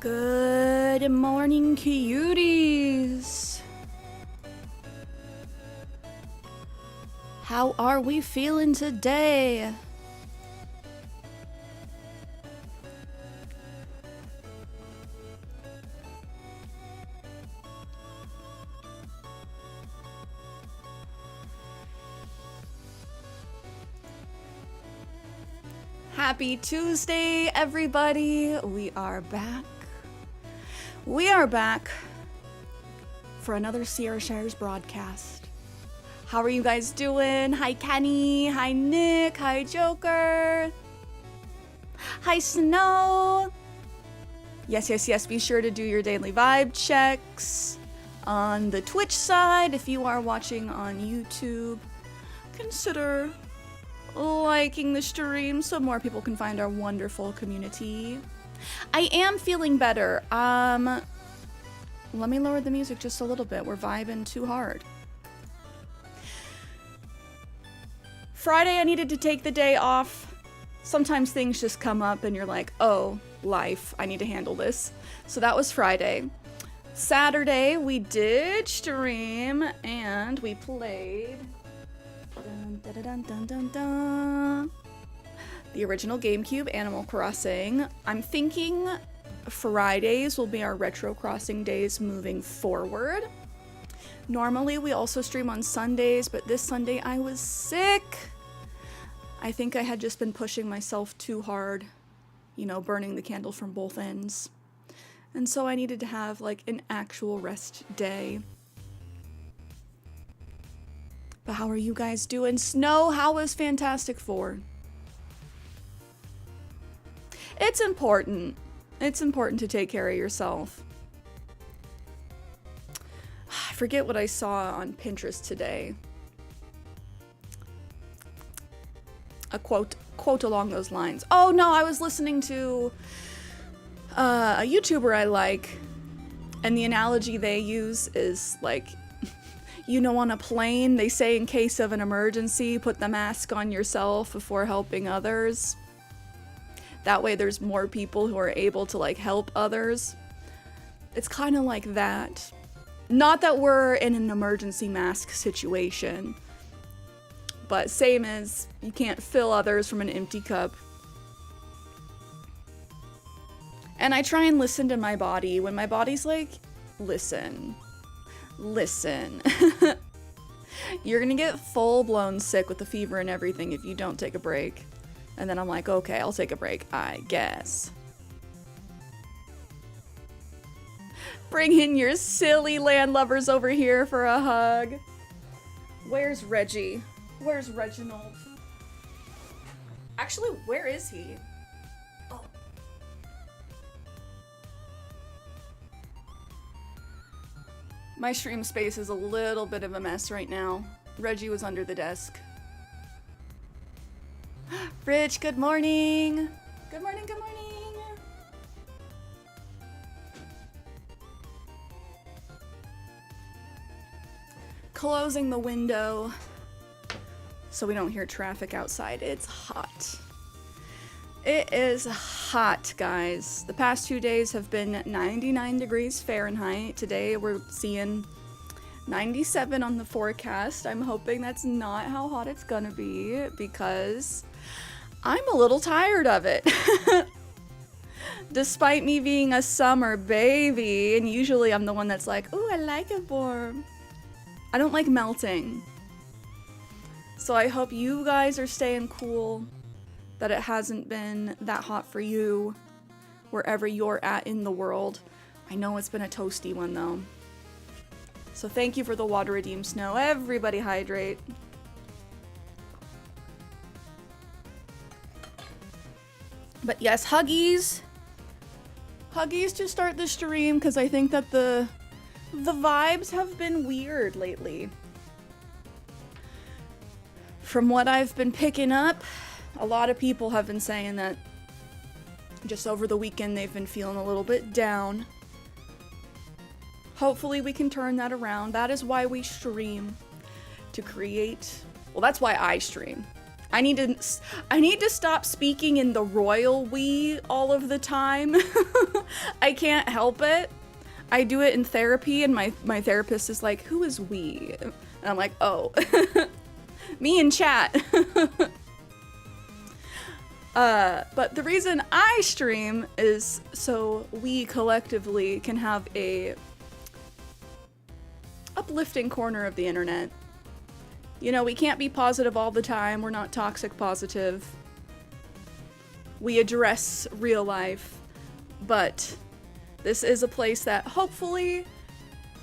Good morning, cuties. How are we feeling today? Happy Tuesday, everybody. We are back. We are back for another CierraShares broadcast. How are you guys doing? Hi, Kenny. Hi, Nick. Hi, Joker. Hi, Snow. Yes. Be sure to do your daily vibe checks on the Twitch side. If you are watching on YouTube, consider liking the stream so more people can find our wonderful community. I am feeling better. Let me lower the music just a little bit. We're vibing too hard. Friday, I needed to take the day off. Sometimes things just come up and you're like, oh, life, I need to handle this. So that was Friday. Saturday, we did stream and we played the original GameCube Animal Crossing. I'm thinking Fridays will be our retro crossing days moving forward. Normally we also stream on Sundays, but this Sunday I was sick. I think I had just been pushing myself too hard, you know, burning the candle from both ends. And so I needed to have like an actual rest day. But how are you guys doing? Snow, how was Fantastic Four? It's important. It's important to take care of yourself. I forget what I saw on Pinterest today. A quote along those lines. Oh no, I was listening to a YouTuber I like, and the analogy they use is like, you know, on a plane, they say in case of an emergency, put the mask on yourself before helping others. That way there's more people who are able to like help others. It's kind of like that. Not that we're in an emergency mask situation, but same as you can't fill others from an empty cup. And I try and listen to my body when my body's like, listen. You're gonna get full-blown sick with the fever and everything if you don't take a break. And then I'm like, okay, I'll take a break, I guess. Bring in your silly landlubbers over here for a hug. Where's Reggie? Where's Reginald? Actually, where is he? Oh. My stream space is a little bit of a mess right now. Reggie was under the desk. Rich, good morning. Good morning. Closing the window so we don't hear traffic outside. It's hot. It is hot, guys. The past 2 days have been 99 degrees Fahrenheit. Today we're seeing 97 on the forecast. I'm hoping that's not how hot it's gonna be because I'm a little tired of it. Despite me being a summer baby, and usually I'm the one that's like, ooh, I like it warm. I don't like melting. So I hope you guys are staying cool, that it hasn't been that hot for you wherever you're at in the world. I know it's been a toasty one though. So thank you for the water redeem snow. Everybody hydrate. But yes, huggies. Huggies to start the stream because I think that the vibes have been weird lately. From what I've been picking up, a lot of people have been saying that just over the weekend they've been feeling a little bit down. Hopefully we can turn that around. That is why we stream, to create, well, that's why I stream. I need to stop speaking in the royal we all of the time. I can't help it. I do it in therapy, and my therapist is like, who is we? And I'm like, oh, me in chat. But the reason I stream is so we collectively can have a uplifting corner of the internet. You know, we can't be positive all the time. We're not toxic positive. We address real life, but this is a place that hopefully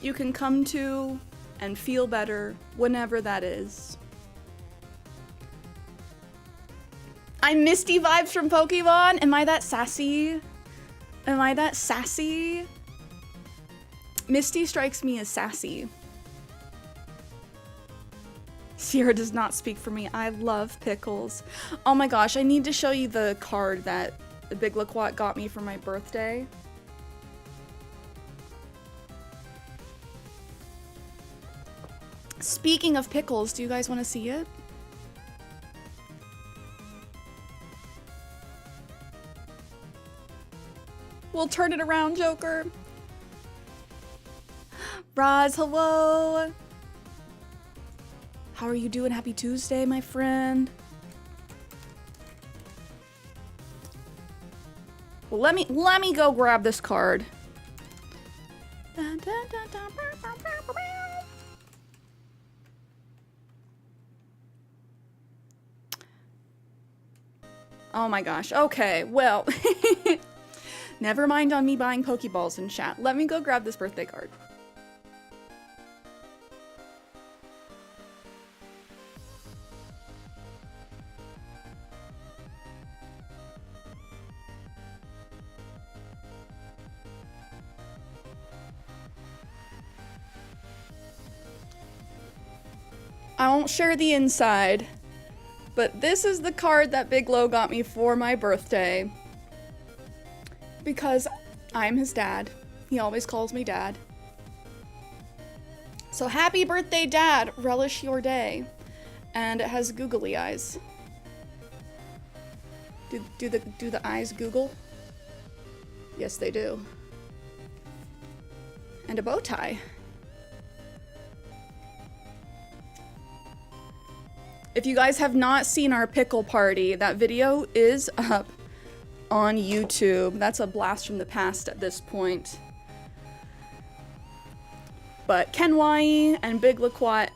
you can come to and feel better whenever that is. I'm Misty vibes from Pokemon. Am I that sassy? Am I that sassy? Misty strikes me as sassy. Cierra does not speak for me. I love pickles. Oh my gosh, I need to show you the card that the Big Liquat got me for my birthday. Speaking of pickles, do you guys want to see it? We'll turn it around, Joker. Roz, hello. How are you doing? Happy Tuesday, my friend. Well, let me go grab this card. Oh my gosh. Okay, well, never mind on me buying Pokeballs in chat. Let me go grab this birthday card. I won't share the inside, but this is the card that Big Lo got me for my birthday. Because I'm his dad. He always calls me dad. So happy birthday, Dad. Relish your day. And it has googly eyes. Do the eyes Google? Yes, they do. And a bow tie. If you guys have not seen our pickle party, that video is up on YouTube. That's a blast from the past at this point. But Kenwai and Big Liquat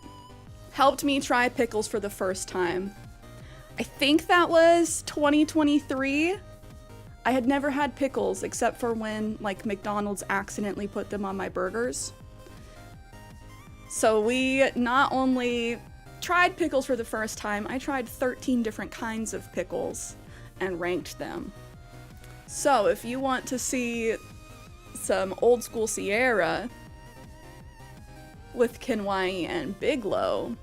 helped me try pickles for the first time. I think that was 2023. I had never had pickles except for when like McDonald's accidentally put them on my burgers. So we not only tried pickles for the first time, I tried 13 different kinds of pickles and ranked them. So if you want to see some old school Cierra with Kenwai and Big Lo,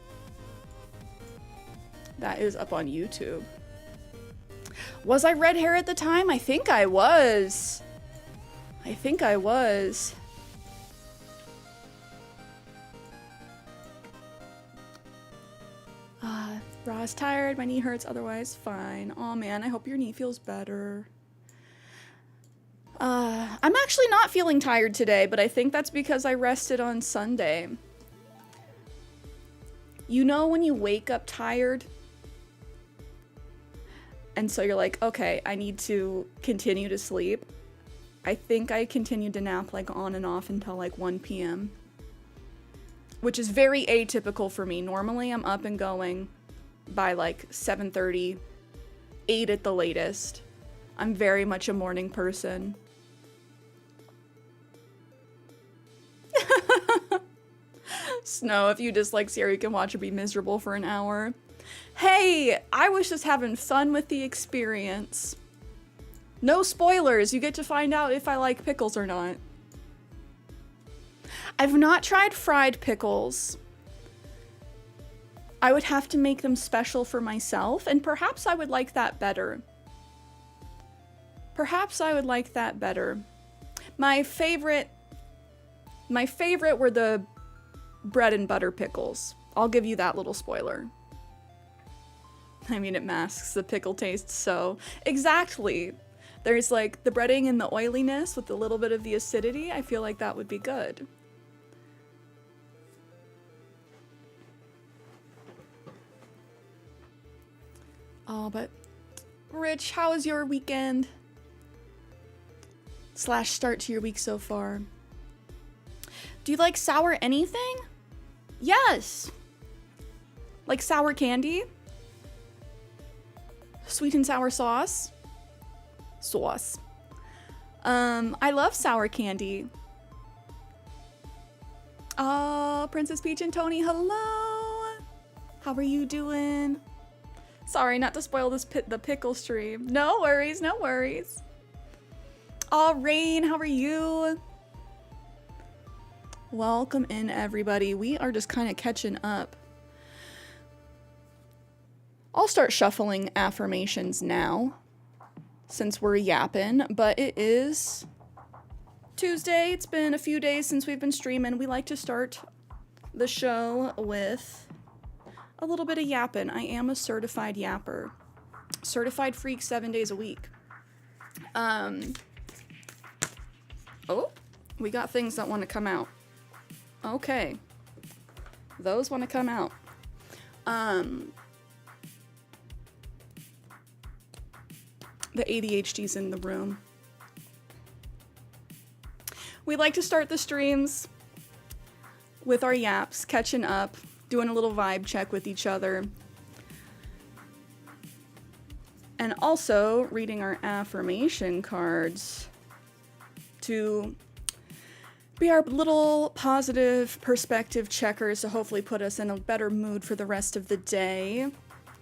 that is up on YouTube. Was I red hair at the time? I think I was. I think I was. Ra's tired, my knee hurts, otherwise fine. Aw man, I hope your knee feels better. I'm actually not feeling tired today, but I think that's because I rested on Sunday. You know when you wake up tired? And so you're like, okay, I need to continue to sleep. I think I continued to nap like on and off until like 1 p.m. Which is very atypical for me. Normally I'm up and going by like 7:30, 8 at the latest. I'm very much a morning person. Snow, if you dislike Cierra, you can watch her be miserable for an hour. Hey, I was just having fun with the experience. No spoilers, you get to find out if I like pickles or not. I've not tried fried pickles. I would have to make them special for myself, and perhaps I would like that better. Perhaps I would like that better. My favorite were the bread and butter pickles. I'll give you that little spoiler. I mean, it masks the pickle taste, so exactly. There's like the breading and the oiliness with a little bit of the acidity. I feel like that would be good. Oh, but Rich, how was your weekend? / start to your week so far. Do you like sour anything? Yes. Like sour candy? Sweet and sour sauce? I love sour candy. Oh, Princess Peach and Tony, hello. How are you doing? Sorry, not to spoil the pickle stream. No worries, no worries. Oh, Rain, how are you? Welcome in, everybody. We are just kind of catching up. I'll start shuffling affirmations now, since we're yapping, but it is Tuesday. It's been a few days since we've been streaming. We like to start the show with a little bit of yapping. I am a certified yapper. Certified freak 7 days a week. Oh, we got things that want to come out. Okay. Those want to come out. The ADHD's in the room. We like to start the streams with our yaps, catching up, doing a little vibe check with each other, and also reading our affirmation cards to be our little positive perspective checkers to hopefully put us in a better mood for the rest of the day.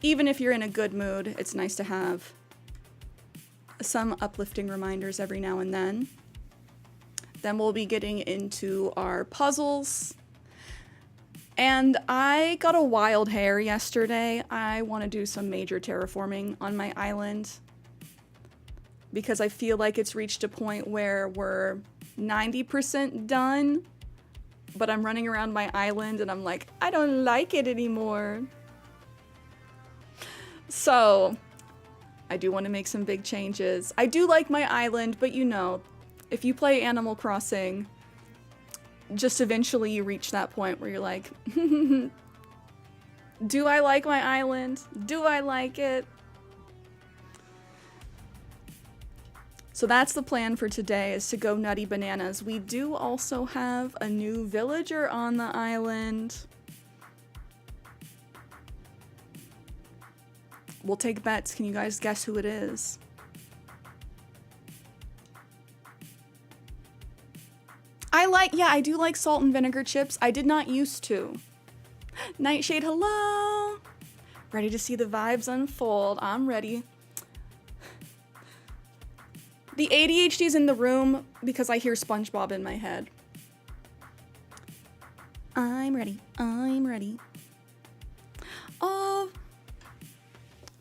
Even if you're in a good mood, it's nice to have some uplifting reminders every now and then. Then we'll be getting into our puzzles. And I got a wild hair yesterday. I want to do some major terraforming on my island because I feel like it's reached a point where we're 90% done, but I'm running around my island and I'm like, I don't like it anymore. So I do want to make some big changes. I do like my island, but you know, if you play Animal Crossing, just eventually you reach that point where you're like, do I like my island? Do I like it? So that's the plan for today, is to go nutty bananas. We do also have a new villager on the island. We'll take bets. Can you guys guess who it is? I do like salt and vinegar chips. I did not used to. Nightshade, hello. Ready to see the vibes unfold. I'm ready. The ADHD's in the room because I hear SpongeBob in my head. I'm ready. I'm ready. Oh.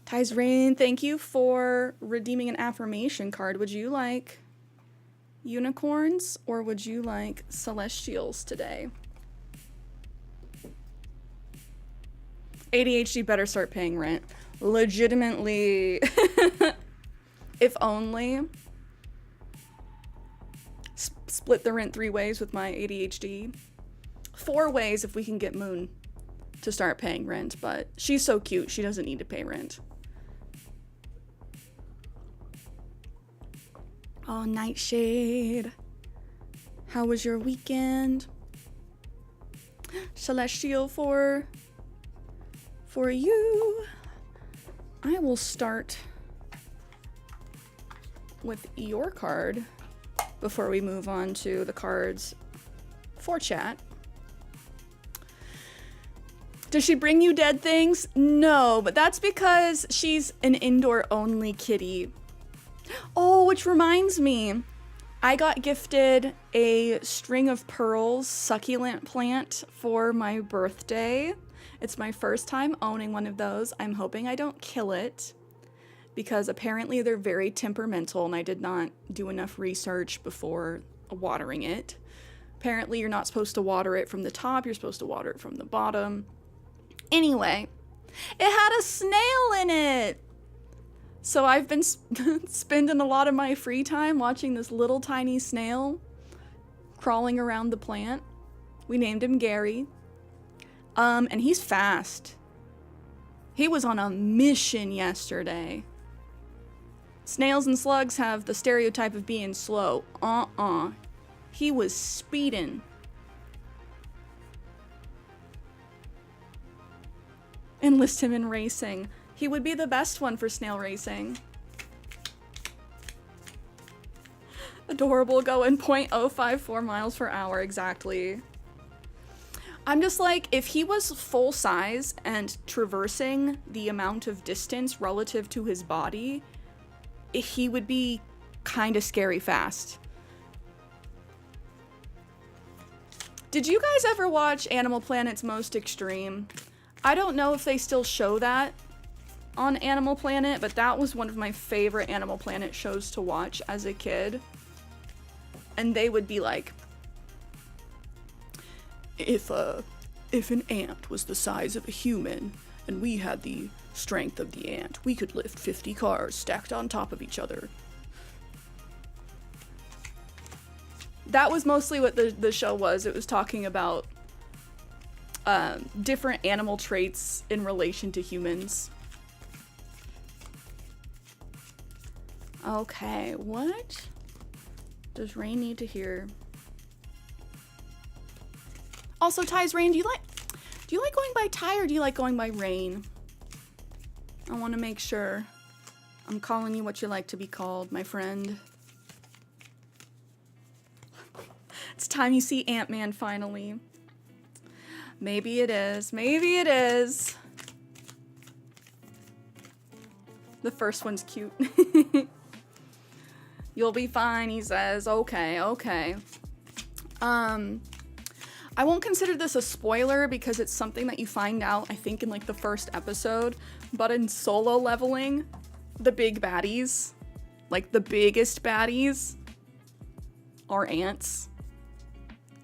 Ty's Rain, thank you for redeeming an affirmation card. Would you like unicorns or would you like celestials today? ADHD better start paying rent. Legitimately. If only. Split the rent 3 ways with my ADHD. 4 ways if we can get Moon to start paying rent, but she's so cute, she doesn't need to pay rent. Oh, Nightshade. How was your weekend? Celestial for you. I will start with your card before we move on to the cards for chat. Does she bring you dead things? No, but that's because she's an indoor-only kitty. Oh, which reminds me, I got gifted a string of pearls succulent plant for my birthday. It's my first time owning one of those. I'm hoping I don't kill it because apparently they're very temperamental and I did not do enough research before watering it. Apparently you're not supposed to water it from the top, you're supposed to water it from the bottom. Anyway, It had a snail in it. So I've been spending a lot of my free time watching this little tiny snail crawling around the plant. We named him Gary. And he's fast. He was on a mission yesterday. Snails and slugs have the stereotype of being slow. He was speeding. Enlist him in racing. He would be the best one for snail racing. Adorable, going 0.054 miles per hour exactly. I'm just like, if he was full size and traversing the amount of distance relative to his body, he would be kind of scary fast. Did you guys ever watch Animal Planet's Most Extreme? I don't know if they still show that on Animal Planet, but that was one of my favorite Animal Planet shows to watch as a kid. And they would be like, if an ant was the size of a human and we had the strength of the ant, we could lift 50 cars stacked on top of each other. That was mostly what the show was. It was talking about different animal traits in relation to humans. Okay, what does Rain need to hear? Also, Ty's Rain, do you like going by Ty or do you like going by Rain? I want to make sure I'm calling you what you like to be called, my friend. It's time you see Ant-Man finally. Maybe it is. Maybe it is. The first one's cute. You'll be fine, he says. Okay, okay. I won't consider this a spoiler because it's something that you find out, I think, in like the first episode. But in solo leveling, the big baddies, like the biggest baddies, are ants.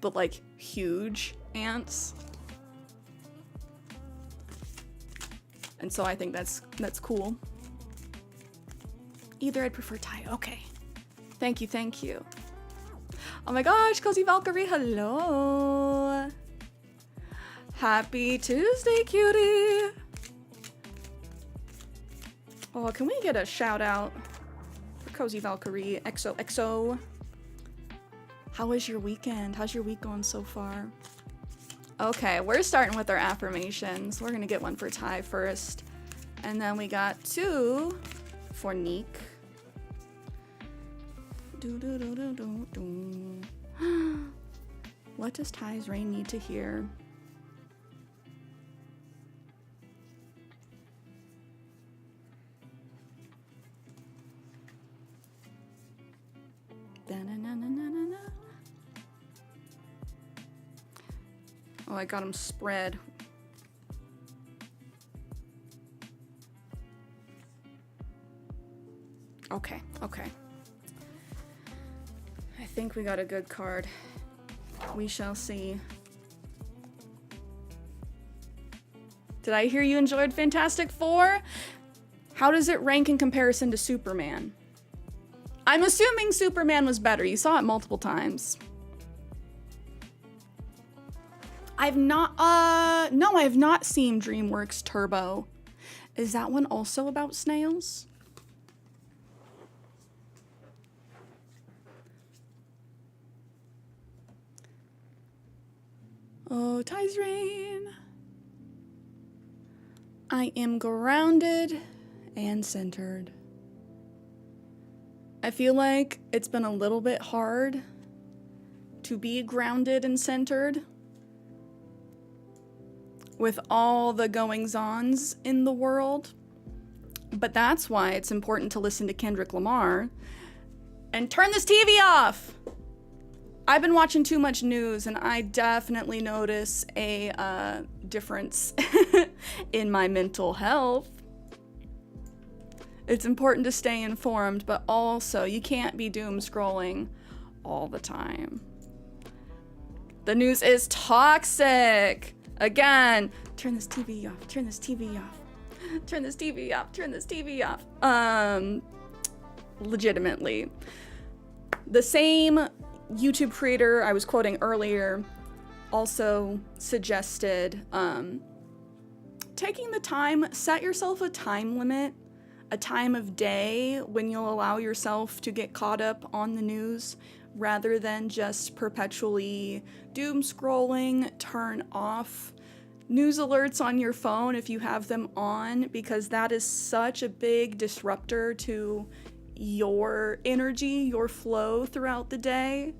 But like huge ants. And so I think that's cool. Either I'd prefer Ty. Okay. Thank you, thank you. Oh my gosh, Cozy Valkyrie, hello. Happy Tuesday, cutie. Oh, can we get a shout out for Cozy Valkyrie, XOXO? How was your weekend? How's your week going so far? Okay, we're starting with our affirmations. We're gonna get one for Ty first. And then we got two for Neek. What does Ty's Rain need to hear? Oh, I got him spread. Okay, okay. I think we got a good card. We shall see. Did I hear you enjoyed Fantastic Four? How does it rank in comparison to Superman? I'm assuming Superman was better. You saw it multiple times. No, I have not seen DreamWorks Turbo. Is that one also about snails? Oh, Ty's Rain. I am grounded and centered. I feel like it's been a little bit hard to be grounded and centered with all the goings-ons in the world. But that's why it's important to listen to Kendrick Lamar and turn this TV off. I've been watching too much news and I definitely notice a difference in my mental health. It's important to stay informed, but also you can't be doom scrolling all the time. The news is toxic. Again, turn this TV off, turn this TV off. Turn this TV off. Turn this TV off. Legitimately. The same YouTube creator I was quoting earlier also suggested taking the time, set yourself a time limit, a time of day when you'll allow yourself to get caught up on the news rather than just perpetually doom scrolling. Turn off news alerts on your phone if you have them on, because that is such a big disruptor to your energy, your flow throughout the day.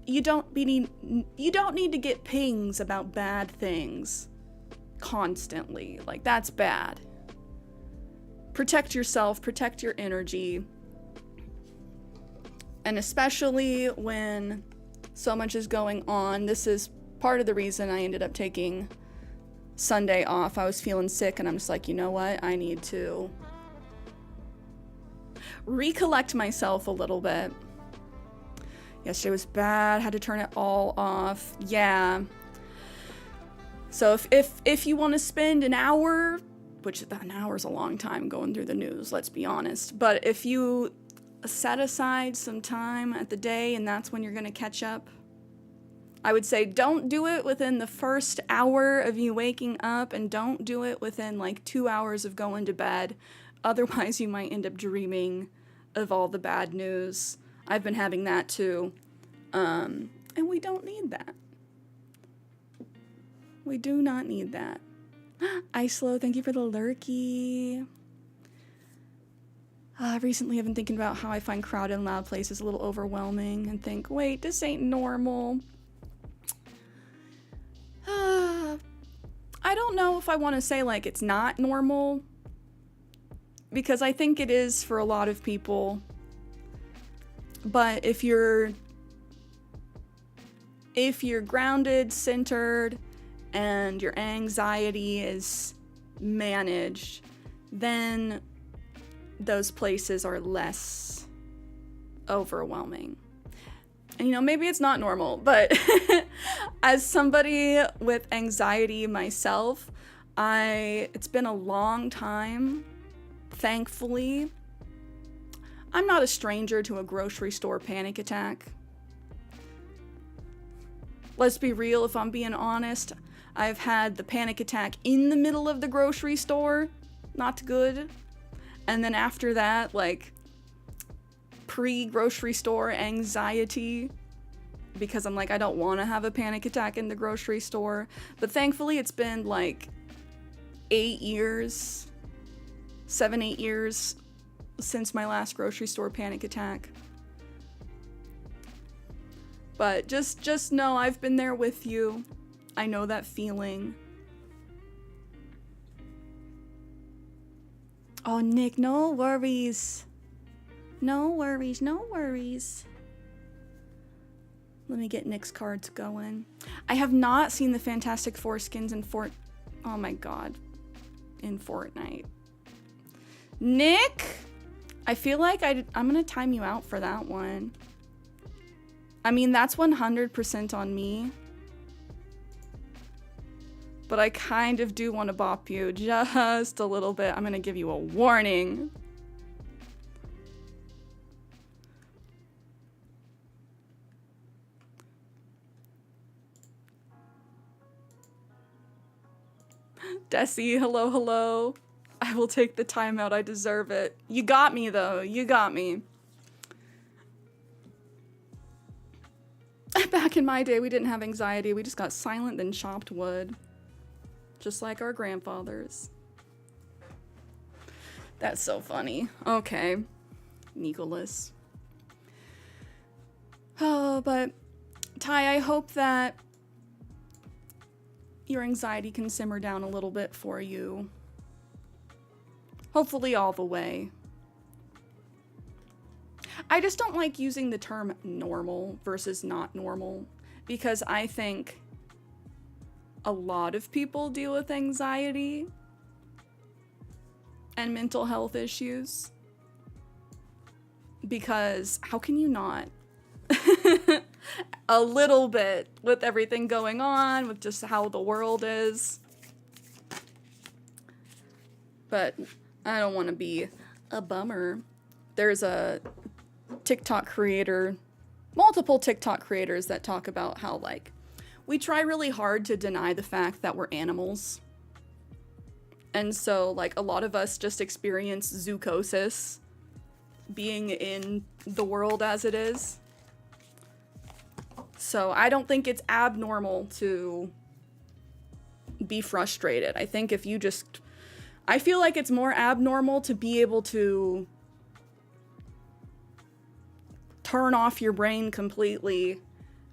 You don't need to get pings about bad things constantly. Like, that's bad. Protect yourself, protect your energy. And especially when so much is going on. This is part of the reason I ended up taking Sunday off. I was feeling sick and I'm just like, you know what? I need to recollect myself a little bit. Yesterday was bad, had to turn it all off. Yeah. So if you want to spend an hour, which an hour is a long time going through the news, let's be honest. But if you set aside some time at the day and that's when you're going to catch up, I would say don't do it within the first hour of you waking up, and don't do it within like 2 hours of going to bed. Otherwise, you might end up dreaming of all the bad news. I've been having that too. And we don't need that. We do not need that. Islo, thank you for the lurky. Recently I've been thinking about how I find crowded and loud places a little overwhelming and think, wait, this ain't normal. I don't know if I want to say like it's not normal, because I think it is for a lot of people. But if you're grounded, centered, and your anxiety is managed, then those places are less overwhelming. And maybe it's not normal, but as somebody with anxiety myself, it's been a long time, thankfully. I'm not a stranger to a grocery store panic attack. Let's be real, if I'm being honest, I've had the panic attack in the middle of the grocery store, not good. And then after that, like, pre-grocery store anxiety, because I'm like, I don't want to have a panic attack in the grocery store. But thankfully, it's been like 8 years since my last grocery store panic attack. But just know I've been there with you. I know that feeling. Oh, Nick, no worries. No worries, no worries. Let me get Nick's cards going. I have not seen the Fantastic Four skins in oh my god. In Fortnite. Nick! I feel like I'm gonna time you out for that one. I mean, that's 100% on me. But I kind of do want to bop you just a little bit. I'm gonna give you a warning. Desi, hello, hello. I will take the time out. I deserve it. You got me, though. You got me. Back in my day, we didn't have anxiety. We just got silent, then chopped wood. Just like our grandfathers. That's so funny. Okay. Nicholas. Oh, but Ty, I hope that your anxiety can simmer down a little bit for you. Hopefully all the way. I just don't like using the term normal versus not normal, because I think a lot of people deal with anxiety and mental health issues. Because how can you not? A little bit with everything going on, with just how the world is. but I don't want to be a bummer. There's a TikTok creator, multiple TikTok creators that talk about how, like, we try really hard to deny the fact that we're animals. And so, like, a lot of us just experience zoochosis, being in the world as it is. So I don't think it's abnormal to be frustrated. I think if you just... I feel like it's more abnormal to be able to turn off your brain completely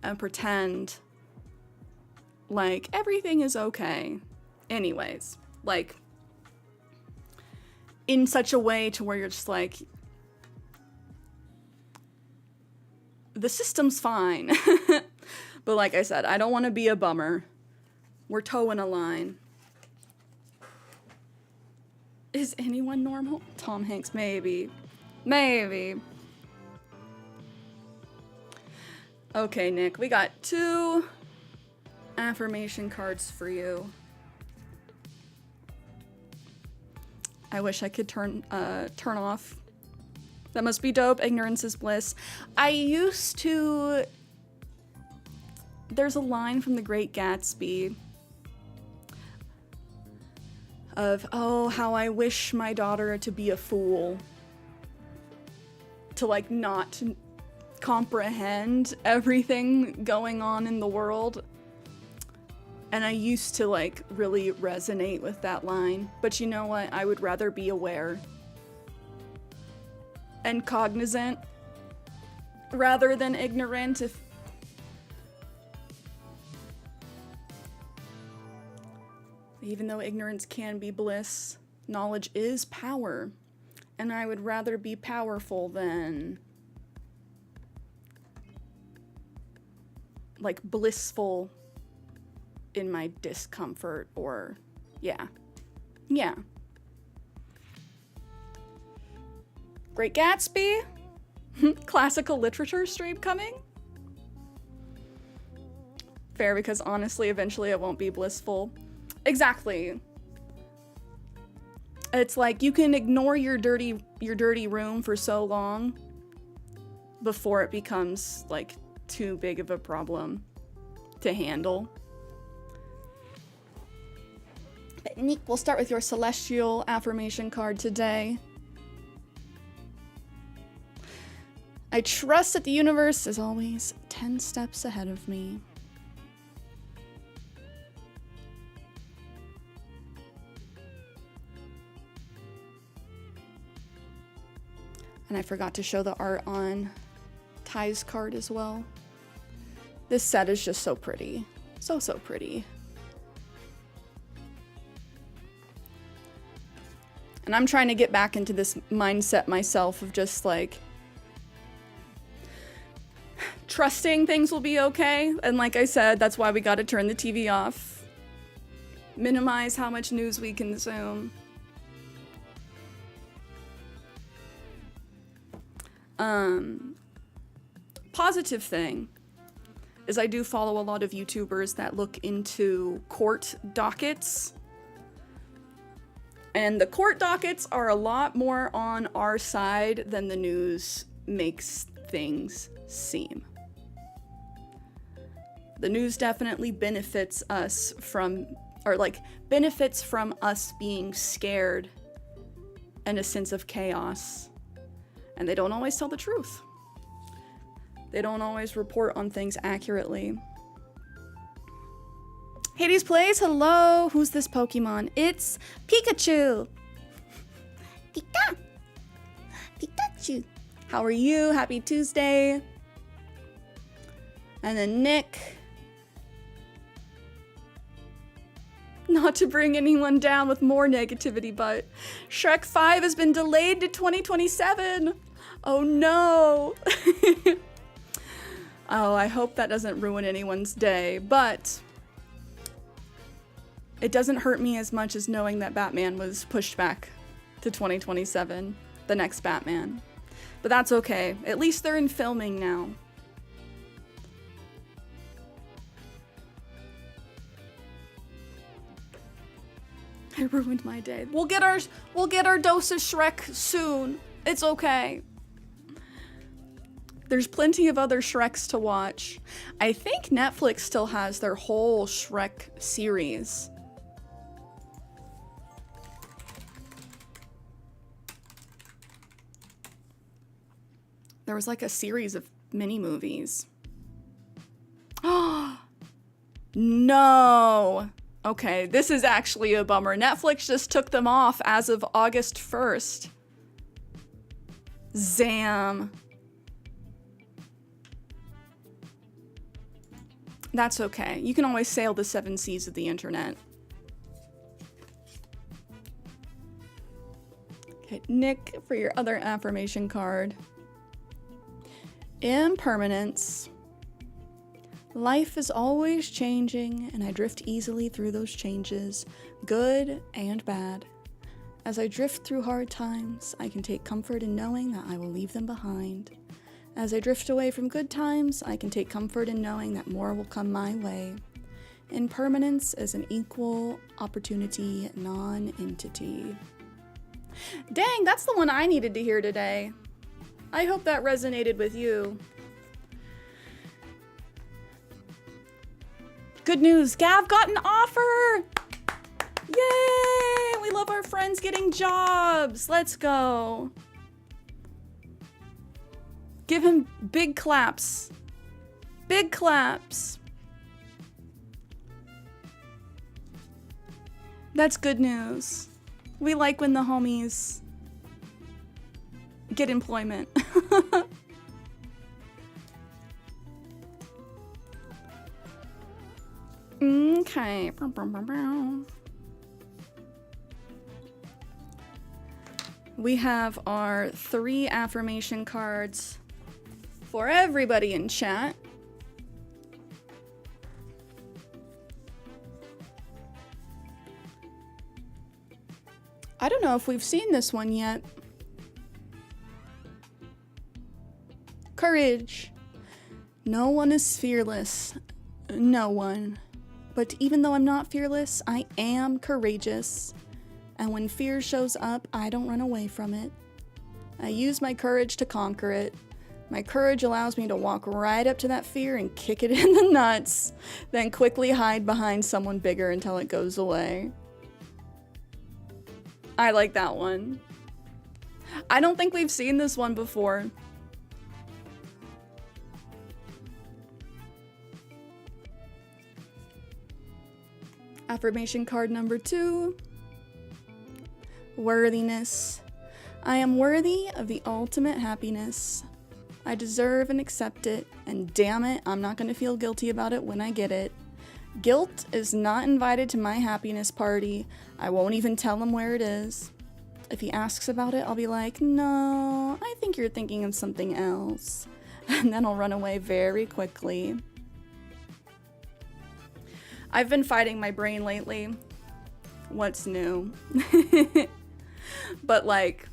and pretend like everything is okay. Anyways, like, in such a way to where you're just like, the system's fine. But like I said, I don't want to be a bummer. We're towing a line. Is anyone normal? Tom Hanks, maybe. Maybe. Okay, Nick, we got 2 affirmation cards for you. I wish I could turn off. That must be dope. Ignorance is bliss. I used to... There's a line from The Great Gatsby of, oh, how I wish my daughter to be a fool. To, like, not comprehend everything going on in the world. And I used to, like, really resonate with that line. But you know what? I would rather be aware and cognizant rather than ignorant. Even though ignorance can be bliss, knowledge is power. And I would rather be powerful than, like, blissful in my discomfort, or, yeah. Great Gatsby? Classical literature stream coming? Fair, because honestly, eventually it won't be blissful. Exactly. It's like you can ignore your dirty room for so long before it becomes, like, too big of a problem to handle. But Nick, we'll start with your celestial affirmation card today. I trust that the universe is always 10 steps ahead of me. And I forgot to show the art on Ty's card as well. This set is just so pretty. So pretty. And I'm trying to get back into this mindset myself of just, like, trusting things will be okay. And like I said, that's why we gotta turn the TV off. Minimize how much news we consume. Positive thing is I do follow a lot of YouTubers that look into court dockets. And the court dockets are a lot more on our side than the news makes things seem. The news definitely benefits us from, or like, benefits from us being scared and a sense of chaos. And they don't always tell the truth. They don't always report on things accurately. Hades Plays, hello! Who's this Pokemon? It's Pikachu! Pikachu! How are you? Happy Tuesday! And then Nick. Not to bring anyone down with more negativity, but Shrek 5 has been delayed to 2027! Oh no! Oh, I hope that doesn't ruin anyone's day, but it doesn't hurt me as much as knowing that Batman was pushed back to 2027, the next Batman. But that's okay. At least they're in filming now. I ruined my day. We'll get our dose of Shrek soon. It's okay. There's plenty of other Shreks to watch. I think Netflix still has their whole Shrek series. There was like a series of mini movies. Oh, no. Okay, this is actually a bummer. Netflix just took them off as of August 1st. Zam. That's okay. You can always sail the 7 seas of the internet. Okay, Nick, for your other affirmation card. Impermanence. Life is always changing, and I drift easily through those changes, good and bad. As I drift through hard times, I can take comfort in knowing that I will leave them behind. As I drift away from good times, I can take comfort in knowing that more will come my way. Impermanence is an equal opportunity non-entity. Dang, that's the one I needed to hear today. I hope that resonated with you. Good news, Gav got an offer! Yay! We love our friends getting jobs. Let's go. Give him big claps. Big claps. That's good news. We like when the homies get employment. Okay. We have our 3 affirmation cards for everybody in chat. I don't know if we've seen this one yet. Courage. No one is fearless. No one. But even though I'm not fearless, I am courageous. And when fear shows up, I don't run away from it. I use my courage to conquer it. My courage allows me to walk right up to that fear and kick it in the nuts, then quickly hide behind someone bigger until it goes away. I like that one. I don't think we've seen this one before. Affirmation card number 2. Worthiness. I am worthy of the ultimate happiness. I deserve and accept it, and damn it, I'm not going to feel guilty about it when I get it. Guilt is not invited to my happiness party. I won't even tell him where it is. If he asks about it, I'll be like, no, I think you're thinking of something else. And then I'll run away very quickly. I've been fighting my brain lately. What's new? But like,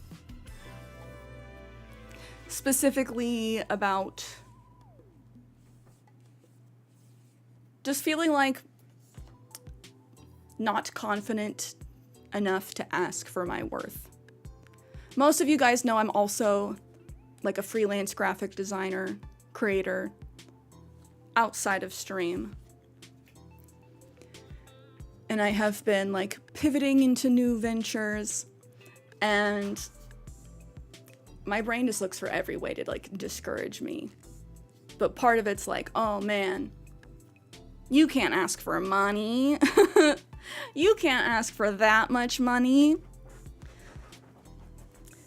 specifically about just feeling like not confident enough to ask for my worth. Most of you guys know I'm also like a freelance graphic designer, creator, outside of stream. And I have been like pivoting into new ventures, and my brain just looks for every way to like discourage me. But part of it's like, oh man, you can't ask for money. You can't ask for that much money.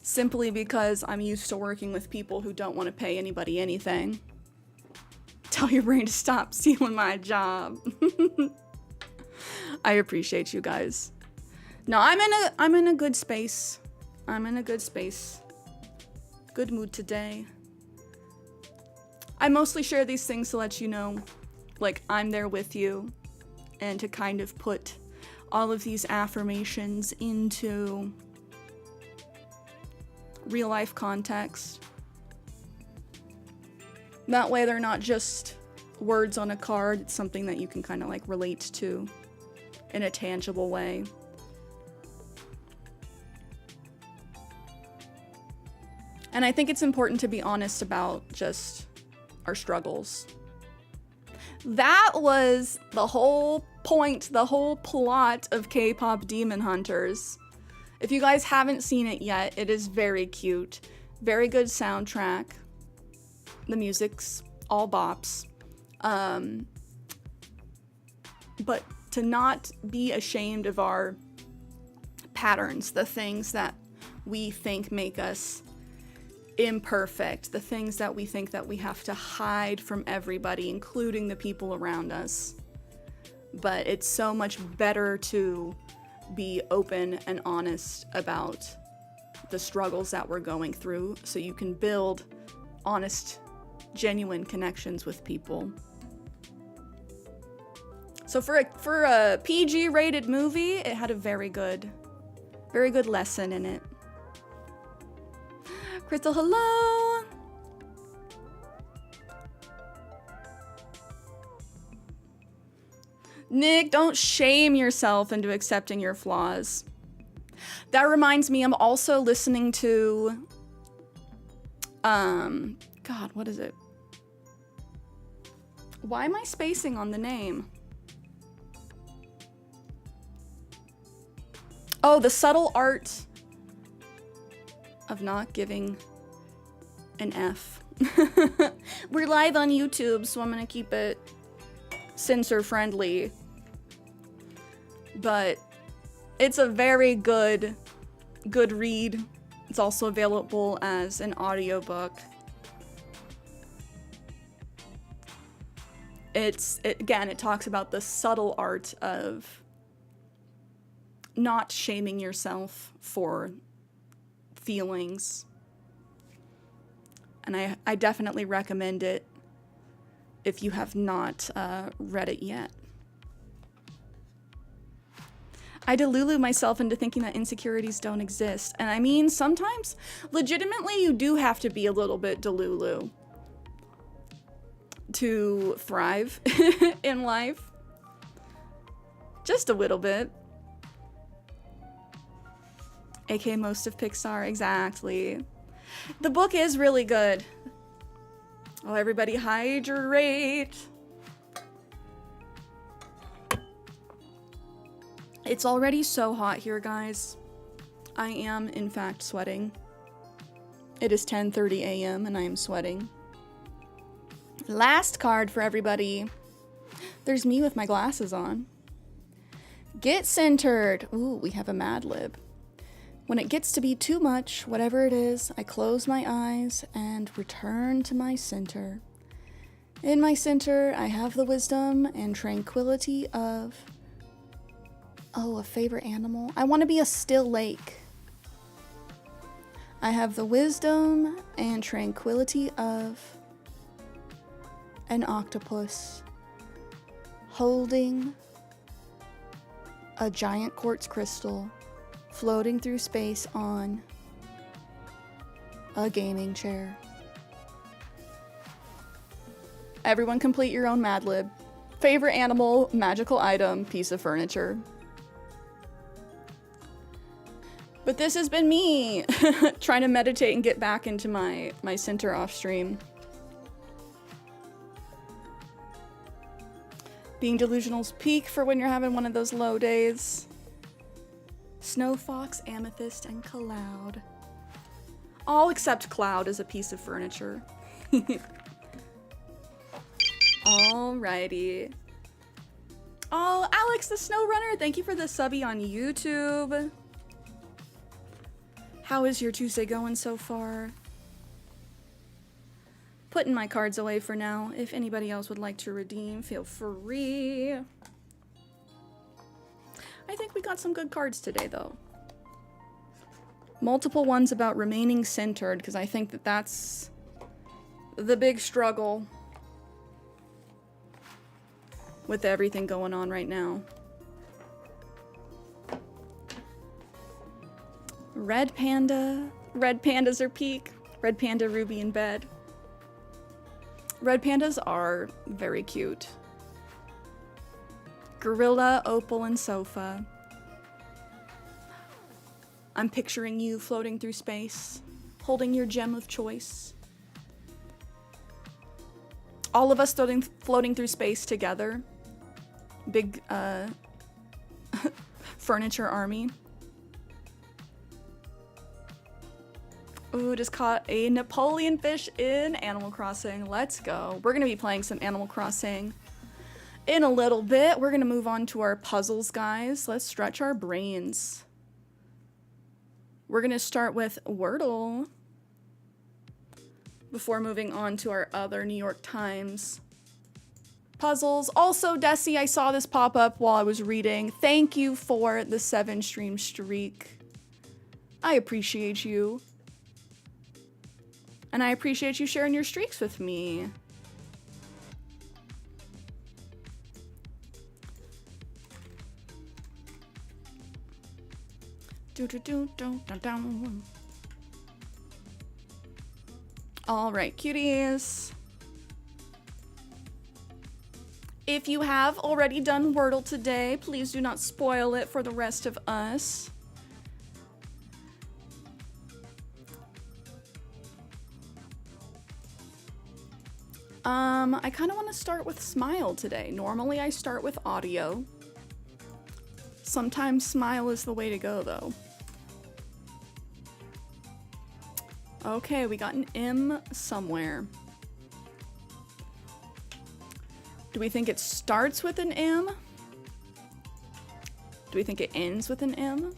Simply because I'm used to working with people who don't want to pay anybody anything. Tell your brain to stop stealing my job. I appreciate you guys. No, I'm in a good space. I'm in a good space. Good mood today. I mostly share these things to let you know, like, I'm there with you, and to kind of put all of these affirmations into real life context. That way they're not just words on a card, it's something that you can kind of like relate to in a tangible way. And I think it's important to be honest about just our struggles. That was the whole point, the whole plot of K-pop Demon Hunters. If you guys haven't seen it yet, it is very cute. Very good soundtrack. The music's all bops. But to not be ashamed of our patterns, the things that we think make us imperfect, the things that we think that we have to hide from everybody, including the people around us. But it's so much better to be open and honest about the struggles that we're going through so you can build honest, genuine connections with people. So for a PG-rated movie, it had a very good lesson in it. Crystal, hello! Nick, don't shame yourself into accepting your flaws. That reminds me, I'm also listening to, God, what is it? Why am I spacing on the name? Oh, The Subtle Art of Not Giving an F. We're live on YouTube, so I'm gonna keep it censor friendly. But it's a very good read. It's also available as an audiobook. Again, it talks about the subtle art of not shaming yourself for feelings. And I definitely recommend it if you have not read it yet. I delulu myself into thinking that insecurities don't exist. And I mean, sometimes, legitimately, you do have to be a little bit delulu to thrive in life. Just a little bit. AKA most of Pixar, exactly. The book is really good. Oh, everybody hydrate. It's already so hot here, guys. I am, in fact, sweating. It is 10:30 a.m. and I am sweating. Last card for everybody. There's me with my glasses on. Get centered. Ooh, we have a Mad Lib. When it gets to be too much, whatever it is, I close my eyes and return to my center. In my center, I have the wisdom and tranquility of... Oh, a favorite animal? I want to be a still lake. I have the wisdom and tranquility of an octopus holding a giant quartz crystal floating through space on a gaming chair. Everyone complete your own Mad Lib. Favorite animal, magical item, piece of furniture. But this has been me trying to meditate and get back into my center off stream. Being delusional's peak for when you're having one of those low days. Snow Fox, Amethyst, and Cloud. All except Cloud is a piece of furniture. Alrighty. Oh, Alex the Snow Runner, thank you for the subby on YouTube. How is your Tuesday going so far? Putting my cards away for now. If anybody else would like to redeem, feel free. I think we got some good cards today, though. Multiple ones about remaining centered, because I think that that's the big struggle with everything going on right now. Red Panda. Red Pandas are peak. Red Panda, Ruby in bed. Red Pandas are very cute. Gorilla, Opal, and Sofa. I'm picturing you floating through space, holding your gem of choice. All of us floating through space together. Big furniture army. Ooh, just caught a Napoleon fish in Animal Crossing. Let's go. We're going to be playing some Animal Crossing in a little bit. We're going to move on to our puzzles, guys. Let's stretch our brains. We're going to start with Wordle before moving on to our other New York Times puzzles. Also, Desi, I saw this pop up while I was reading. Thank you for the 7-stream streak. I appreciate you. And I appreciate you sharing your streaks with me. All right, cuties. If you have already done Wordle today, please do not spoil it for the rest of us. I kind of want to start with Smile today. Normally I start with audio. Sometimes Smile is the way to go, though. Okay, we got an M somewhere. Do we think it starts with an M? Do we think it ends with an M?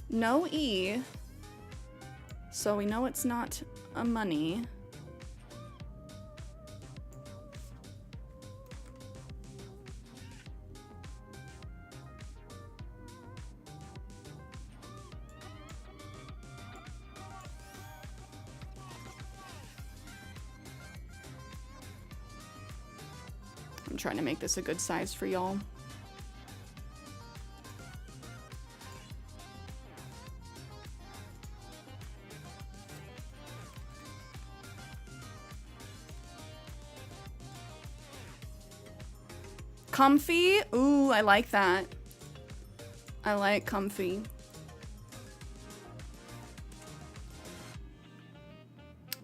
No E. So we know it's not a money. I'm trying to make this a good size for y'all. Comfy? Ooh, I like that. I like comfy.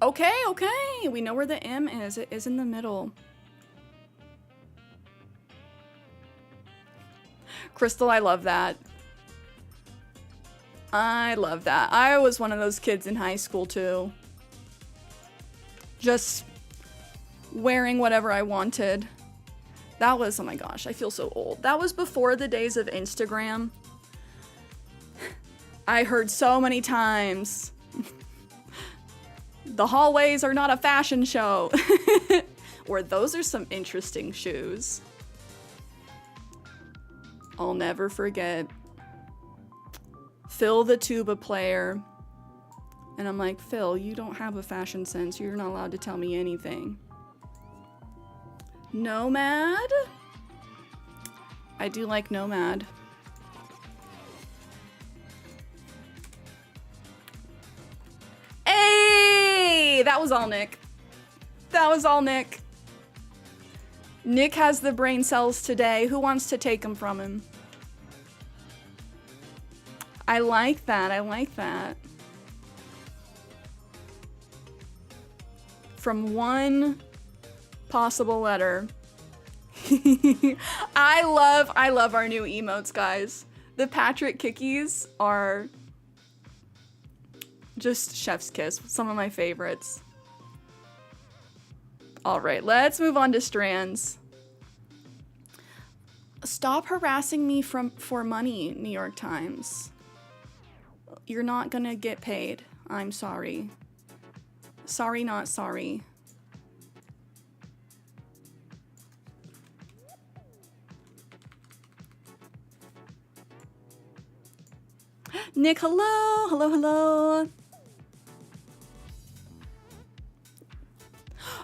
Okay, okay. We know where the M is. It is in the middle. Crystal, I love that. I love that. I was one of those kids in high school too. Just wearing whatever I wanted. That was, oh my gosh, I feel so old. That was before the days of Instagram. I heard so many times, the hallways are not a fashion show. Or those are some interesting shoes. I'll never forget. Phil the tuba player. And I'm like, Phil, you don't have a fashion sense. You're not allowed to tell me anything. Nomad? I do like Nomad. Hey! That was all Nick. That was all Nick. Nick has the brain cells today. Who wants to take them from him? I like that. I like that. From one possible letter. I love our new emotes, guys. The Patrick Kickies are just chef's kiss. Some of my favorites. All right, let's move on to strands. Stop harassing me for money, New York Times. You're not gonna get paid. I'm sorry. Sorry, not sorry. Nick, hello, hello, hello.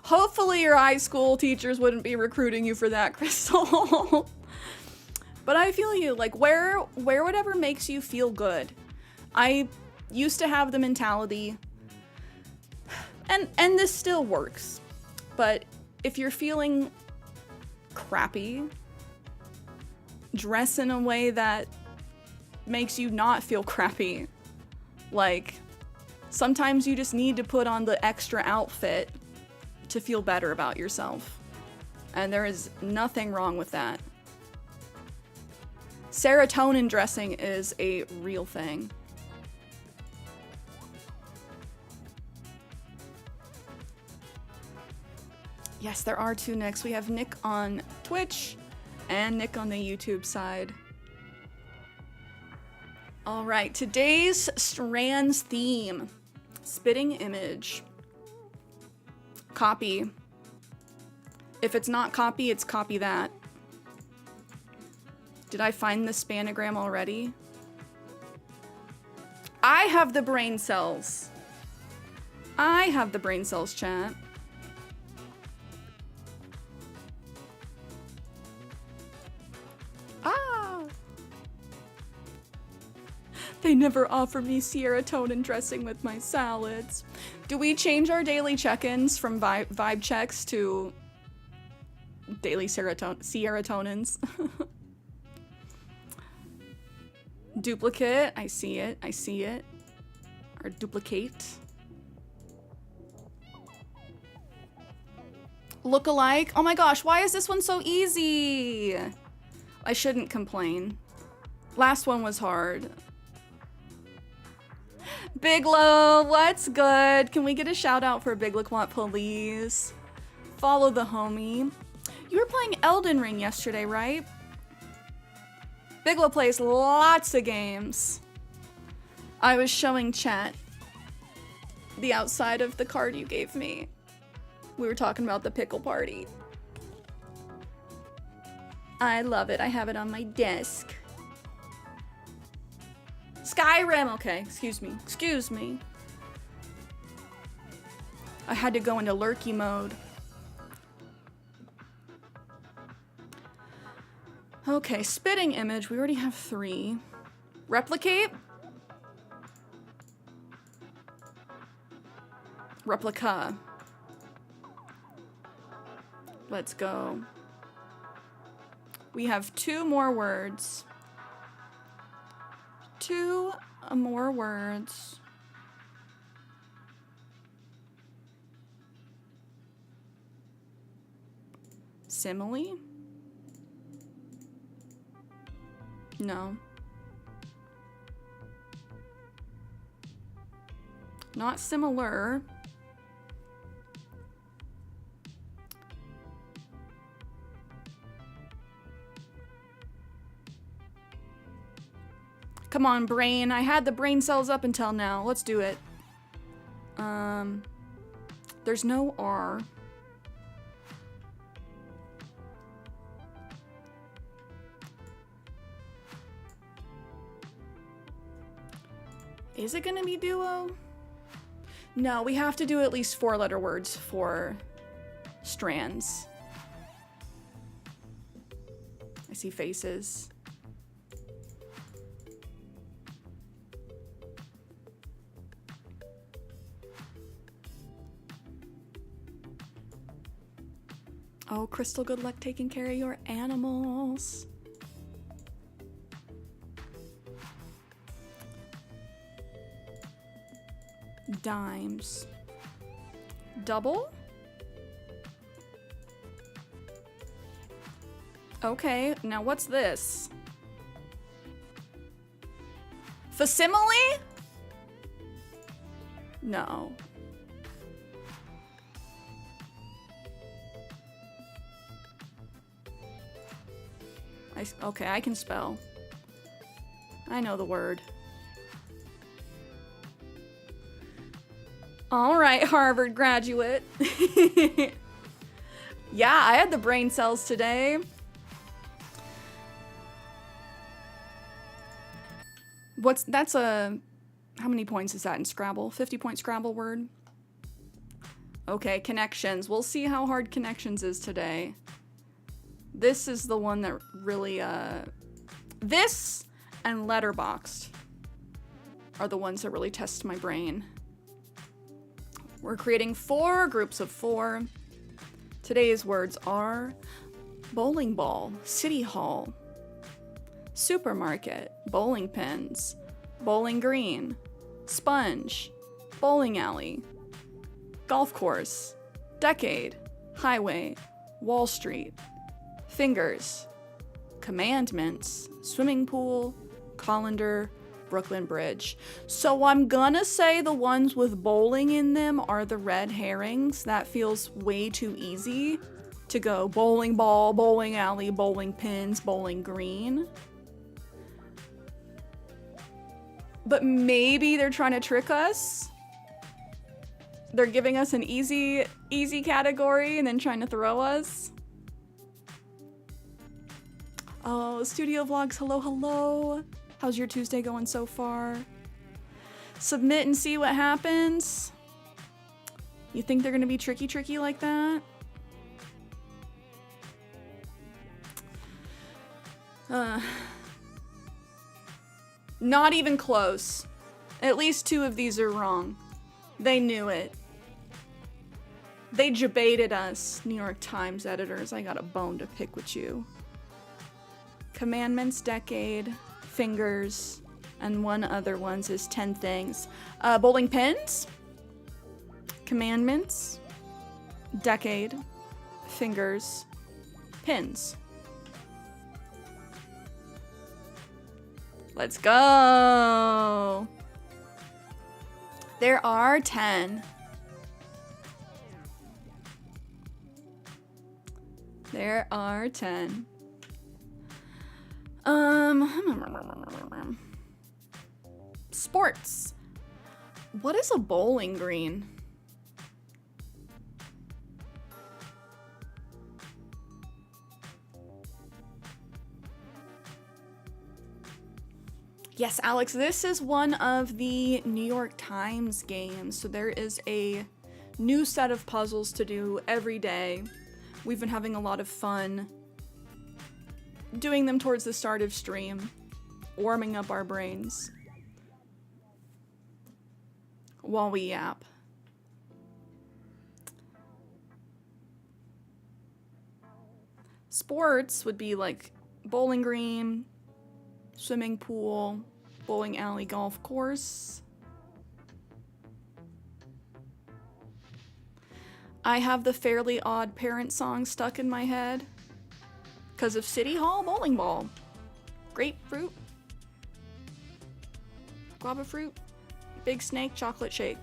Hopefully your high school teachers wouldn't be recruiting you for that, Crystal. But I feel you, like wear whatever makes you feel good. I used to have the mentality, and this still works, but if you're feeling crappy, dress in a way that makes you not feel crappy. Like, sometimes you just need to put on the extra outfit to feel better about yourself. And there is nothing wrong with that. Serotonin dressing is a real thing. Yes, there are two Nicks. We have Nick on Twitch and Nick on the YouTube side. All right, today's strands theme, spitting image. Copy. If it's not copy, it's copy that. Did I find the spanogram already? I have the brain cells. I have the brain cells, chat. Ah! They never offer me serotonin dressing with my salads. Do we change our daily check-ins from vibe checks to daily serotonins? Duplicate, I see it, I see it. Or duplicate. Look-alike, oh my gosh, why is this one so easy? I shouldn't complain. Last one was hard. Biglo, what's good? Can we get a shout out for Bigloquant, please? Follow the homie. You were playing Elden Ring yesterday, right? Biglo plays lots of games. I was showing chat the outside of the card you gave me. We were talking about the Pickle party. I love it. I have it on my desk. Skyrim, okay, excuse me. Excuse me. I had to go into lurky mode. Okay, spitting image, we already have 3. Replicate? Replica. Let's go. We have 2 more words. 2 more words. Simile? No. Not similar. Come on, brain. I had the brain cells up until now. Let's do it. There's no R. Is it gonna be duo? No, we have to do at least 4-letter words for strands. I see faces. Oh, Crystal, good luck taking care of your animals. Dimes. Double? Okay, now what's this? Facsimile? No. Okay, I can spell. I know the word. All right, Harvard graduate. Yeah, I had the brain cells today. That's a, how many points is that in Scrabble? 50-point Scrabble word? Okay, connections. We'll see how hard connections is today. This is the one that really, this and letterboxed are the ones that really test my brain. We're creating 4 groups of 4. Today's words are bowling ball, city hall, supermarket, bowling pins, bowling green, sponge, bowling alley, golf course, decade, highway, Wall Street, fingers, commandments, swimming pool, colander, Brooklyn Bridge. So I'm gonna say the ones with bowling in them are the red herrings. That feels way too easy to go bowling ball, bowling alley, bowling pins, bowling green. But maybe they're trying to trick us. They're giving us an easy category and then trying to throw us. Oh, Studio Vlogs, hello. How's your Tuesday going so far? Submit and see what happens. You think they're gonna be tricky like that? Not even close. At least 2 of these are wrong. They knew it. They debated us, New York Times editors. I got a bone to pick with you. Commandments, decade, fingers, and one other ones is 10 things. Bowling pins, commandments, decade, fingers, pins. Let's go. There are 10. There are 10. Sports. What is a bowling green? Yes, Alex, this is one of the New York Times games. So there is a new set of puzzles to do every day. We've been having a lot of fun doing them towards the start of stream, warming up our brains while we yap. Sports would be like bowling green, swimming pool, bowling alley, golf course. I have the Fairly Odd Parent song stuck in my head because of City Hall bowling ball. Grapefruit, guava fruit, big snake, chocolate shake.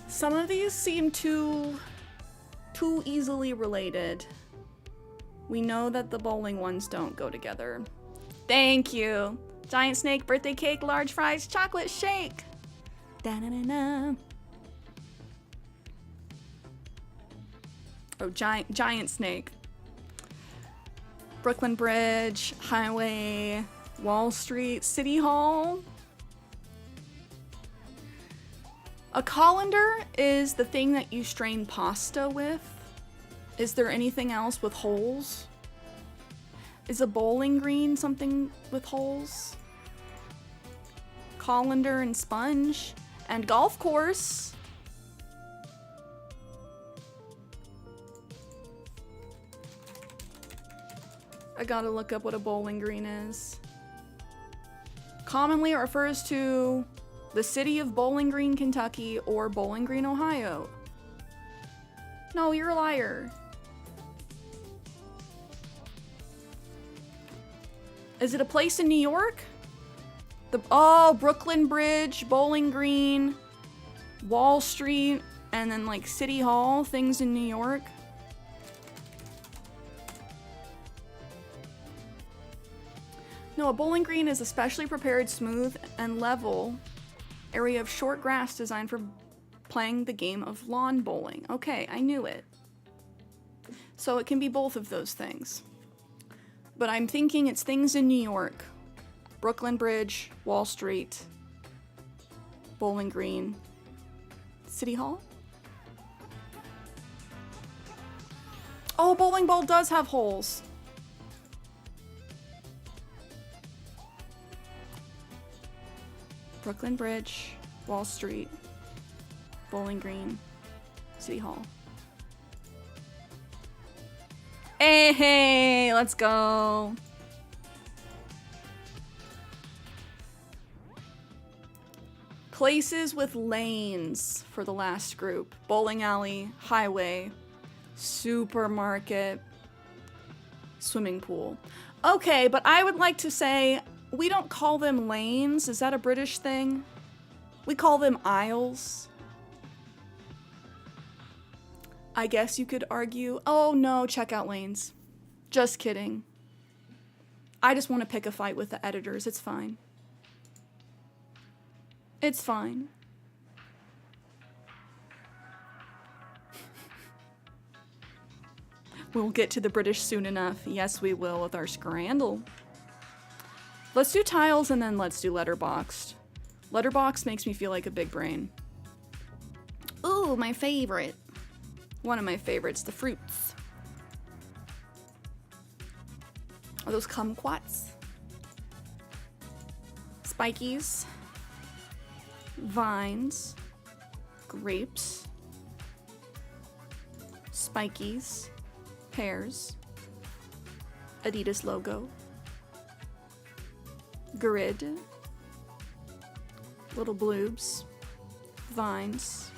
Some of these seem too easily related. We know that the bowling ones don't go together. Thank you. Giant snake, birthday cake, large fries, chocolate shake. Da-na-na-na. Oh, giant snake. Brooklyn Bridge, highway, Wall Street, City Hall. A colander is the thing that you strain pasta with. Is there anything else with holes? Is a bowling green something with holes? Colander and sponge. And golf course. I gotta look up what a bowling green is. Commonly it refers to the city of Bowling Green, Kentucky, or Bowling Green, Ohio. No, you're a liar. Is it a place in New York? Brooklyn Bridge, Bowling Green, Wall Street, and then like City Hall, things in New York. No, a bowling green is a specially prepared, smooth, and level area of short grass designed for playing the game of lawn bowling. Okay, I knew it. So it can be both of those things. But I'm thinking it's things in New York. Brooklyn Bridge, Wall Street, Bowling Green, City Hall? Oh, bowling ball does have holes. Brooklyn Bridge, Wall Street, Bowling Green, City Hall. Hey, let's go. Places with lanes for the last group. Bowling alley, highway, supermarket, swimming pool. Okay, but I would like to say we don't call them lanes. Is that a British thing? We call them aisles. I guess you could argue, oh no, checkout lanes. Just kidding. I just want to pick a fight with the editors. It's fine. It's fine. We'll get to the British soon enough. Yes, we will with our Scramble. Let's do tiles and then let's do letterboxed. Letterbox makes me feel like a big brain. Ooh, my favorite. One of my favorites, the fruits. Are those kumquats? Spikies. Vines. Grapes. Spikies. Pears. Adidas logo. Grid. Little bloobs. Vines.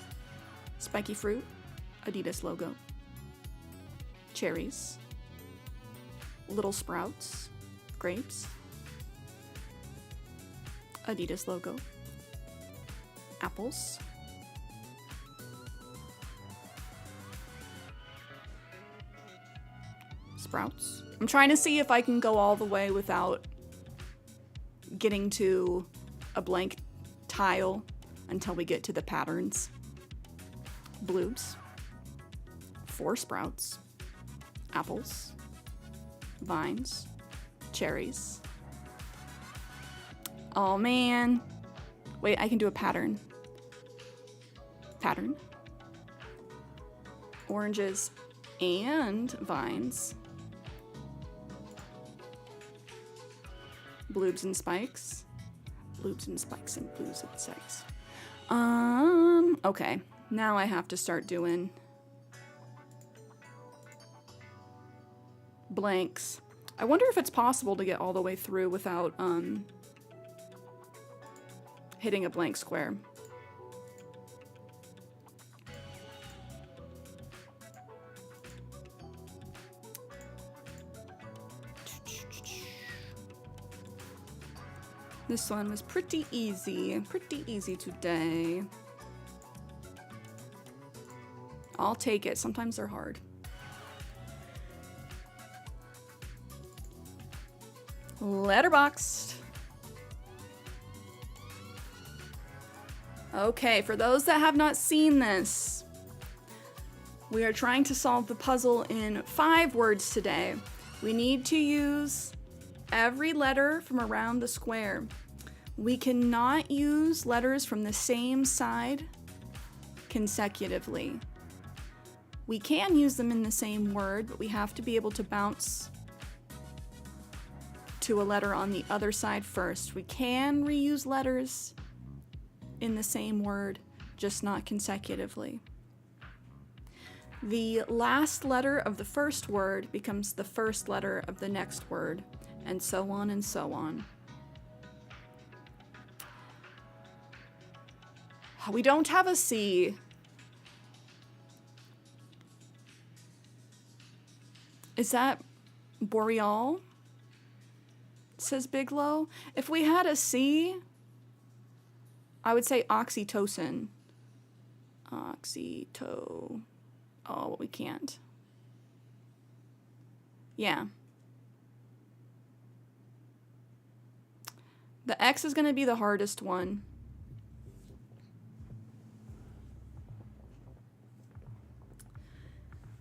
Spiky fruit. Adidas logo. Cherries. Little sprouts. Grapes. Adidas logo. Apples. Sprouts. I'm trying to see if I can go all the way without getting to a blank tile until we get to the patterns. Bloobs. 4 sprouts. Apples. Vines. Cherries. Oh man. Wait, I can do a pattern. Pattern. Oranges and vines. Bloobs and spikes. Bloobs and spikes and blues and spikes. Okay. Now I have to start doing blanks. I wonder if it's possible to get all the way through without hitting a blank square. This one was pretty easy today. I'll take it. Sometimes they're hard. Letterboxed. Okay, for those that have not seen this, we are trying to solve the puzzle in 5 words today. We need to use every letter from around the square. We cannot use letters from the same side consecutively. We can use them in the same word, but we have to be able to bounce to a letter on the other side first. We can reuse letters in the same word, just not consecutively. The last letter of the first word becomes the first letter of the next word, and so on and so on. We don't have a C. Is that boreal? Says Bigelow. If we had a C, I would say oxytocin. Oh, we can't. Yeah. The X is going to be the hardest one.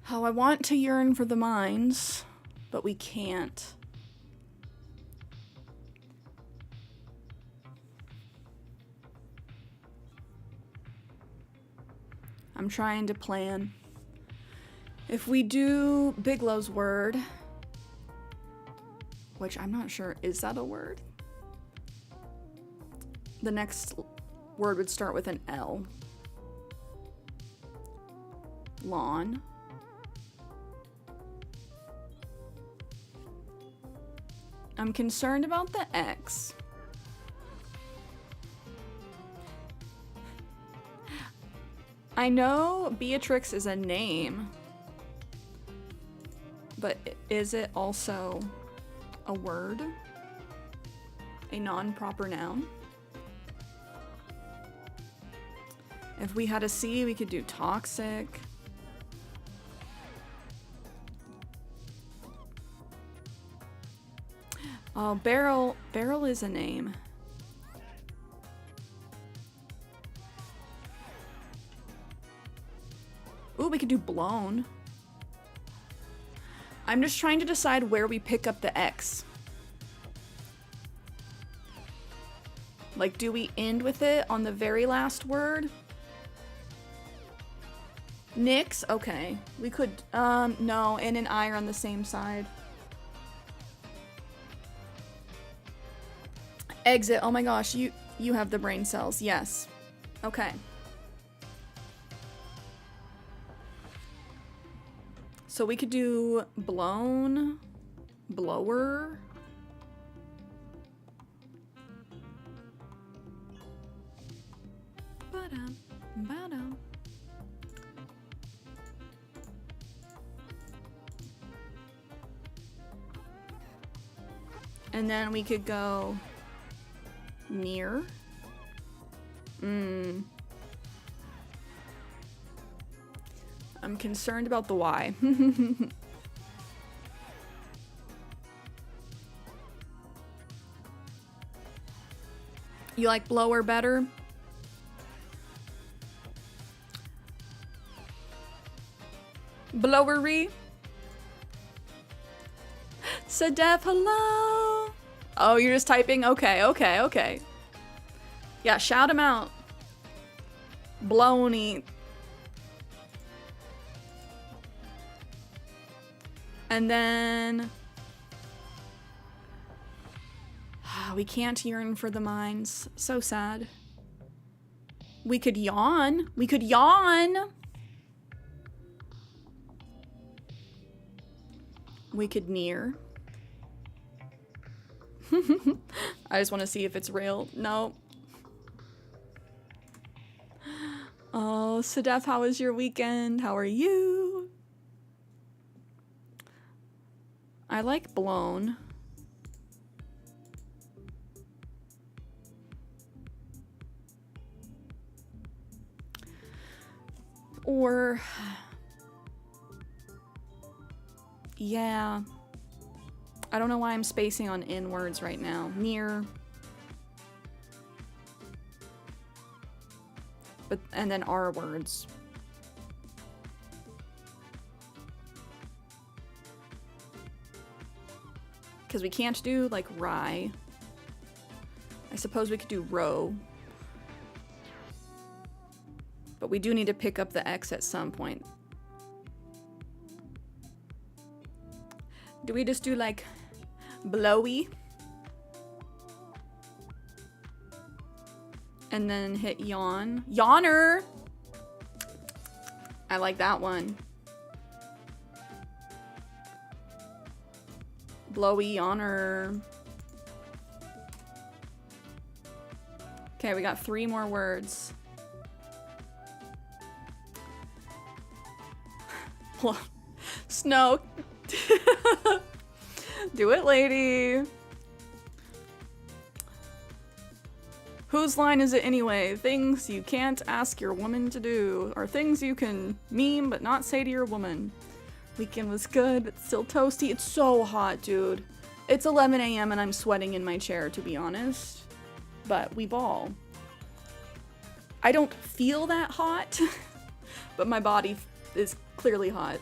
How I want to yearn for the mines, but we can't. I'm trying to plan. If we do Bigelow's word, which I'm not sure, is that a word? The next word would start with an L. Lawn. I'm concerned about the X. I know Beatrix is a name, but is it also a word? A non-proper noun? If we had a C, we could do toxic. Oh, barrel. Barrel is a name. Ooh, we could do blown. I'm just trying to decide where we pick up the X. Like, do we end with it on the very last word? Nix? Okay. We could, no, N and I are on the same side. Exit. Oh my gosh, you have the brain cells. Yes. Okay. So we could do blown, blower. Ba-dum, ba-dum. And then we could go near. I'm concerned about the Y. You like blower better? Blowery? Sadef, hello! Oh, you're just typing? Okay, okay, okay. Yeah, shout him out. Blowny. And then... we can't yearn for the mines. So sad. We could yawn. We could yawn! We could near. I just want to see if it's real. No. Oh, Sadef, how was your weekend? How are you? I like blown. Or... yeah. I don't know why I'm spacing on N words right now. Near. But, and then R words. Because we can't do, like, rye. I suppose we could do row. But we do need to pick up the X at some point. Do we just do, like, blowy? And then hit yawn. Yawner! I like that one. Blowy yawner. Okay, we got 3 more words. Snow. Do it, lady. Whose line is it anyway? Things you can't ask your woman to do, or things you can meme but not say to your woman. Weekend was good, but still toasty. It's so hot, dude. It's 11 a.m. and I'm sweating in my chair, to be honest. But we ball. I don't feel that hot, but my body is clearly hot.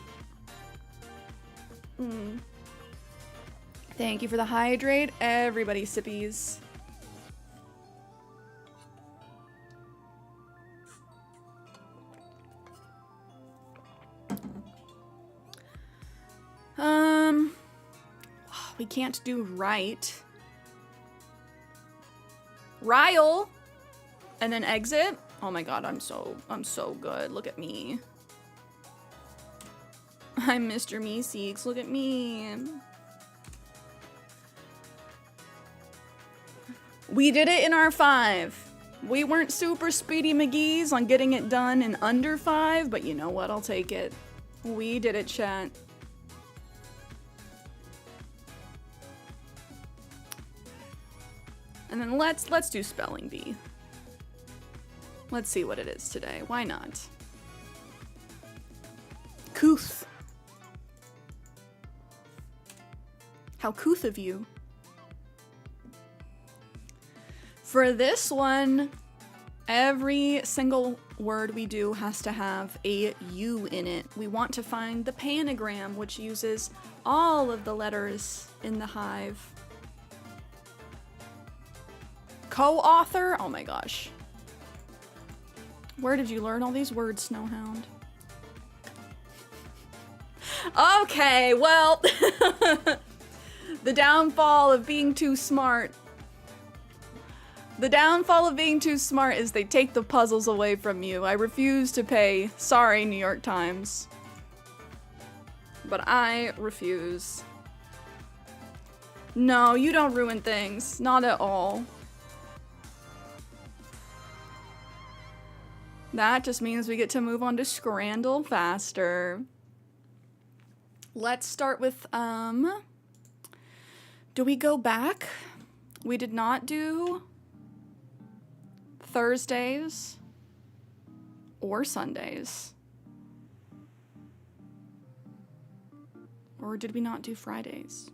Thank you for the hydrate, everybody sippies. We can't do right. Ryle, and then exit. Oh my god, I'm so good. Look at me. I'm Mr. Meeseeks. Look at me. We did it in our 5. We weren't super speedy McGee's on getting it done in under 5, but you know what? I'll take it. We did it, chat. And then let's do spelling bee. Let's see what it is today. Why not? Couth. How couth of you. For this one, every single word we do has to have a U in it. We want to find the panagram, which uses all of the letters in the hive. Co-author? Oh my gosh. Where did you learn all these words, Snowhound? Okay, well, the downfall of being too smart. The downfall of being too smart is they take the puzzles away from you. I refuse to pay. Sorry, New York Times. But I refuse. No, you don't ruin things. Not at all. That just means we get to move on to Scramble faster. Let's start with, do we go back? We did not do Thursdays or Sundays. Or did we not do Fridays?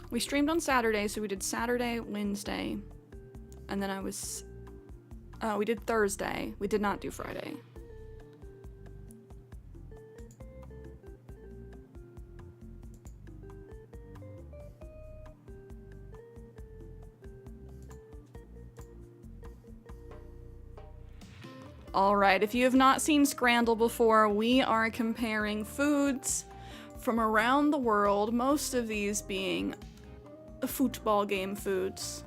We streamed on Saturday, so we did Saturday, Wednesday, and then we did Thursday. We did not do Friday. All right, if you have not seen Scramble before, we are comparing foods from around the world, most of these being football game foods.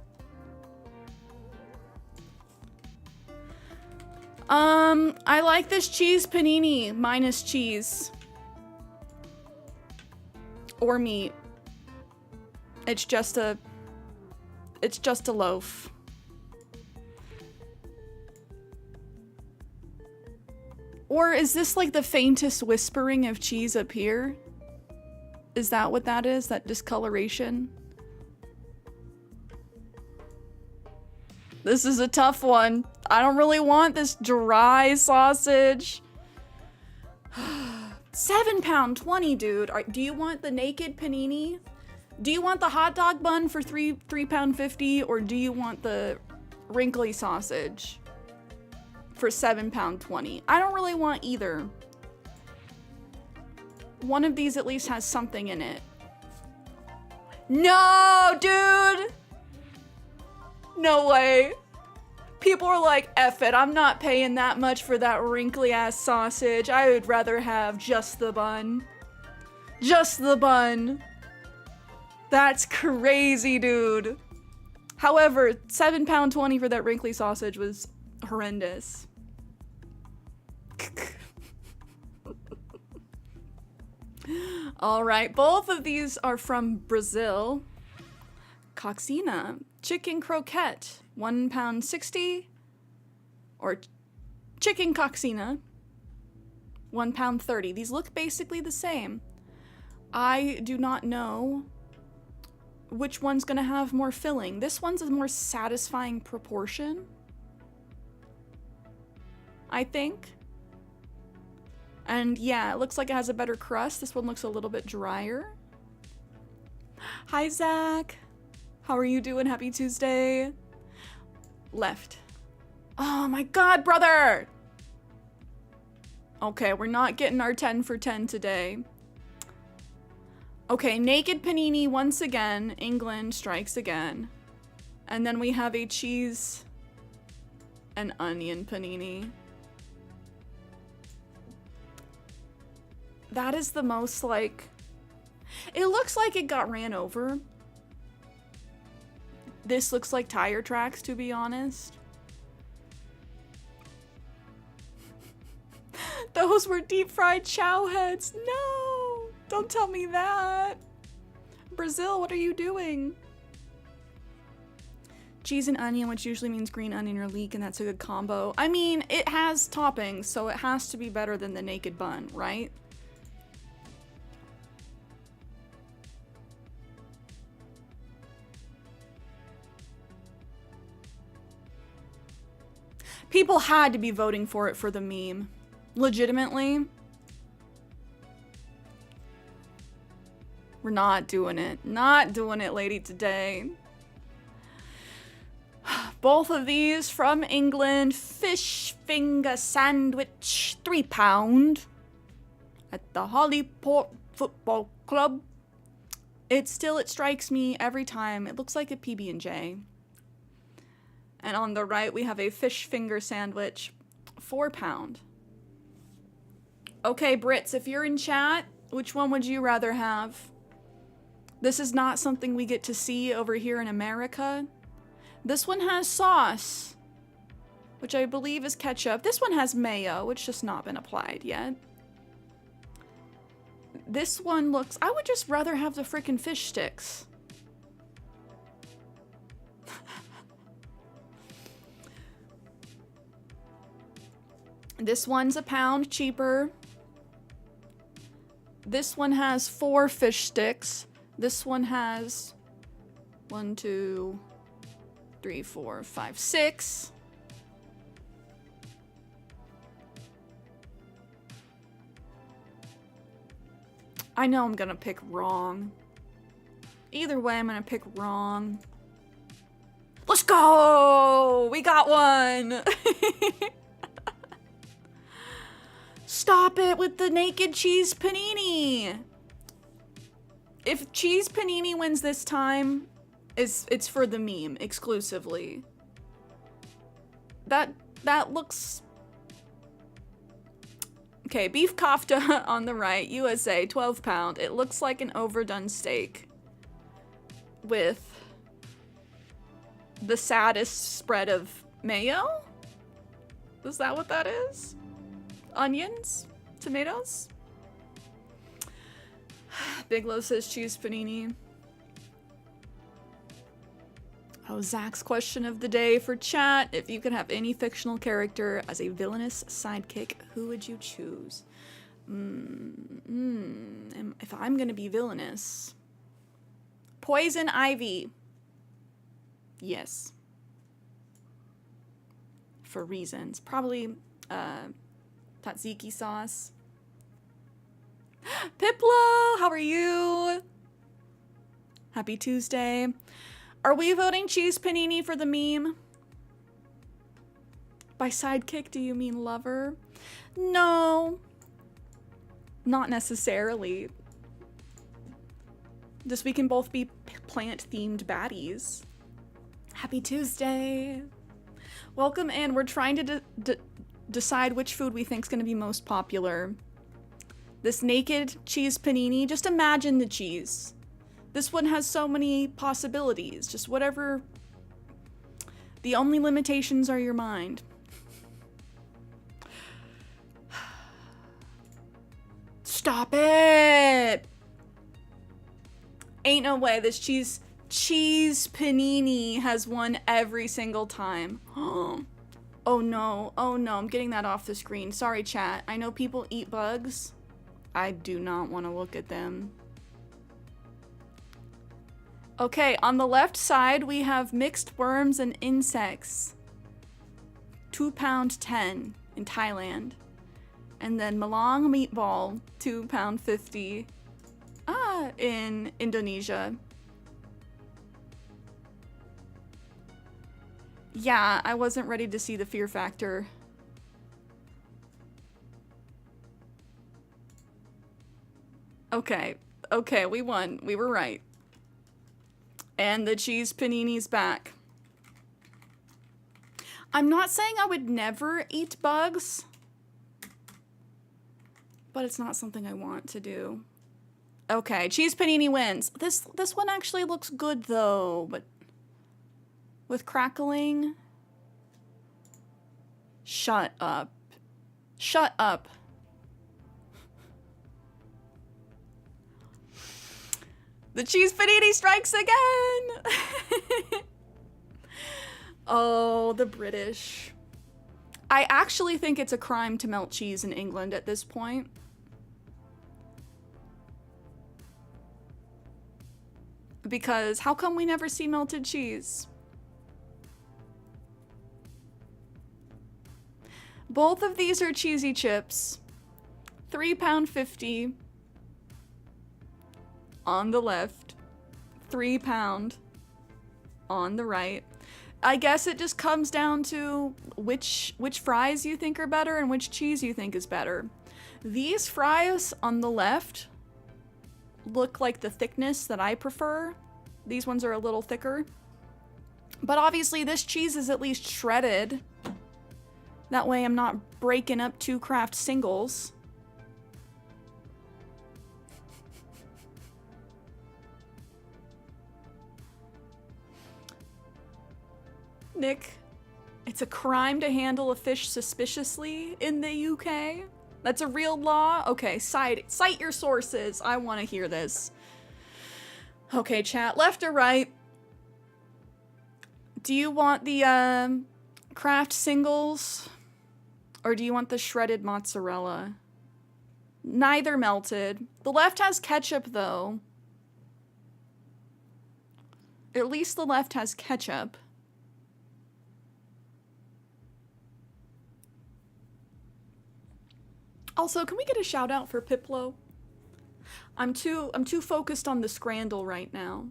I like this cheese panini minus cheese. Or meat. It's just a loaf. Or is this like the faintest whispering of cheese up here? Is that what that is? That discoloration? This is a tough one. I don't really want this dry sausage. £7.20, dude. Do you want the naked panini? Do you want the hot dog bun for £3.50, or do you want the wrinkly sausage for £7.20? I don't really want either. One of these at least has something in it. No, dude! No way. People are like, F it, I'm not paying that much for that wrinkly ass sausage. I would rather have just the bun. Just the bun. That's crazy, dude. However, £7.20 for that wrinkly sausage was horrendous. All right, both of these are from Brazil. Coxina, chicken croquette, £1.60, or chicken coxina, £1.30. These look basically the same. I do not know which one's gonna have more filling. This one's a more satisfying proportion, I think. And yeah, it looks like it has a better crust. This one looks a little bit drier. Hi, Zach. How are you doing? Happy Tuesday. Left. Oh my God, brother. Okay, we're not getting our 10 for 10 today. Okay, naked panini once again. England strikes again. And then we have a cheese and onion panini. That is the most like... It looks like it got ran over. This looks like tire tracks, to be honest. Those were deep fried chow heads. No, don't tell me that. Brazil, what are you doing? Cheese and onion, which usually means green onion or leek, and that's a good combo. I mean, it has toppings, so it has to be better than the naked bun, right? People had to be voting for it for the meme. Legitimately. We're not doing it. Not doing it, lady, today. Both of these from England. Fish finger sandwich, £3 at the Hollyport Football Club. It strikes me every time. It looks like a PB&J. And on the right, we have a fish finger sandwich, £4. Okay, Brits, if you're in chat, which one would you rather have? This is not something we get to see over here in America. This one has sauce, which I believe is ketchup. This one has mayo, which has not been applied yet. This one looks... I would just rather have the frickin' fish sticks. This one's £1 cheaper. This one has 4 fish sticks. This one has 1, 2, 3, 4, 5, 6. I know I'm gonna pick wrong. Either way, I'm gonna pick wrong. Let's go! We got one! Stop it with the naked cheese panini! If cheese panini wins this time, it's for the meme exclusively. That looks... Okay, beef kofta on the right, USA, £12. It looks like an overdone steak with the saddest spread of mayo? Is that what that is? Onions? Tomatoes? Biglow says cheese panini. Oh, Zach's question of the day for chat. If you could have any fictional character as a villainous sidekick, who would you choose? If I'm gonna be villainous. Poison Ivy. Yes. For reasons. Probably, tzatziki sauce. Piplo, how are you? Happy Tuesday. Are we voting cheese panini for the meme? By sidekick, do you mean lover? No. Not necessarily. Just we can both be plant-themed baddies. Happy Tuesday. Welcome in. We're trying to decide which food we think is going to be most popular. This naked cheese panini, just imagine the cheese. This one has so many possibilities. Just whatever. The only limitations are your mind. Stop it! Ain't no way this cheese panini has won every single time. Oh no, I'm getting that off the screen. Sorry, chat. I know people eat bugs. I do not want to look at them. Okay, on the left side, we have mixed worms and insects. £2.10 in Thailand. And then Malang meatball, £2.50 in Indonesia. Yeah, I wasn't ready to see the fear factor. Okay, we won. We were right. And the cheese panini's back. I'm not saying I would never eat bugs, but it's not something I want to do. Okay, cheese panini wins. This one actually looks good though, but with crackling. Shut up. Shut up. The cheese panini strikes again! Oh, the British. I actually think it's a crime to melt cheese in England at this point. Because how come we never see melted cheese? Both of these are cheesy chips. £3.50 on the left, £3 on the right. I guess it just comes down to which fries you think are better and which cheese you think is better. These fries on the left look like the thickness that I prefer. These ones are a little thicker. But obviously this cheese is at least shredded. That way I'm not breaking up two Kraft singles. Nick, it's a crime to handle a fish suspiciously in the UK? That's a real law? Okay, cite your sources. I want to hear this. Okay, chat, left or right? Do you want the Kraft singles or do you want the shredded mozzarella? Neither melted. The left has ketchup though. At least the left has ketchup. Also, can we get a shout out for Pickle? I'm too focused on the Scramble right now.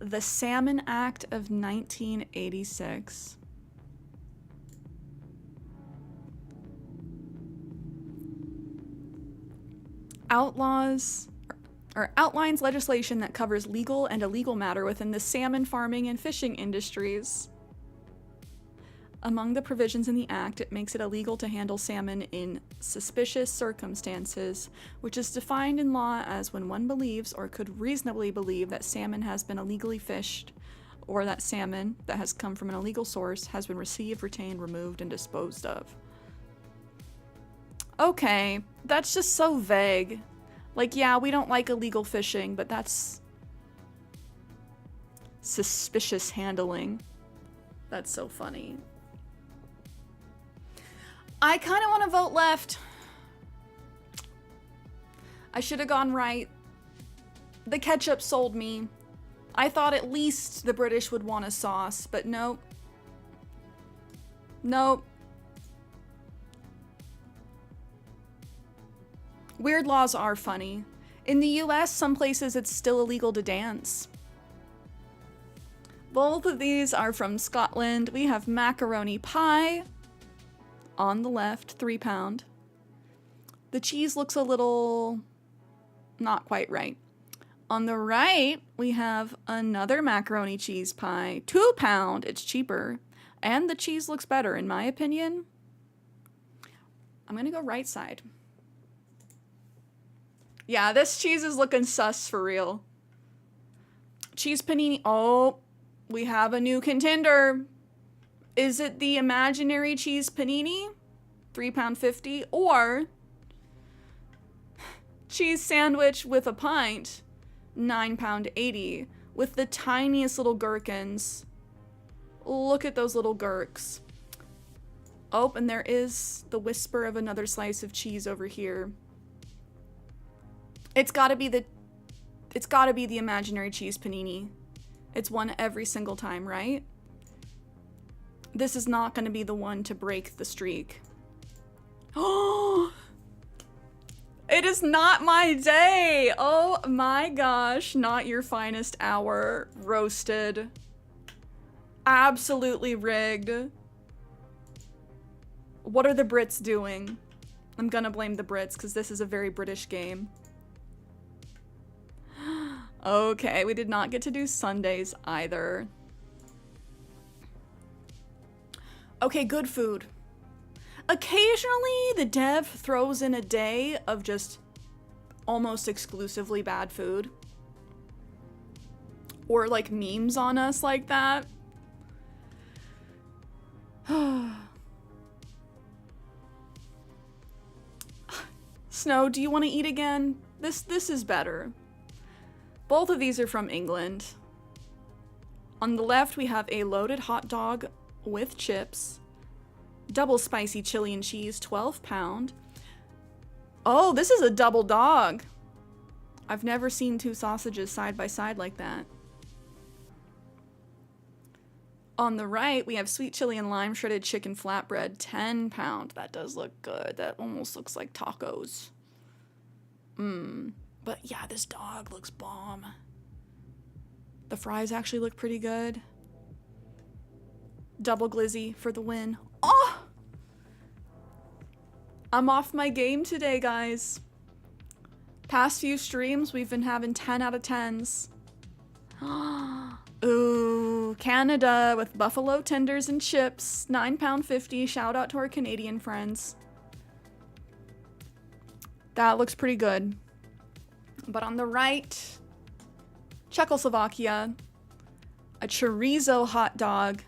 The Salmon Act of 1986. Outlines legislation that covers legal and illegal matter within the salmon farming and fishing industries. Among the provisions in the Act, it makes it illegal to handle salmon in suspicious circumstances, which is defined in law as when one believes or could reasonably believe that salmon has been illegally fished, or that salmon that has come from an illegal source has been received, retained, removed, and disposed of. Okay, that's just so vague. Like, yeah, we don't like illegal fishing, but that's suspicious handling. That's so funny. I kind of want to vote left. I should have gone right. The ketchup sold me. I thought at least the British would want a sauce, but nope. Nope. Weird laws are funny. In the US, some places it's still illegal to dance. Both of these are from Scotland. We have macaroni pie. On the left, £3. The cheese looks a little not quite right. On the right, we have another macaroni cheese pie, £2. It's cheaper, and the cheese looks better, in my opinion. I'm gonna go right side. Yeah, this cheese is looking sus for real. Cheese panini. Oh, we have a new contender. Is it the imaginary cheese panini, £3.50, or cheese sandwich with a pint, £9.80, with the tiniest little gherkins? Look at those little gherks. Oh, and there is the whisper of another slice of cheese over here. It's gotta be the imaginary cheese panini. It's one every single time, right? This is not going to be the one to break the streak. Oh, it is not my day. Oh my gosh, not your finest hour. Roasted. Absolutely rigged. What are the Brits doing? I'm gonna blame the Brits because this is a very British game. Okay, we did not get to do Sundays either. Okay, good food. Occasionally, the dev throws in a day of just almost exclusively bad food. Or like memes on us like that. Snow, do you want to eat again? This is better. Both of these are from England. On the left, we have a loaded hot dog with chips. Double spicy chili and cheese, 12 pound. Oh, this is a double dog. I've never seen two sausages side by side like that. On the right, we have sweet chili and lime shredded chicken flatbread, 10 pound. That does look good. That almost looks like tacos. But yeah, this dog looks bomb. The fries actually look pretty good. Double glizzy for the win. Oh! I'm off my game today, guys. Past few streams, we've been having 10 out of 10s. Ooh, Canada with buffalo tenders and chips, £9.50. Shout out to our Canadian friends. That looks pretty good. But on the right, Czechoslovakia, a chorizo hot dog,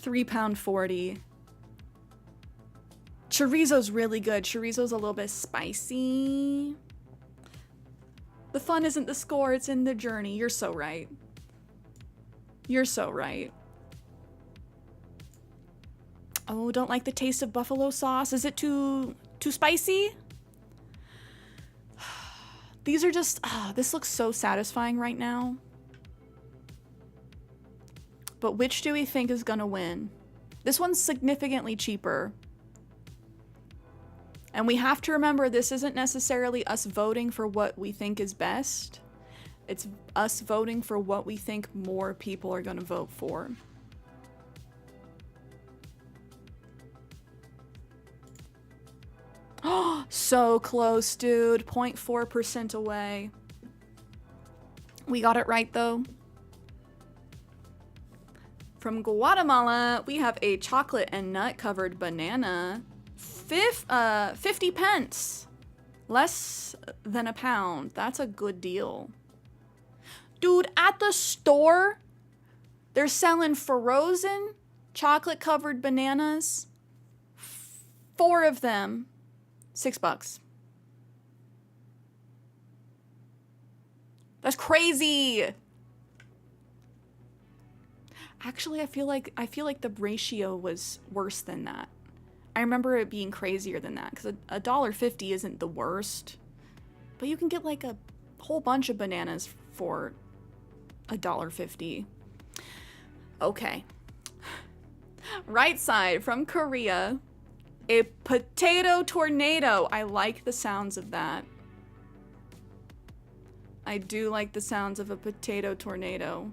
£3.40. Chorizo's really good. Chorizo's a little bit spicy. The fun isn't the score, it's in the journey. You're so right. You're so right. Oh, don't like the taste of buffalo sauce. Is it too spicy? These are just, this looks so satisfying right now. But which do we think is gonna win? This one's significantly cheaper. And we have to remember this isn't necessarily us voting for what we think is best. It's us voting for what we think more people are gonna vote for. Oh, so close, dude. 0.4% away. We got it right, though. From Guatemala, we have a chocolate and nut covered banana. 50 pence. Less than a pound. That's a good deal. Dude, at the store, they're selling frozen chocolate covered bananas. 4 of them. $6. That's crazy. Actually, I feel like the ratio was worse than that. I remember it being crazier than that because $1.50 isn't the worst, but you can get like a whole bunch of bananas for $1.50. Okay. Right side from Korea. A potato tornado. I like the sounds of that. I do like the sounds of a potato tornado.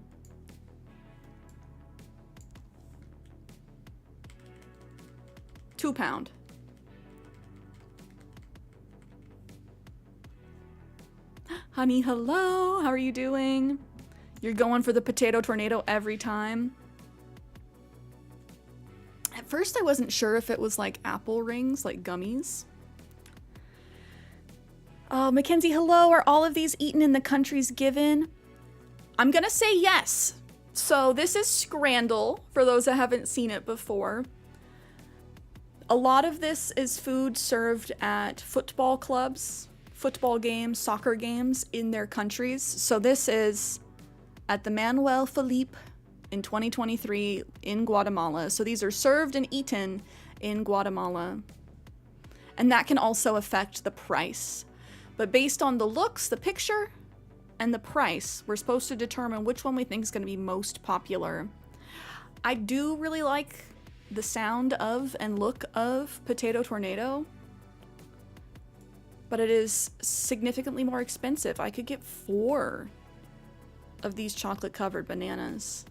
£2. Honey, hello. How are you doing? You're going for the potato tornado every time. At first, I wasn't sure if it was like apple rings, like gummies. Mackenzie, hello. Are all of these eaten in the countries given? I'm gonna say yes. So this is Scramble, for those that haven't seen it before. A lot of this is food served at football clubs, football games, soccer games in their countries. So this is at the Manuel Felipe in 2023 in Guatemala. So these are served and eaten in Guatemala. And that can also affect the price. But based on the looks, the picture, and the price, we're supposed to determine which one we think is going to be most popular. I do really like the sound of and look of potato tornado, but it is significantly more expensive. I could get 4 of these chocolate covered bananas.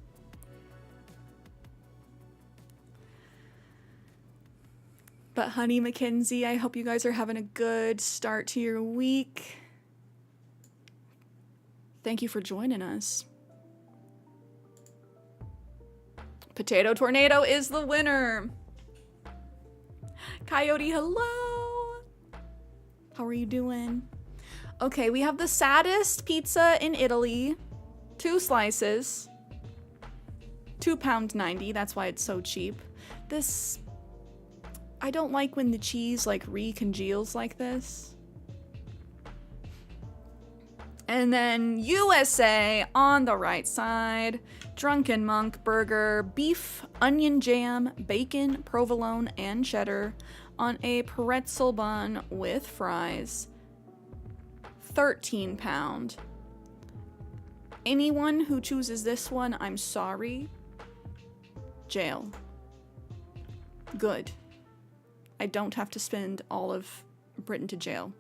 But honey, Mackenzie, I hope you guys are having a good start to your week. Thank you for joining us. Potato tornado is the winner. Coyote, hello. How are you doing? Okay, we have the saddest pizza in Italy. 2 slices. £2.90. That's why it's so cheap. This, I don't like when the cheese like recongeals like this. And then USA on the right side, Drunken Monk burger, beef, onion jam, bacon, provolone, and cheddar on a pretzel bun with fries. 13 pound. Anyone who chooses this one, I'm sorry. Jail. Good. I don't have to spend all of Britain to jail.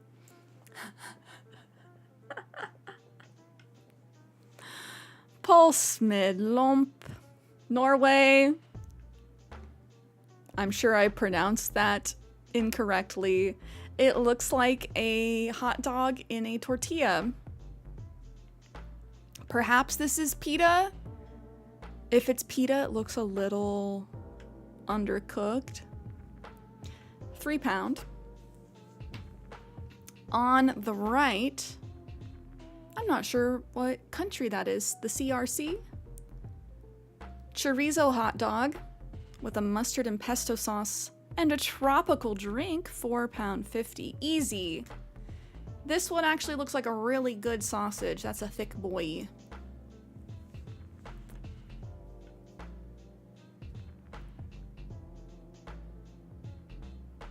Pulse Midlomp, Norway. I'm sure I pronounced that incorrectly. It looks like a hot dog in a tortilla. Perhaps this is pita. If it's pita, it looks a little undercooked. 3 pound. On the right, I'm not sure what country that is. The CRC? Chorizo hot dog with a mustard and pesto sauce and a tropical drink, £4.50. Easy. This one actually looks like a really good sausage. That's a thick boy.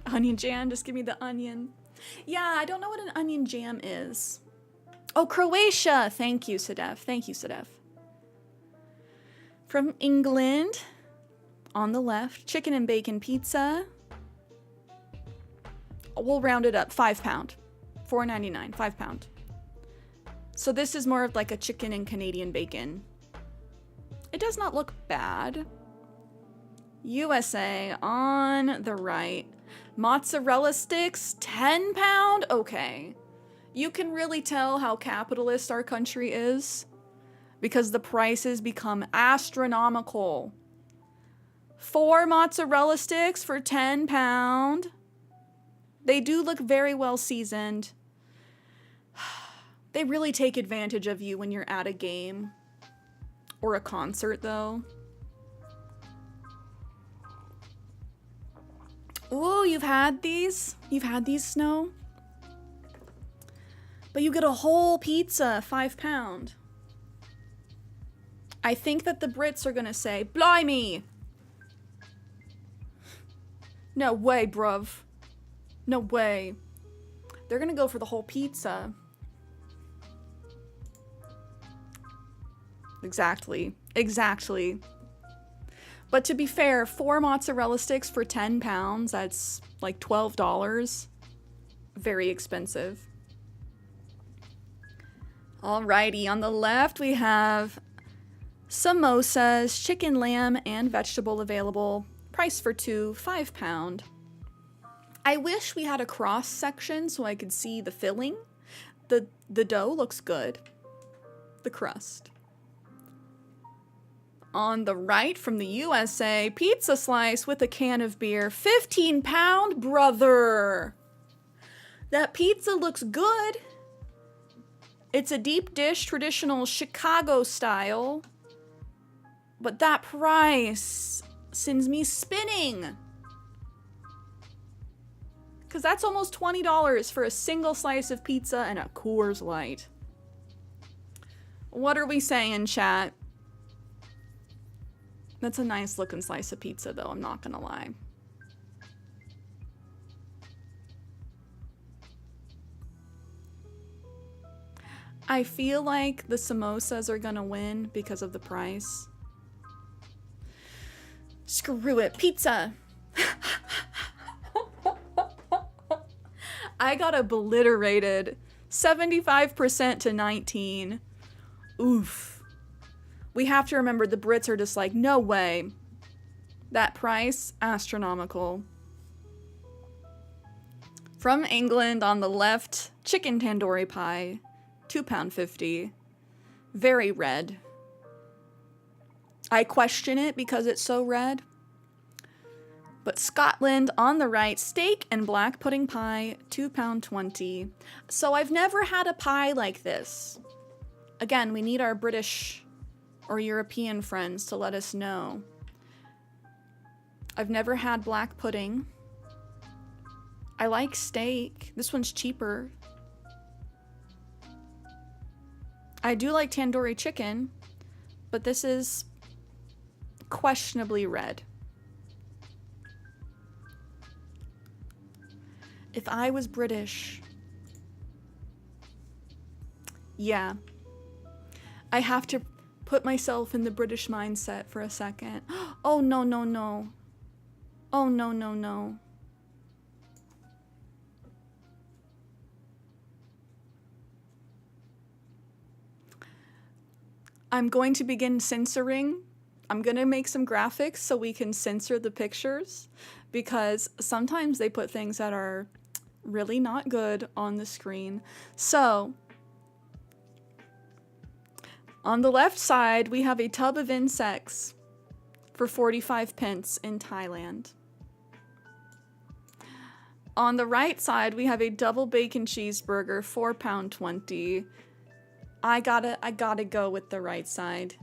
Onion jam, just give me the onion. Yeah, I don't know what an onion jam is. Oh, Croatia. Thank you, Sadef. Thank you, Sadef. From England, on the left, chicken and bacon pizza. We'll round it up, 5 pound. $4.99, 5 pound. So this is more of like a chicken and Canadian bacon. It does not look bad. USA on the right. Mozzarella sticks, 10 pound? Okay. You can really tell how capitalist our country is because the prices become astronomical. 4 mozzarella sticks for 10 pound. They do look very well seasoned. They really take advantage of you when you're at a game or a concert, though. Ooh, you've had these? You've had these, Snow? But you get a whole pizza, 5 pound. I think that the Brits are gonna say, blimey! No way, bruv. No way. They're gonna go for the whole pizza. Exactly. Exactly. But to be fair, 4 mozzarella sticks for 10 pounds, that's like $12. Very expensive. Alrighty, on the left we have samosas, chicken, lamb, and vegetable available. Price for 2, 5 pound. I wish we had a cross section so I could see the filling. The dough looks good. The crust. On the right from the USA, pizza slice with a can of beer, 15 pound, brother. That pizza looks good. It's a deep dish, traditional Chicago style. But that price sends me spinning. Because that's almost $20 for a single slice of pizza and a Coors Light. What are we saying, chat? That's a nice looking slice of pizza, though, I'm not gonna lie. I feel like the samosas are gonna win because of the price. Screw it, pizza! I got obliterated. 75% to 19. Oof. We have to remember the Brits are just like, no way. That price, astronomical. From England on the left, chicken tandoori pie, £2.50. Very red. I question it because it's so red. But Scotland on the right, steak and black pudding pie, £2.20. So I've never had a pie like this. Again, we need our British or European friends to let us know. I've never had black pudding. I like steak. This one's cheaper. I do like tandoori chicken, but this is questionably red. If I was British, yeah, I have to put myself in the British mindset for a second. Oh, no, no, no. Oh, no, no, no. I'm going to begin censoring. I'm going to make some graphics so we can censor the pictures, because sometimes they put things that are really not good on the screen. So, on the left side, we have a tub of insects for 45 pence in Thailand. On the right side, we have a double bacon cheeseburger, £4.20. I gotta go with the right side,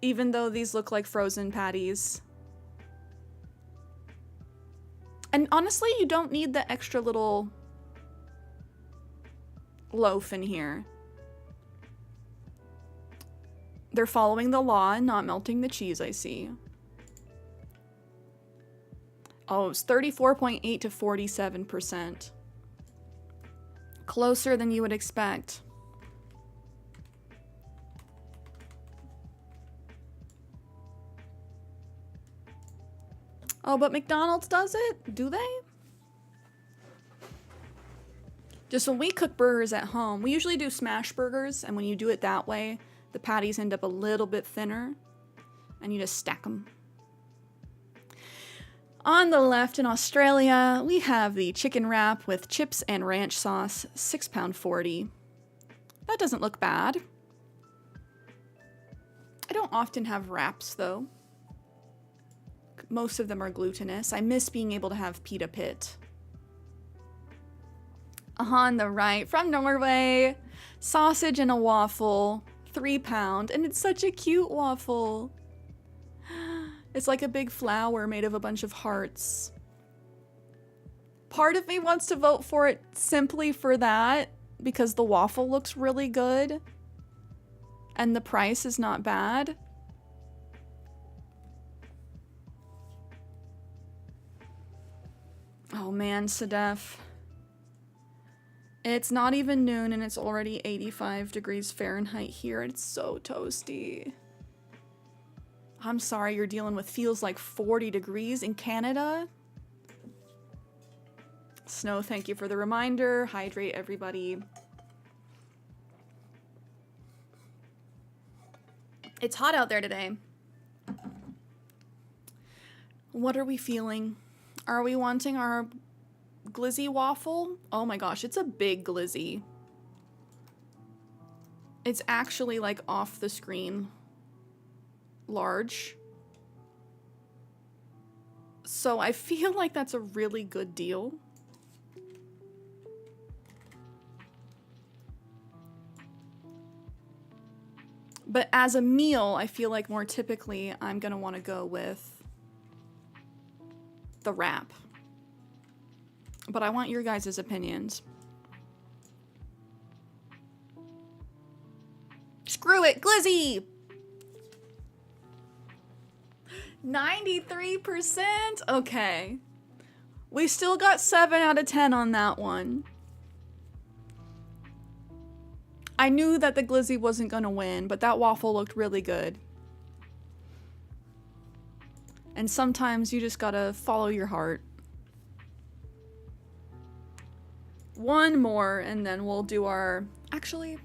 even though these look like frozen patties. And honestly, you don't need the extra little loaf in here. They're following the law and not melting the cheese, I see. Oh, it's 34.8 to 47%. Closer than you would expect. Oh, but McDonald's does it? Do they? Just when we cook burgers at home, we usually do smash burgers, and when you do it that way, the patties end up a little bit thinner, and you just stack them. On the left in Australia, we have the chicken wrap with chips and ranch sauce, £6.40. That doesn't look bad. I don't often have wraps, though. Most of them are glutinous. I miss being able to have pita pit. On the right, from Norway, sausage and a waffle, £3, and it's such a cute waffle. It's like a big flower made of a bunch of hearts. Part of me wants to vote for it simply for that, because the waffle looks really good, and the price is not bad. Oh man, Sedef. It's not even noon and it's already 85 degrees Fahrenheit here. It's so toasty. I'm sorry you're dealing with feels like 40 degrees in Canada. Snow, thank you for the reminder. Hydrate, everybody. It's hot out there today. What are we feeling? Are we wanting our glizzy waffle? Oh my gosh, it's a big glizzy. It's actually like off the screen large. So I feel like that's a really good deal. But as a meal, I feel like more typically I'm gonna want to go with the wrap. But I want your guys' opinions. Screw it, glizzy! 93%? Okay. We still got 7 out of 10 on that one. I knew that the glizzy wasn't gonna win, but that waffle looked really good. And sometimes you just gotta follow your heart. One more, and then we'll do our... Actually,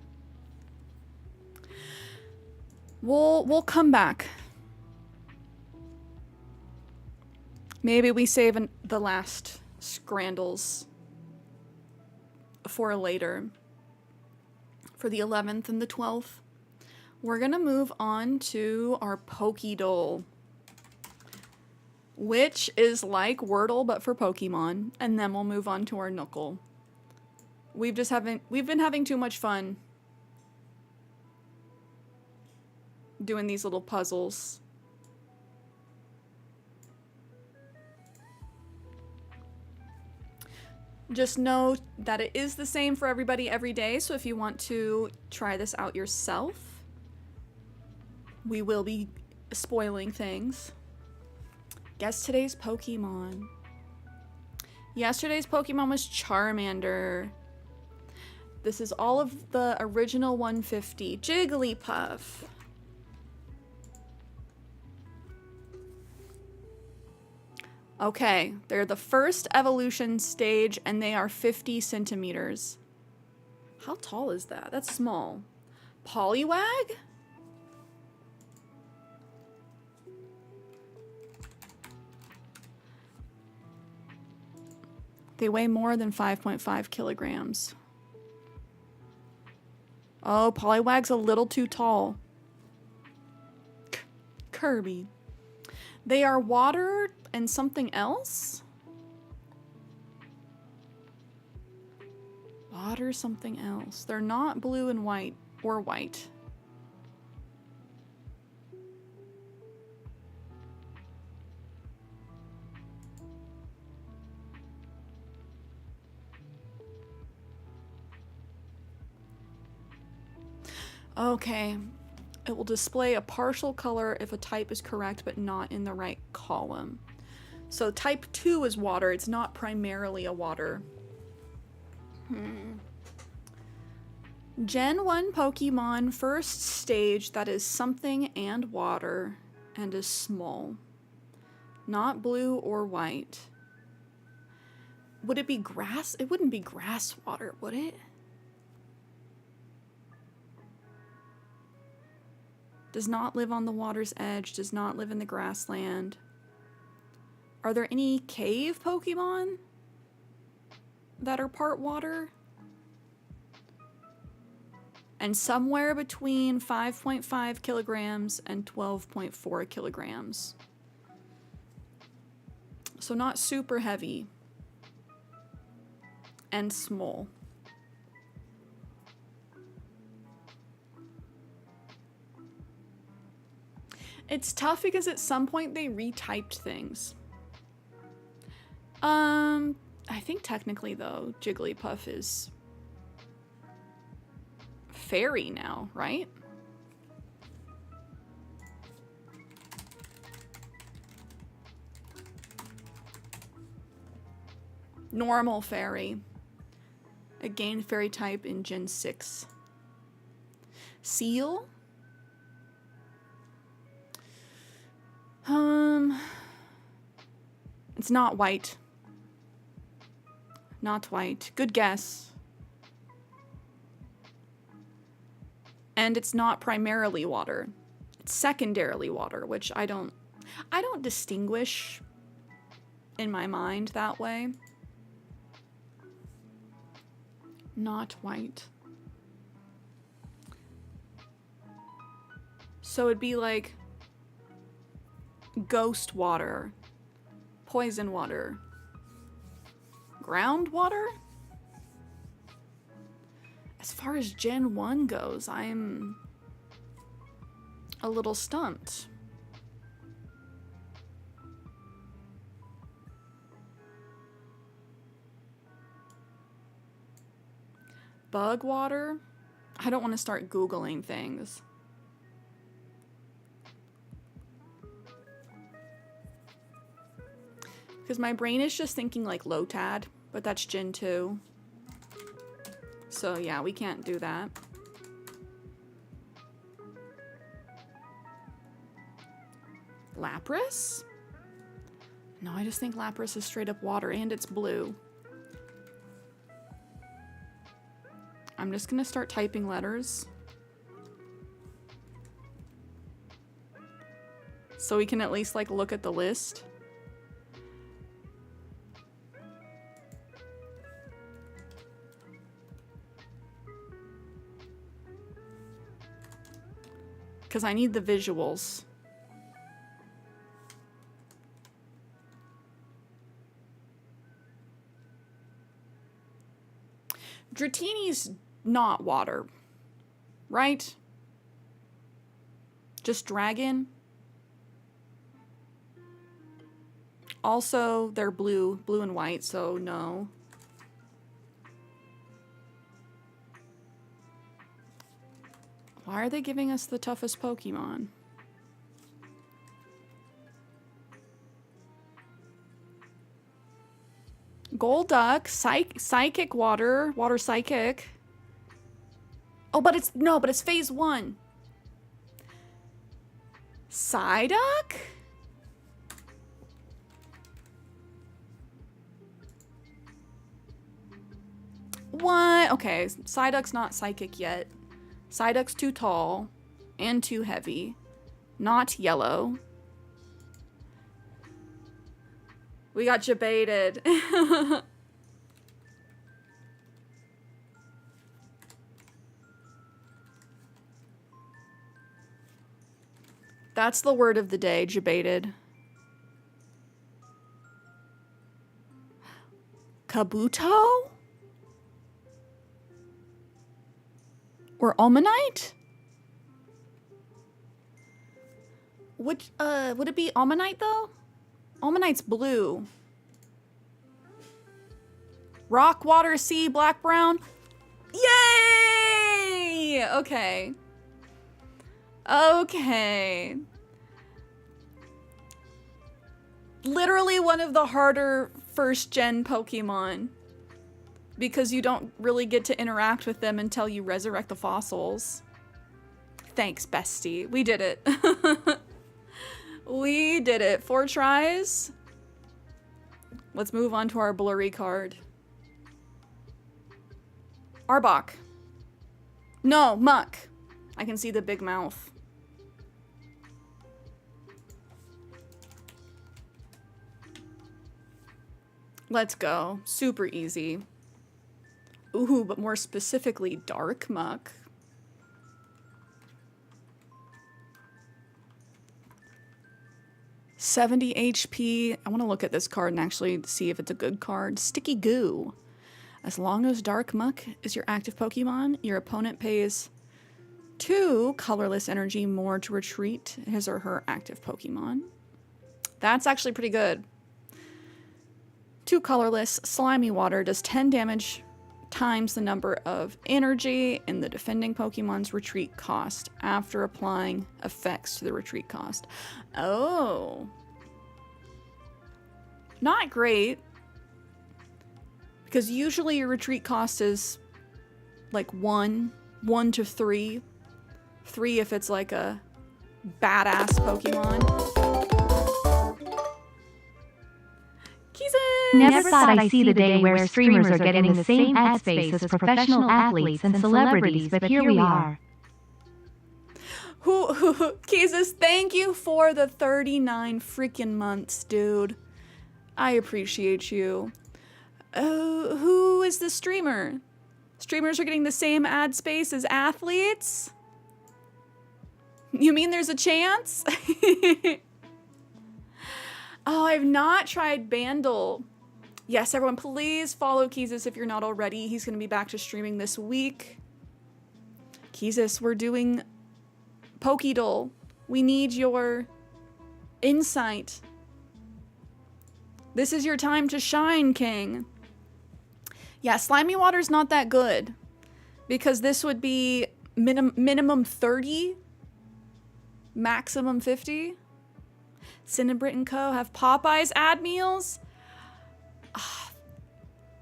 we'll come back. Maybe we save the last scrandles for later. For the 11th and the 12th. We're gonna move on to our Pokédoll, which is like Wordle but for Pokemon, and then we'll move on to our Knuckle. We've been having too much fun doing these little puzzles. Just know that it is the same for everybody every day, so if you want to try this out yourself, we will be spoiling things. Guess today's Pokemon. Yesterday's Pokemon was Charmander. This is all of the original 150. Jigglypuff. Okay, they're the first evolution stage and they are 50 centimeters. How tall is that? That's small. Poliwag? They weigh more than 5.5 kilograms. Oh, Poliwag's a little too tall. Kirby. They are water and something else? Water something else. They're not blue and white or white. Okay. It will display a partial color if a type is correct but not in the right column. So type 2 is water. It's not primarily a water. Gen 1 Pokemon, first stage that is something and water and is small. Not blue or white. Would it be grass? It wouldn't be grass water, would it? Does not live on the water's edge, does not live in the grassland. Are there any cave Pokemon that are part water? And somewhere between 5.5 kilograms and 12.4 kilograms. So not super heavy. And small. It's tough because at some point they retyped things. I think technically though, Jigglypuff is fairy now, right? Normal fairy. A gained fairy type in Gen 6. Seal? It's not white. Not white. Good guess. And it's not primarily water. It's secondarily water, which I don't distinguish in my mind that way. Not white. So it'd be like ghost water, poison water, groundwater? As far as Gen 1 goes, I'm a little stumped. Bug water? I don't want to start Googling things. Because my brain is just thinking like Lotad, but that's Gen 2. So yeah, we can't do that. Lapras? No, I just think Lapras is straight up water and it's blue. I'm just gonna start typing letters. So we can at least like look at the list. Because I need the visuals. Dratini's not water, right? Just dragon. Also, they're blue and white, so no. Why are they giving us the toughest Pokemon? Golduck, Psychic Water, Water Psychic. Oh, but it's phase 1. Psyduck? What? Okay, Psyduck's not psychic yet. Psyduck's too tall and too heavy. Not yellow. We got debated. That's the word of the day, debated. Kabuto? Or Omanite? Would it be Omanite though? Omanite's blue. Rock, water, sea, black, brown. Yay! Okay. Okay. Literally one of the harder first-gen Pokemon. Because you don't really get to interact with them until you resurrect the fossils. Thanks, bestie. We did it. We did it. 4 tries. Let's move on to our blurry card. Arbok. No, Muck. I can see the big mouth. Let's go. Super easy. Ooh, but more specifically, Dark Muck. $70 HP. I want to look at this card and actually see if it's a good card. Sticky Goo. As long as Dark Muck is your active Pokemon, your opponent pays 2 colorless energy more to retreat his or her active Pokemon. That's actually pretty good. 2 colorless slimy water does 10 damage times the number of energy in the defending Pokemon's retreat cost after applying effects to the retreat cost. Oh. Not great. Because usually your retreat cost is like 1 to 3. 3 if it's like a badass Pokemon. Never thought I'd see the day where streamers are getting the same ad space as professional athletes and celebrities, but here we are. Keezus, thank you for the 39 freaking months, dude. I appreciate you. Who is the streamer? Streamers are getting the same ad space as athletes? You mean there's a chance? Oh, I've not tried Bandle. Yes, everyone, please follow Keezus if you're not already. He's going to be back to streaming this week. Keezus, we're doing Pokédoll. We need your insight. This is your time to shine, King. Yeah, Slimy Water's not that good. Because this would be minimum 30. Maximum 50. Cinnabrit & Co. have Popeye's ad meals.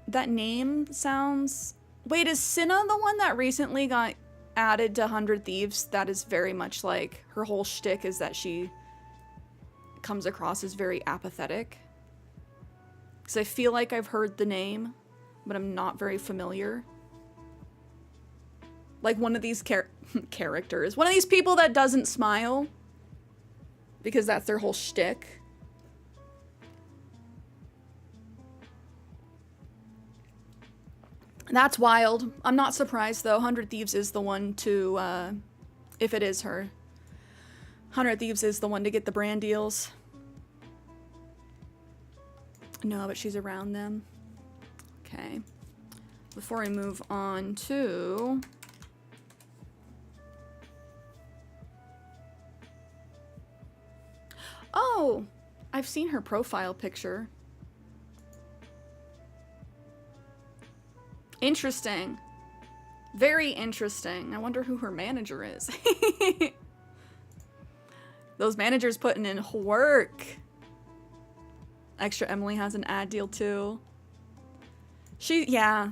That name sounds... Wait, is Cinna the one that recently got added to 100 Thieves? That is very much like... Her whole shtick is that she comes across as very apathetic. Because I feel like I've heard the name, but I'm not very familiar. Like one of these characters. One of these people that doesn't smile. Because that's their whole shtick. That's wild. I'm not surprised though. 100 Thieves is the one to, if it is her. 100 Thieves is the one to get the brand deals. No, but she's around them. Okay. Before we move on to... Oh! I've seen her profile picture. Interesting. Very interesting. I wonder who her manager is. Those managers putting in work. Extra Emily has an ad deal too. Yeah.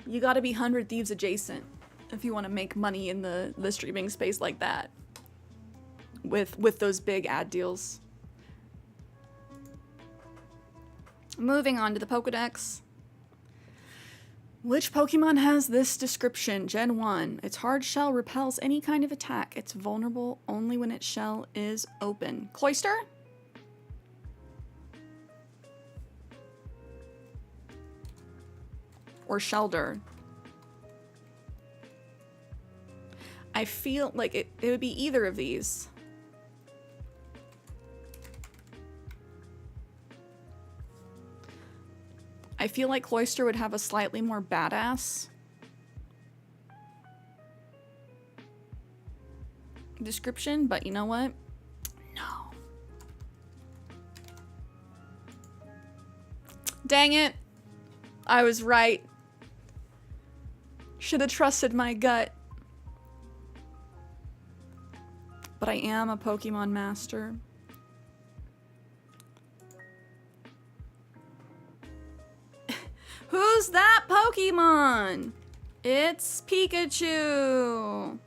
You gotta be 100 Thieves adjacent if you want to make money in the streaming space like that. With those big ad deals. Moving on to the Pokedex. Which Pokemon has this description? Gen 1. Its hard shell repels any kind of attack. It's vulnerable only when its shell is open. Cloyster? Or Shelder? I feel like it would be either of these. I feel like Cloyster would have a slightly more badass description, but you know what? No. Dang it. I was right. Should have trusted my gut. But I am a Pokemon master. Who's that Pokemon? It's Pikachu.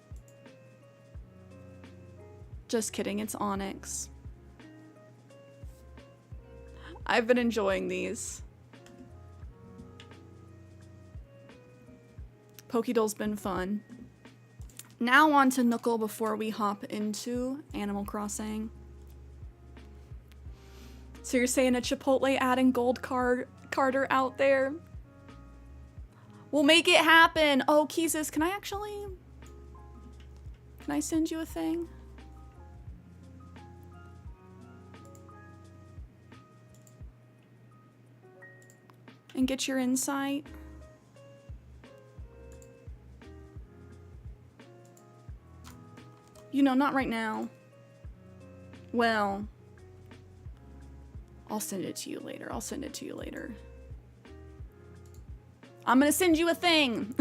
Just kidding, it's Onyx. I've been enjoying these. Pokédoll's been fun. Now on to Knuckle before we hop into Animal Crossing. So you're saying a Chipotle adding gold Carter out there? We'll make it happen. Oh, Keezus, can I send you a thing? And get your insight? You know, not right now. Well, I'll send it to you later. I'm gonna send you a thing.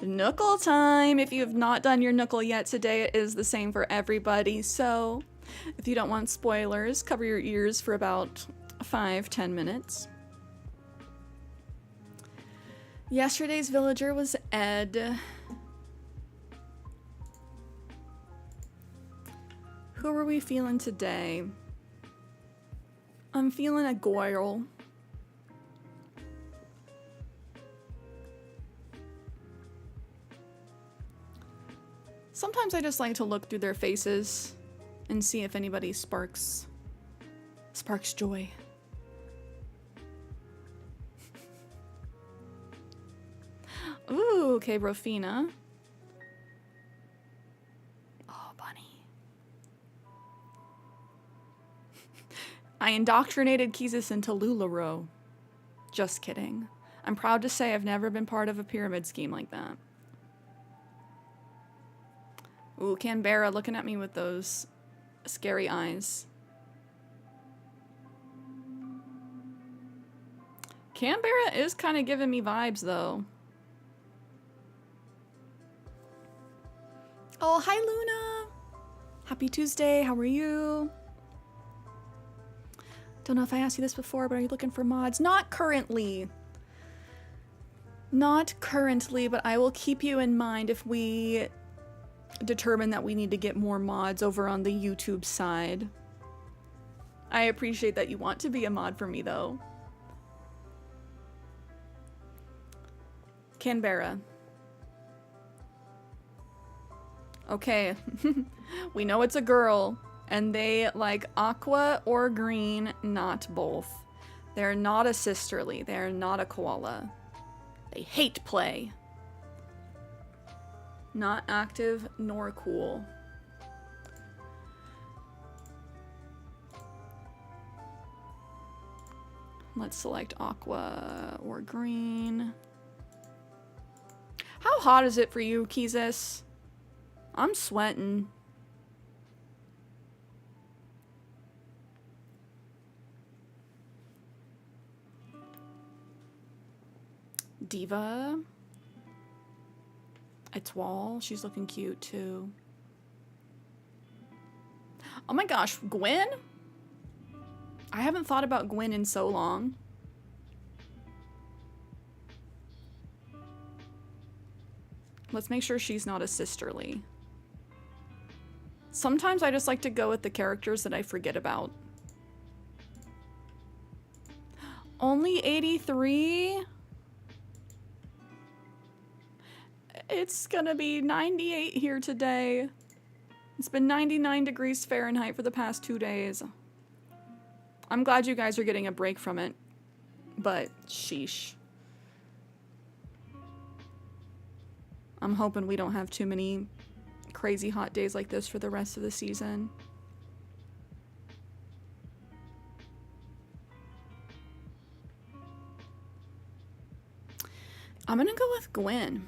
Knuckle time. If you have not done your Knuckle yet today, it is the same for everybody. So if you don't want spoilers, cover your ears for about 5-10 minutes. Yesterday's villager was Ed. Who are we feeling today? I'm feeling a Goyle. Sometimes I just like to look through their faces and see if anybody sparks joy. Ooh, okay, Rofina. Oh, bunny. I indoctrinated Keezus into LuLaRoe. Just kidding. I'm proud to say I've never been part of a pyramid scheme like that. Ooh, Canberra looking at me with those scary eyes. Canberra is kind of giving me vibes, though. Oh, hi, Luna. Happy Tuesday. How are you? Don't know if I asked you this before, but are you looking for mods? Not currently. Not currently, but I will keep you in mind if we determine that we need to get more mods over on the YouTube side. I appreciate that you want to be a mod for me, though. Canberra. Okay, we know it's a girl, and they like aqua or green, not both. They're not a sisterly, they're not a koala. They hate play. Not active nor cool. Let's select aqua or green. How hot is it for you, Keezus? I'm sweating. Diva. Etoile. She's looking cute too. Oh my gosh, Gwen? I haven't thought about Gwen in so long. Let's make sure she's not a sisterly. Sometimes I just like to go with the characters that I forget about. Only 83? It's gonna be 98 here today. It's been 99 degrees Fahrenheit for the past 2 days. I'm glad you guys are getting a break from it, but sheesh. I'm hoping we don't have too many crazy hot days like this for the rest of the season. I'm gonna go with Gwen.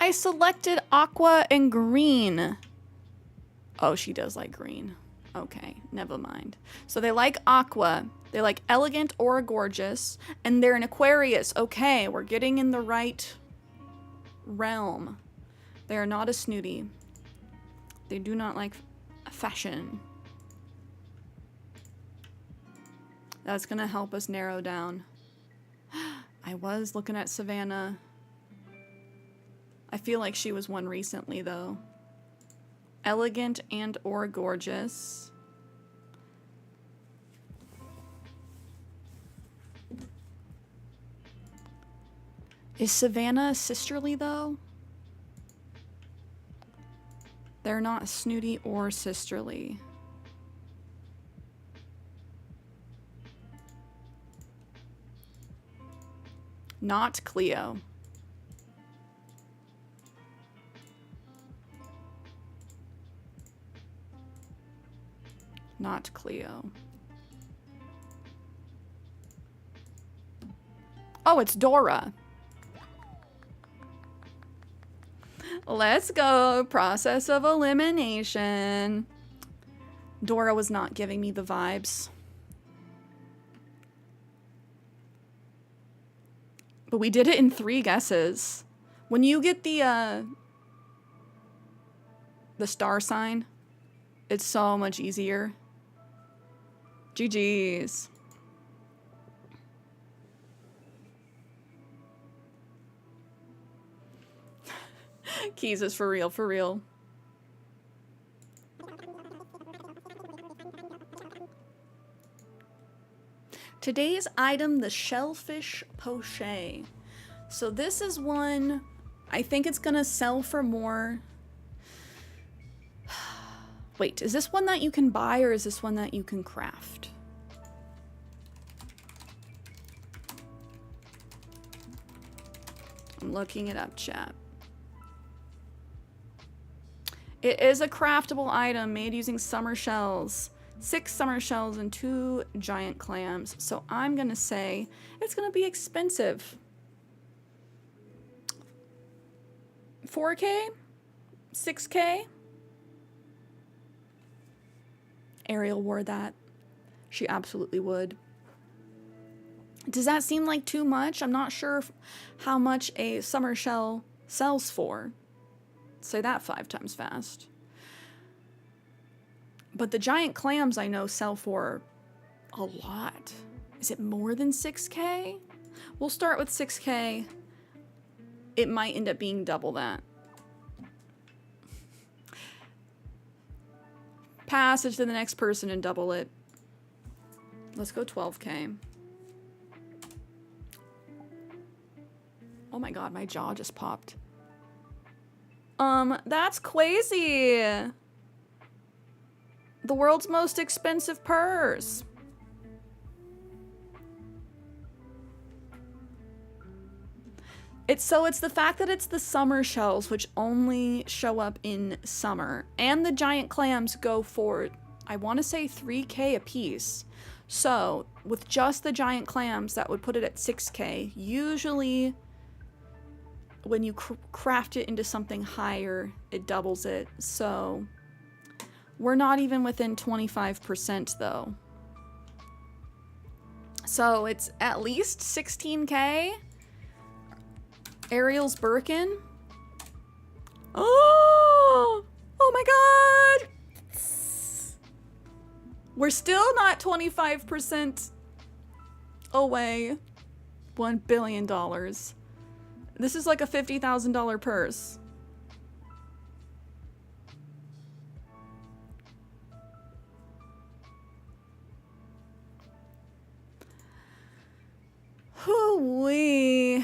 I selected aqua and green. Oh, she does like green. Okay, never mind. So they like aqua, they like elegant or gorgeous, and they're an Aquarius. Okay, we're getting in the right realm. They are not a snooty. They do not like fashion. That's gonna help us narrow down. I was looking at Savannah. I feel like she was one recently though. Elegant and or gorgeous. Is Savannah sisterly though? They're not snooty or sisterly. Not Cleo. Not Cleo. Oh, it's Dora. Let's go. Process of elimination. Dora was not giving me the vibes. But we did it in 3 guesses. When you get the star sign, it's so much easier. GG's. Keys is for real, for real. Today's item, the Shellfish Poché. So this is one, I think it's gonna sell for more. Wait, is this one that you can buy or is this one that you can craft? I'm looking it up, chat. It is a craftable item made using summer shells. 6 summer shells and 2 giant clams. So I'm gonna say it's gonna be expensive. 4K? 6K? Ariel wore that. She absolutely would. Does that seem like too much? I'm not sure how much a summer shell sells for. Say that 5 times fast. But the giant clams I know sell for a lot. Is it more than 6K? We'll start with 6K. It might end up being double that. Pass it to the next person and double it. Let's go 12K. Oh my god, my jaw just popped. That's crazy. The world's most expensive purse. It's the fact that it's the summer shells, which only show up in summer, and the giant clams go for, I want to say 3K a piece. So with just the giant clams, that would put it at 6K. Usually when you craft it into something higher, it doubles it. So we're not even within 25% though. So it's at least 16K. Ariel's Birkin. Oh my god! We're still not 25% away. $1 billion. This is like a $50,000 purse. Hoo-wee.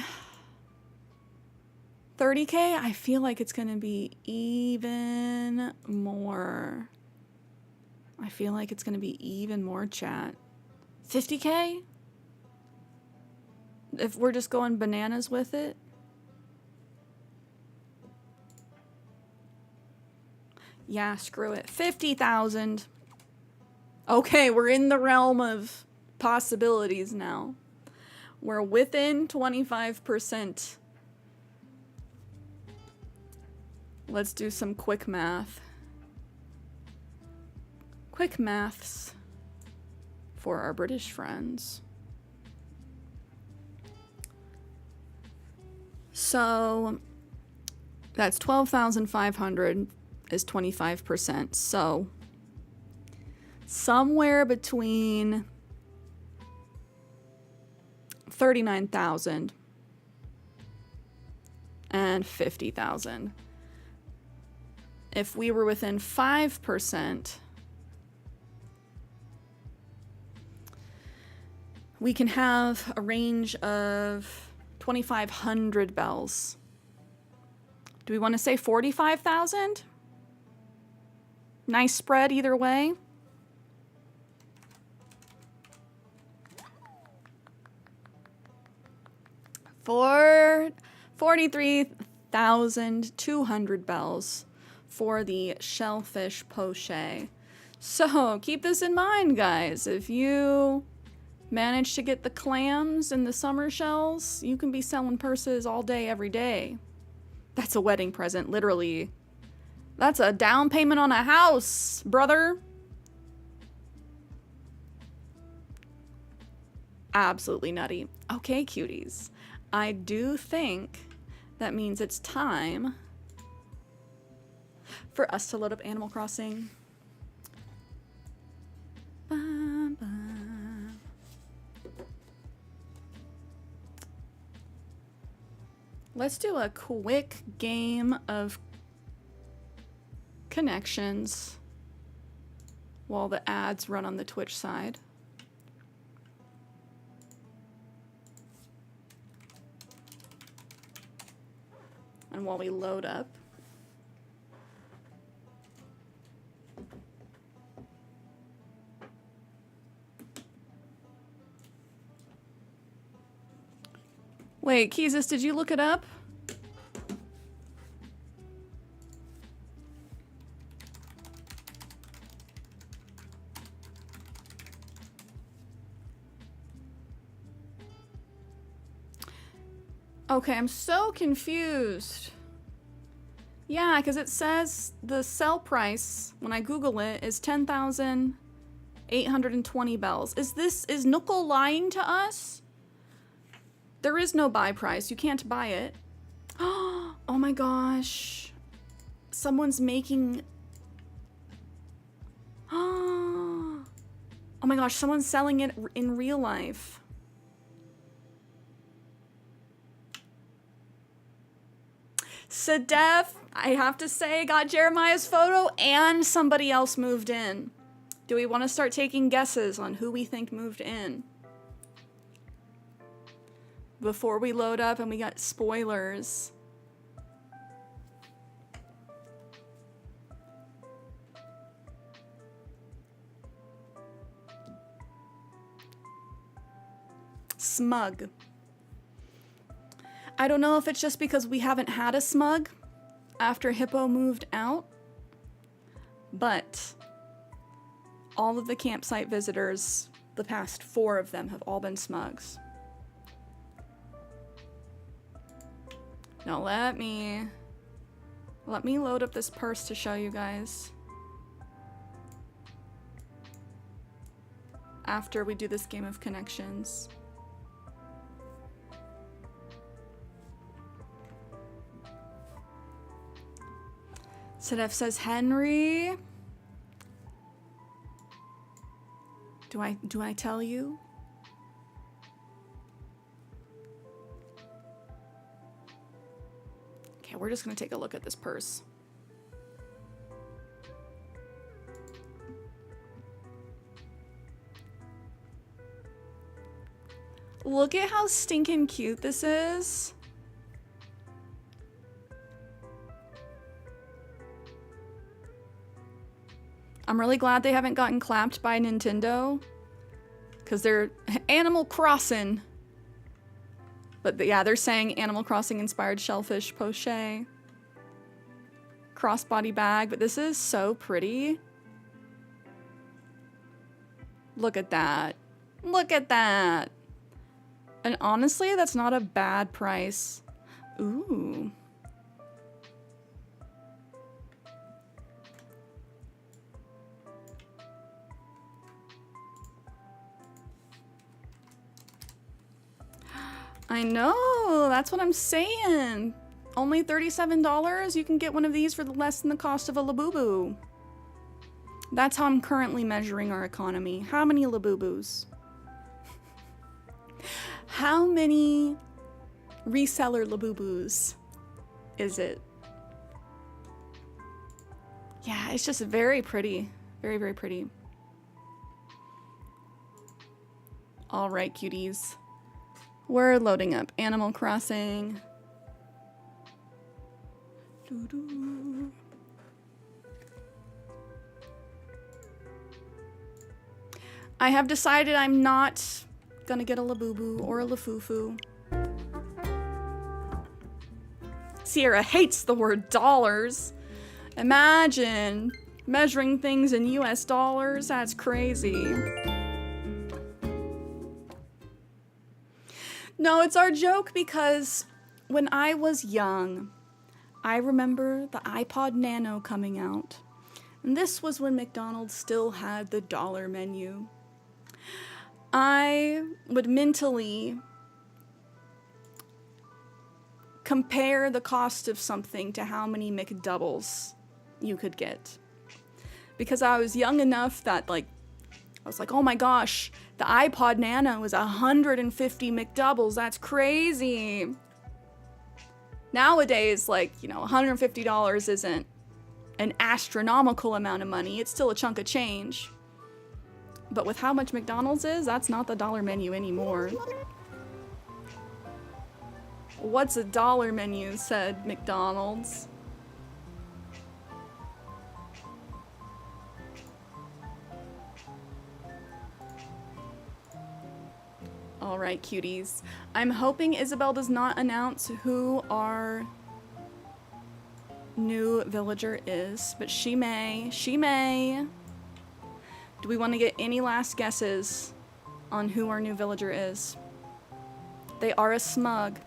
30K? I feel like it's gonna be even more. I feel like it's gonna be even more, chat. 50K? If we're just going bananas with it? Yeah, screw it. 50,000. Okay, we're in the realm of possibilities now. We're within 25%. Let's do some quick math. Quick maths for our British friends. So that's 12,500 is 25%. So somewhere between 39,000 and 50,000. If we were within 5%, we can have a range of 2,500 bells. Do we want to say 45,000? Nice spread either way. For 43,200 bells for the Shellfish Poche. So keep this in mind, guys. If you manage to get the clams and the summer shells, you can be selling purses all day, every day. That's a wedding present, literally. That's a down payment on a house, brother. Absolutely nutty. Okay, cuties. I do think that means it's time for us to load up Animal Crossing. Bum, bum. Let's do a quick game of connections while the ads run on the Twitch side. And while we load up, wait, Keezus, did you look it up? Okay, I'm so confused. Yeah, because it says the sell price, when I Google it, is 10,820 bells. Is Nuckle lying to us? There is no buy price. You can't buy it. Oh my gosh. Someone's making... Oh my gosh, someone's selling it in real life. Sedef, I have to say, got Jeremiah's photo and somebody else moved in. Do we want to start taking guesses on who we think moved in? Before we load up and we got spoilers. Smug. I don't know if it's just because we haven't had a smug after Hippo moved out, but all of the campsite visitors, the past 4 of them, have all been smugs. Now let me load up this purse to show you guys. after we do this game of connections. Sedef says Henry. Do I tell you? Okay, we're just gonna take a look at this purse. Look at how stinking cute this is. I'm really glad they haven't gotten clapped by Nintendo, because they're Animal Crossing. But yeah, they're saying Animal Crossing inspired Shellfish pochette. Crossbody bag, but this is so pretty. Look at that. Look at that. And honestly, that's not a bad price. Ooh. I know, that's what I'm saying. Only $37, you can get one of these for less than the cost of a Labubu. That's how I'm currently measuring our economy. How many Labubus? How many reseller Labubus is it? Yeah, it's just very pretty. Very, very pretty. All right, cuties. We're loading up Animal Crossing. Doo-doo. I have decided I'm not gonna get a Labubu or a Lafufu. Cierra hates the word dollars. Imagine measuring things in US dollars. That's crazy. No, it's our joke because when I was young, I remember the iPod Nano coming out. And this was when McDonald's still had the dollar menu. I would mentally compare the cost of something to how many McDoubles you could get. Because I was young enough that, like, I was like, oh my gosh, the iPod Nano is 150 McDoubles. That's crazy. Nowadays, like, you know, $150 isn't an astronomical amount of money. It's still a chunk of change. But with how much McDonald's is, that's not the dollar menu anymore. What's a dollar menu, said McDonald's. All right, cuties. I'm hoping Isabel does not announce who our new villager is, but she may. She may. Do we want to get any last guesses on who our new villager is? They are a smug.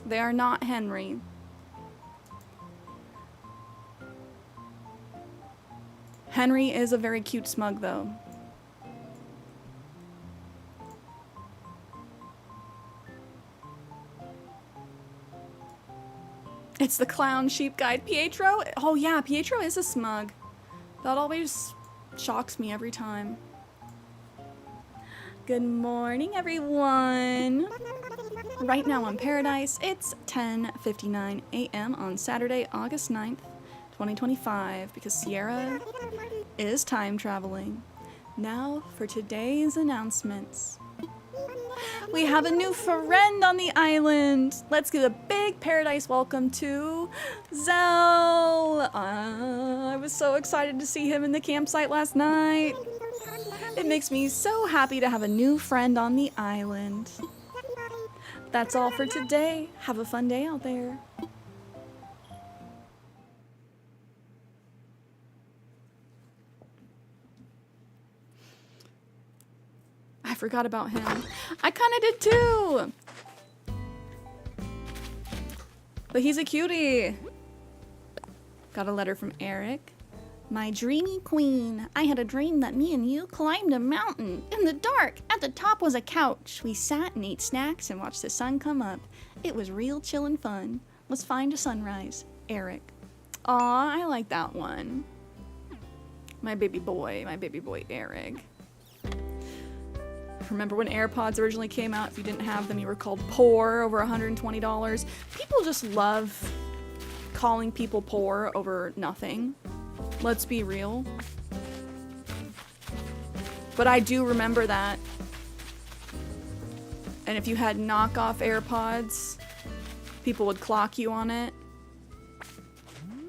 They are not Henry. Henry is a very cute smug, though. It's the clown sheep guide. Pietro? Oh yeah, Pietro is a smug. That always shocks me every time. Good morning, everyone. Right now on Paradise, it's 10:59 a.m. on Saturday, August 9th, 2025, because Cierra is time traveling. Now for today's announcements. We have a new friend on the island. Let's give a big Paradise welcome to Zell. I was so excited to see him in the campsite last night. It makes me so happy to have a new friend on the island. That's all for today. Have a fun day out there. I forgot about him. I kind of did too. But he's a cutie. Got a letter from Eric. My dreamy queen, I had a dream that me and you climbed a mountain. In the dark, at the top was a couch. We sat and ate snacks and watched the sun come up. It was real chill and fun. Let's find a sunrise. Eric. Aw, I like that one. My baby boy Eric. Remember when AirPods originally came out? If you didn't have them, you were called poor, over $120. People just love calling people poor over nothing. Let's be real. But I do remember that. And if you had knockoff AirPods, people would clock you on it.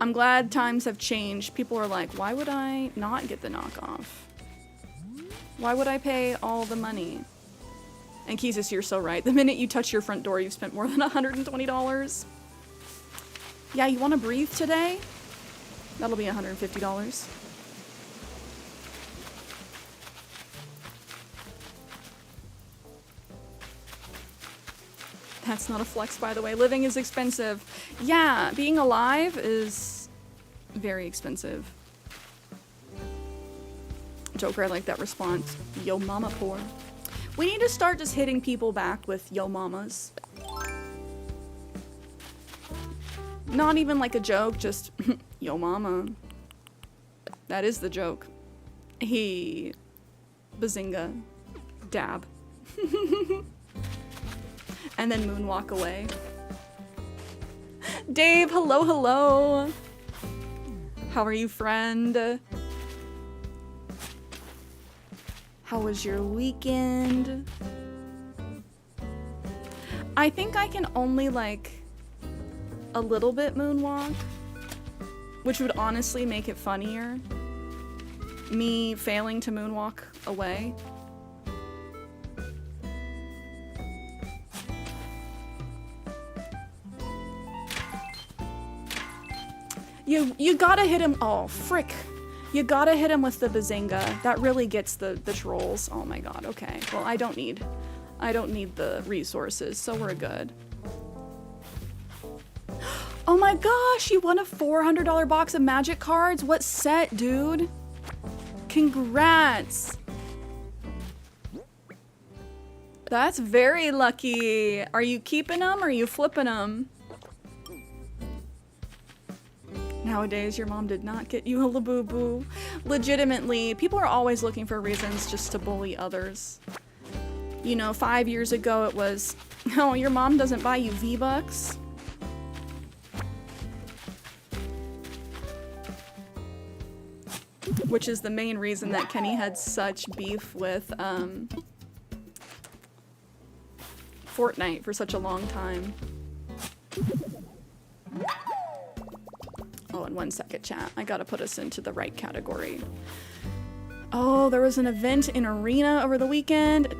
I'm glad times have changed. People are like, why would I not get the knockoff? Why would I pay all the money? And Keezus, you're so right. The minute you touch your front door, you've spent more than $120. Yeah, you want to breathe today? That'll be $150. That's not a flex, by the way. Living is expensive. Yeah, being alive is very expensive. Joker, I like that response. Yo mama poor. We need to start just hitting people back with yo mamas. Not even like a joke, just yo mama. That is the joke. He bazinga. Dab. And then moonwalk away. Dave, hello, hello. How are you, friend? How was your weekend? I think I can only like a little bit moonwalk, which would honestly make it funnier. Me failing to moonwalk away. You gotta hit him. Oh, frick. You gotta hit him with the bazinga. That really gets the trolls. Oh my god, okay. Well, I don't need the resources, so we're good. Oh my gosh, you won a $400 box of magic cards? What set, dude? Congrats. That's very lucky. Are you keeping them or are you flipping them? Nowadays, your mom did not get you a Labubu. Legitimately, people are always looking for reasons just to bully others. You know, 5 years ago it was, oh, your mom doesn't buy you V-Bucks. Which is the main reason that Kenny had such beef with Fortnite for such a long time. Oh, and 1 second, chat. I gotta put us into the right category. Oh, there was an event in Arena over the weekend.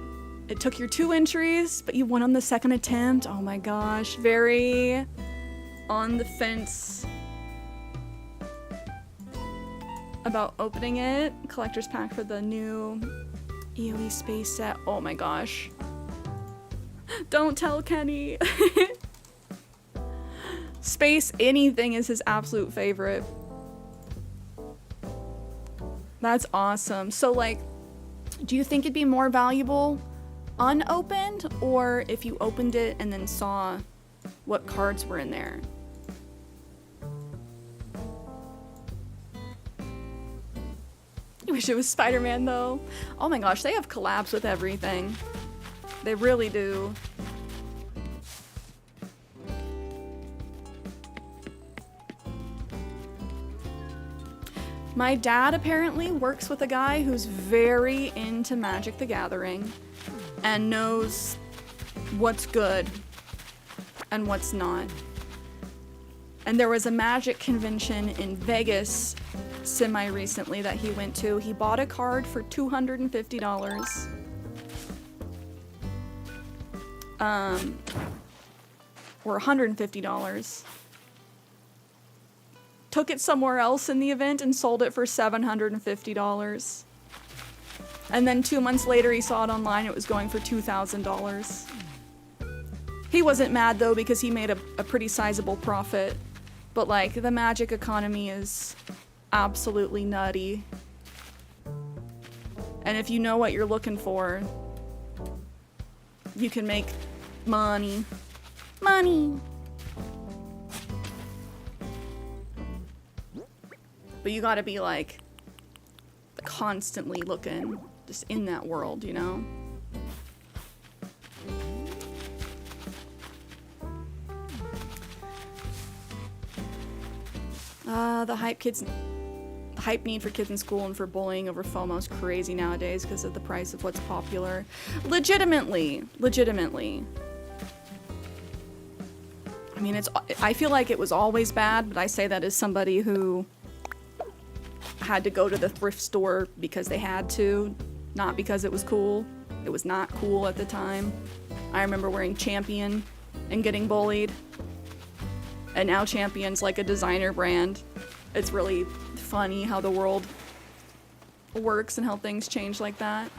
It took your 2 entries, but you won on the 2nd attempt. Oh my gosh, very on the fence about opening it. Collector's pack for the new EOE space set. Oh my gosh. Don't tell Kenny. Space anything is his absolute favorite. That's awesome. So like, do you think it'd be more valuable unopened or if you opened it and then saw what cards were in there? I wish it was Spider-Man though. Oh my gosh, they have collabs with everything. They really do. My dad apparently works with a guy who's very into Magic the Gathering and knows what's good and what's not. And there was a Magic convention in Vegas semi-recently that he went to. He bought a card for $250. Or $150. Took it somewhere else in the event and sold it for $750. And then 2 months later he saw it online, it was going for $2,000. He wasn't mad though because he made a pretty sizable profit. But like, the Magic economy is absolutely nutty. And if you know what you're looking for, you can make money. Money! But you gotta be like constantly looking just in that world, you know? The hype need for kids in school and for bullying over FOMO is crazy nowadays because of the price of what's popular. Legitimately. I mean, I feel like it was always bad, but I say that as somebody who had to go to the thrift store because they had to, not because it was cool. It was not cool at the time. I remember wearing Champion and getting bullied. And now Champion's like a designer brand. It's really funny how the world works and how things change like that.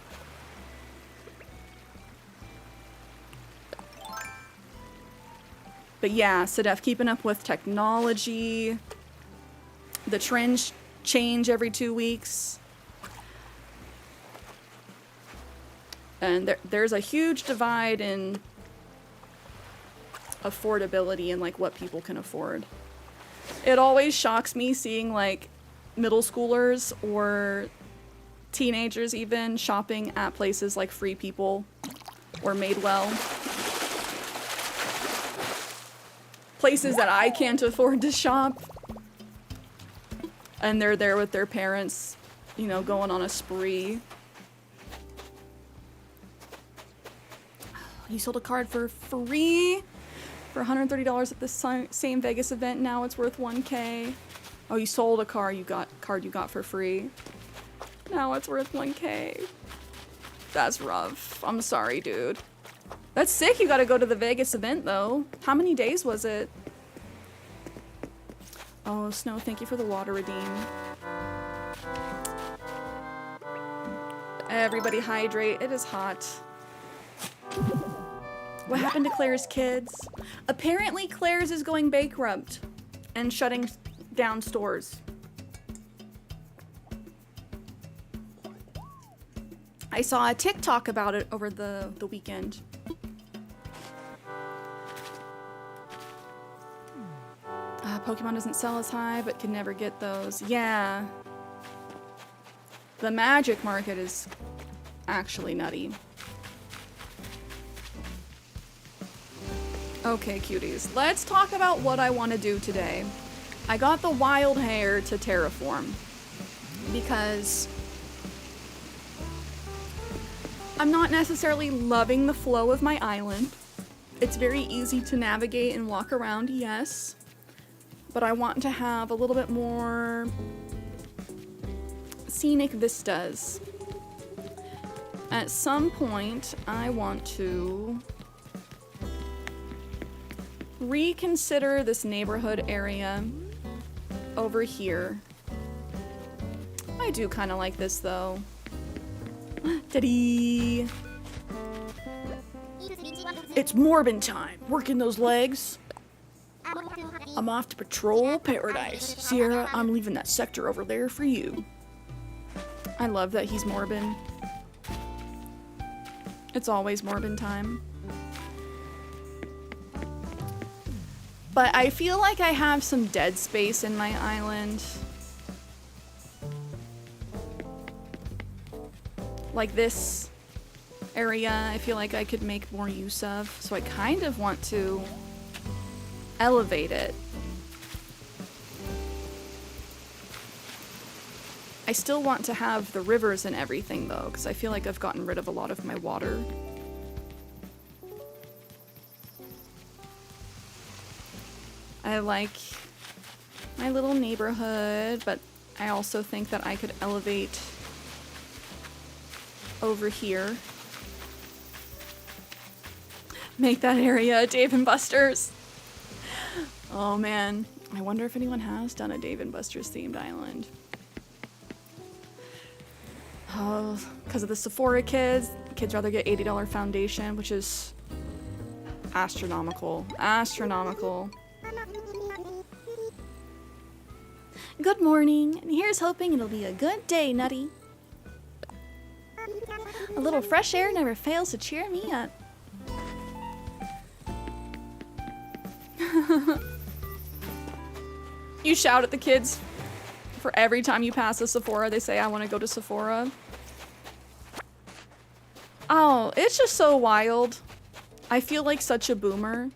But yeah, Sedef, keeping up with technology. The trends change every 2 weeks. And there's a huge divide in affordability and like what people can afford. It always shocks me seeing like middle schoolers or teenagers even shopping at places like Free People or Madewell. Places that I can't afford to shop. And they're there with their parents, you know, going on a spree. You sold a card for free for $130 at the same Vegas event. Now it's worth $1K. Oh, you sold a card you got for free. Now it's worth $1K. That's rough. I'm sorry, dude. That's sick. You got to go to the Vegas event though. How many days was it? Oh, Snow, thank you for the water redeem. Everybody hydrate. It is hot. What happened to Claire's kids? Apparently Claire's is going bankrupt and shutting down stores. I saw a TikTok about it over the weekend. Pokemon doesn't sell as high, but can never get those. Yeah. The magic market is actually nutty. Okay, cuties. Let's talk about what I want to do today. I got the wild hair to terraform because I'm not necessarily loving the flow of my island. It's very easy to navigate and walk around, yes. But I want to have a little bit more scenic vistas. At some point, I want to reconsider this neighborhood area over here. I do kind of like this though. Teddy! It's Morbin time. Working those legs. I'm off to patrol paradise. Cierra, I'm leaving that sector over there for you. I love that he's Morbin. It's always Morbin time. But I feel like I have some dead space in my island. Like this area, I feel like I could make more use of. So I kind of want to elevate it. I still want to have the rivers and everything though, because I feel like I've gotten rid of a lot of my water. I like my little neighborhood, but I also think that I could elevate over here. Make that area a Dave & Buster's. Oh man, I wonder if anyone has done a Dave & Buster's themed island. Oh, because of the Sephora kids rather get $80 foundation, which is astronomical. Astronomical. Good morning, and here's hoping it'll be a good day, Nutty. A little fresh air never fails to cheer me up. You shout at the kids for every time you pass a Sephora. They say, I want to go to Sephora. Oh, it's just so wild. I feel like such a boomer.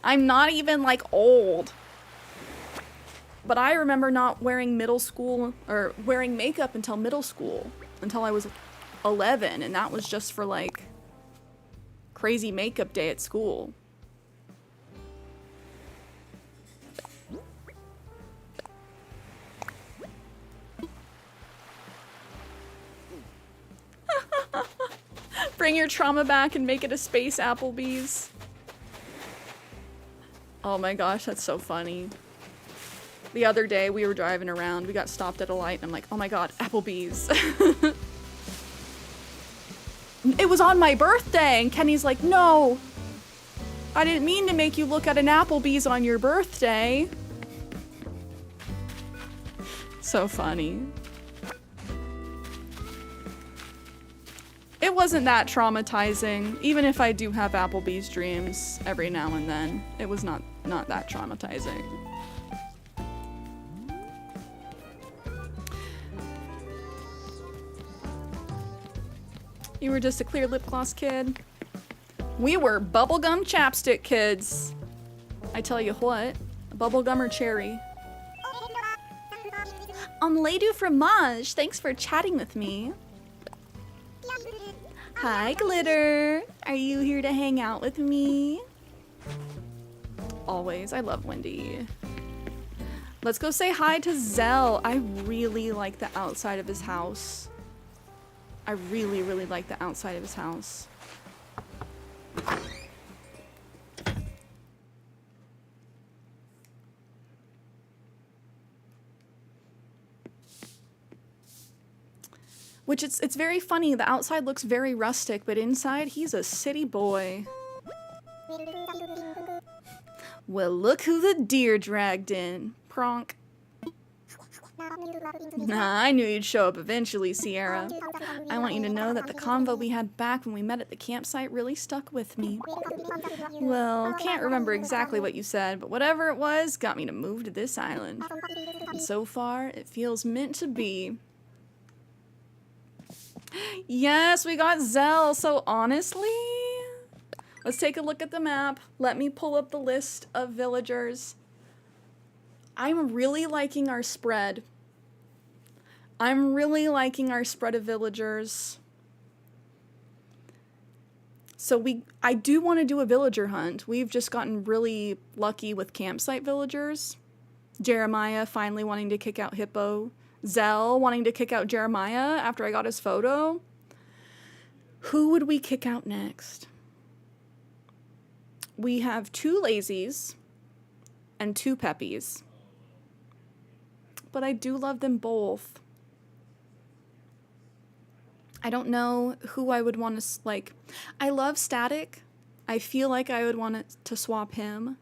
I'm not even like old. But I remember not wearing middle school or wearing makeup until middle school, until I was 11, and that was just for like crazy makeup day at school. Bring your trauma back and make it a space Applebee's. Oh my gosh, that's so funny. The other day we were driving around, we got stopped at a light, and I'm like, oh my god, Applebee's. It was on my birthday, and Kenny's like, no, I didn't mean to make you look at an Applebee's on your birthday. So funny. It wasn't that traumatizing, even if I do have Applebee's dreams every now and then. It was not that traumatizing. You were just a clear lip gloss kid. We were bubblegum chapstick kids. I tell you what, bubblegum or cherry. Lady Fromage, thanks for chatting with me. Hi, Glitter. Are you here to hang out with me? Always. I love Wendy. Let's go say hi to Zell. I really like the outside of his house. I really, really like the outside of his house. Which it's very funny. The outside looks very rustic, but inside he's a city boy. Well, look who the deer dragged in. Pronk. Nah, I knew you'd show up eventually, Cierra. I want you to know that the convo we had back when we met at the campsite really stuck with me. Well, can't remember exactly what you said, but whatever it was got me to move to this island. And so far, it feels meant to be. Yes, we got Zell. So honestly, let's take a look at the map. Let me pull up the list of villagers. I'm really liking our spread. I'm really liking our spread of villagers. So I do want to do a villager hunt. We've just gotten really lucky with campsite villagers. Jeremiah finally wanting to kick out Hippo. Zell wanting to kick out Jeremiah after I got his photo. Who would we kick out next? We have 2 lazies and 2 peppies. But I do love them both. I don't know who I would want to, like, I love Static. I feel like I would want to swap him.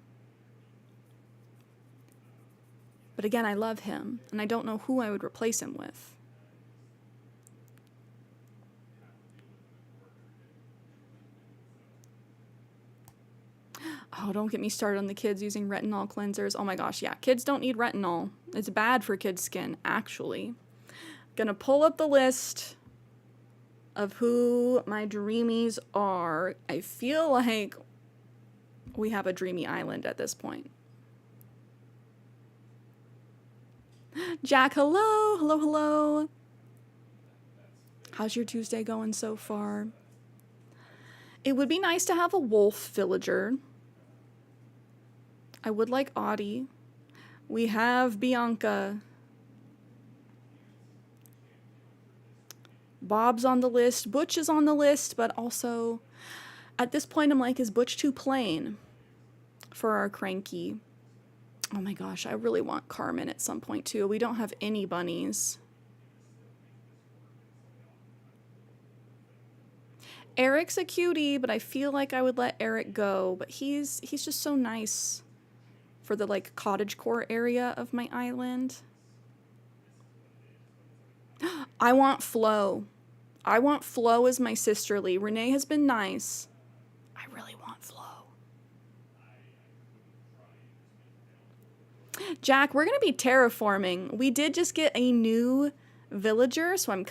But again, I love him, and I don't know who I would replace him with. Oh, don't get me started on the kids using retinol cleansers. Oh my gosh, yeah, kids don't need retinol. It's bad for kids' skin, actually. Gonna pull up the list of who my dreamies are. I feel like we have a dreamy island at this point. Jack, hello, hello, hello. How's your Tuesday going so far? It would be nice to have a wolf villager. I would like Audie. We have Bianca. Bob's on the list. Butch is on the list, but also at this point I'm like, is Butch too plain for our cranky? Oh my gosh, I really want Carmen at some point too. We don't have any bunnies. Eric's a cutie, but I feel like I would let Eric go. But he's just so nice for the like cottagecore area of my island. I want Flo. I want Flo as my sisterly. Renee has been nice. I really want Flo. Jack, we're going to be terraforming. We did just get a new villager, so I'm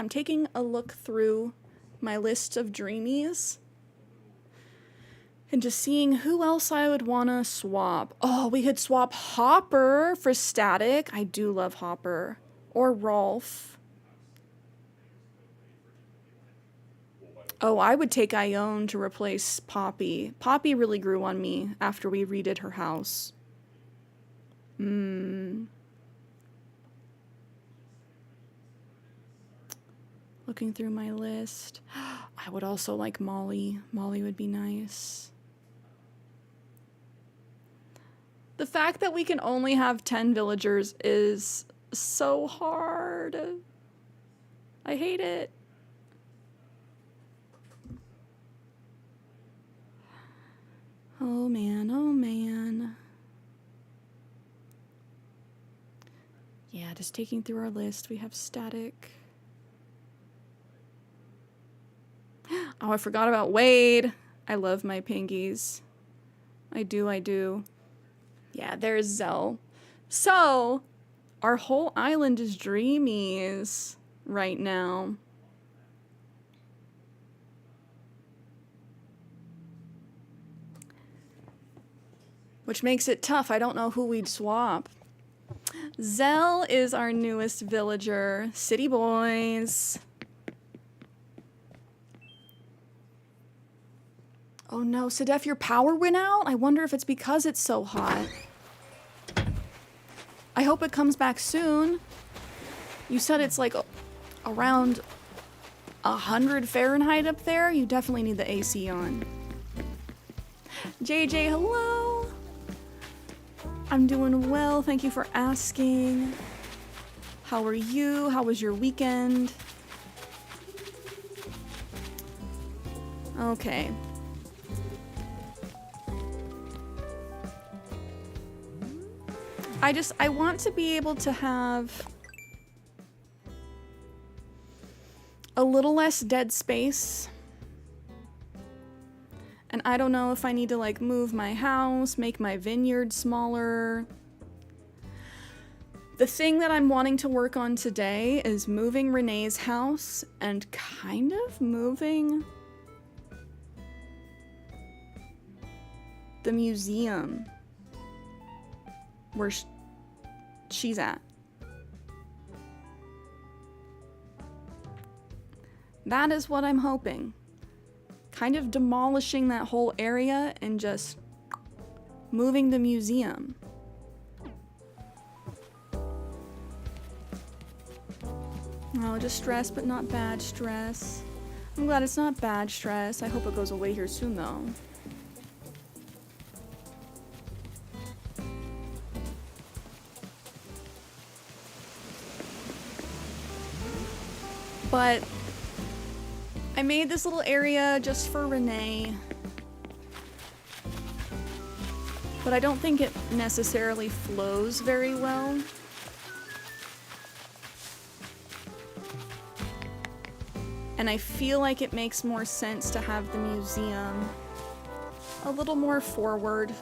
taking a look through my list of dreamies and just seeing who else I would want to swap. Oh, we could swap Hopper for Static. I do love Hopper. Or Rolf. Oh, I would take Ione to replace Poppy. Poppy really grew on me after we redid her house. Looking through my list. I would also like Molly. Molly would be nice. The fact that we can only have 10 villagers is so hard. I hate it. Oh man, oh man. Yeah, just taking through our list. We have Static. Oh, I forgot about Wade. I love my pingies. I do. Yeah, there's Zell. So, our whole island is dreamies right now. Which makes it tough. I don't know who we'd swap. Zell is our newest villager. City boys. Oh no, Sedef, your power went out? I wonder if it's because it's so hot. I hope it comes back soon. You said it's like around 100 Fahrenheit up there. You definitely need the AC on. JJ, hello. I'm doing well. Thank you for asking. How are you? How was your weekend? Okay. I want to be able to have a little less dead space. And I don't know if I need to like move my house, make my vineyard smaller. The thing that I'm wanting to work on today is moving Renee's house and kind of moving the museum where she's at. That is what I'm hoping. Kind of demolishing that whole area and just moving the museum. Oh, just stress, but not bad stress. I'm glad it's not bad stress. I hope it goes away here soon, though. But I made this little area just for Renee. But I don't think it necessarily flows very well. And I feel like it makes more sense to have the museum a little more forward,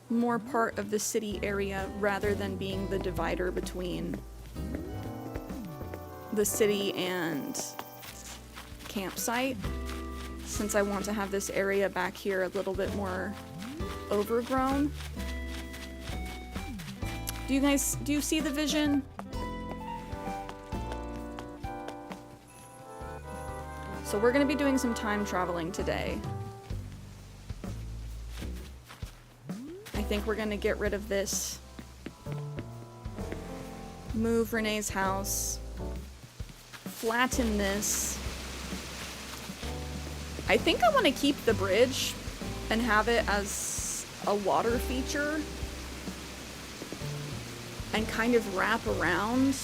more part of the city area rather than being the divider between the city and campsite, since I want to have this area back here a little bit more overgrown. Do you see the vision? So we're going to be doing some time traveling today. I think we're going to get rid of this, move Renee's house, flatten this. I think I want to keep the bridge and have it as a water feature and kind of wrap around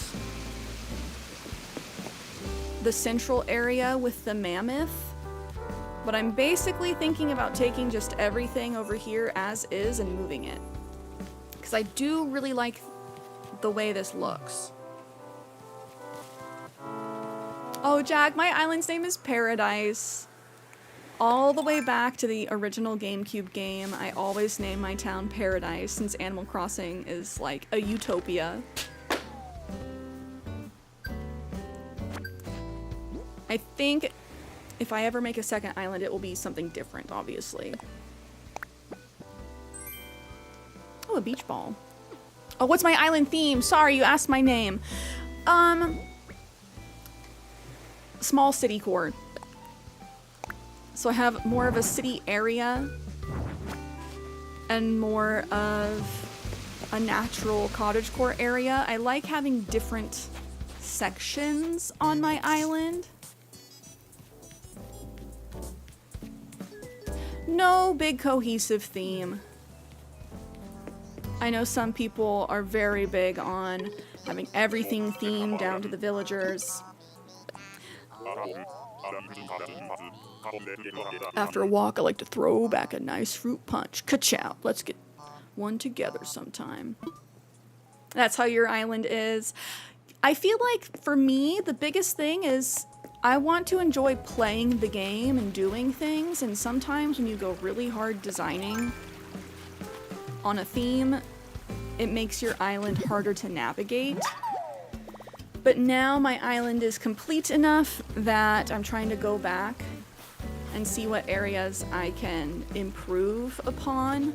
the central area with the mammoth. But I'm basically thinking about taking just everything over here as is and moving it. Because I do really like the way this looks. Oh, Jack, my island's name is Paradise. All the way back to the original GameCube game, I always name my town Paradise since Animal Crossing is like a utopia. I think if I ever make a second island, it will be something different, obviously. Oh, a beach ball. Oh, what's my island theme? Sorry, you asked my name. Small city core. So I have more of a city area and more of a natural cottagecore area. I like having different sections on my island. No big cohesive theme. I know some people are very big on having everything themed down to the villagers. After a walk, I like to throw back a nice fruit punch. Ka-chow. Let's get one together sometime. That's how your island is. I feel like, for me, the biggest thing is I want to enjoy playing the game and doing things, and sometimes when you go really hard designing on a theme, it makes your island harder to navigate. But now my island is complete enough that I'm trying to go back and see what areas I can improve upon.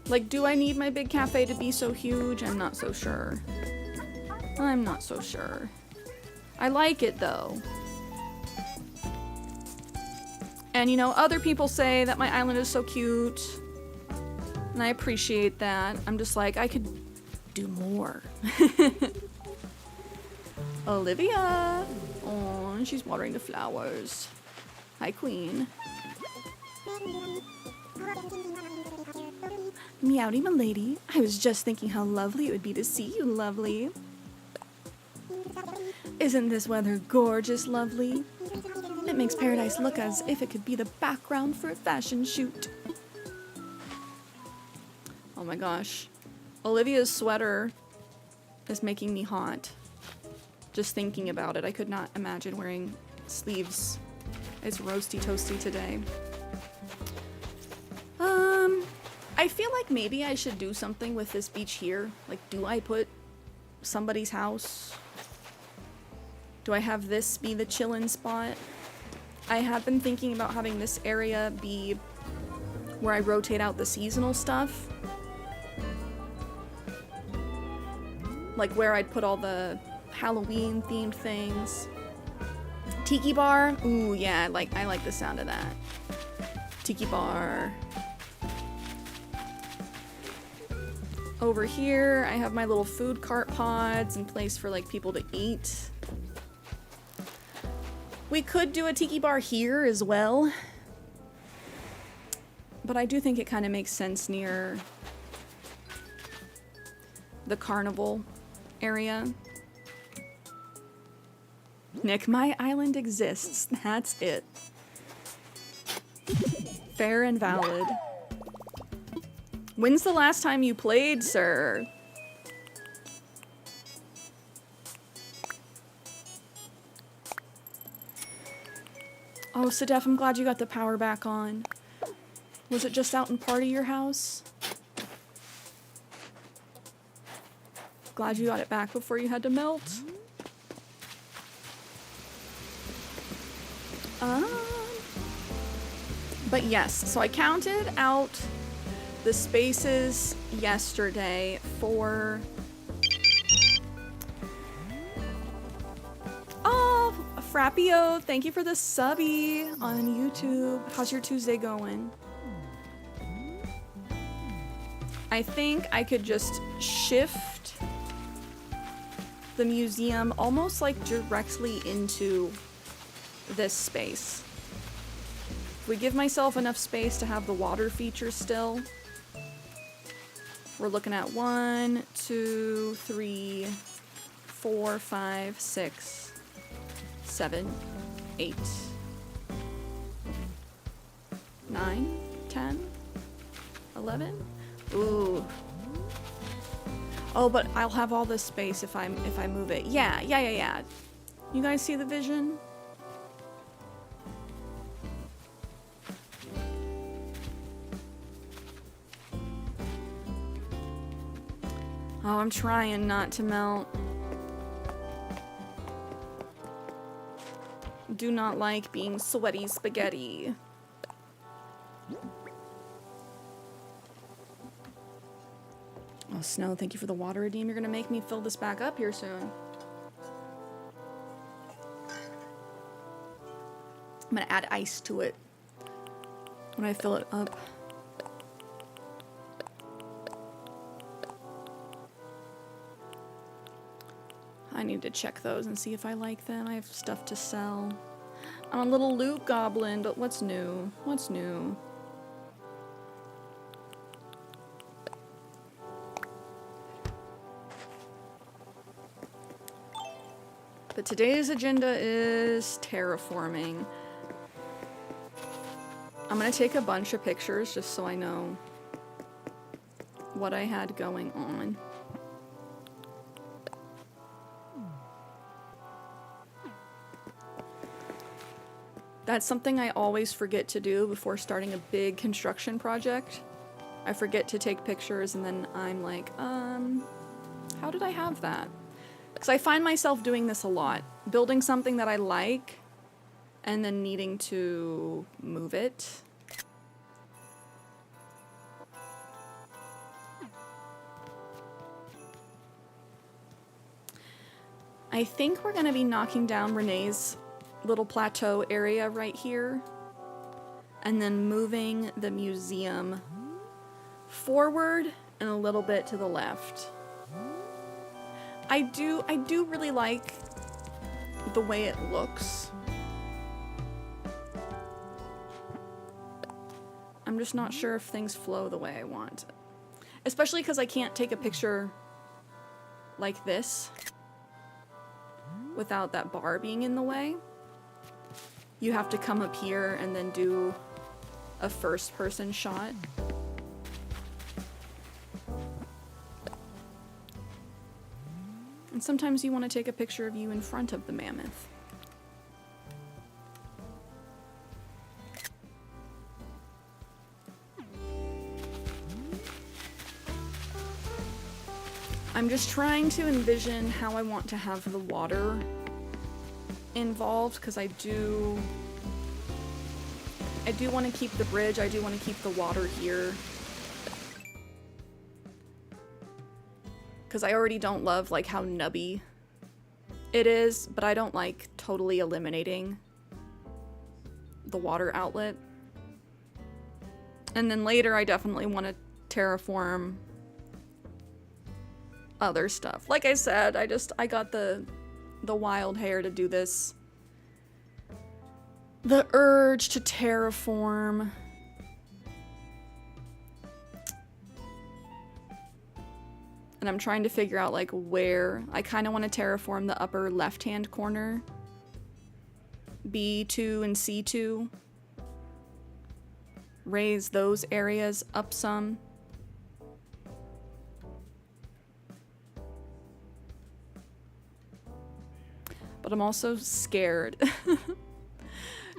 Like, do I need my big cafe to be so huge? I'm not so sure. I'm not so sure. I like it though. And you know, other people say that my island is so cute. And I appreciate that. I'm just like, I could do more. Olivia! Oh, she's watering the flowers. Hi, Queen. Meowdy, my lady. I was just thinking how lovely it would be to see you, lovely. Isn't this weather gorgeous, lovely? It makes paradise look as if it could be the background for a fashion shoot. Oh my gosh. Olivia's sweater is making me hot. Just thinking about it, I could not imagine wearing sleeves. It's roasty toasty today. I feel like maybe I should do something with this beach here. Like, do I put somebody's house? Do I have this be the chillin' spot? I have been thinking about having this area be where I rotate out the seasonal stuff. Like where I'd put all the Halloween themed things. Tiki bar. Ooh, yeah, I like the sound of that. Tiki bar. Over here, I have my little food cart pods and place for like people to eat. We could do a tiki bar here as well. But I do think it kind of makes sense near the carnival area. Nick, my island exists. That's it. Fair and valid. When's the last time you played, sir? Oh, Sedef, I'm glad you got the power back on. Was it just out in part of your house? Glad you got it back before you had to melt. But yes, so I counted out the spaces yesterday for... Oh, Frappio, thank you for the subby on YouTube. How's your Tuesday going? I think I could just shift the museum almost like directly into this space. If we give myself enough space to have the water feature still, we're looking at 1, 2, 3, 4, 5, 6, 7, 8, 9, 10, 11. Ooh. Oh, but I'll have all this space if I move it. Yeah. You guys see the vision? Oh, I'm trying not to melt. Do not like being sweaty spaghetti. Oh, Snow, thank you for the water redeem. You're gonna make me fill this back up here soon. I'm gonna add ice to it when I fill it up. I need to check those and see if I like them. I have stuff to sell. I'm a little loot goblin, but what's new? What's new? But today's agenda is terraforming. I'm gonna take a bunch of pictures just so I know what I had going on. That's something I always forget to do before starting a big construction project. I forget to take pictures and then I'm like, how did I have that? Because I find myself doing this a lot. Building something that I like and then needing to move it. I think we're gonna be knocking down Renee's little plateau area right here and then moving the museum forward and a little bit to the left. I do really like the way it looks. I'm just not sure if things flow the way I want. Especially because I can't take a picture like this without that bar being in the way. You have to come up here and then do a first-person shot. And sometimes you want to take a picture of you in front of the mammoth. I'm just trying to envision how I want to have the water involved, because I do want to keep the bridge, I do want to keep the water here. Because I already don't love like how nubby it is, but I don't like totally eliminating the water outlet. And then later I definitely want to terraform other stuff. Like I said, I got the wild hair to do this. The urge to terraform. And I'm trying to figure out like where. I kind of want to terraform the upper left-hand corner. B2 and C2. Raise those areas up some. But I'm also scared.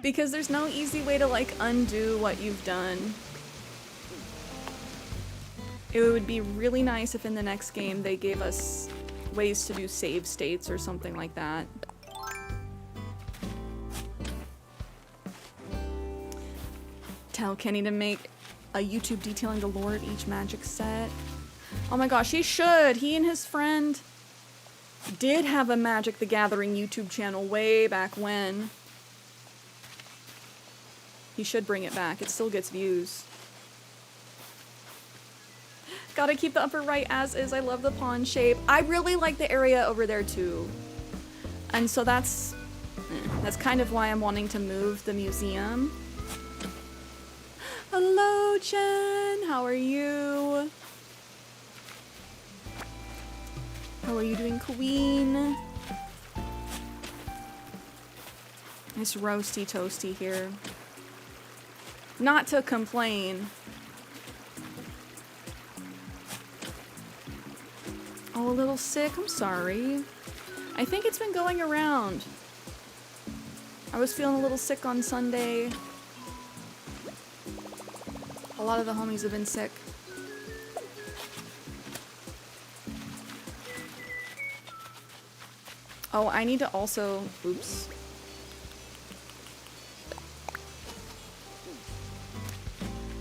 Because there's no easy way to like undo what you've done. It would be really nice if in the next game they gave us ways to do save states or something like that. Tell Kenny to make a YouTube detailing the lore of each magic set. Oh my gosh, he should! He and his friend did have a Magic the Gathering YouTube channel way back when. He should bring it back. It still gets views. Gotta keep the upper right as is. I love the pond shape. I really like the area over there too. And so that's kind of why I'm wanting to move the museum. Hello, Jen. How are you? How are you doing, Queen? Nice roasty toasty here. Not to complain. Oh, a little sick. I'm sorry. I think it's been going around. I was feeling a little sick on Sunday. A lot of the homies have been sick. Oh, I need to also... Oops.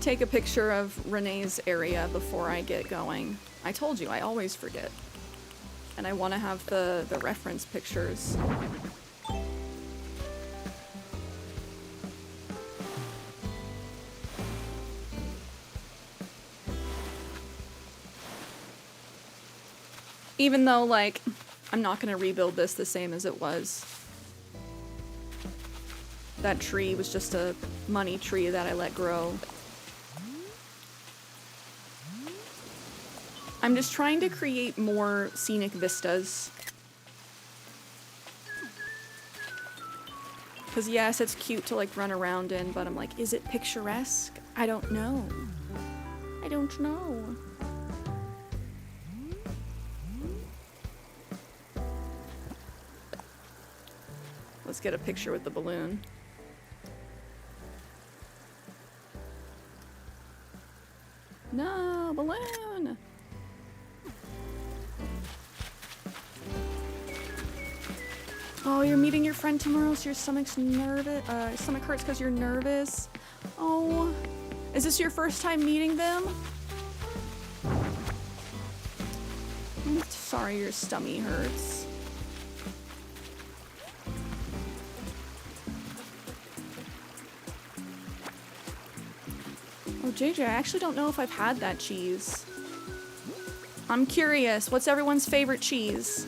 Take a picture of Renee's area before I get going. I told you, I always forget. And I want to have the reference pictures. Even though, like, I'm not going to rebuild this the same as it was. That tree was just a money tree that I let grow. I'm just trying to create more scenic vistas. Because yes, it's cute to like run around in, but I'm like, is it picturesque? I don't know. I don't know. Let's get a picture with the balloon. No, balloon! Oh, you're meeting your friend tomorrow, so your stomach's nervous. Stomach hurts because you're nervous. Oh, is this your first time meeting them? I'm sorry your stomach hurts. Oh, JJ, I actually don't know if I've had that cheese. I'm curious, what's everyone's favorite cheese?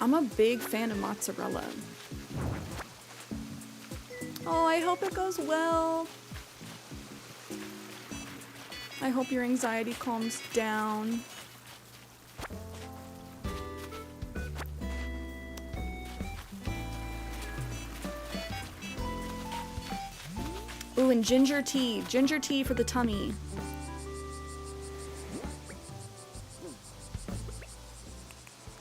I'm a big fan of mozzarella. Oh, I hope it goes well. I hope your anxiety calms down. Ooh, and ginger tea. Ginger tea for the tummy.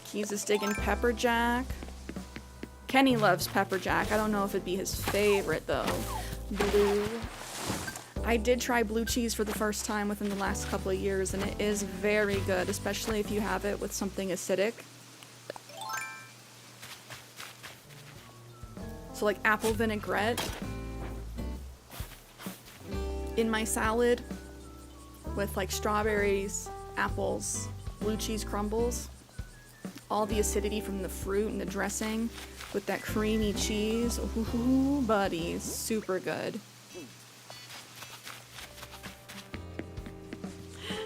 Keys is digging pepper jack. Kenny loves pepper jack. I don't know if it'd be his favorite though. Blue. I did try blue cheese for the first time within the last couple of years, and it is very good, especially if you have it with something acidic. So like apple vinaigrette in my salad with like strawberries, apples, blue cheese crumbles. All the acidity from the fruit and the dressing with that creamy cheese. Ooh, buddy, super good.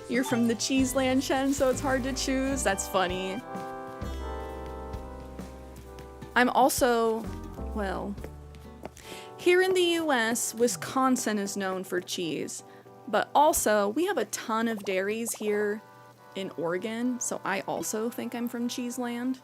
You're from the cheese land, Shen, so it's hard to choose. That's funny. I'm also, well, here in the US, Wisconsin is known for cheese, but also we have a ton of dairies here in Oregon, so I also think I'm from Cheeseland.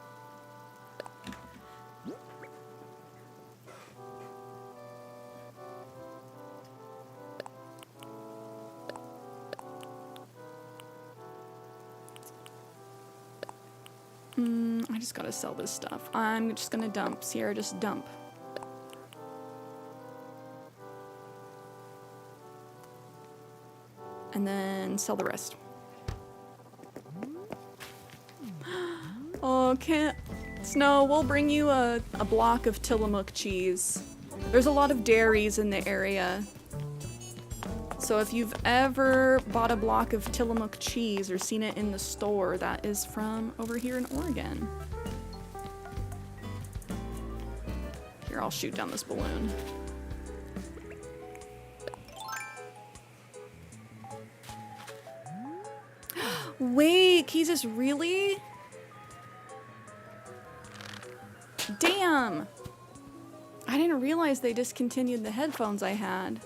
I just gotta sell this stuff. I'm just gonna dump. Cierra, just dump. And then sell the rest. Oh, can't... Snow, we'll bring you a block of Tillamook cheese. There's a lot of dairies in the area. So if you've ever bought a block of Tillamook cheese or seen it in the store, that is from over here in Oregon. Here, I'll shoot down this balloon. Wait, Jesus, really? Damn! I didn't realize they discontinued the headphones I had.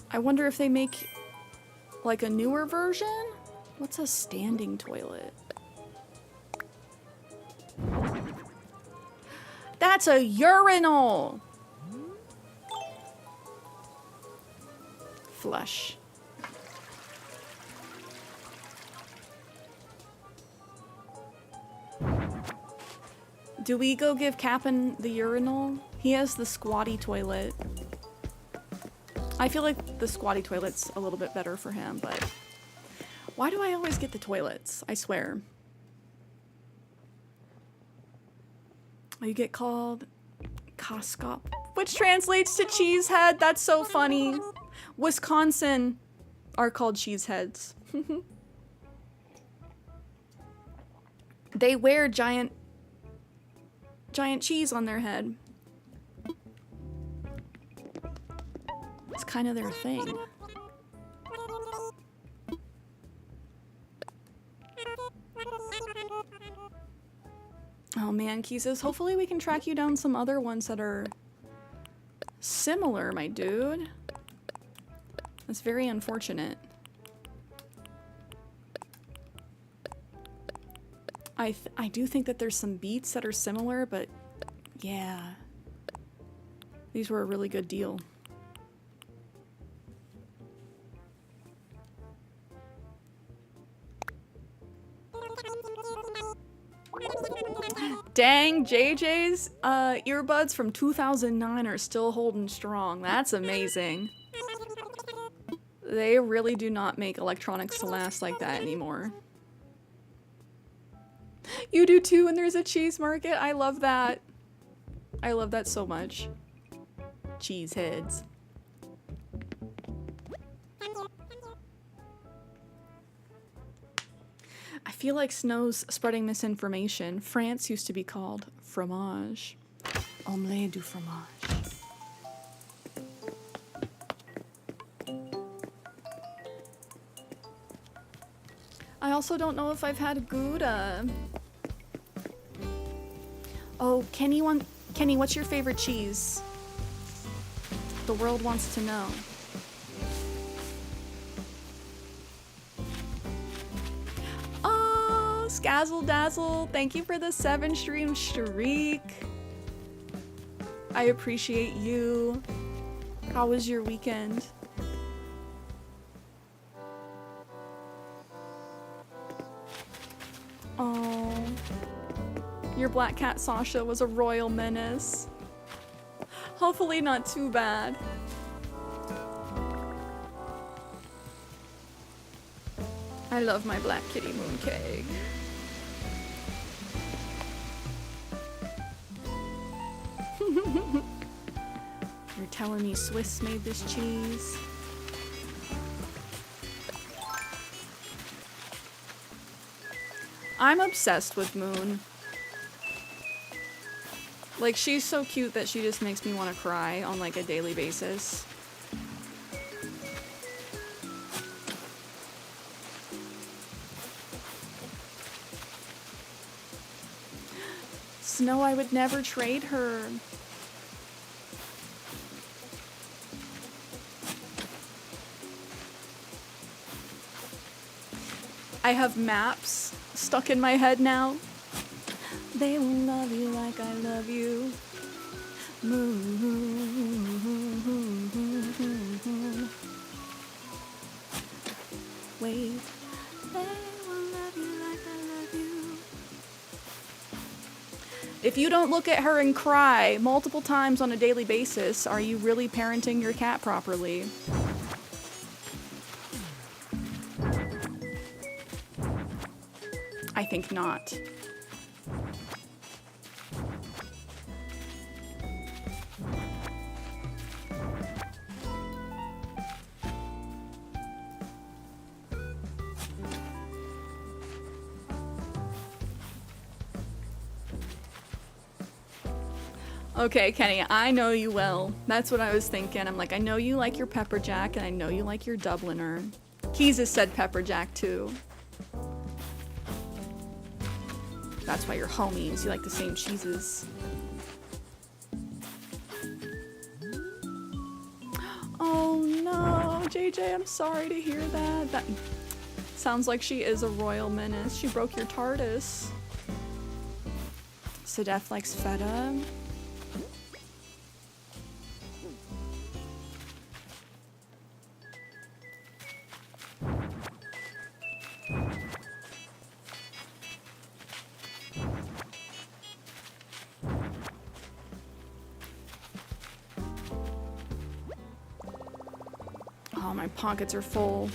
I wonder if they make like a newer version? What's a standing toilet? That's a urinal. Flush. Do we go give Cap'n the urinal? He has the squatty toilet. I feel like the squatty toilet's a little bit better for him, but why do I always get the toilets? I swear. You get called Koskop, which translates to cheesehead. That's so funny. Wisconsin are called cheeseheads. They wear giant cheese on their head. It's kind of their thing. Oh man, Key says, hopefully we can track you down some other ones that are similar, my dude. That's very unfortunate. I do think that there's some beats that are similar, but yeah. These were a really good deal. Dang, JJ's earbuds from 2009 are still holding strong. That's amazing. They really do not make electronics to last like that anymore. You do too, and there's a cheese market. I love that. I love that so much. Cheese heads. I feel like Snow's spreading misinformation. France used to be called fromage. Omelette du fromage. I also don't know if I've had Gouda. Oh, Kenny, what's your favorite cheese? The world wants to know. Oh, Scazzle Dazzle, thank you for the 7-stream streak. I appreciate you. How was your weekend? Oh, your black cat Sasha was a royal menace. Hopefully not too bad. I love my black kitty mooncake. You're telling me Swiss made this cheese? I'm obsessed with Moon. Like, she's so cute that she just makes me want to cry on like a daily basis. Snow, I would never trade her. I have maps stuck in my head now. They will love you like I love you. Wait. They will love you like I love you. If you don't look at her and cry multiple times on a daily basis, are you really parenting your cat properly? I think not. Okay, Kenny, I know you well. That's what I was thinking. I'm like, I know you like your pepper jack, and I know you like your Dubliner. Keys has said pepper jack too. That's why you're homies. You like the same cheeses. Oh no, JJ, I'm sorry to hear that. That sounds like she is a royal menace. She broke your TARDIS. Sedef likes feta. Oh, my pockets are full.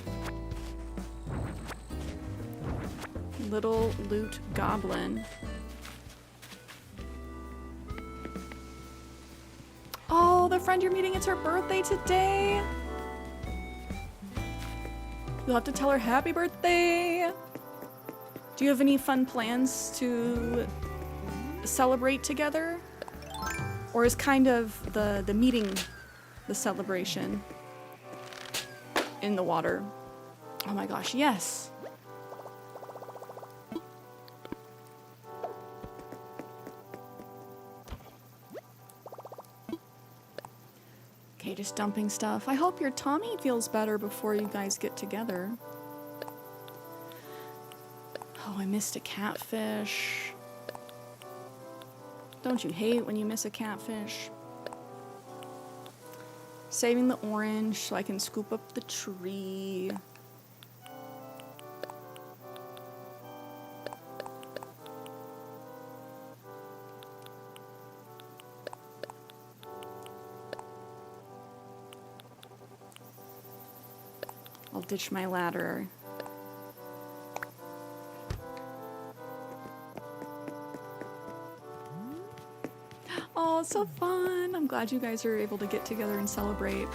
Little loot goblin. Oh, the friend you're meeting, it's her birthday today. You'll have to tell her happy birthday. Do you have any fun plans to celebrate together? Or is kind of the meeting the celebration in the water? Oh my gosh, yes. Okay, just dumping stuff. I hope your tummy feels better before you guys get together. Oh, I missed a catfish. Don't you hate when you miss a catfish? Saving the orange so I can scoop up the tree. I'll ditch my ladder. Oh, it's so fun. I'm glad you guys are able to get together and celebrate.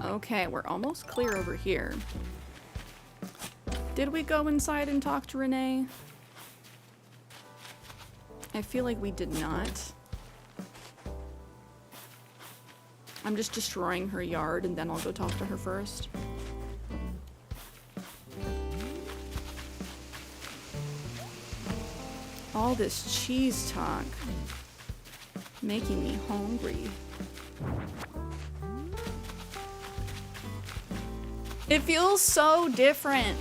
Okay, we're almost clear over here. Did we go inside and talk to Renee? I feel like we did not. I'm just destroying her yard and then I'll go talk to her first. All this cheese talk making me hungry. It feels so different.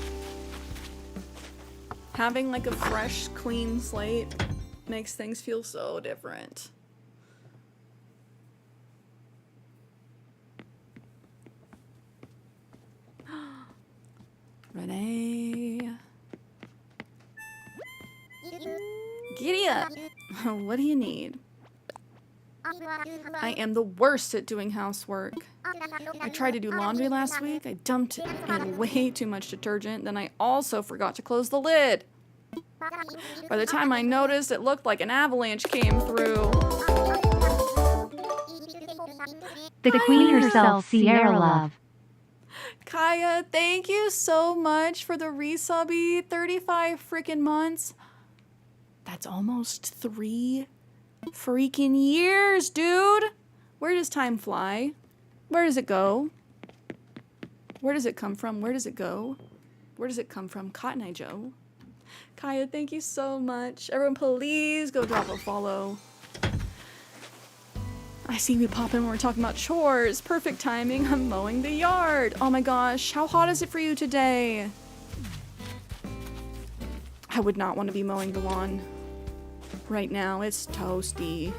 Having like a fresh, clean slate makes things feel so different. Renee. Giddy up. What do you need? I am the worst at doing housework. I tried to do laundry last week. I dumped in way too much detergent. Then I also forgot to close the lid. By the time I noticed, it looked like an avalanche came through. The queen herself, Cierra love. Kaya, thank you so much for the resubby. 35 freaking months. That's almost 3 freaking years, dude. Where does time fly? Where does it go? Where does it come from? Where does it go? Where does it come from? Cotton Eye Joe. Kaya, thank you so much. Everyone, please go drop a follow. I see we pop in when we're talking about chores. Perfect timing. I'm mowing the yard. Oh my gosh, how hot is it for you today? I would not want to be mowing the lawn right now. It's toasty.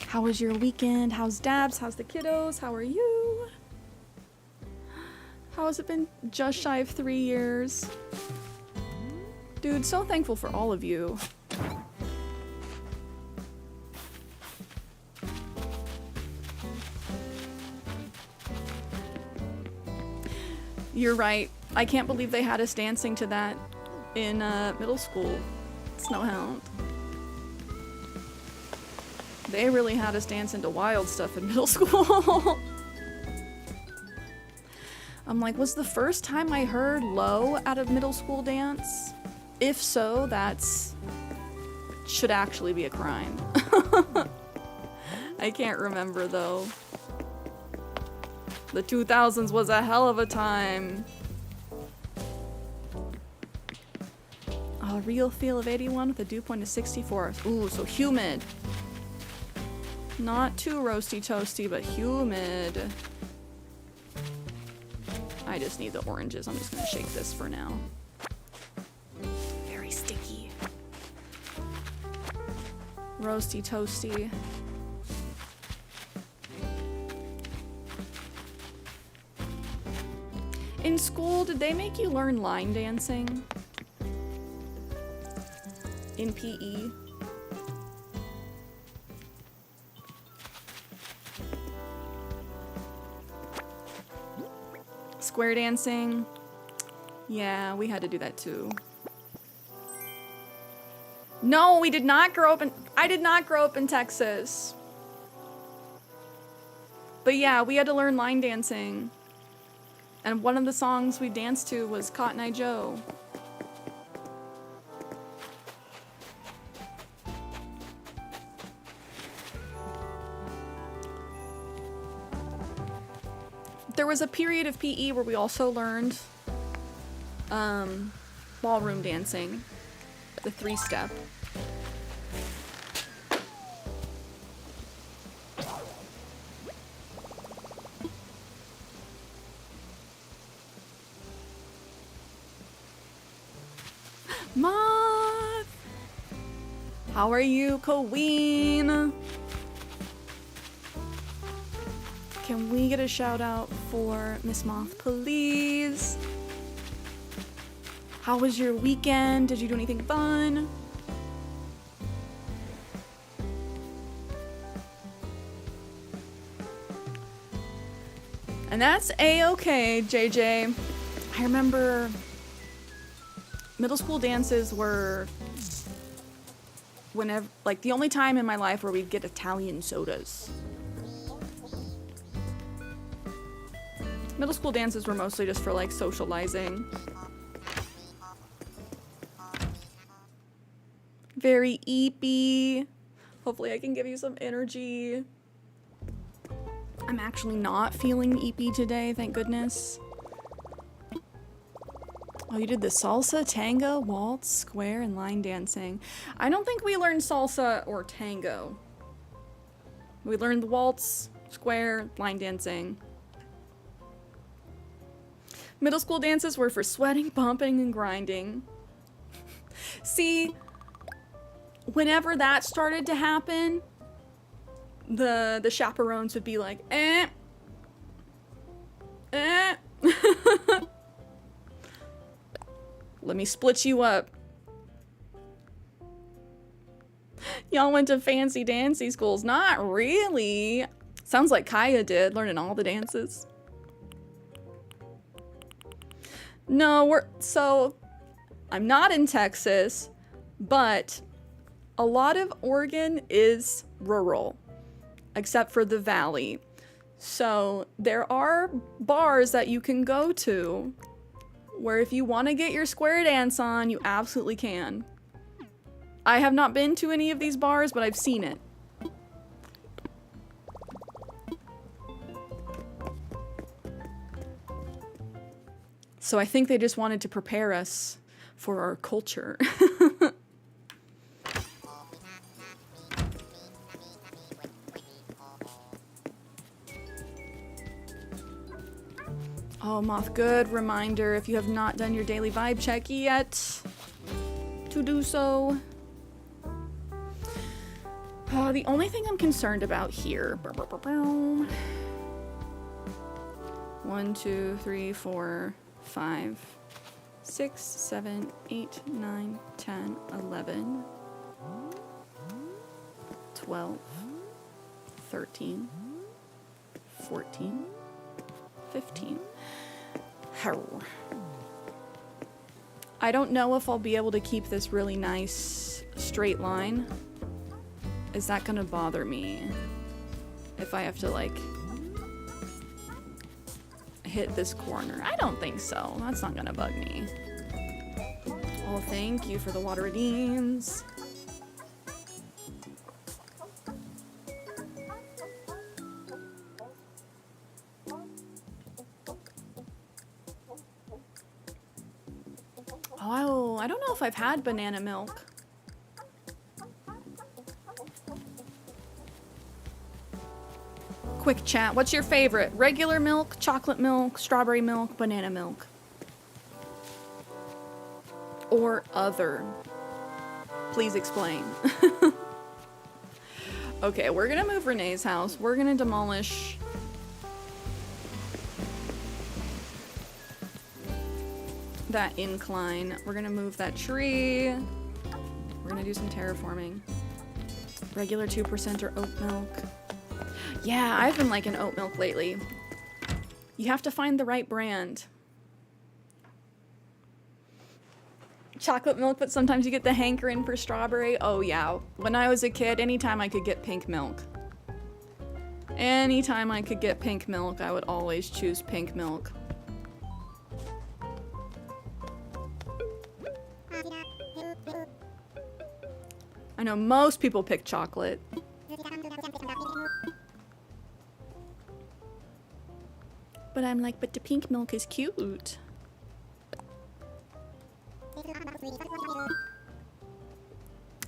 How was your weekend? How's Dabs? How's the kiddos? How are you? How has it been just shy of 3 years? Dude, so thankful for all of you. You're right. I can't believe they had us dancing to that in middle school. It's no help. They really had us dancing to wild stuff in middle school. I'm like, was the first time I heard low at a middle school dance? If so, that's should actually be a crime. I can't remember though. The 2000s was a hell of a time. A real feel of 81 with a dew point of 64. Ooh, so humid. Not too roasty toasty, but humid. I just need the oranges. I'm just gonna shake this for now. Roasty toasty. In school, did they make you learn line dancing? In PE? Square dancing? Yeah, we had to do that too. No, we did not grow up in... I did not grow up in Texas. But yeah, we had to learn line dancing. And one of the songs we danced to was Cotton Eye Joe. There was a period of PE where we also learned ballroom dancing, the 3-step. Moth! How are you, Queen? Can we get a shout out for Miss Moth, please? How was your weekend? Did you do anything fun? And that's A-okay, JJ. I remember middle school dances were whenever, like, the only time in my life where we'd get Italian sodas. Middle school dances were mostly just for, like, socializing. Very eepy. Hopefully I can give you some energy. I'm actually not feeling eepy today, thank goodness. Oh, you did the salsa, tango, waltz, square, and line dancing. I don't think we learned salsa or tango. We learned the waltz, square, line dancing. Middle school dances were for sweating, bumping, and grinding. See, whenever that started to happen, the chaperones would be like, eh. Let me split you up. Y'all went to fancy dancy schools. Not really. Sounds like Kaya did, learning all the dances. No, I'm not in Texas, but a lot of Oregon is rural, except for the valley. So there are bars that you can go to where if you want to get your square dance on, you absolutely can. I have not been to any of these bars, but I've seen it. So I think they just wanted to prepare us for our culture. Oh, Moth, good reminder if you have not done your daily vibe check yet, to do so. The only thing I'm concerned about here. 1, 2, 3, 4, 5, 6, 7, 8, 9, 10, 11, 12, 13, 14, 15. I don't know if I'll be able to keep this really nice straight line. Is that gonna bother me if I have to, like, hit this corner? I don't think so. That's not gonna bug me. Oh, thank you for the water redeems. Oh, I don't know if I've had banana milk. Quick chat. What's your favorite? Regular milk, chocolate milk, strawberry milk, banana milk? Or other? Please explain. Okay, we're gonna move Renee's house. We're gonna demolish that incline. We're gonna move that tree. We're gonna do some terraforming. Regular 2% or oat milk. Yeah, I've been liking oat milk lately. You have to find the right brand. Chocolate milk, but sometimes you get the hankering for strawberry. Oh yeah, when I was a kid, anytime I could get pink milk. Anytime I could get pink milk, I would always choose pink milk. I know most people pick chocolate. But I'm like, but the pink milk is cute.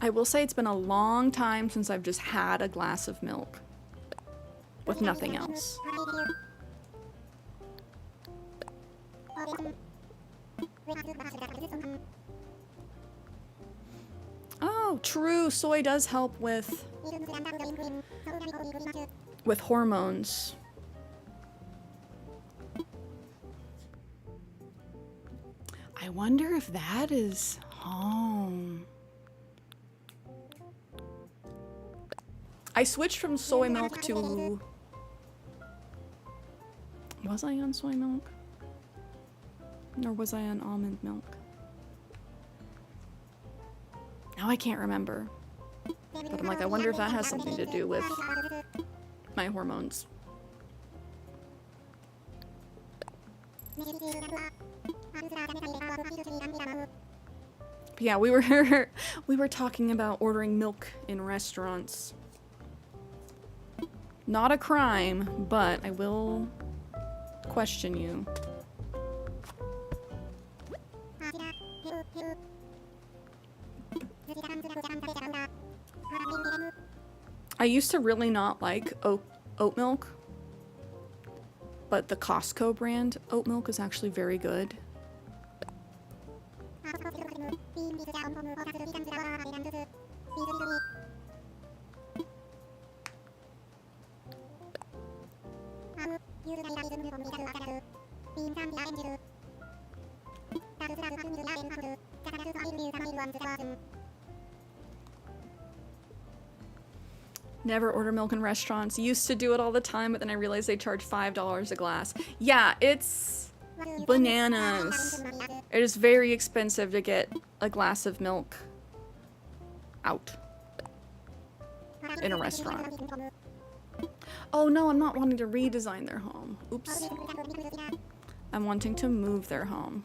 I will say it's been a long time since I've just had a glass of milk with nothing else. Oh, true. Soy does help with hormones. I wonder if that is home. I switched from soy milk to... Was I on soy milk? Or was I on almond milk? Now I can't remember. But I'm like, I wonder if that has something to do with my hormones. But yeah, we were talking about ordering milk in restaurants. Not a crime, but I will question you. I used to really not like oat milk, but the Costco brand oat milk is actually very good. Never order milk in restaurants. Used to do it all the time, but then I realized they charge $5 a glass. Yeah, it's bananas. It is very expensive to get a glass of milk out in a restaurant. Oh no, I'm not wanting to redesign their home. Oops. I'm wanting to move their home.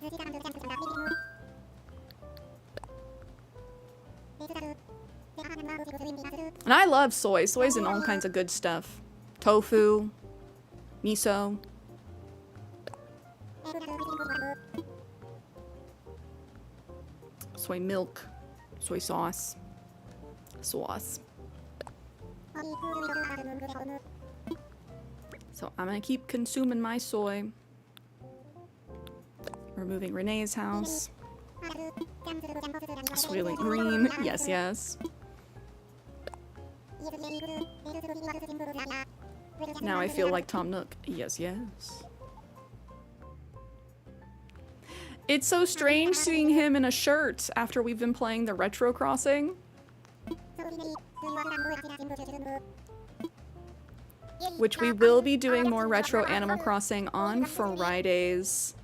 And I love soy. Soy's in all kinds of good stuff. Tofu, miso. Soy milk, soy sauce, sauce. So I'm gonna keep consuming my soy. We're moving Renee's house. It's really green. Yes, yes. Now I feel like Tom Nook. Yes, yes. It's so strange seeing him in a shirt after we've been playing the Retro Crossing. Which we will be doing more Retro Animal Crossing on Fridays.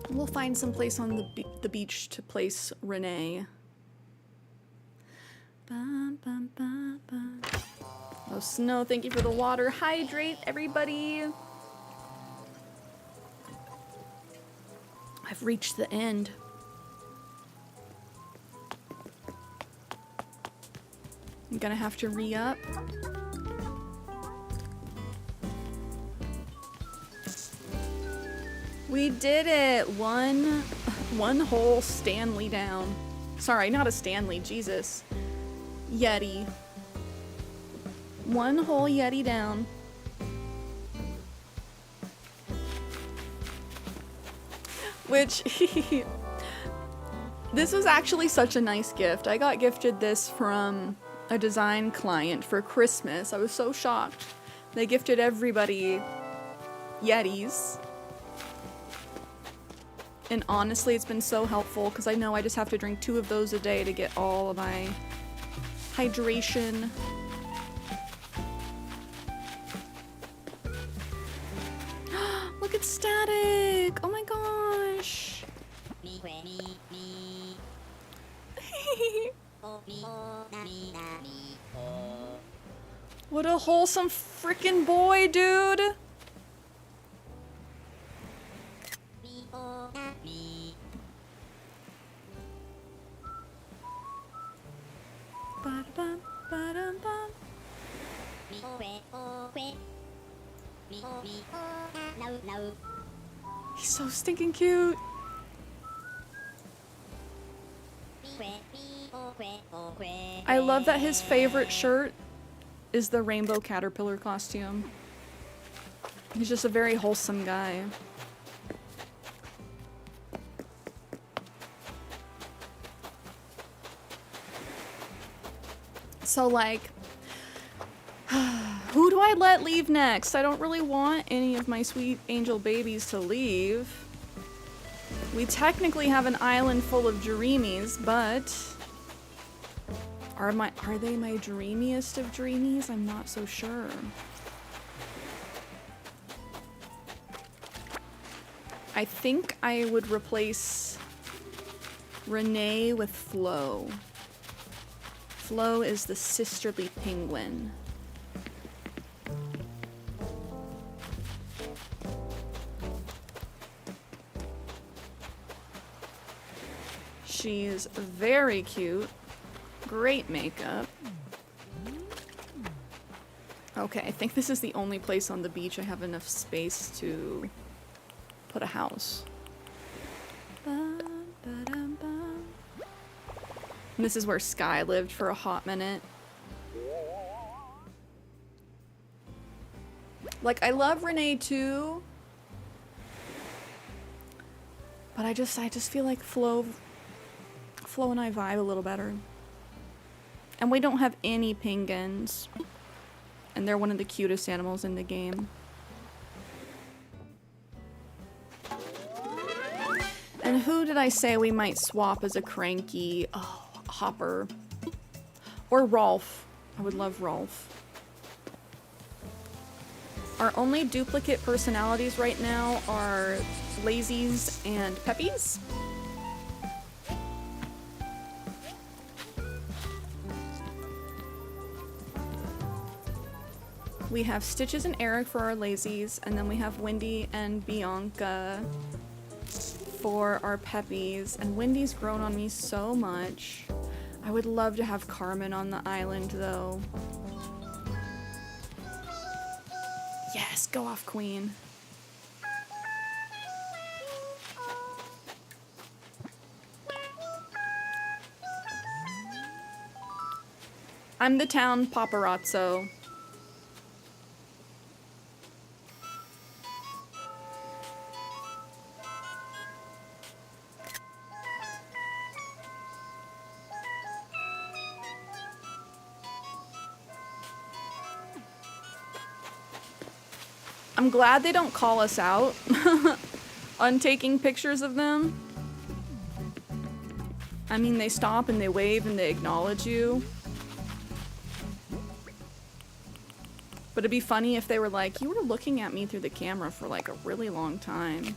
We'll find some place on the beach to place Renee. Bum, bum, bum, bum. Oh, Snow, thank you for the water. Hydrate, everybody. I've reached the end. I'm gonna have to re-up. We did it! One whole Stanley down. Sorry, not a Stanley, Jesus. Yeti. One whole Yeti down. Which, this was actually such a nice gift. I got gifted this from a design client for Christmas. I was so shocked. They gifted everybody Yetis. And honestly, it's been so helpful because I know I just have to drink 2 of those a day to get all of my hydration. Look at Static! Oh my gosh! What a wholesome freaking boy, dude! Ba-da-bum, ba-dum-bum. He's so stinking cute. I love that his favorite shirt is the rainbow caterpillar costume. He's just a very wholesome guy. So like, who do I let leave next? I don't really want any of my sweet angel babies to leave. We technically have an island full of dreamies, but are they my dreamiest of dreamies? I'm not so sure. I think I would replace Renee with Flo. Flo is the sisterly penguin. She's very cute. Great makeup. Okay, I think this is the only place on the beach I have enough space to put a house. And this is where Sky lived for a hot minute. Like, I love Renee too. But I just feel like Flo and I vibe a little better. And we don't have any penguins. And they're one of the cutest animals in the game. And who did I say we might swap as a cranky? Oh, Hopper. Or Rolf. I would love Rolf. Our only duplicate personalities right now are Lazies and Peppies. We have Stitches and Eric for our Lazies, and then we have Wendy and Bianca for our Peppies. And Wendy's grown on me so much. I would love to have Carmen on the island, though. Yes, go off, Queen. I'm the town paparazzo. I'm glad they don't call us out on taking pictures of them. I mean, they stop and they wave and they acknowledge you. But it'd be funny if they were like, you were looking at me through the camera for like a really long time.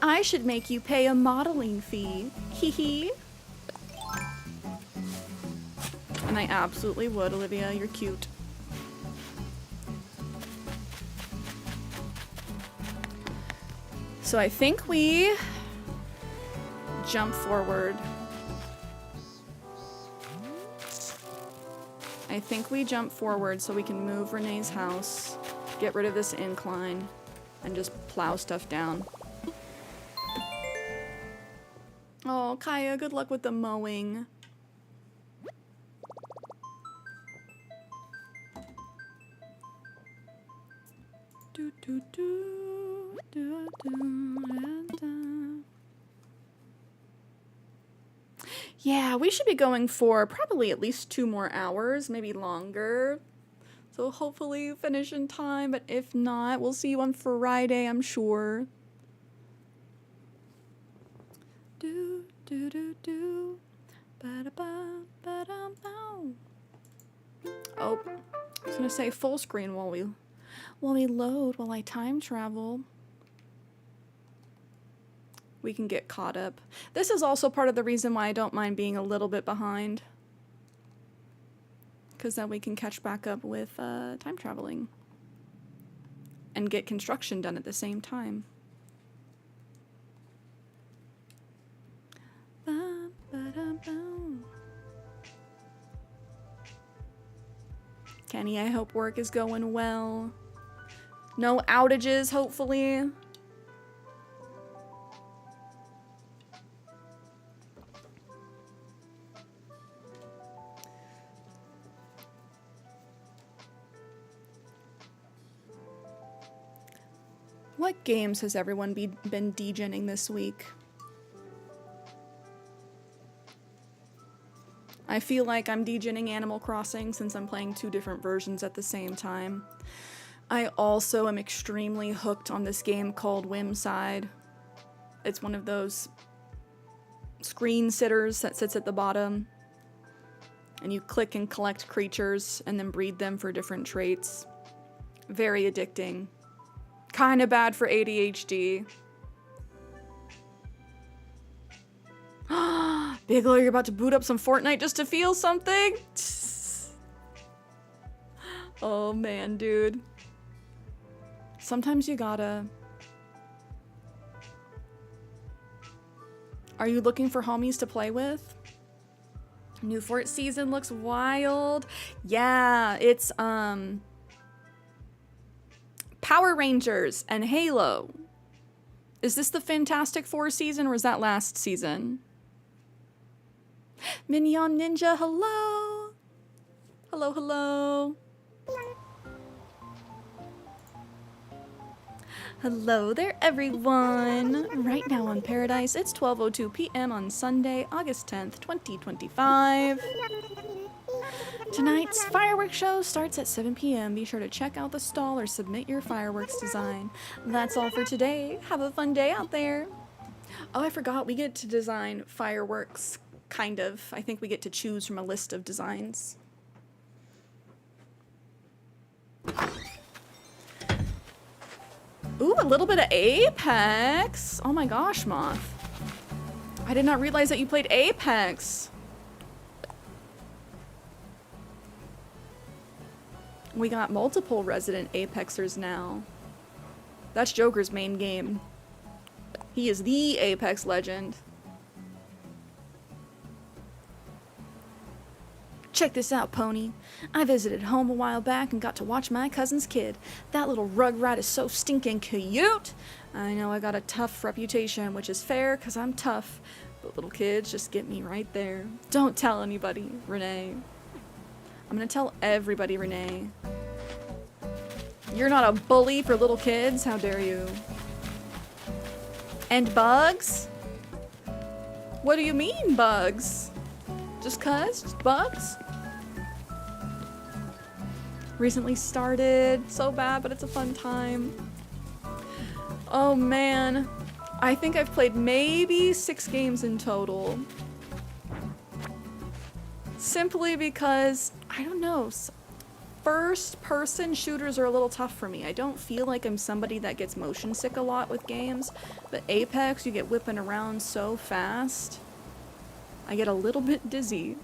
I should make you pay a modeling fee. Hee hee. And I absolutely would, Olivia. You're cute. So I think we jump forward. I think we jump forward so we can move Renee's house, get rid of this incline, and just plow stuff down. Oh, Kaya, good luck with the mowing. Do, do, do, do, do, do. Yeah, we should be going for probably at least 2 more hours, maybe longer. So hopefully finish in time, but if not, we'll see you on Friday, I'm sure. Do, do, do, do. Ba-da-ba, ba-da-bow. Oh, I was gonna say full screen while we load, while I time travel. We can get caught up. This is also part of the reason why I don't mind being a little bit behind. Because then we can catch back up with time traveling. And get construction done at the same time. Kenny, I hope work is going well. No outages, hopefully. What games has everyone been degenning this week? I feel like I'm degenning Animal Crossing since I'm playing 2 different versions at the same time. I also am extremely hooked on this game called Whimside. It's one of those screen sitters that sits at the bottom. And you click and collect creatures and then breed them for different traits. Very addicting. Kinda bad for ADHD. Pickle, you're about to boot up some Fortnite just to feel something? Oh man, dude. Sometimes you gotta. Are you looking for homies to play with? New Fort season looks wild. Yeah, it's Power Rangers and Halo. Is this the Fantastic Four season or was that last season? Minion Ninja, hello. Hello, hello. Hello there, everyone. Right now on Paradise, it's 12:02 p.m. on Sunday, August 10th, 2025. Tonight's fireworks show starts at 7 p.m. Be sure to check out the stall or submit your fireworks design. That's all for today. Have a fun day out there. Oh, I forgot. We get to design fireworks, kind of. I think we get to choose from a list of designs. Ooh, a little bit of Apex. Oh my gosh, Moth. I did not realize that you played Apex. We got multiple resident Apexers now. That's Joker's main game. He is the Apex legend. Check this out, Pony. I visited home a while back and got to watch my cousin's kid. That little rugrat is so stinking cute. I know I got a tough reputation, which is fair because I'm tough. But little kids just get me right there. Don't tell anybody, Renee. I'm gonna tell everybody, Renee. You're not a bully for little kids? How dare you? And bugs? What do you mean, bugs? Just cuz? Just bugs? Recently started. So bad, but it's a fun time. Oh man. I think I've played maybe 6 games in total. Simply because, I don't know, first-person shooters are a little tough for me. I don't feel like I'm somebody that gets motion sick a lot with games, but Apex, you get whipping around so fast, I get a little bit dizzy.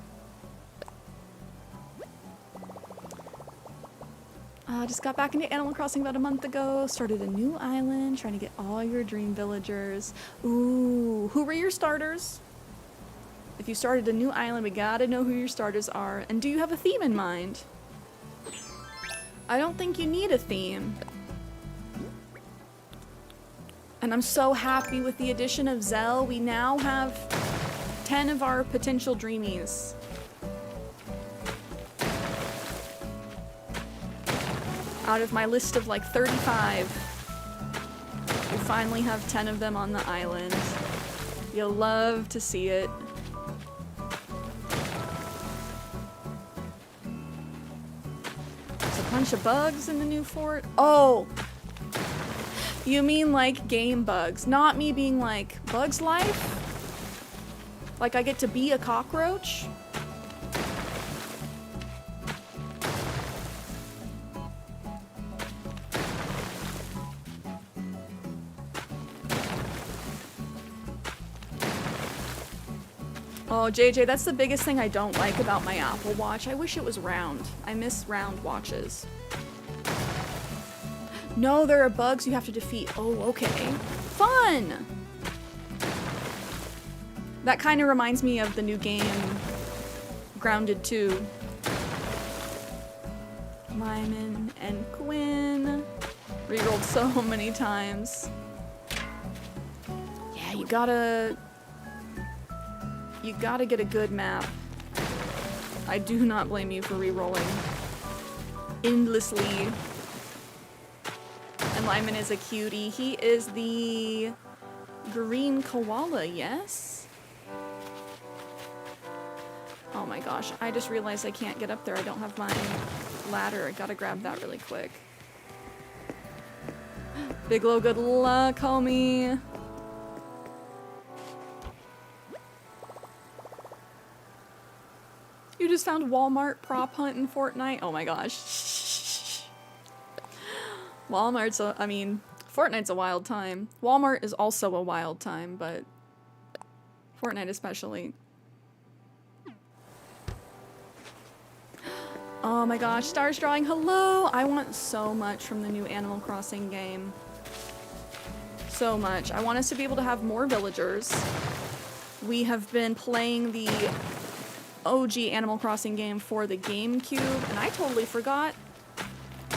Just got back into Animal Crossing about a month ago, started a new island, trying to get all your dream villagers. Ooh, who were your starters? If you started a new island, we gotta know who your starters are. And do you have a theme in mind? I don't think you need a theme. And I'm so happy with the addition of Zell. We now have 10 of our potential dreamies. Out of my list of like 35, we finally have 10 of them on the island. You'll love to see it. There's a bunch of bugs in the new fort. Oh! You mean like game bugs, not me being like, Bug's Life? Like I get to be a cockroach? Oh, JJ, that's the biggest thing I don't like about my Apple Watch. I wish it was round. I miss round watches. No, there are bugs you have to defeat. Oh, okay. Fun! That kind of reminds me of the new game, Grounded 2. Lyman and Quinn. Rerolled so many times. Yeah, you gotta get a good map. I do not blame you for rerolling endlessly. And Lyman is a cutie. He is the green koala, yes? Oh my gosh, I just realized I can't get up there. I don't have my ladder. I gotta grab that really quick. Bigelow, good luck, homie. You just found Walmart prop hunt in Fortnite? Oh my gosh. Fortnite's a wild time. Walmart is also a wild time, but Fortnite especially. Oh my gosh, Stars Drawing, hello! I want so much from the new Animal Crossing game. So much. I want us to be able to have more villagers. We have been playing the OG Animal Crossing game for the GameCube, and I totally forgot.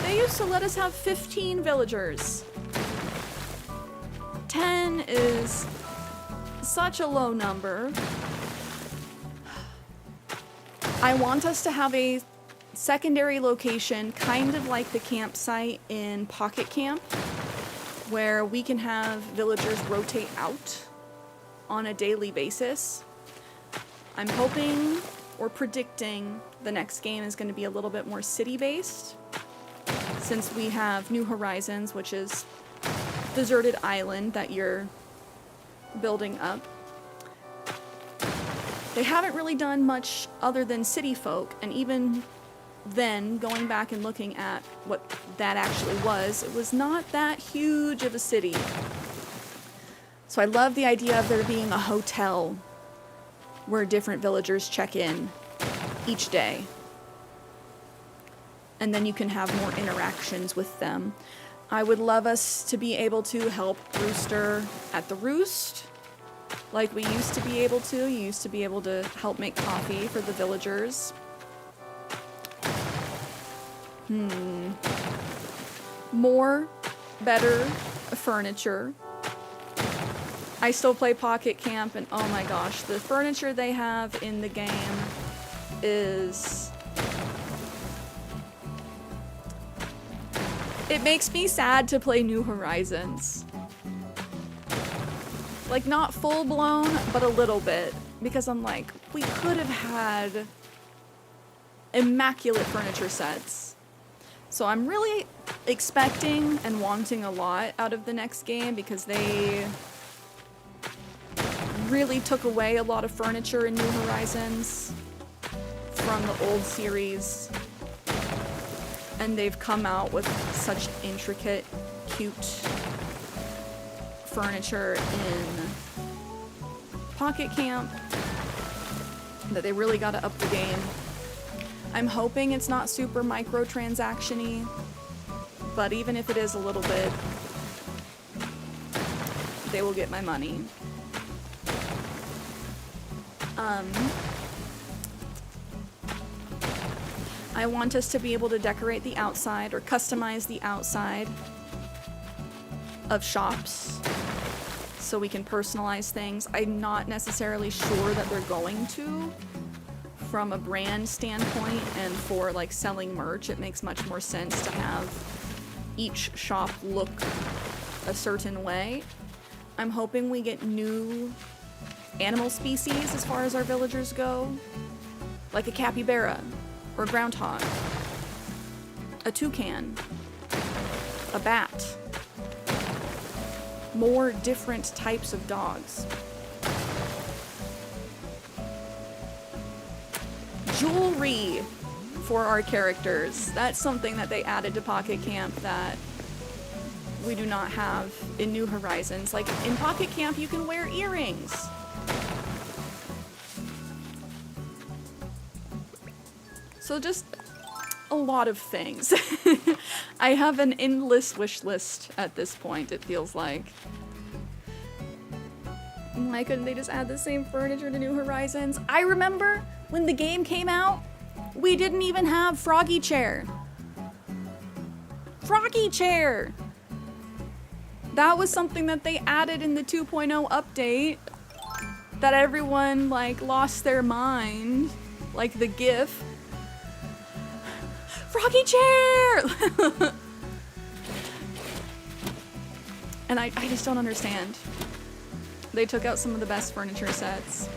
They used to let us have 15 villagers. 10 is such a low number. I want us to have a secondary location, kind of like the campsite in Pocket Camp, where we can have villagers rotate out on a daily basis. I'm hoping or predicting the next game is going to be a little bit more city-based, since we have New Horizons, which is deserted island that you're building up. They haven't really done much other than city folk, and even then, going back and looking at what that actually was, it was not that huge of a city. So I love the idea of there being a hotel where different villagers check in each day. And then you can have more interactions with them. I would love us to be able to help Rooster at the roost, like we used to be able to. You used to be able to help make coffee for the villagers. More, better furniture. I still play Pocket Camp, and oh my gosh, the furniture they have in the game is... It makes me sad to play New Horizons. Like, not full-blown, but a little bit. Because I'm like, we could have had immaculate furniture sets. So I'm really expecting and wanting a lot out of the next game, because they really took away a lot of furniture in New Horizons from the old series. And they've come out with such intricate, cute furniture in Pocket Camp that they really got to up the game. I'm hoping it's not super microtransaction-y, but even if it is a little bit, they will get my money. I want us to be able to decorate the outside or customize the outside of shops so we can personalize things. I'm not necessarily sure that they're going to from a brand standpoint, and for like selling merch, it makes much more sense to have each shop look a certain way. I'm hoping we get new animal species as far as our villagers go, like a capybara or a groundhog, a toucan, a bat, more different types of dogs. Jewelry for our characters. That's something that they added to Pocket Camp that we do not have in New Horizons. Like in Pocket Camp, you can wear earrings. So just a lot of things. I have an endless wish list at this point, it feels like. Why couldn't they just add the same furniture to New Horizons? I remember when the game came out, we didn't even have Froggy Chair. Froggy Chair! That was something that they added in the 2.0 update that everyone like lost their mind, like the GIF. Froggy Chair! And I just don't understand. They took out some of the best furniture sets.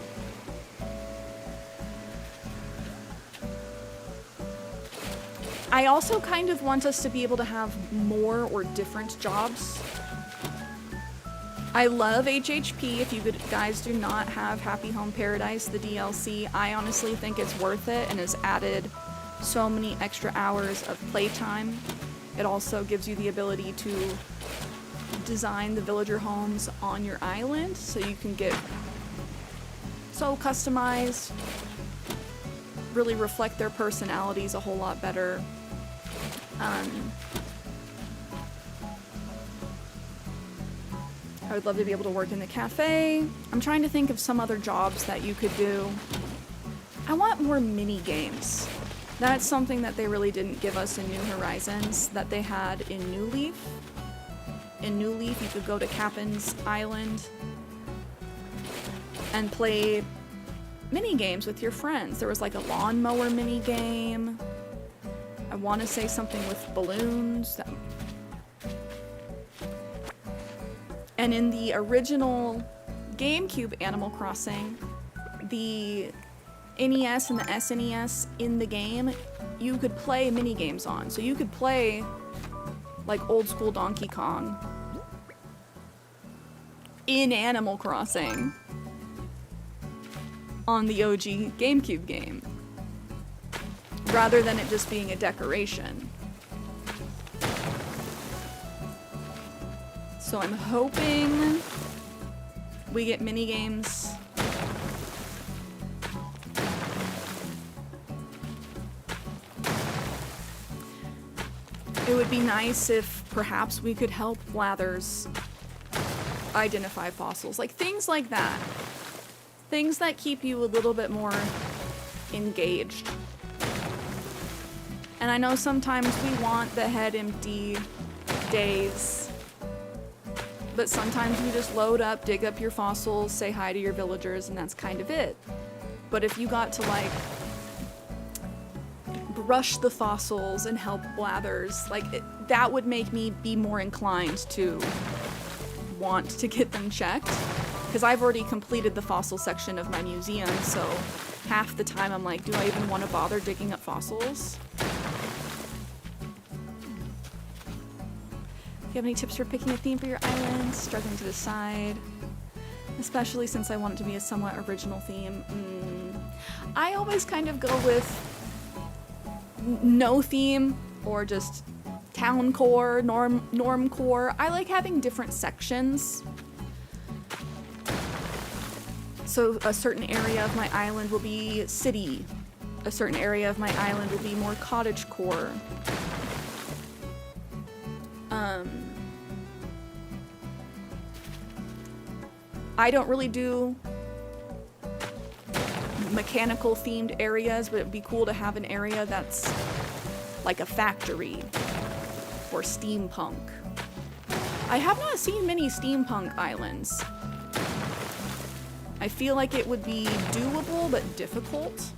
I also kind of want us to be able to have more or different jobs. I love HHP. If you guys do not have Happy Home Paradise, the DLC, I honestly think it's worth it and has added so many extra hours of playtime. It also gives you the ability to design the villager homes on your island, so you can get so customized, really reflect their personalities a whole lot better. I would love to be able to work in the cafe. I'm trying to think of some other jobs that you could do. I want more mini games. That's something that they really didn't give us in New Horizons that they had in New Leaf. In New Leaf, you could go to Captain's Island and play mini games with your friends. There was like a lawnmower mini game. I want to say something with balloons. And in the original GameCube Animal Crossing, the NES and the SNES in the game, you could play mini games on. So you could play like old school Donkey Kong in Animal Crossing on the OG GameCube game, rather than it just being a decoration. So I'm hoping we get mini games. It would be nice if perhaps we could help Blathers identify fossils, like things like that. Things that keep you a little bit more engaged. And I know sometimes we want the head empty days, but sometimes you just load up, dig up your fossils, say hi to your villagers, and that's kind of it. But if you got to like brush the fossils and help Blathers, like that would make me be more inclined to want to get them checked, because I've already completed the fossil section of my museum, so half the time I'm like, do I even want to bother digging up fossils? Do you have any tips for picking a theme for your island? Struggling to decide, especially since I want it to be a somewhat original theme. I always kind of go with no theme, or just town core, norm core. I like having different sections. So a certain area of my island will be city. A certain area of my island will be more cottage core. I don't really do mechanical themed areas, but it'd be cool to have an area that's like a factory or steampunk. I have not seen many steampunk islands. I feel like it would be doable, but difficult.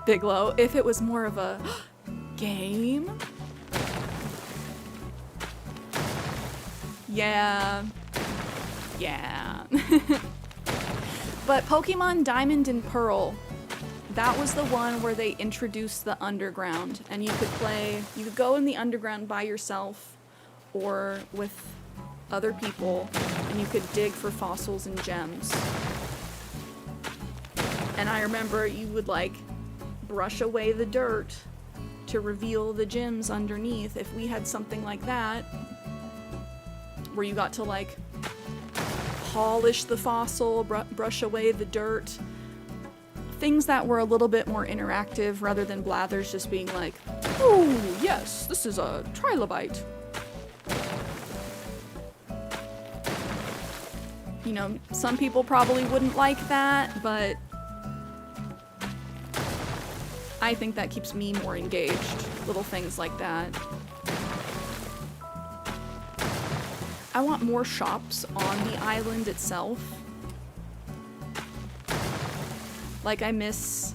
Bigelow, if it was more of a game? Yeah. Yeah. But Pokemon Diamond and Pearl, that was the one where they introduced the underground, and you could go in the underground by yourself or with other people, and you could dig for fossils and gems. And I remember you would like brush away the dirt to reveal the gems underneath. If we had something like that, where you got to like polish the fossil, brush away the dirt, things that were a little bit more interactive rather than Blathers just being like, oh yes, this is a trilobite. You know, some people probably wouldn't like that, but I think that keeps me more engaged. Little things like that. I want more shops on the island itself. Like, I miss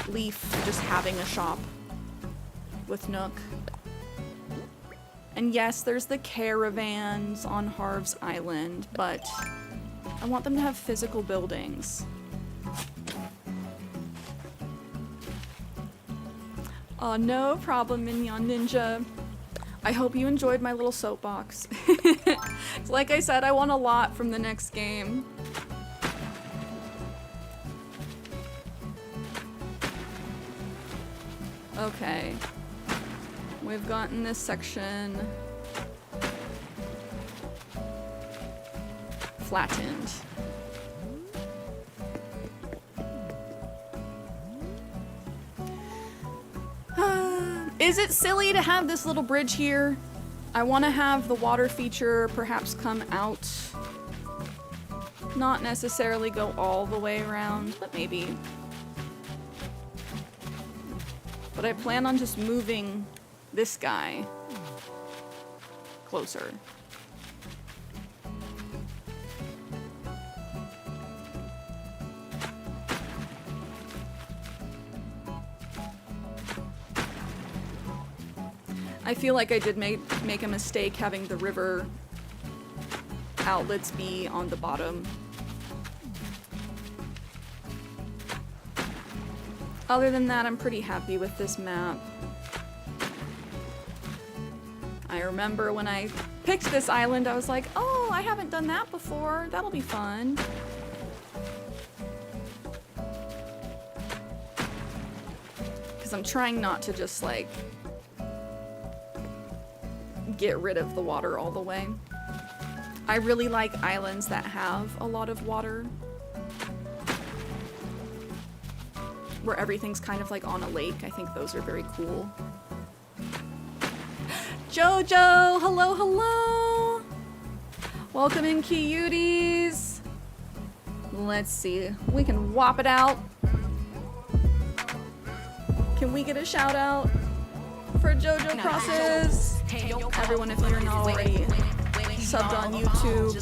Leaf just having a shop with Nook. And yes, there's the caravans on Harv's Island, but I want them to have physical buildings. Oh, no problem, Mignon Ninja. I hope you enjoyed my little soapbox. Like I said, I want a lot from the next game. Okay. We've gotten this section flattened. Is it silly to have this little bridge here? I want to have the water feature perhaps come out. Not necessarily go all the way around, but maybe. But I plan on just moving this guy closer. I feel like I did make a mistake having the river outlets be on the bottom. Other than that, I'm pretty happy with this map. I remember when I picked this island, I was like, oh, I haven't done that before. That'll be fun. Because I'm trying not to just like get rid of the water all the way. I really like islands that have a lot of water, where everything's kind of like on a lake. I think those are very cool. Jojo, hello, hello. Welcome in, cuties. Let's see, we can whop it out. Can we get a shout out for Jojo Crosses? Everyone, if you're not already subbed on YouTube,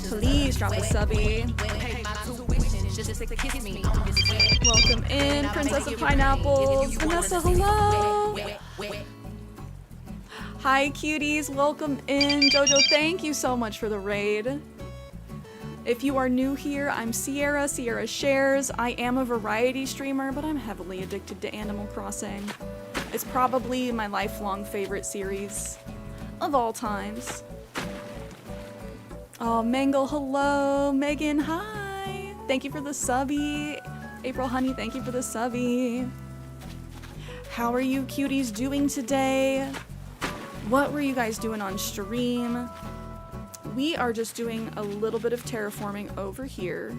please drop a subby. Welcome in, Princess of Pineapples. Vanessa, hello. Hi, cuties. Welcome in. Jojo, thank you so much for the raid. If you are new here, I'm Cierra, CierraShares. I am a variety streamer, but I'm heavily addicted to Animal Crossing. It's probably my lifelong favorite series of all times. Oh, Mangle, hello. Megan, hi. Thank you for the subby. April Honey, thank you for the subby. How are you cuties doing today? What were you guys doing on stream? We are just doing a little bit of terraforming over here.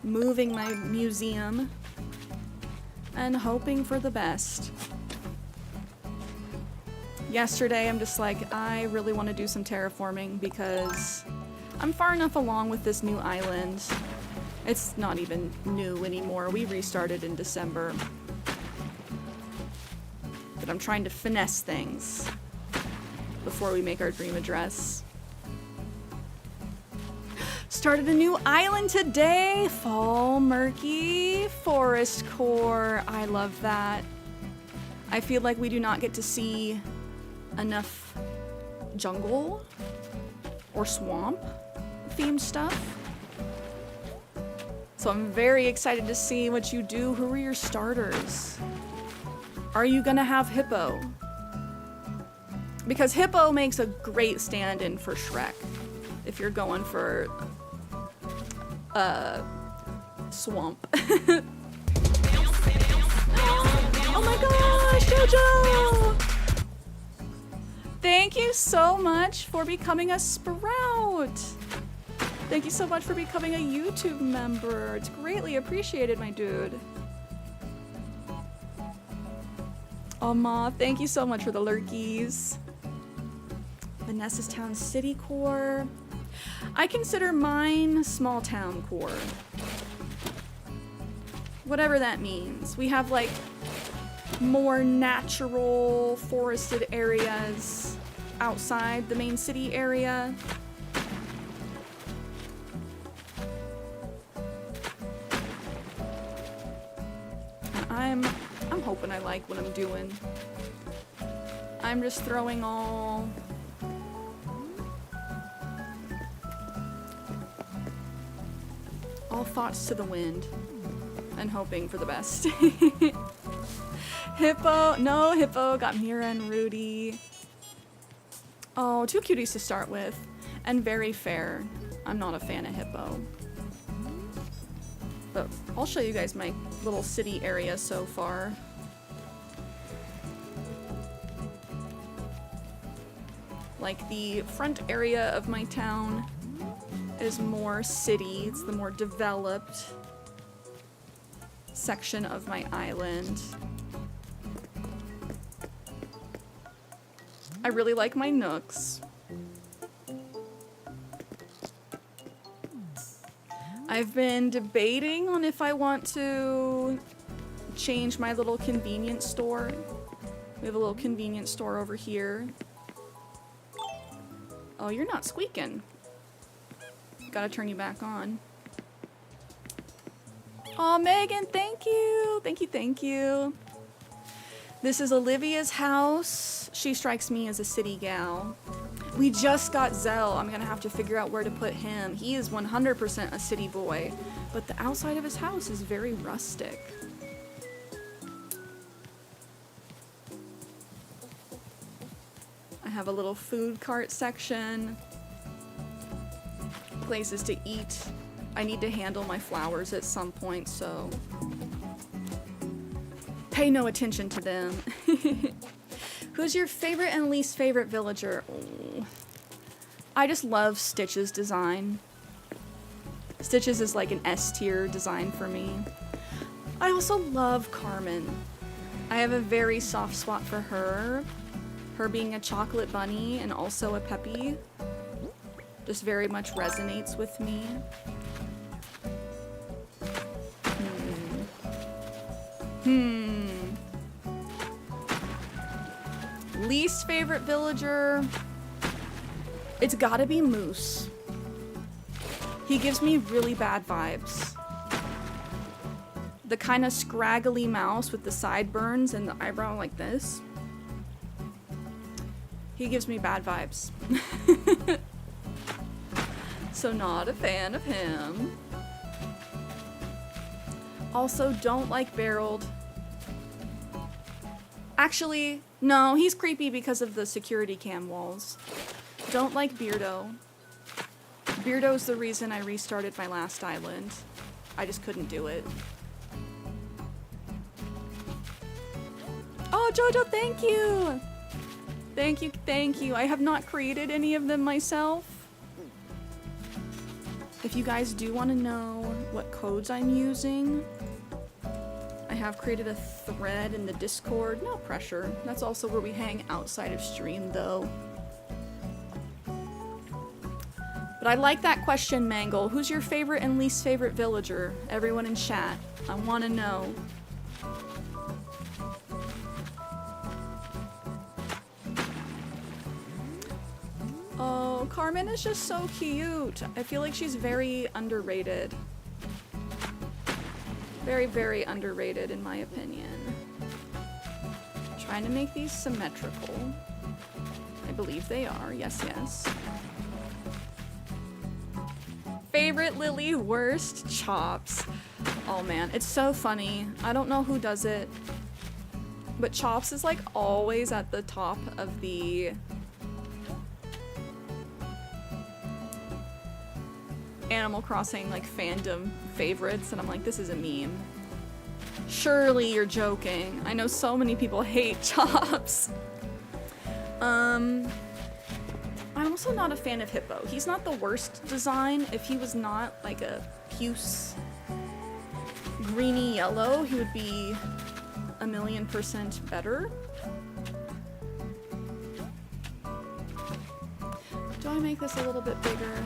Moving my museum. And hoping for the best. Yesterday, I'm just like, I really want to do some terraforming because I'm far enough along with this new island. It's not even new anymore. We restarted in December. But I'm trying to finesse things. before we make our dream address. Started a new island today. Fall Murky Forest Core. I love that. I feel like we do not get to see enough jungle or swamp themed stuff. So I'm very excited to see what you do. Who are your starters? Are you gonna have hippo? Because hippo makes a great stand-in for Shrek. If you're going for swamp. Oh my gosh, Jojo! Thank you so much for becoming a Sprout. Thank you so much for becoming a YouTube member. It's greatly appreciated, my dude. Ma, thank you so much for the lurkies. Vanessa's Town City Core. I consider mine small town core. Whatever that means. We have like more natural forested areas outside the main city area. And I'm hoping I like what I'm doing. I'm just throwing all thoughts to the wind and hoping for the best. Hippo, no, Hippo got Mira and Rudy. Oh, two cuties to start with, and very fair. I'm not a fan of Hippo. But I'll show you guys my little city area so far. Like the front area of my town is more city. It's the more developed section of my island. I really like my nooks. I've been debating on if I want to change my little convenience store. We have a little convenience store over here. Oh, you're not squeaking. Gotta turn you back on. Oh, Megan, thank you. Thank you, thank you. This is Olivia's house. She strikes me as a city gal. We just got Zell. I'm gonna have to figure out where to put him. He is 100% a city boy, but the outside of his house is very rustic. I have a little food cart section. Places to eat. I need to handle my flowers at some point, so pay no attention to them. Who's your favorite and least favorite villager? Oh. I just love Stitch's design. Stitch's is like an S tier design for me. I also love Carmen. I have a very soft spot for her. Her being a chocolate bunny and also a peppy just very much resonates with me. Least favorite villager? It's gotta be Moose. He gives me really bad vibes. The kind of scraggly mouse with the sideburns and the eyebrow like this. He gives me bad vibes. So not a fan of him. Also don't like Barreled. Actually, no, he's creepy because of the security cam walls. Don't like Beardo. Beardo's the reason I restarted my last island. I just couldn't do it. Oh, Jojo, thank you! Thank you, thank you. I have not created any of them myself. If you guys do want to know what codes I'm using, I have created a thread in the Discord. No pressure. That's also where we hang outside of stream, though. But I like that question, Mangle. Who's your favorite and least favorite villager? Everyone in chat. I want to know. know, Carmen is just so cute. I feel like she's very underrated. Very, very underrated in my opinion. Trying to make these symmetrical. I believe they are. Yes, yes. Favorite Lily, worst Chops. Oh man, it's so funny. I don't know who does it, but Chops is like always at the top of the Animal Crossing like fandom favorites, and I'm like, this is a meme. Surely you're joking. I know so many people hate Chops. I'm also not a fan of Hippo. He's not the worst design. If he was not like a puce greeny yellow, he would be 1,000,000% better. Do I make this a little bit bigger?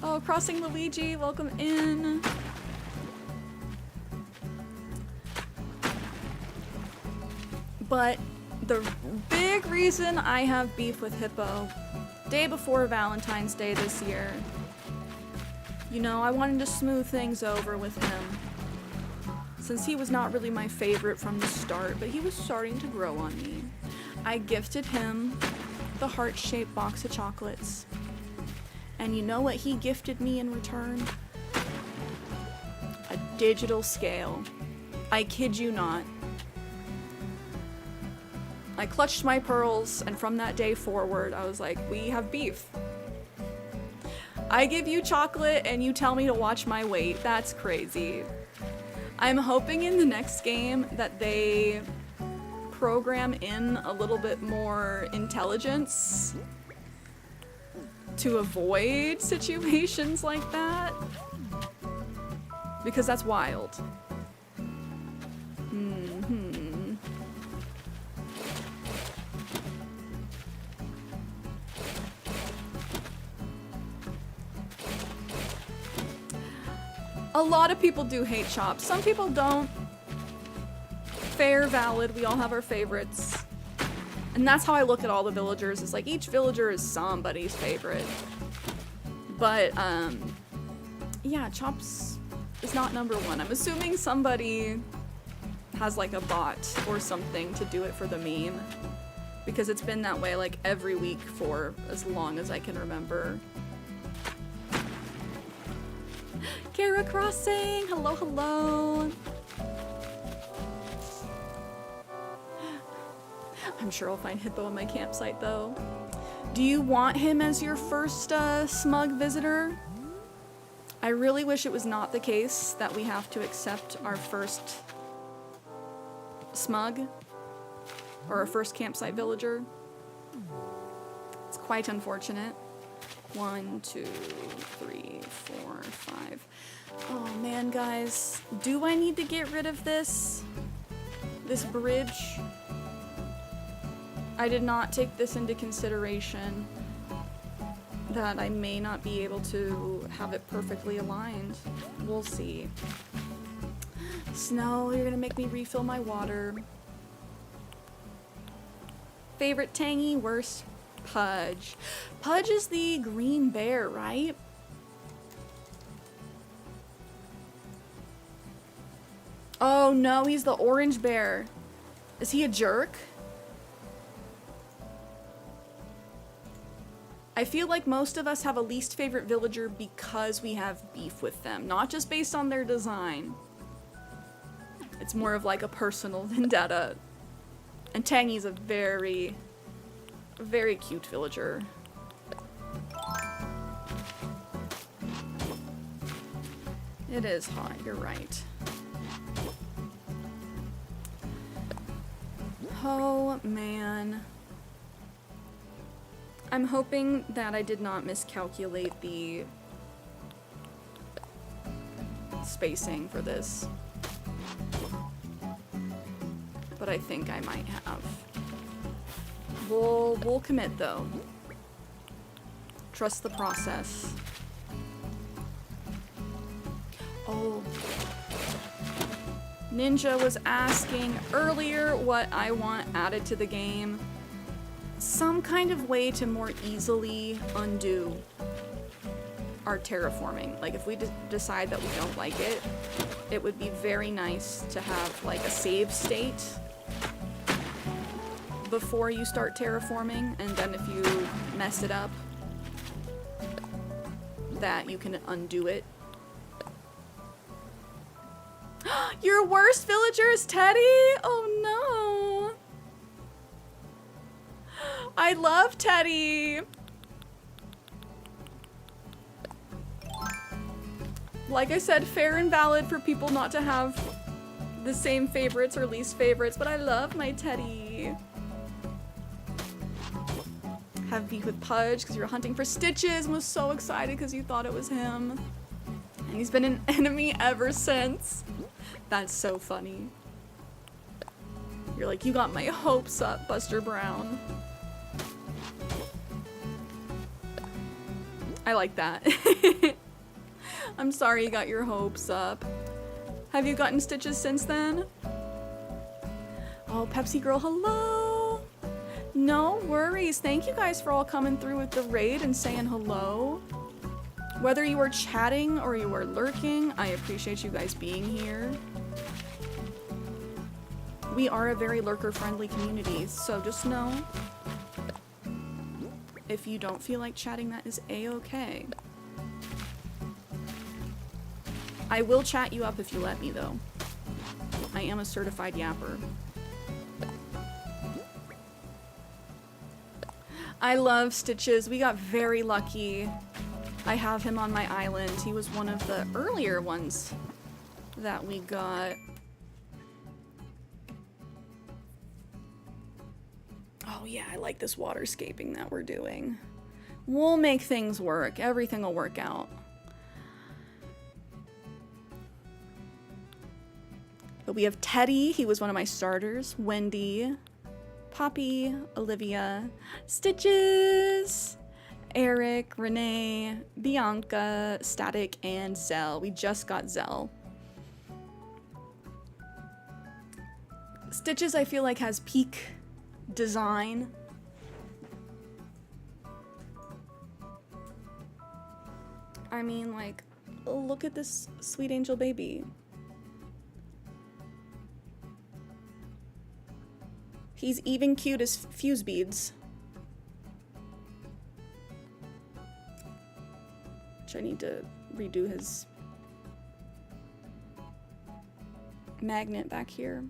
Oh, Crossing Luigi, welcome in. But the big reason I have beef with Hippo, day before Valentine's Day this year, you know, I wanted to smooth things over with him. Since he was not really my favorite from the start, but he was starting to grow on me. I gifted him the heart-shaped box of chocolates. And you know what he gifted me in return? A digital scale. I kid you not. I clutched my pearls, and from that day forward, I was like, we have beef. I give you chocolate, and you tell me to watch my weight. That's crazy. I'm hoping in the next game that they program in a little bit more intelligence to avoid situations like that. Because that's wild. A lot of people do hate Chops. Some people don't. Fair, valid, we all have our favorites. And that's how I look at all the villagers. It's like each villager is somebody's favorite. But, yeah, Chops is not number one. I'm assuming somebody has like a bot or something to do it for the meme. Because it's been that way like every week for as long as I can remember. Cierra Crossing! Hello, hello! I'm sure I'll find Hippo on my campsite though. Do you want him as your first smug visitor? I really wish it was not the case that we have to accept our first smug or our first campsite villager. It's quite unfortunate. 1, 2, 3, 4, 5. Oh man, guys. Do I need to get rid of this bridge? I did not take this into consideration, that I may not be able to have it perfectly aligned. We'll see. Snow, you're gonna make me refill my water. Favorite tangy, worst Pudge. Pudge is the green bear, right? Oh no, he's the orange bear. Is he a jerk? I feel like most of us have a least favorite villager because we have beef with them, not just based on their design. It's more of like a personal vendetta. And Tangy's a very, very cute villager. It is hot, you're right. Oh man. I'm hoping that I did not miscalculate the spacing for this. But I think I might have. We'll commit though. Trust the process. Oh. Ninja was asking earlier what I want added to the game. some kind of way to more easily undo our terraforming. Like if we decide that we don't like it, it would be very nice to have like a save state before you start terraforming, and then if you mess it up, that you can undo it. Your worst villager is Teddy? Oh no. I love Teddy. Like I said, fair and valid for people not to have the same favorites or least favorites, but I love my Teddy. Have beef with Pudge because you were hunting for Stitches and was so excited because you thought it was him. And he's been an enemy ever since. That's so funny. You're like, you got my hopes up, Buster Brown. I like that. I'm sorry you got your hopes up. Have you gotten Stitches since then? Oh, Pepsi Girl, hello. No worries. Thank you guys for all coming through with the raid and saying hello. Whether you were chatting or you were lurking, I appreciate you guys being here. We are a very lurker-friendly community, so just know if you don't feel like chatting, that is a-okay. I will chat you up if you let me, though. I am a certified yapper. I love Stitches. We got very lucky. I have him on my island. He was one of the earlier ones that we got. Oh yeah, I like this waterscaping that we're doing. We'll make things work. Everything will work out. But we have Teddy. He was one of my starters. Wendy, Poppy, Olivia, Stitches, Eric, Renee, Bianca, Static, and Zell. We just got Zell. Stitches, I feel like, has peak design. I mean, like, look at this sweet angel baby. He's even cute as fuse beads. Which I need to redo his magnet back here.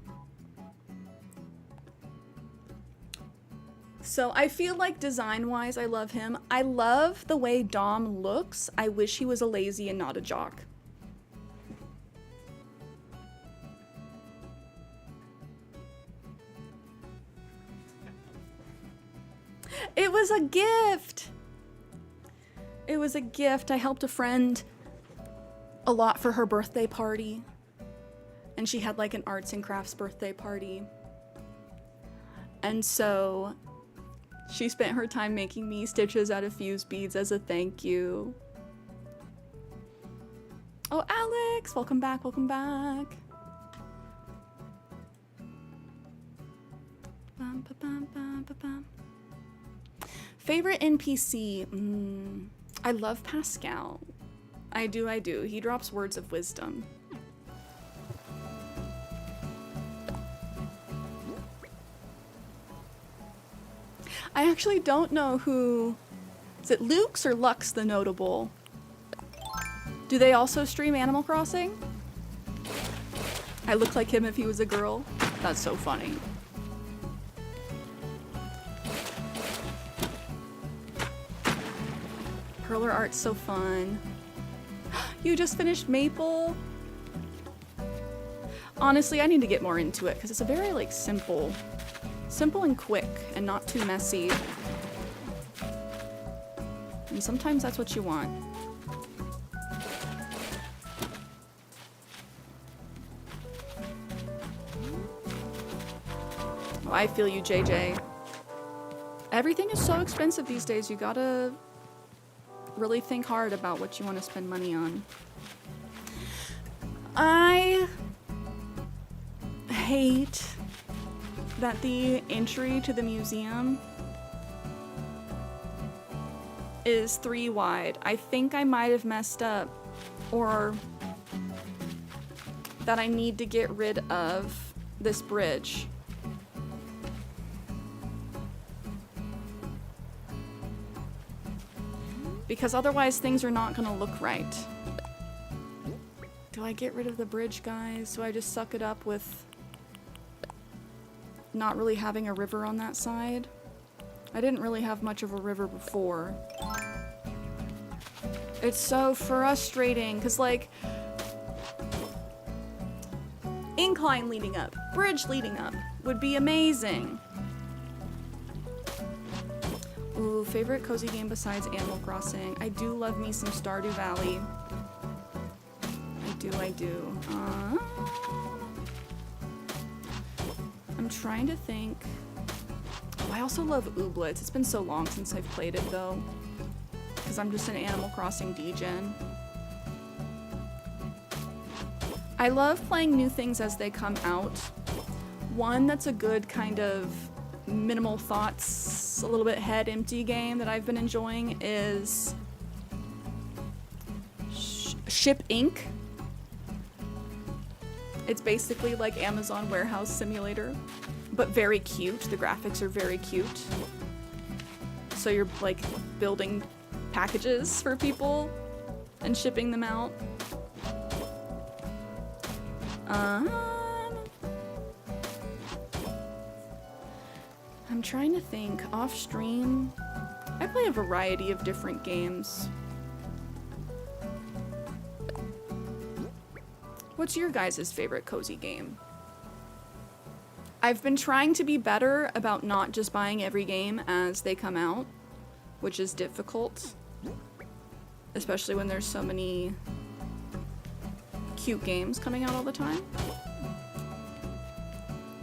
So I feel like design-wise, I love him. I love the way Dom looks. I wish he was a lazy and not a jock. It was a gift. It was a gift. I helped a friend a lot for her birthday party. And she had like an arts and crafts birthday party. And so she spent her time making me Stitches out of fuse beads as a thank you. Oh, Alex, welcome back, welcome back. Bum, ba, bum, bum, ba, bum. Favorite NPC? I love Pascal. I do. He drops words of wisdom. I actually don't know who... Is it Luke's or Lux the notable? Do they also stream Animal Crossing? I look like him if he was a girl. That's so funny. Perler art's so fun. You just finished Maple? Honestly, I need to get more into it because it's a very like simple and quick and not too messy. And sometimes that's what you want. Oh, I feel you, JJ. Everything is so expensive these days. You gotta really think hard about what you want to spend money on. I hate that the entry to the museum is 3 wide. I think I might have messed up, or that I need to get rid of this bridge. Because otherwise things are not gonna look right. Do I get rid of the bridge, guys? Do I just suck it up with not really having a river on that side? I didn't really have much of a river before. It's so frustrating, because like, incline leading up, bridge leading up would be amazing. Ooh, favorite cozy game besides Animal Crossing. I do love me some Stardew Valley. I do. I'm trying to think. Oh, I also love Ooblets. It's been so long since I've played it though, because I'm just an Animal Crossing degen. I love playing new things as they come out. One that's a good kind of minimal thoughts, a little bit head empty game that I've been enjoying is Ship Inc. It's basically like Amazon Warehouse Simulator, but very cute. The graphics are very cute. So you're like building packages for people and shipping them out. I'm trying to think. Off stream, I play a variety of different games. What's your guys' favorite cozy game? I've been trying to be better about not just buying every game as they come out, which is difficult, especially when there's so many cute games coming out all the time.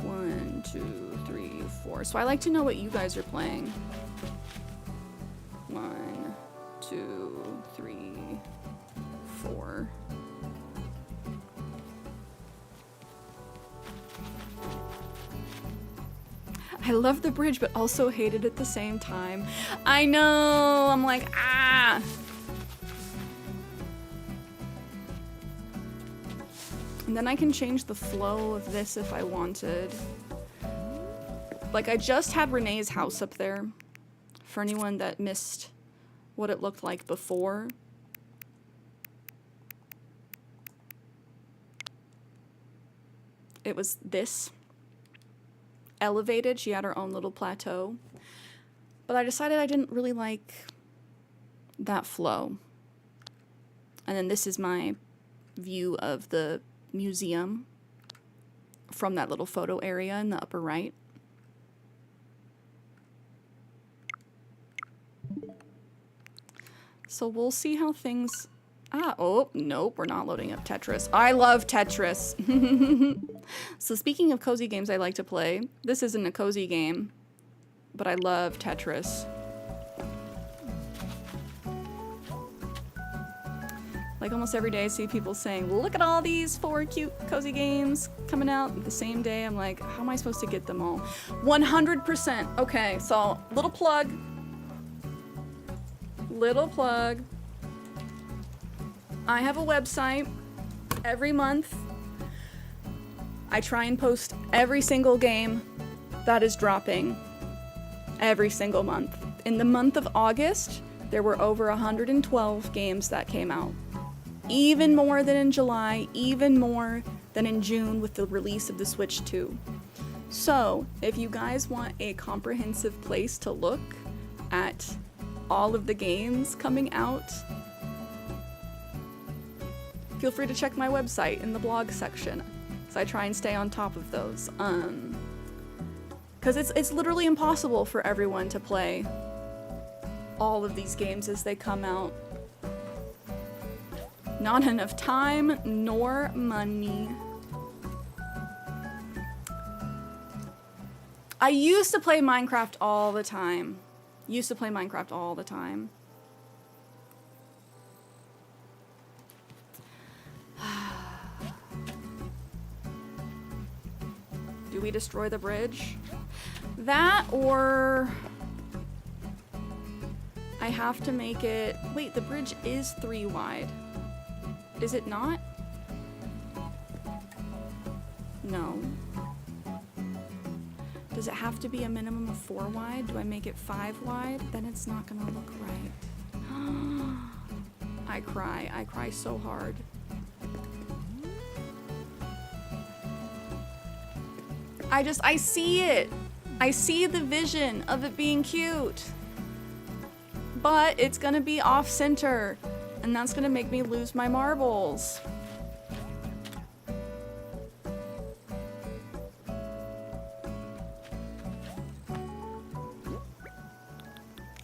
1, 2, 3, 4. So I like to know what you guys are playing. 1, 2, 3, 4. I love the bridge, but also hate it at the same time. I know, I'm like, ah. And then I can change the flow of this if I wanted. Like, I just had Renee's house up there, for anyone that missed what it looked like before. It was this. Elevated. She had her own little plateau. But I decided I didn't really like that flow. And then this is my view of the museum from that little photo area in the upper right. So we'll see how things... oh, nope, we're not loading up Tetris. I love Tetris. So speaking of cozy games I like to play, this isn't a cozy game, but I love Tetris. Like almost every day I see people saying, look at all these 4 cute cozy games coming out the same day. I'm like, how am I supposed to get them all? 100%. Okay, so little plug. Little plug. I have a website. Every month I try and post every single game that is dropping every single month. In the month of August, there were over 112 games that came out. Even more than in July, even more than in June with the release of the Switch 2. So, if you guys want a comprehensive place to look at all of the games coming out, feel free to check my website in the blog section. So I try and stay on top of those. Because it's literally impossible for everyone to play all of these games as they come out. Not enough time nor money. I used to play Minecraft all the time. Do we destroy the bridge? That or... I have to make it... Wait, the bridge is 3 wide. Is it not? No. Does it have to be a minimum of 4 wide? Do I make it 5 wide? Then it's not gonna look right. I cry so hard. I see it. I see the vision of it being cute. But it's gonna be off center, and that's gonna make me lose my marbles.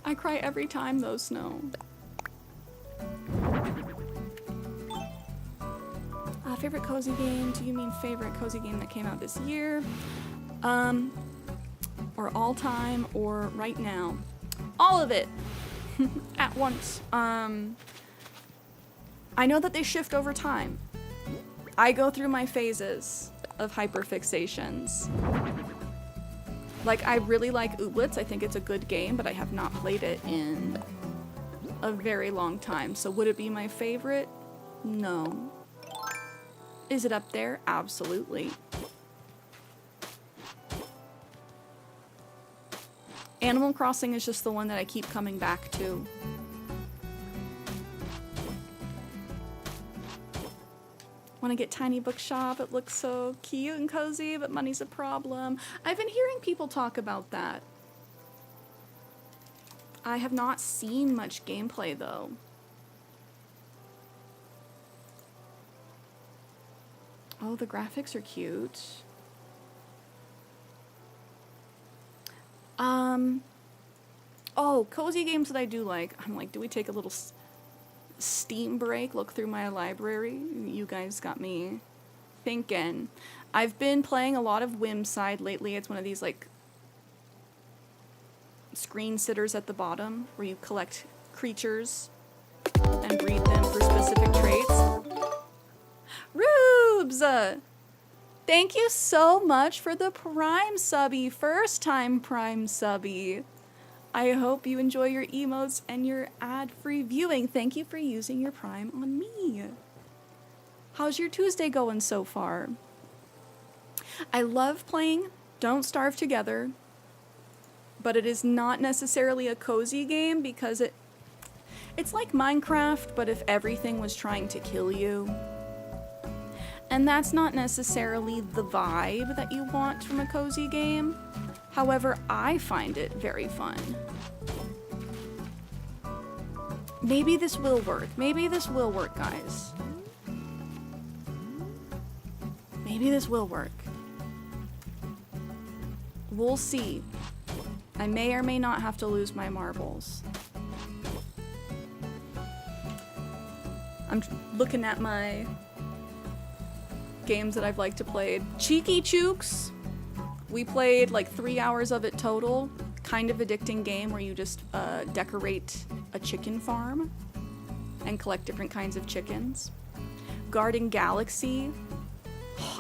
I cry every time though, Snow. Favorite cozy game? Do you mean favorite cozy game that came out this year? Or all time, or right now? All of it at once. I know that they shift over time. I go through my phases of hyperfixations. Like, I really like Ooblets. I think it's a good game, but I have not played it in a very long time. So would it be my favorite? No. Is it up there? Absolutely. Animal Crossing is just the one that I keep coming back to. Want to get Tiny Bookshop? It looks so cute and cozy, but money's a problem. I've been hearing people talk about that. I have not seen much gameplay though. Oh, the graphics are cute. Oh, cozy games that I do like. I'm like, do we take a little Steam break? Look through my library. You guys got me thinking. I've been playing a lot of Whimside lately. It's one of these like screen sitters at the bottom where you collect creatures and breed them for specific traits. Rubes! Thank you so much for the Prime subby. First time Prime subby. I hope you enjoy your emotes and your ad-free viewing. Thank you for using your Prime on me. How's your Tuesday going so far? I love playing Don't Starve Together, but it is not necessarily a cozy game because it's like Minecraft, but if everything was trying to kill you. And that's not necessarily the vibe that you want from a cozy game. However, I find it very fun. Maybe this will work. Maybe this will work, guys. Maybe this will work. We'll see. I may or may not have to lose my marbles. I'm looking at my games that I've liked to play. Cheeky Chooks. We played like 3 hours of it total. Kind of addicting game where you just decorate a chicken farm and collect different kinds of chickens. Garden Galaxy.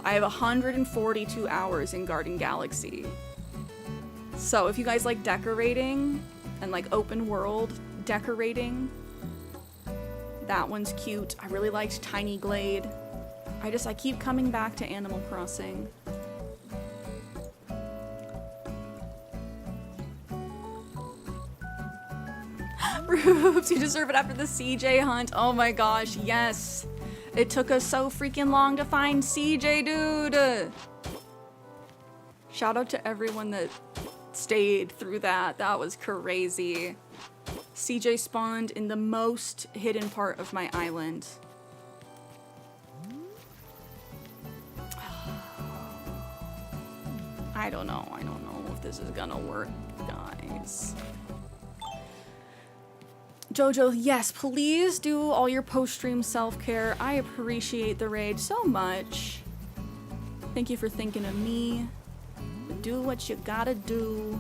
I have 142 hours in Garden Galaxy. So if you guys like decorating and like open world decorating, that one's cute. I really liked Tiny Glade. I keep coming back to Animal Crossing. Rubes, you deserve it after the CJ hunt. Oh my gosh, yes. It took us so freaking long to find CJ, dude. Shout out to everyone that stayed through that. That was crazy. CJ spawned in the most hidden part of my island. I don't know if this is gonna work, guys. Jojo, yes, please do all your post-stream self-care. I appreciate the raid so much. Thank you for thinking of me. Do what you gotta do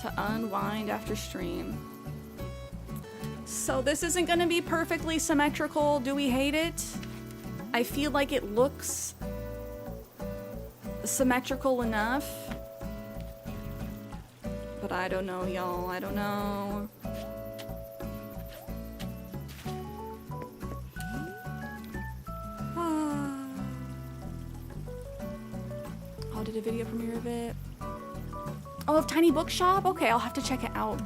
to unwind after stream. So this isn't gonna be perfectly symmetrical. Do we hate it? I feel like it looks symmetrical enough. But I don't know, y'all. I don't know. did a video premiere of it. Oh, of Tiny Bookshop? Okay, I'll have to check it out.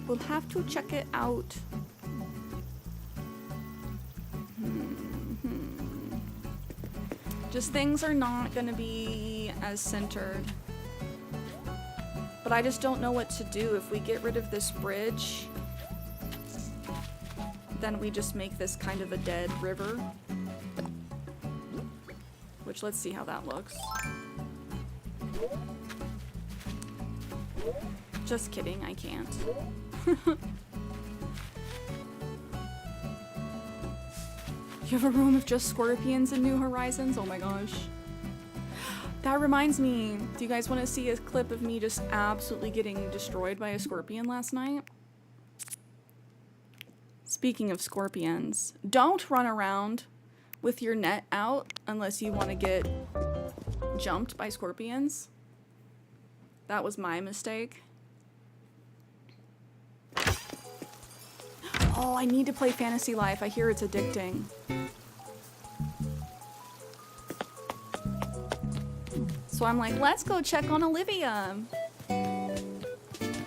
We'll have to check it out. Just things are not gonna be as centered. But I just don't know what to do. If we get rid of this bridge, then we just make this kind of a dead river. Which, let's see how that looks. Just kidding, I can't. You have a room of just scorpions in New Horizons? Oh my gosh. That reminds me, do you guys want to see a clip of me just absolutely getting destroyed by a scorpion last night? Speaking of scorpions, don't run around with your net out unless you want to get jumped by scorpions. That was my mistake. Oh, I need to play Fantasy Life. I hear it's addicting. So I'm like, let's go check on Olivia.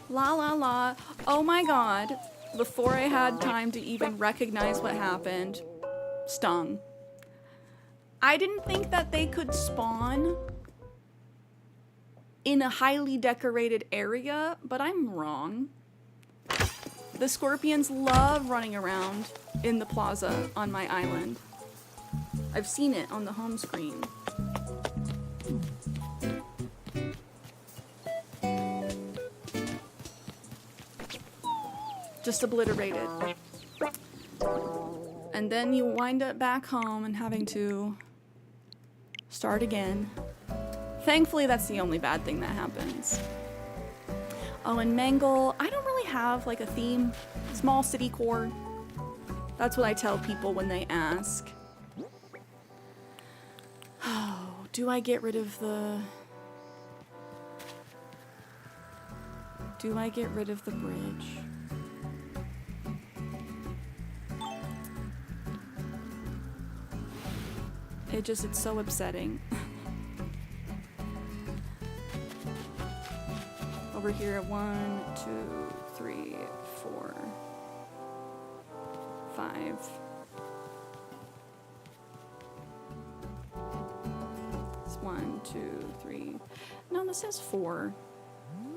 La la la. Oh my god. Before I had time to even recognize what happened, stung. I didn't think that they could spawn in a highly decorated area, but I'm wrong. The scorpions love running around in the plaza on my island. I've seen it on the home screen. Just obliterated. And then you wind up back home and having to start again. Thankfully, that's the only bad thing that happens. Oh, and Mangle, I don't really have like a theme. Small city core. That's what I tell people when they ask. Oh, do I get rid of the... Do I get rid of the bridge? It's so upsetting. Over here, 1, 2, 3, 4, 5. It's 1, 2, 3. No, this says 4.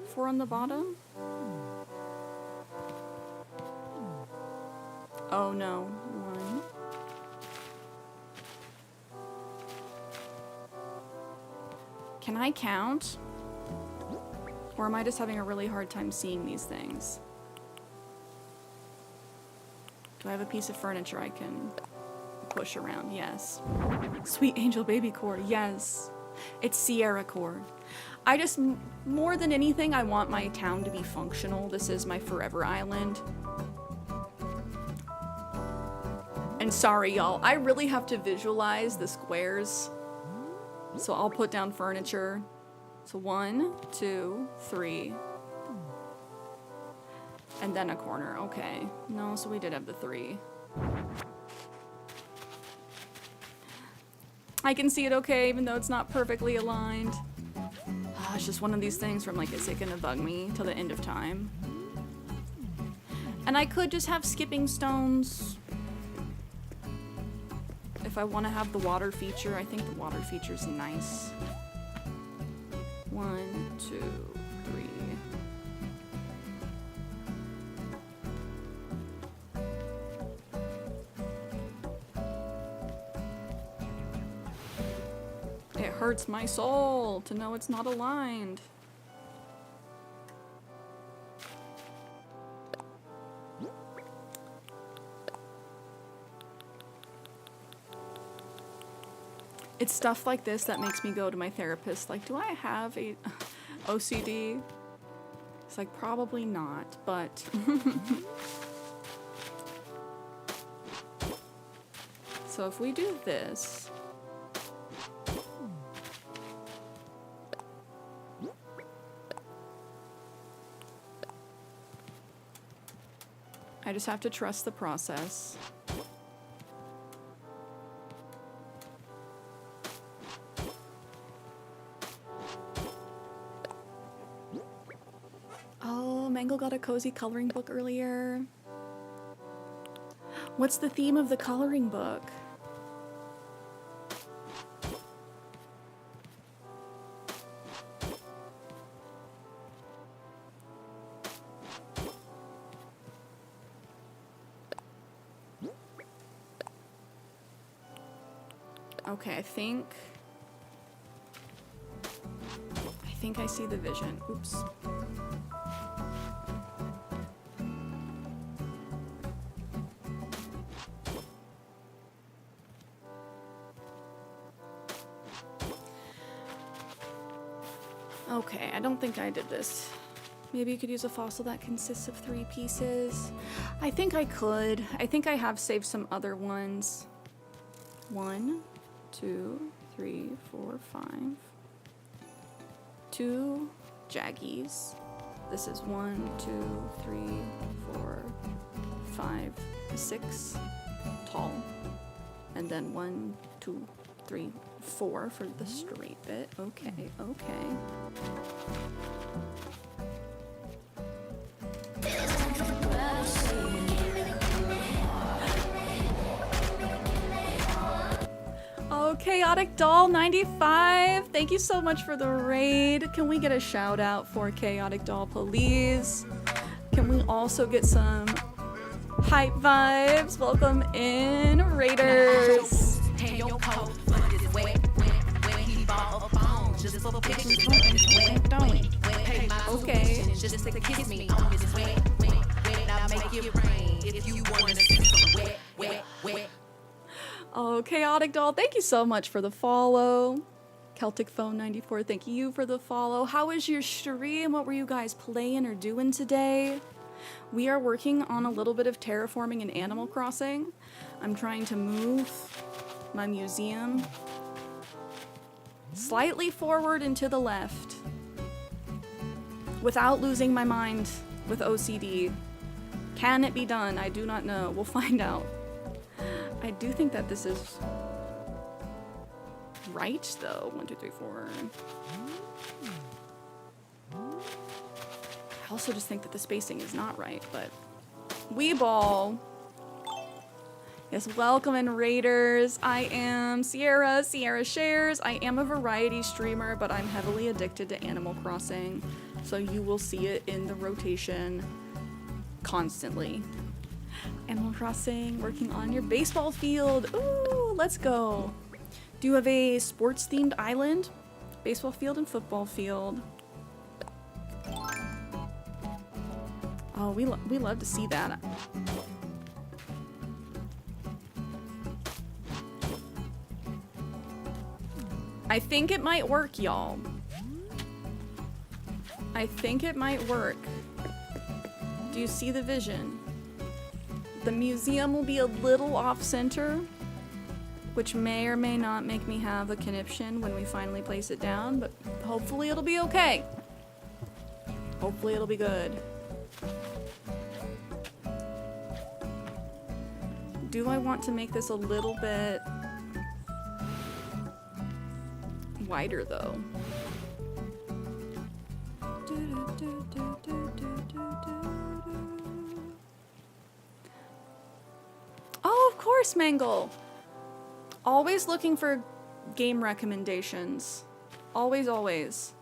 4 on the bottom? Oh no, 1. Can I count? Or am I just having a really hard time seeing these things? Do I have a piece of furniture I can push around? Yes. Sweet angel baby core, yes. It's Cierra core. I just, more than anything, I want my town to be functional. This is my forever island. And sorry, y'all, I really have to visualize the squares. So I'll put down furniture. So 1, 2, 3. And then a corner, okay. No, so we did have the 3. I can see it okay, even though it's not perfectly aligned. Oh, it's just one of these things where I'm like, is it gonna bug me till the end of time? And I could just have skipping stones. If I want to have the water feature, I think the water feature's nice. 1, 2, 3. It hurts my soul to know it's not aligned. It's stuff like this that makes me go to my therapist, like, do I have a OCD? It's like, probably not, but... So if we do this... I just have to trust the process. cozy coloring book earlier. What's the theme of the coloring book? Okay, I think I see the vision. Oops. Okay, I don't think I did this. Maybe you could use a fossil that consists of 3 pieces. I think I could. I think I have saved some other ones. 1, 2, 3, 4, 5. 2 jaggies. This is 1, 2, 3, 4, 5, 6 tall. And then 1, 2, 3, 4 for the straight bit. Okay, okay. Oh, Chaotic Doll 95. Thank you so much for the raid. Can we get a shout out for Chaotic Doll, please? Can we also get some hype vibes? Welcome in, Raiders. Okay. Oh, Chaotic Doll, thank you so much for the follow. Celtic Phone 94, thank you for the follow. How was your stream? What were you guys playing or doing today? We are working on a little bit of terraforming in Animal Crossing. I'm trying to move my museum slightly forward and to the left without losing my mind with OCD. Can it be done? I do not know. We'll find out. I do think that this is right, though. 1, 2, 3, 4. I also just think that the spacing is not right, but Weeball. Yes, welcome in, Raiders. I am CierraShares. I am a variety streamer, but I'm heavily addicted to Animal Crossing, so you will see it in the rotation constantly. Animal Crossing, working on your baseball field. Ooh, let's go. Do you have a sports-themed island? Baseball field and football field. Oh, we love to see that. I think it might work, y'all. I think it might work. Do you see the vision? The museum will be a little off-center, which may or may not make me have a conniption when we finally place it down, but hopefully it'll be okay. Hopefully it'll be good. Do I want to make this a little bit wider, though? Oh, of course, Mangle. Always looking for game recommendations. Always, always.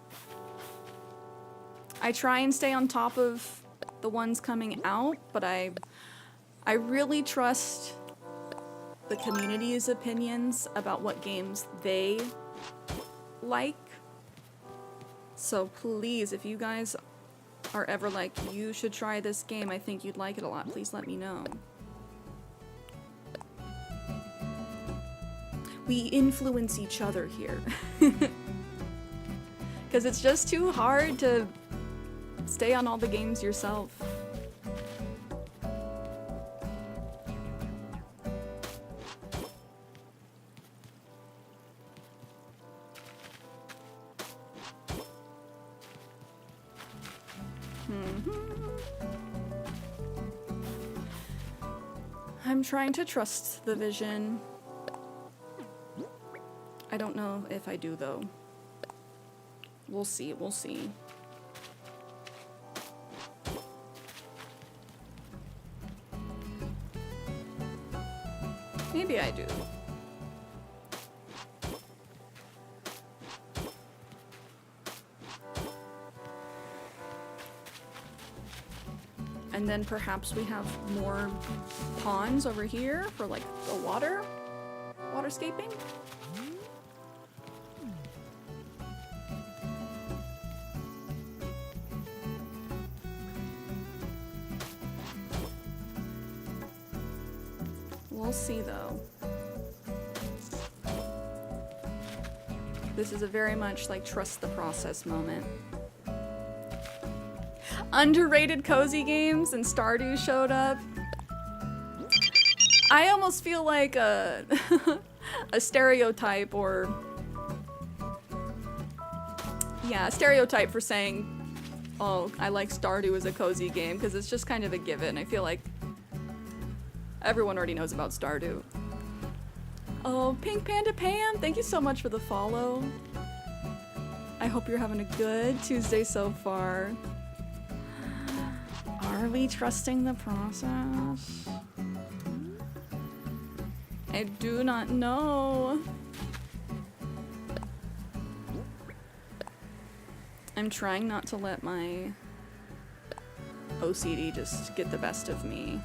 I try and stay on top of the ones coming out, but I really trust the community's opinions about what games they like. So please, if you guys are ever like, you should try this game, I think you'd like it a lot, please let me know. We influence each other here. Because it's just too hard to stay on all the games yourself. I'm trying to trust the vision. I don't know if I do, though. We'll see, we'll see. Maybe I do. And then perhaps we have more ponds over here for like the waterscaping. We'll see though. This is a very much like trust the process moment. Underrated cozy games and Stardew showed up. I almost feel like a a stereotype or yeah, a stereotype for saying, oh, I like Stardew as a cozy game because it's just kind of a given. I feel like everyone already knows about Stardew. Oh, Pink Panda Pam, thank you so much for the follow. I hope you're having a good Tuesday so far. Are we trusting the process? I do not know. I'm trying not to let my OCD just get the best of me.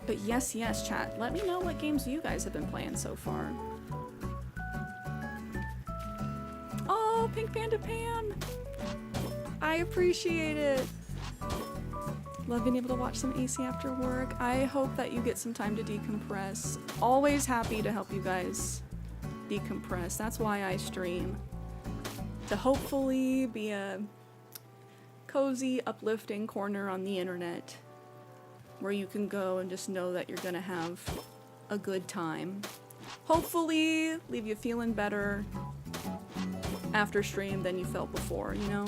But yes, chat. Let me know what games you guys have been playing so far. Oh, Pink Panda Pam! I appreciate it. Love being able to watch some AC after work. I hope that you get some time to decompress. Always happy to help you guys decompress. That's why I stream. To hopefully be a cozy, uplifting corner on the internet where you can go and just know that you're gonna have a good time. Hopefully leave you feeling better after stream than you felt before, you know?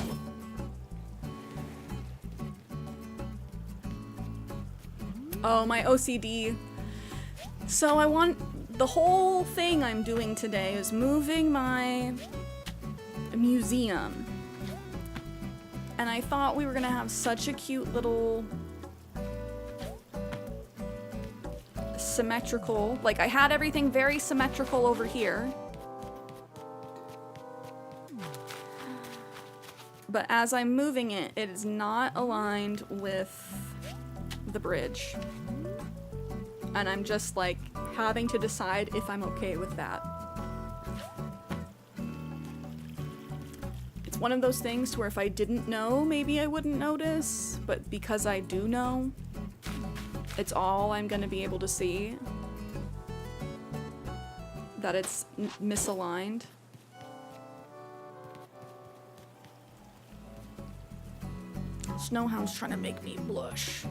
Oh, my OCD. So I want, the whole thing I'm doing today is moving my museum. And I thought we were gonna have such a cute little symmetrical, like I had everything very symmetrical over here. But as I'm moving it, it is not aligned with the bridge. And I'm just like having to decide if I'm okay with that. It's one of those things where if I didn't know, maybe I wouldn't notice, but because I do know, it's all I'm gonna be able to see. That it's misaligned. Snowhound's trying to make me blush.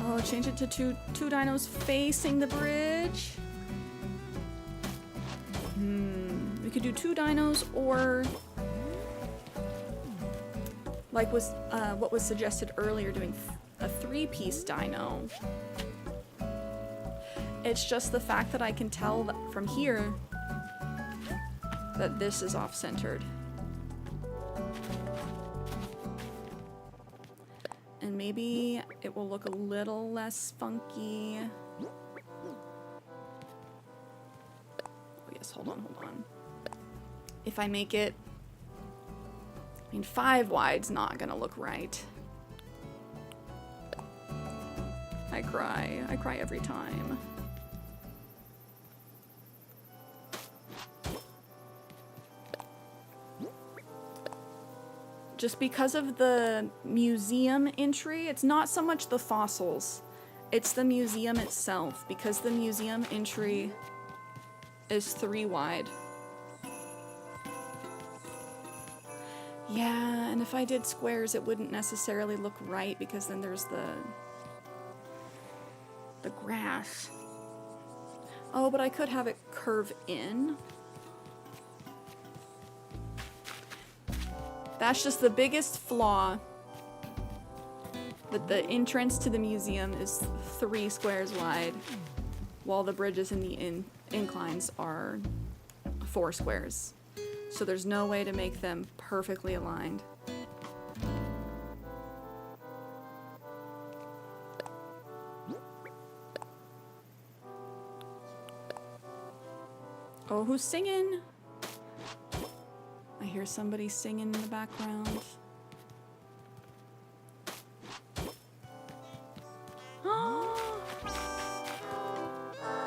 Oh, change it to two dinos facing the bridge. We could do 2 dinos, or like was what was suggested earlier, doing a 3-piece dino. It's just the fact that I can tell that from here that this is off-centered. And maybe it will look a little less funky. Oh yes, hold on. If I make it, I mean, 5 wide's not gonna look right. I cry every time. Just because of the museum entry, it's not so much the fossils, it's the museum itself, because the museum entry is 3 wide. Yeah, and if I did squares, it wouldn't necessarily look right because then there's the grass. Oh, but I could have it curve in. That's just the biggest flaw. That the entrance to the museum is 3 squares wide, while the bridges and the inclines are 4 squares. So there's no way to make them perfectly aligned. Oh, who's singing? I hear somebody singing in the background.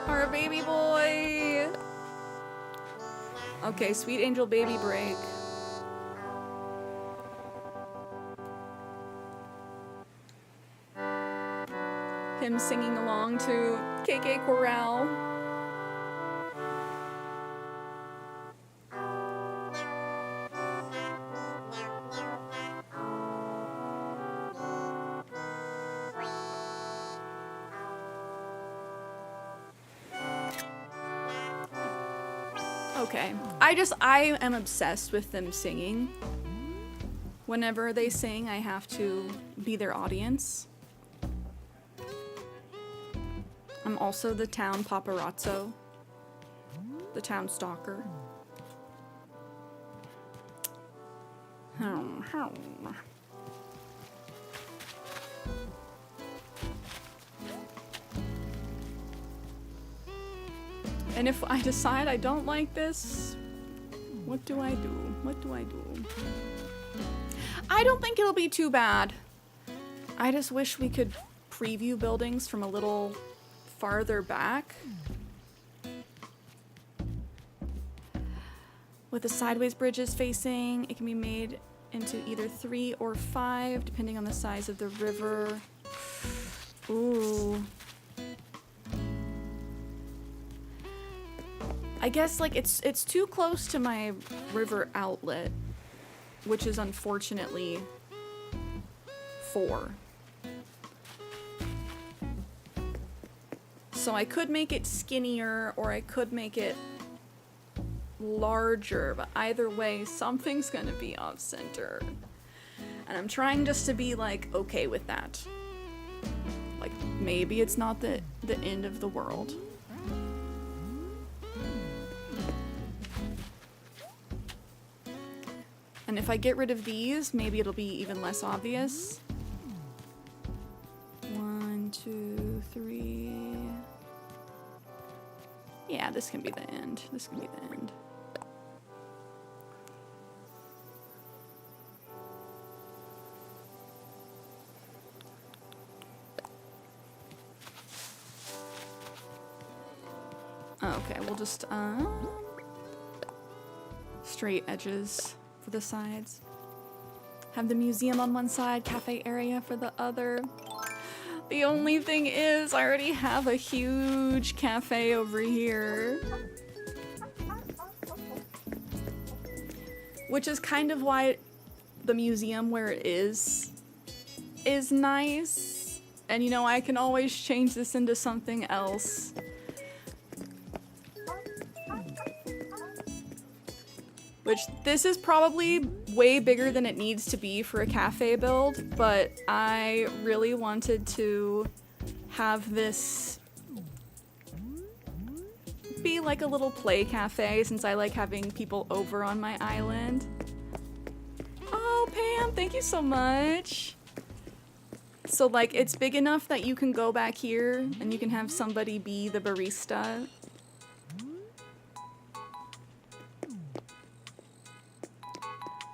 Our baby boy! Okay, sweet angel baby break. Him singing along to KK Chorale. Okay, I am obsessed with them singing. Whenever they sing, I have to be their audience. I'm also the town paparazzo, the town stalker. And if I decide I don't like this, what do I do? What do I do? I don't think it'll be too bad. I just wish we could preview buildings from a little farther back. With the sideways bridges facing, it can be made into either 3 or 5, depending on the size of the river. Ooh. I guess like it's too close to my river outlet, which is unfortunately 4. So I could make it skinnier or I could make it larger, but either way something's gonna be off center. And I'm trying just to be like okay with that. Like maybe it's not the end of the world. And if I get rid of these, maybe it'll be even less obvious. 1, 2, 3. Yeah, this can be the end. This can be the end. Okay, we'll just straight edges for the sides. Have the museum on one side, cafe area for the other. The only thing is, I already have a huge cafe over here. Which is kind of why the museum where it is nice. And you know, I can always change this into something else. Which, this is probably way bigger than it needs to be for a cafe build, but I really wanted to have this be like a little play cafe since I like having people over on my island. Oh, Pam, thank you so much. So like, it's big enough that you can go back here and you can have somebody be the barista.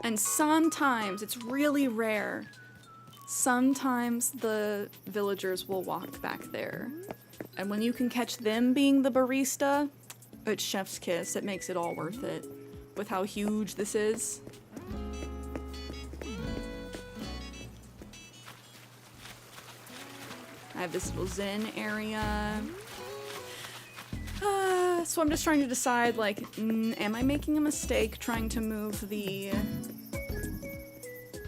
And sometimes, it's really rare, sometimes the villagers will walk back there. And when you can catch them being the barista, it's chef's kiss. It makes it all worth it with how huge this is. I have this little zen area. So I'm just trying to decide, like, am I making a mistake trying to move the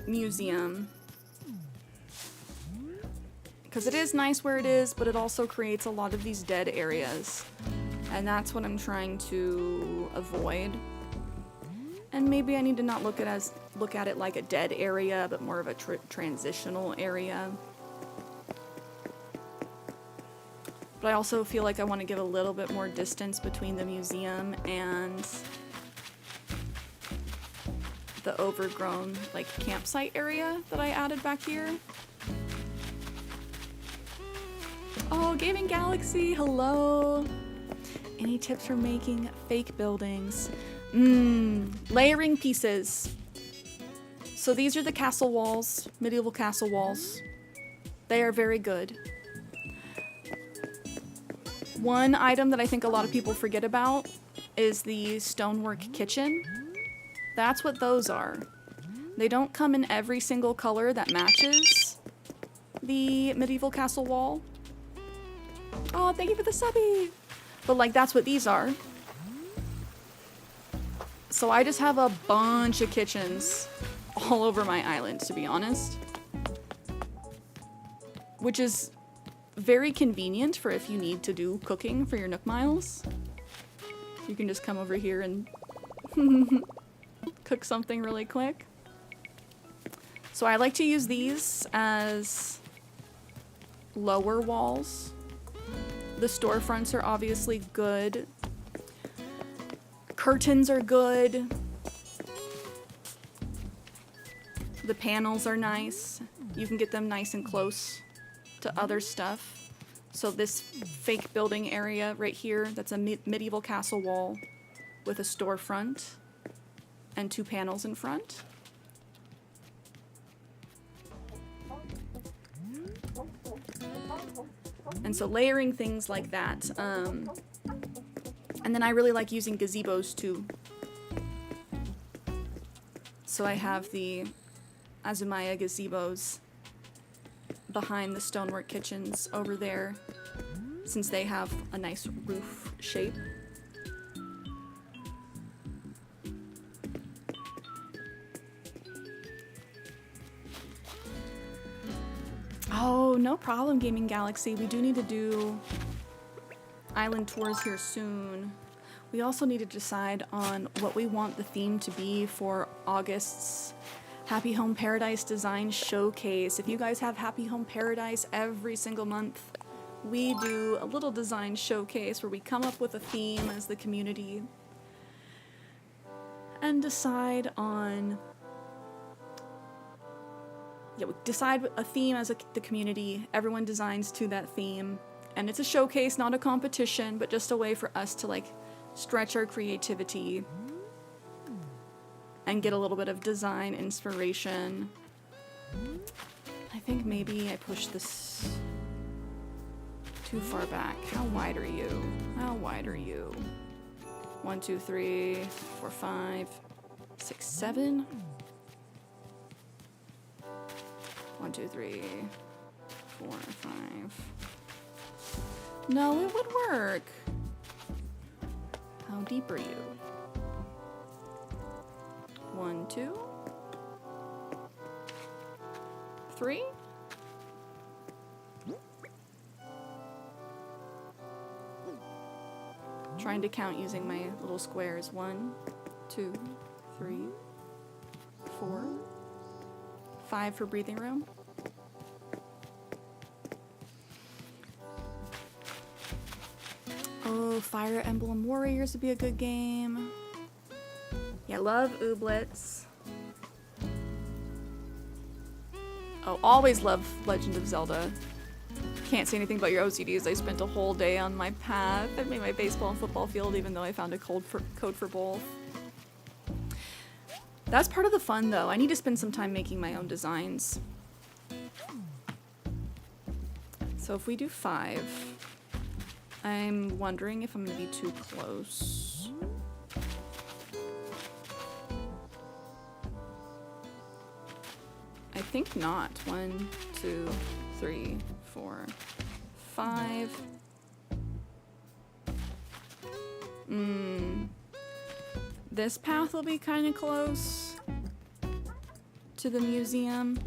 museum? Because it is nice where it is, but it also creates a lot of these dead areas. And that's what I'm trying to avoid. And maybe I need to not look at it like a dead area, but more of a transitional area. But I also feel like I want to give a little bit more distance between the museum and the overgrown like campsite area that I added back here. Oh, Gaming Galaxy, hello. Any tips for making fake buildings? Layering pieces. So these are the castle walls, medieval castle walls. They are very good. One item that I think a lot of people forget about is the stonework kitchen. That's what those are. They don't come in every single color that matches the medieval castle wall. Oh, thank you for the subby! But like, that's what these are. So I just have a bunch of kitchens all over my island, to be honest. Which is very convenient for if you need to do cooking for your Nook Miles. You can just come over here and cook something really quick. So I like to use these as lower walls. The storefronts are obviously good. Curtains are good. The panels are nice. You can get them nice and close to other stuff. So this fake building area right here, that's a medieval castle wall with a storefront and 2 panels in front. And so layering things like that. And then I really like using gazebos too. So I have the Azumaya gazebos behind the stonework kitchens over there, since they have a nice roof shape. Oh, no problem, Gaming Galaxy. We do need to do island tours here soon. We also need to decide on what we want the theme to be for August's Happy Home Paradise Design Showcase. If you guys have Happy Home Paradise every single month, we do a little design showcase where we come up with a theme as the community and decide on... Yeah, we decide a theme as the community. Everyone designs to that theme. And it's a showcase, not a competition, but just a way for us to like stretch our creativity and get a little bit of design inspiration. I think maybe I pushed this too far back. How wide are you? How wide are you? 1, 2, 3, 4, 5, 6, 7. 1, 2, 3, 4, 5. No, it would work. How deep are you? 1, 2, 3. Trying to count using my little squares. 1, 2, 3, 4, 5 for breathing room. Oh, Fire Emblem Warriors would be a good game. Yeah, love Ooblets. Oh, always love Legend of Zelda. Can't say anything about your OCDs. I spent a whole day on my path. I made my baseball and football field, even though I found a code for both. That's part of the fun, though. I need to spend some time making my own designs. So if we do 5, I'm wondering if I'm going to be too close. I think not. 1, 2, 3, 4, 5. This path will be kind of close to the museum,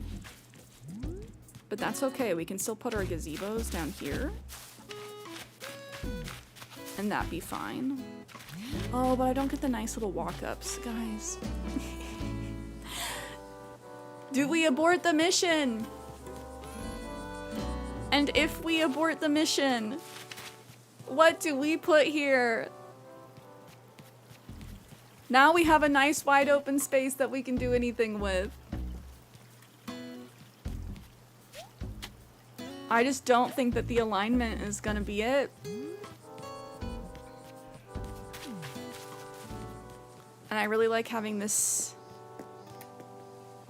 but that's okay. We can still put our gazebos down here, and that'd be fine. Oh, but I don't get the nice little walk-ups, guys. Do we abort the mission? And if we abort the mission, what do we put here? Now we have a nice wide open space that we can do anything with. I just don't think that the alignment is gonna be it. And I really like having this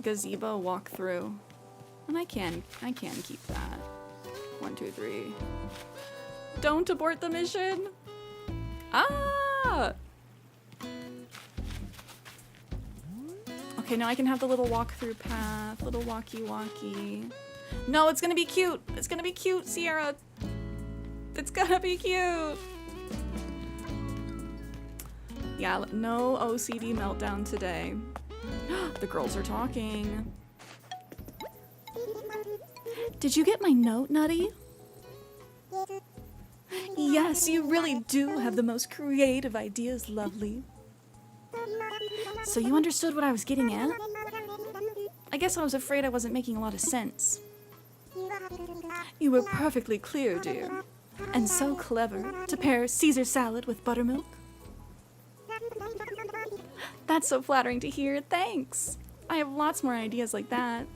gazebo walk through. And I can keep that. 1, 2, 3. Don't abort the mission! Ah! Okay, now I can have the little walk-through path, little walkie-walkie. No, it's gonna be cute! It's gonna be cute, Cierra! It's gonna be cute! Yeah, no OCD meltdown today. The girls are talking. Did you get my note, Nutty? Yes, you really do have the most creative ideas, lovely. So you understood what I was getting at? I guess I was afraid I wasn't making a lot of sense. You were perfectly clear, dear. And so clever to pair Caesar salad with buttermilk. That's so flattering to hear. Thanks. I have lots more ideas like that.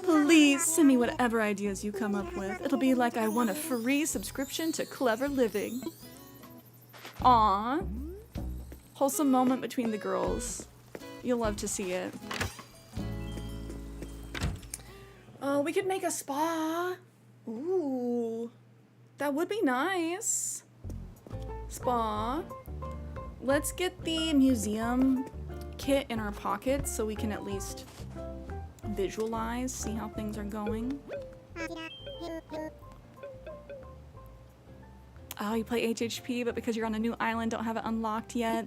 Please send me whatever ideas you come up with. It'll be like I won a free subscription to Clever Living. Aww. Wholesome moment between the girls. You'll love to see it. Oh, we could make a spa. Ooh. That would be nice. Spa. Let's get the museum kit in our pockets so we can at least visualize, see how things are going. Oh, you play HHP, but because you're on a new island, don't have it unlocked yet.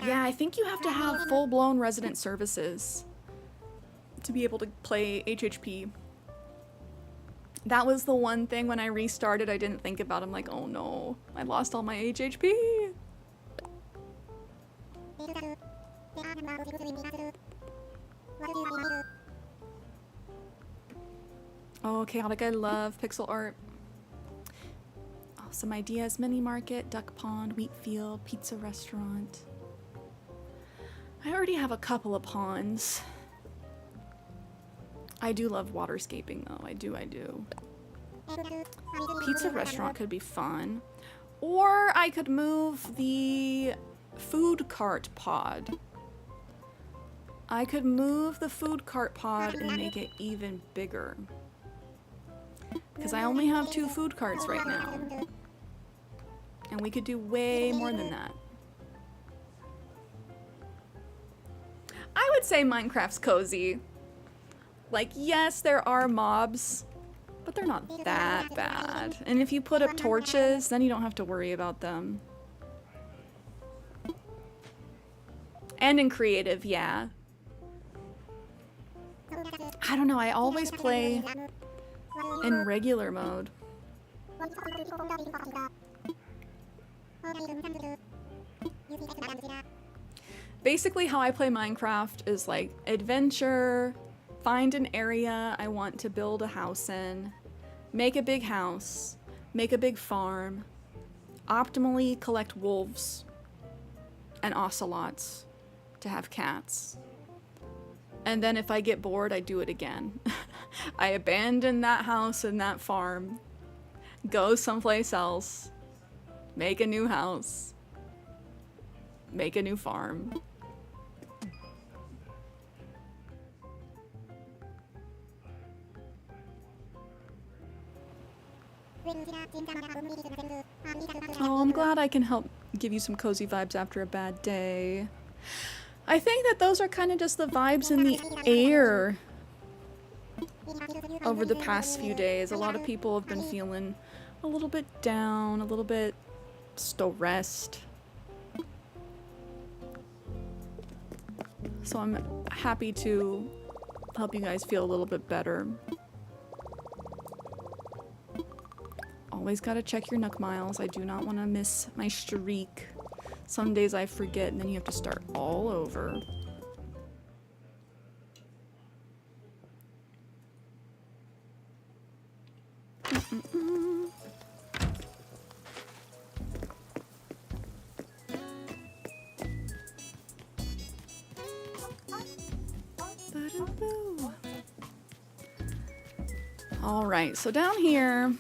Yeah, I think you have to have full-blown resident services to be able to play HHP. That was the one thing when I restarted I didn't think about. I'm like, oh no, I lost all my HHP. Oh, chaotic, I love pixel art. Oh, some ideas: mini market, duck pond, wheat field, pizza restaurant. I already have a couple of ponds. I do love waterscaping though, I do. Pizza restaurant could be fun. Or I could move the food cart pod. I could move the food cart pod and make it even bigger. Because I only have 2 food carts right now. And we could do way more than that. I would say Minecraft's cozy. Like, yes, there are mobs, but they're not that bad. And if you put up torches, then you don't have to worry about them. And in creative, yeah. I don't know, I always play in regular mode. Basically, how I play Minecraft is like adventure, find an area I want to build a house in, make a big house, make a big farm, optimally collect wolves and ocelots to have cats. And then if I get bored, I do it again. I abandon that house and that farm, go someplace else, make a new house, make a new farm. Oh, I'm glad I can help give you some cozy vibes after a bad day. I think that those are kind of just the vibes in the air over the past few days. A lot of people have been feeling a little bit down, a little bit stressed. So I'm happy to help you guys feel a little bit better. Oh, Always gotta check your nook miles. I do not want to miss my streak. Some days I forget and then you have to start all over. All right, so down here,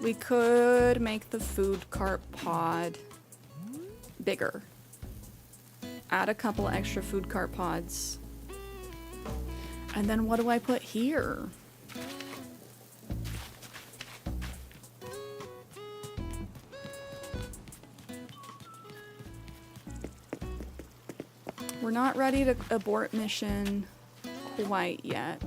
we could make the food cart pod bigger. Add a couple extra food cart pods. And then what do I put here? We're not ready to abort mission quite yet.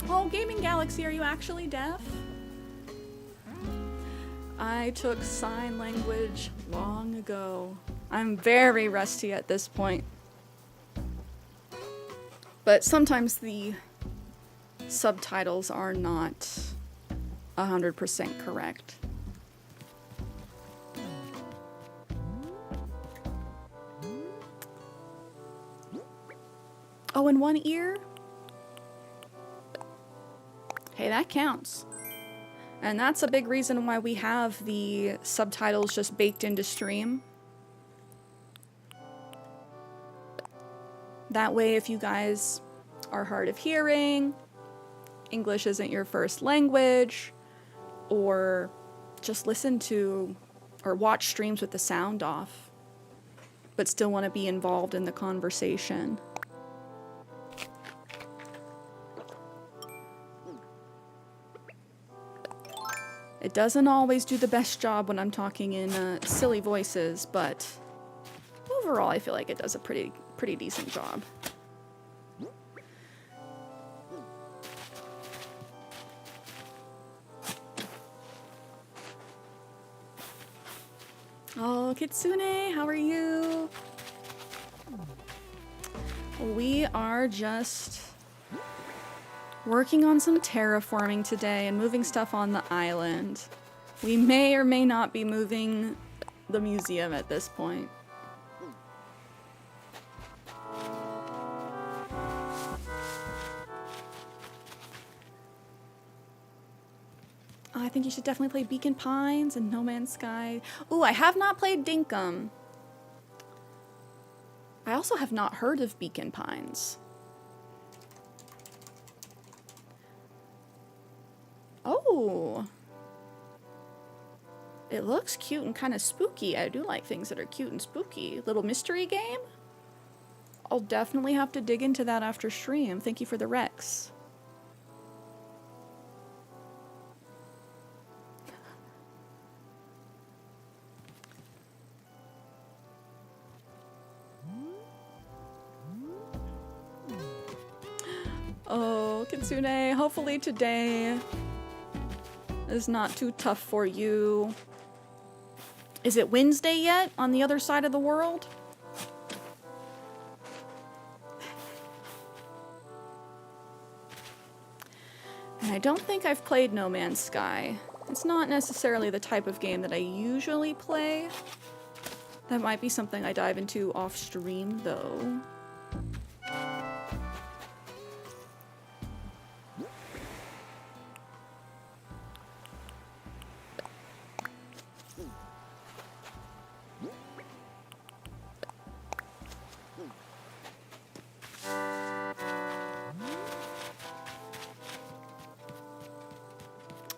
Oh, Gaming Galaxy, are you actually deaf? I took sign language long ago. I'm very rusty at this point. But sometimes the subtitles are not 100% correct. Oh, in one ear? Hey, that counts. And that's a big reason why we have the subtitles just baked into stream. That way, if you guys are hard of hearing, English isn't your first language, or just listen to or watch streams with the sound off, but still want to be involved in the conversation. It doesn't always do the best job when I'm talking in silly voices, but overall I feel like it does a pretty decent job. Oh, Kitsune, how are you? We are just working on some terraforming today and moving stuff on the island. We may or may not be moving the museum at this point. I think you should definitely play Beacon Pines and No Man's Sky. Ooh, I have not played Dinkum. I also have not heard of Beacon Pines. Oh. It looks cute and kind of spooky. I do like things that are cute and spooky. Little mystery game? I'll definitely have to dig into that after stream. Thank you for the Rex. Oh, Kitsune, hopefully today is not too tough for you. Is it Wednesday yet on the other side of the world? And I don't think I've played No Man's Sky. It's not necessarily the type of game that I usually play. That might be something I dive into off stream though.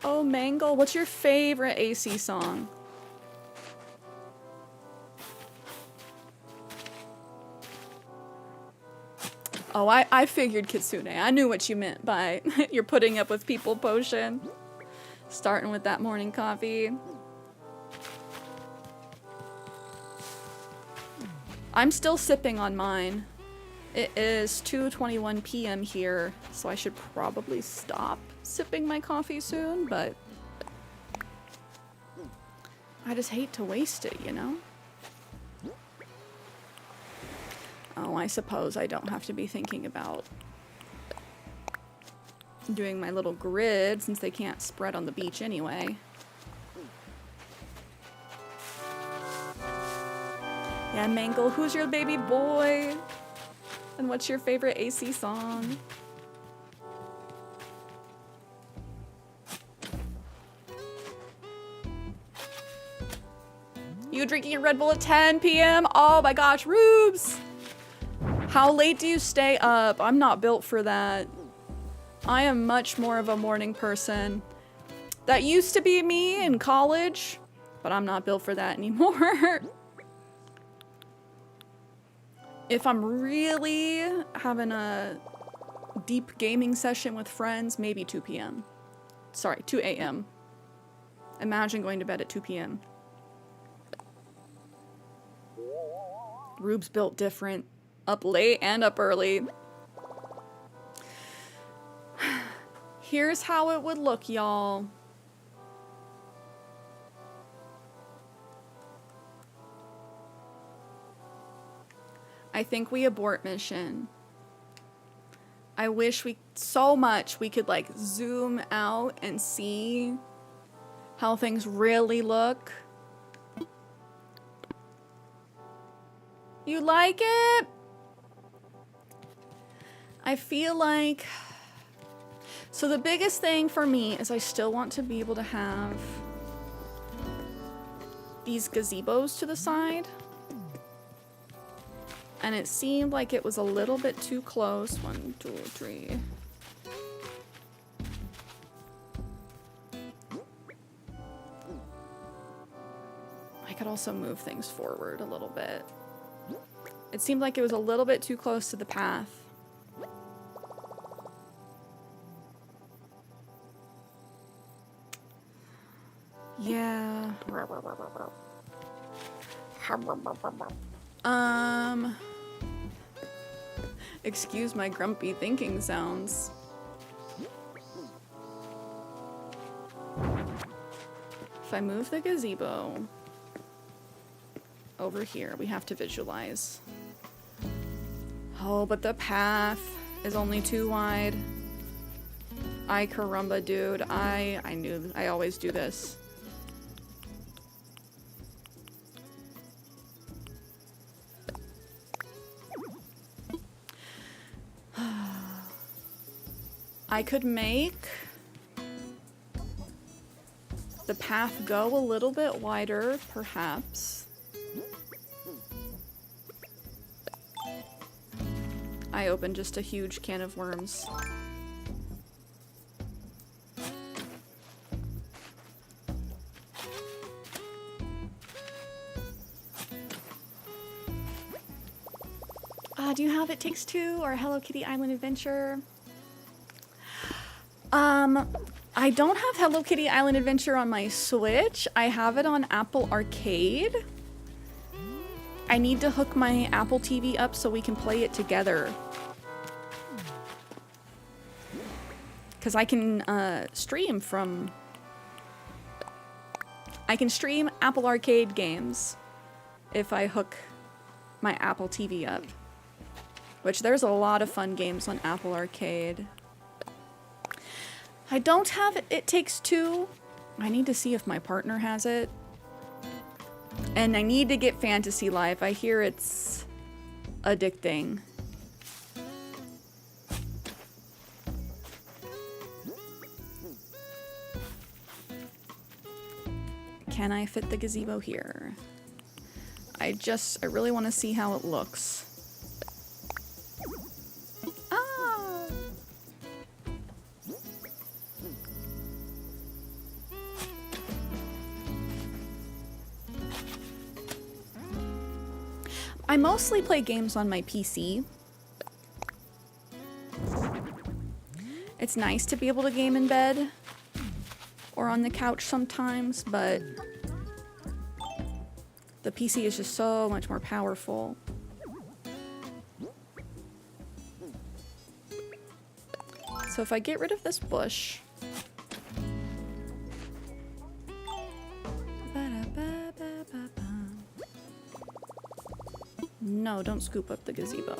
Oh, Mangle, what's your favorite AC song? Oh, I figured, Kitsune. I knew what you meant by you're putting up with people potion. Starting with that morning coffee. I'm still sipping on mine. It is 2:21 p.m. here, so I should probably stop sipping my coffee soon, but I just hate to waste it, you know? Oh, I suppose I don't have to be thinking about doing my little grid since they can't spread on the beach anyway. Yeah, Mangle, who's your baby boy? And what's your favorite AC song? You drinking a Red Bull at 10 p.m.? Oh my gosh, Rubes! How late do you stay up? I'm not built for that. I am much more of a morning person. That used to be me in college, but I'm not built for that anymore. If I'm really having a deep gaming session with friends, maybe 2 p.m. Sorry, 2 a.m. Imagine going to bed at 2 p.m. Rube's built different. Up late and up early. Here's how it would look, y'all. I think we abort mission. I wish so much we could like zoom out and see how things really look. You like it? I feel like... So the biggest thing for me is I still want to be able to have these gazebos to the side. And it seemed like it was a little bit too close. 1, 2, 3. I could also move things forward a little bit. It seemed like it was a little bit too close to the path. Yeah. Excuse my grumpy thinking sounds. If I move the gazebo over here, we have to visualize. Oh, but the path is only too wide. Ay caramba, dude. I knew I always do this. I could make the path go a little bit wider, perhaps. I opened just a huge can of worms. Do you have It Takes Two or Hello Kitty Island Adventure? I don't have Hello Kitty Island Adventure on my Switch. I have it on Apple Arcade. I need to hook my Apple TV up so we can play it together. Because I can stream from... I can stream Apple Arcade games if I hook my Apple TV up. Which there's a lot of fun games on Apple Arcade. I don't have It Takes Two. I need to see if my partner has it. And I need to get Fantasy Life. I hear it's addicting. Can I fit the gazebo here? I really want to see how it looks. I mostly play games on my PC. It's nice to be able to game in bed or on the couch sometimes, but the PC is just so much more powerful. So if I get rid of this bush, no, don't scoop up the gazebo.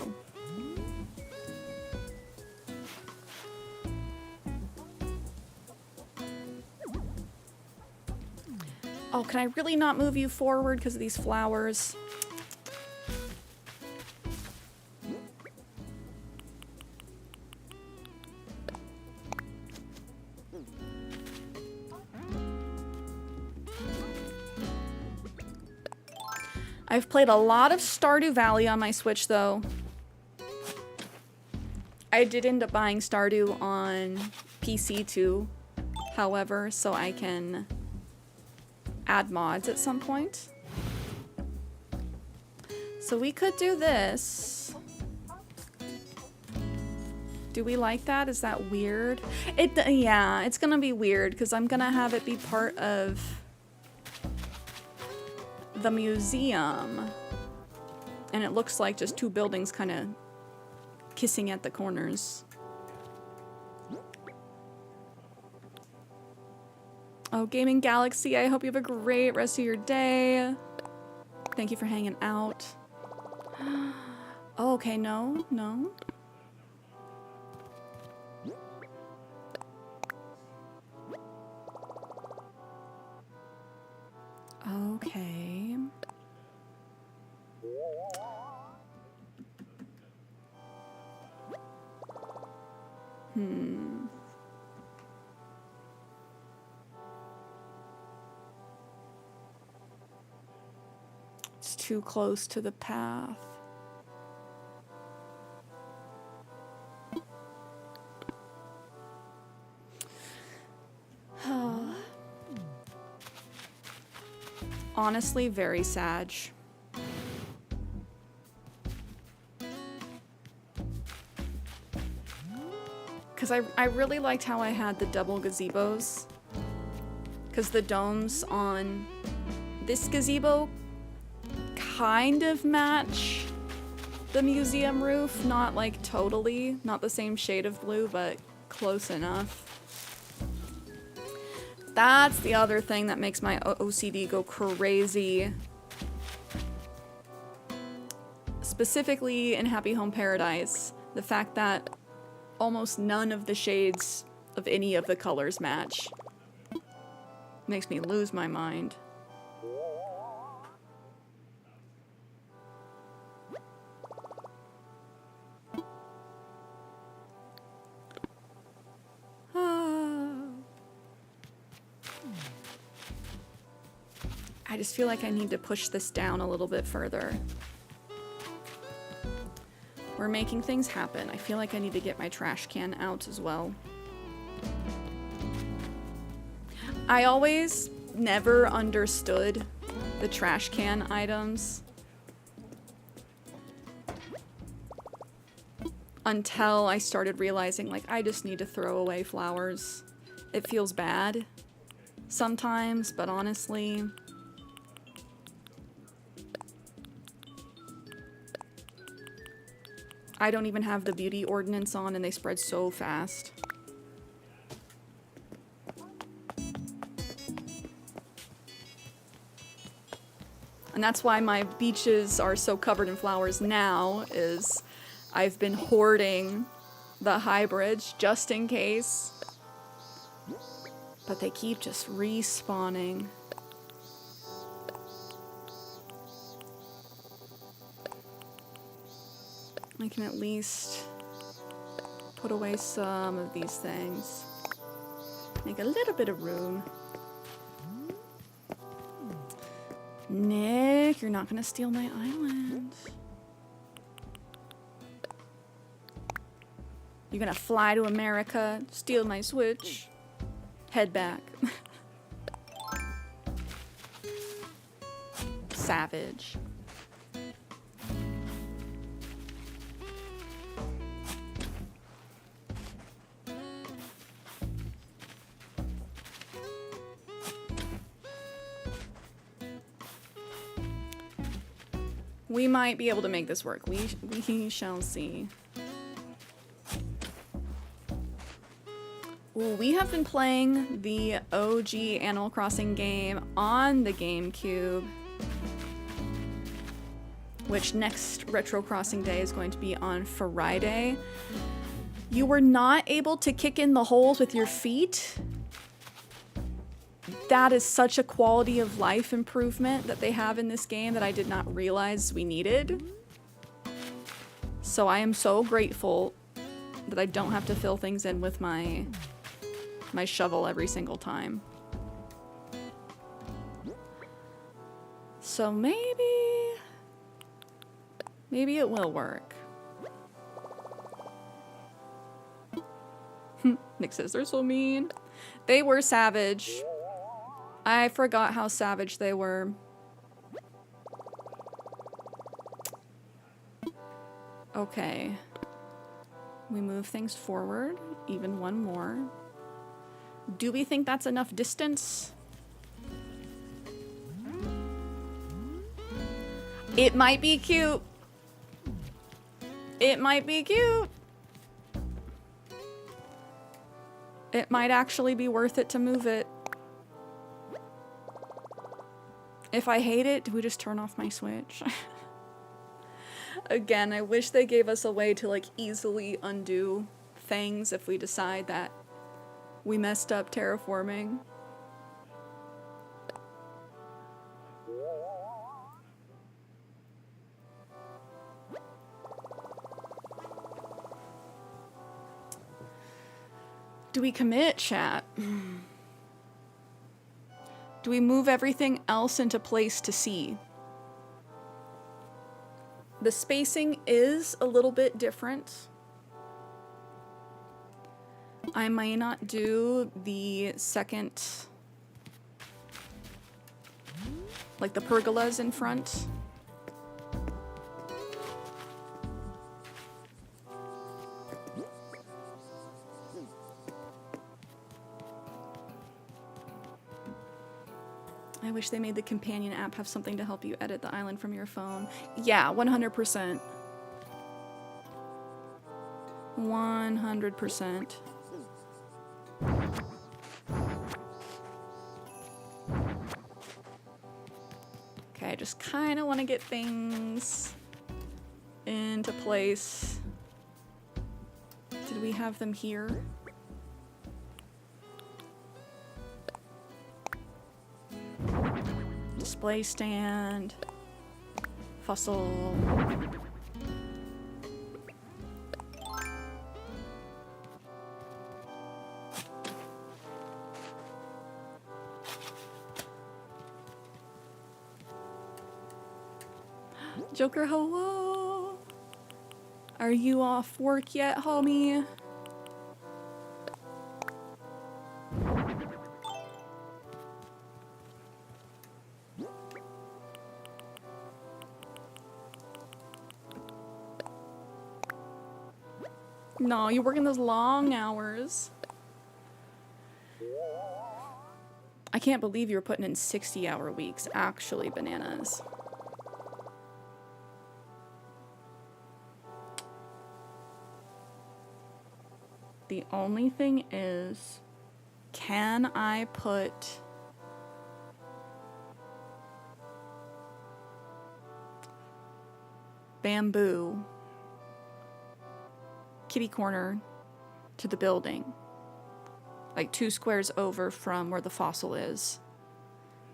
Oh, can I really not move you forward because of these flowers? I've played a lot of Stardew Valley on my Switch, though. I did end up buying Stardew on PC, too, however, so I can add mods at some point. So we could do this. Do we like that? Is that weird? Yeah, it's gonna be weird because I'm gonna have it be part of the museum, and it looks like just two buildings kind of kissing at the corners. Oh, Gaming Galaxy, I hope you have a great rest of your day. Thank you for hanging out. Oh, okay, no. Okay. It's too close to the path. Honestly, very sad. Because I really liked how I had the double gazebos. Because the domes on this gazebo kind of match the museum roof. Not like totally, not the same shade of blue, but close enough. That's the other thing that makes my OCD go crazy. Specifically in Happy Home Paradise, the fact that almost none of the shades of any of the colors match makes me lose my mind. I just feel like I need to push this down a little bit further. We're making things happen. I feel like I need to get my trash can out as well. I always never understood the trash can items until I started realizing, like, I just need to throw away flowers. It feels bad sometimes, but honestly, I don't even have the beauty ordinance on and they spread so fast. And that's why my beaches are so covered in flowers now, is I've been hoarding the hybrids just in case. But they keep just respawning. I can at least put away some of these things. Make a little bit of room. Nick, you're not gonna steal my island. You're gonna fly to America, steal my Switch, head back. Savage. We might be able to make this work. We shall see. Ooh, we have been playing the OG Animal Crossing game on the GameCube which next Retro Crossing Day is going to be on Friday. You were not able to kick in the holes with your feet. That is such a quality of life improvement that they have in this game that I did not realize we needed. So I am so grateful that I don't have to fill things in with my shovel every single time. So maybe it will work. Nick says they're so mean. They were savage. I forgot how savage they were. Okay. We move things forward, even one more. Do we think that's enough distance? It might be cute. It might be cute. It might actually be worth it to move it. If I hate it, do we just turn off my Switch? Again, I wish they gave us a way to like easily undo things if we decide that we messed up terraforming. Do we commit, chat? Do we move everything else into place to see? The spacing is a little bit different. I may not do the second, like the pergolas in front. I wish they made the companion app have something to help you edit the island from your phone. Yeah, 100%. 100%. Okay, I just kind of want to get things into place. Did we have them here? Display stand, fossil. Joker, hello. Are you off work yet, homie? No, you're working those long hours. I can't believe you're putting in 60-hour weeks. Actually, bananas. The only thing is, can I put bamboo kitty corner to the building, like 2 squares over from where the fossil is,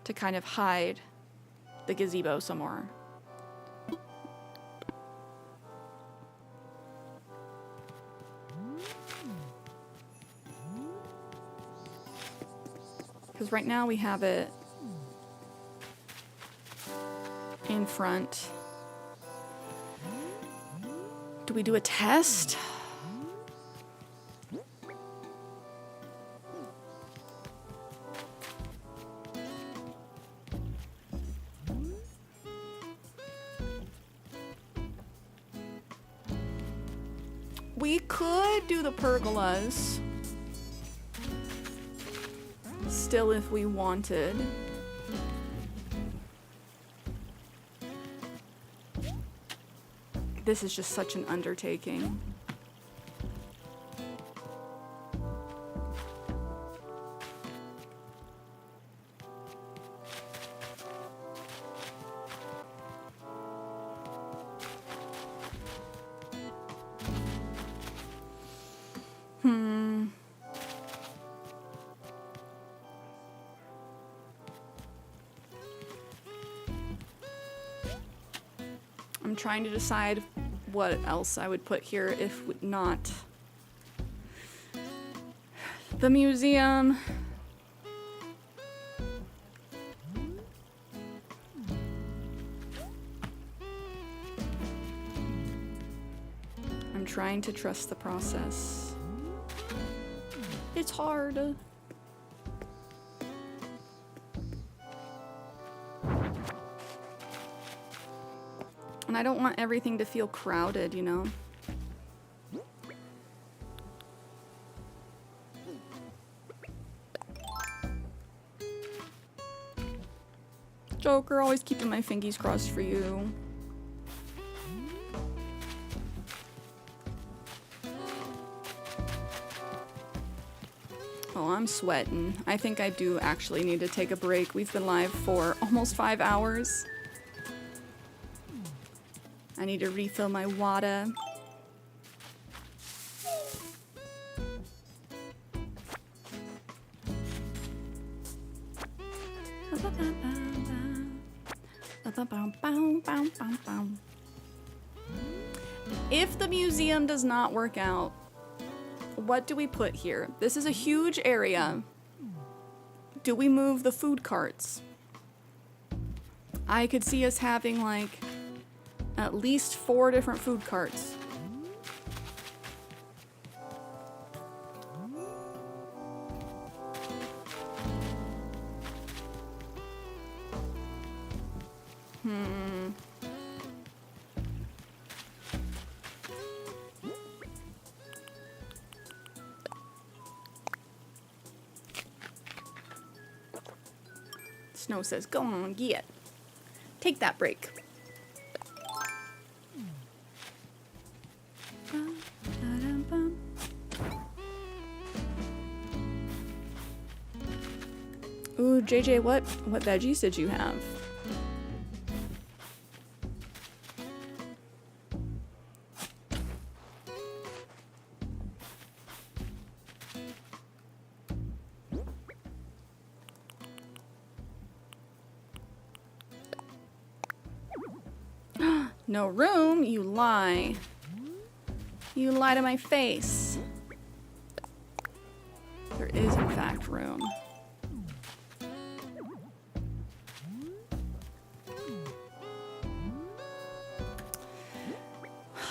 to kind of hide the gazebo some more? Because right now we have it in front. Do we do a test? We could do the pergolas still if we wanted. This is just such an undertaking. I'm trying to decide what else I would put here if not the museum. I'm trying to trust the process. It's hard. And I don't want everything to feel crowded, you know? Joker, always keeping my fingies crossed for you. Oh, I'm sweating. I think I do actually need to take a break. We've been live for almost 5 hours. I need to refill my water. If the museum does not work out, what do we put here? This is a huge area. Do we move the food carts? I could see us having like at least 4 different food carts. Snow says, go on, get. Take that break. Ooh, JJ, what veggies did you have? No room, you lie. You lie to my face. There is, in fact, room.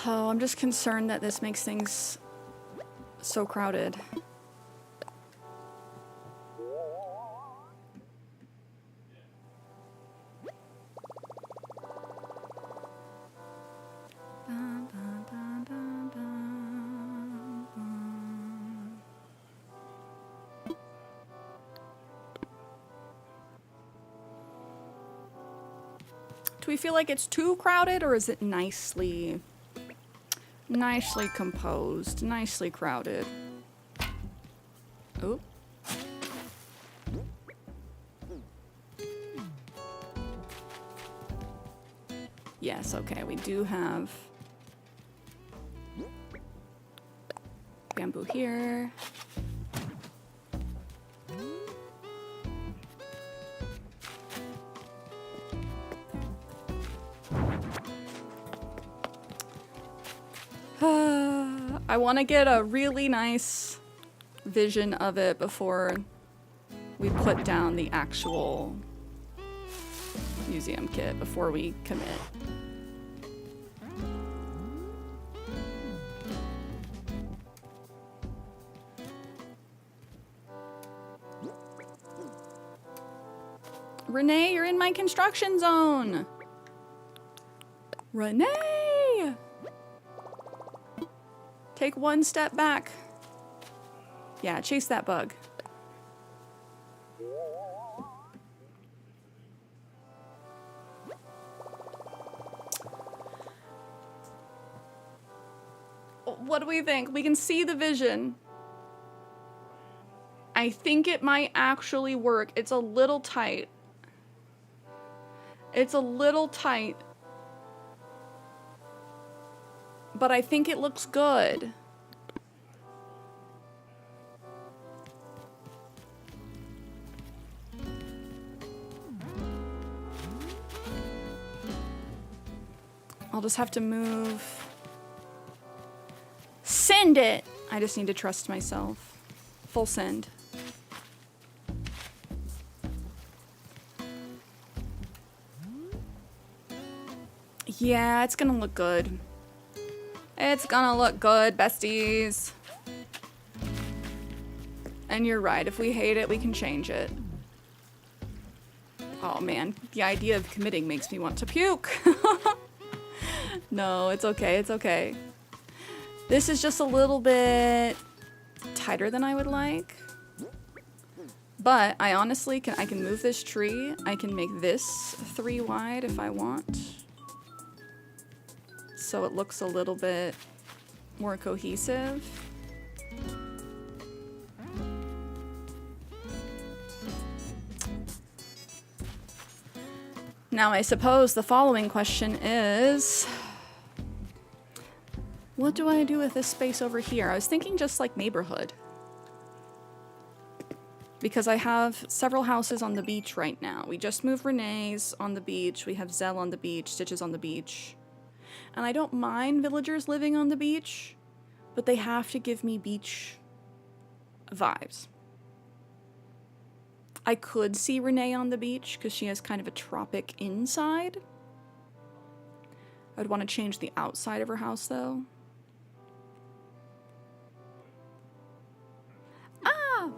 Oh, I'm just concerned that this makes things so crowded. Do we feel like it's too crowded, or is it nicely composed, nicely crowded? Oh. Yes, okay, we do have bamboo here. I want to get a really nice vision of it before we put down the actual museum kit, before we commit. Renee, you're in my construction zone. Renee! Take one step back. Yeah, chase that bug. What do we think? We can see the vision. I think it might actually work. It's a little tight. It's a little tight. But I think it looks good. I'll just have to move. Send it! I just need to trust myself. Full send. Yeah, it's gonna look good. It's gonna look good, besties. And you're right, if we hate it, we can change it. Oh man, the idea of committing makes me want to puke. No, it's okay, it's okay. This is just a little bit tighter than I would like. But I honestly I can move this tree. I can make this 3 wide if I want. So it looks a little bit more cohesive. Now I suppose the following question is, what do I do with this space over here? I was thinking just like neighborhood. Because I have several houses on the beach right now. We just moved Renee's on the beach. We have Zell on the beach, Stitches on the beach. And I don't mind villagers living on the beach, but they have to give me beach vibes. I could see Renee on the beach because she has kind of a tropic inside. I'd want to change the outside of her house though. Ah!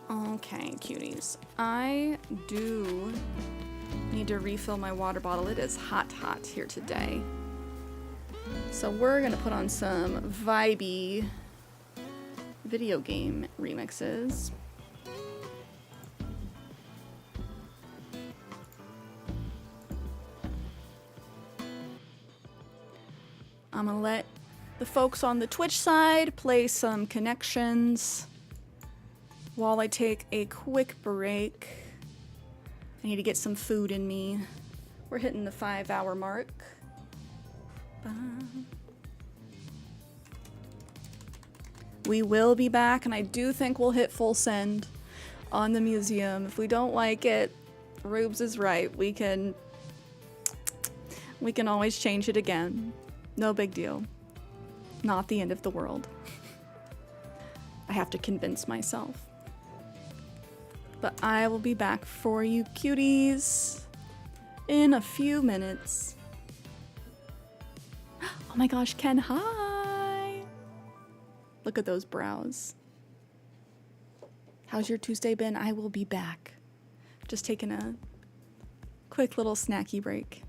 Okay, cuties. I do need to refill my water bottle. It is hot here today. So we're gonna put on some vibey video game remixes. I'm gonna let the folks on the Twitch side play some connections while I take a quick break. I need to get some food in me. We're hitting the 5-hour mark. We will be back, and I do think we'll hit full send on the museum. If we don't like it, Rubes is right. We can always change it again. No big deal. Not the end of the world. I have to convince myself. But I will be back for you cuties in a few minutes. Oh my gosh, Ken, hi! Look at those brows. How's your Tuesday been? I will be back. Just taking a quick little snacky break.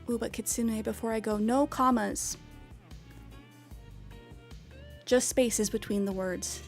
Ooh, but Kitsune, before I go, no commas. Just spaces between the words.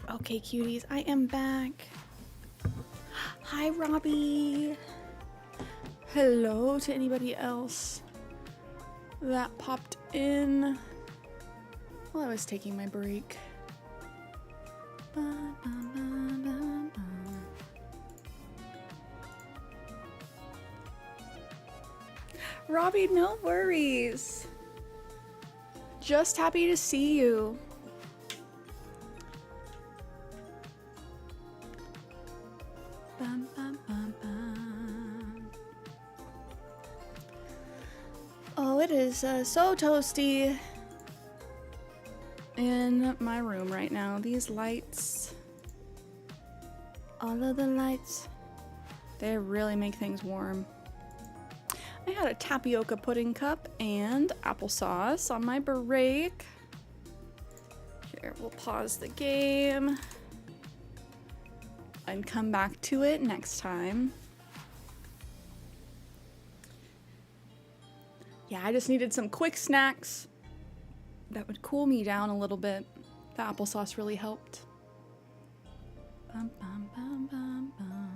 Okay, cuties, I am back. Hi, Robbie. Hello to anybody else that popped in while I was taking my break. Robbie, no worries. Just happy to see you. Bum, bum, bum, bum. Oh, it is so toasty in my room right now. These lights, all of the lights, they really make things warm. I had a tapioca pudding cup and applesauce on my break. Here, we'll pause the game and come back to it next time. Yeah, I just needed some quick snacks that would cool me down a little bit. The applesauce really helped. Bum, bum, bum, bum, bum.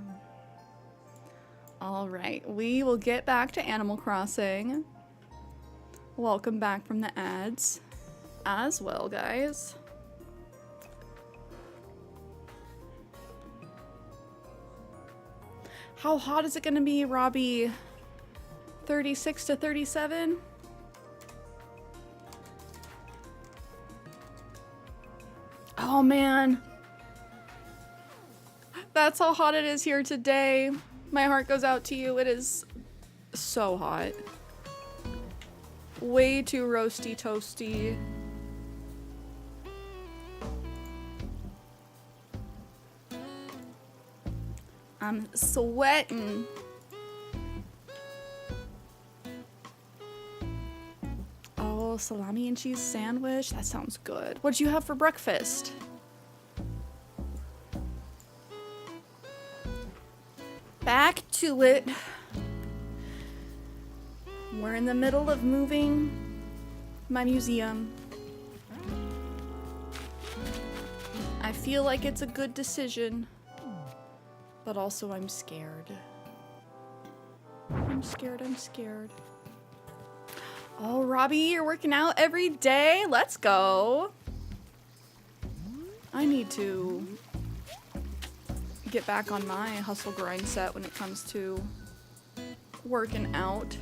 All right, we will get back to Animal Crossing. Welcome back from the ads as well, guys. How hot is it gonna be, Robbie? 36 to 37? Oh man. That's how hot it is here today. My heart goes out to you. It is so hot. Way too roasty toasty. I'm sweating. Oh, salami and cheese sandwich. That sounds good. What'd you have for breakfast? Back to it. We're in the middle of moving my museum. I feel like it's a good decision, but also I'm scared. I'm scared. Oh, Robbie, you're working out every day? Let's go. I need to get back on my hustle grind set when it comes to working out.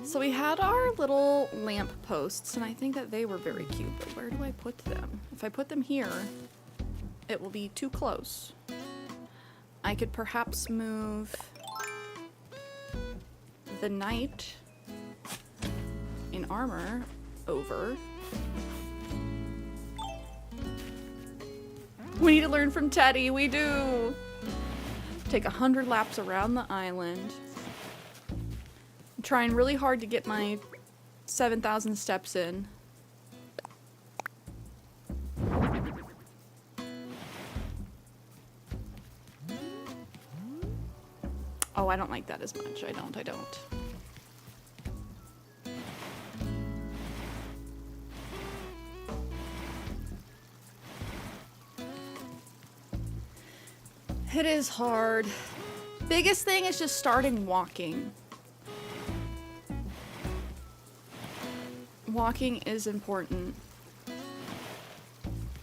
So we had our little lamp posts, and I think that they were very cute, but where do I put them? If I put them here, it will be too close. I could perhaps move the knight in armor over. We need to learn from Teddy, we do! Take 100 laps around the island. I'm trying really hard to get my 7,000 steps in. Oh, I don't like that as much. I don't. It is hard. Biggest thing is just starting walking. Walking is important.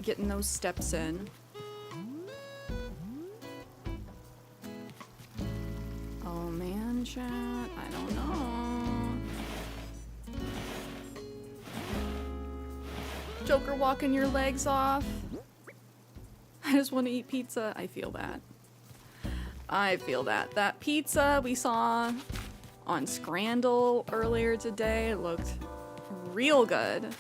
Getting those steps in. Oh man, chat. I don't know. Joker walking your legs off. I just want to eat pizza. I feel that. That pizza we saw on Scramble earlier today looked real good.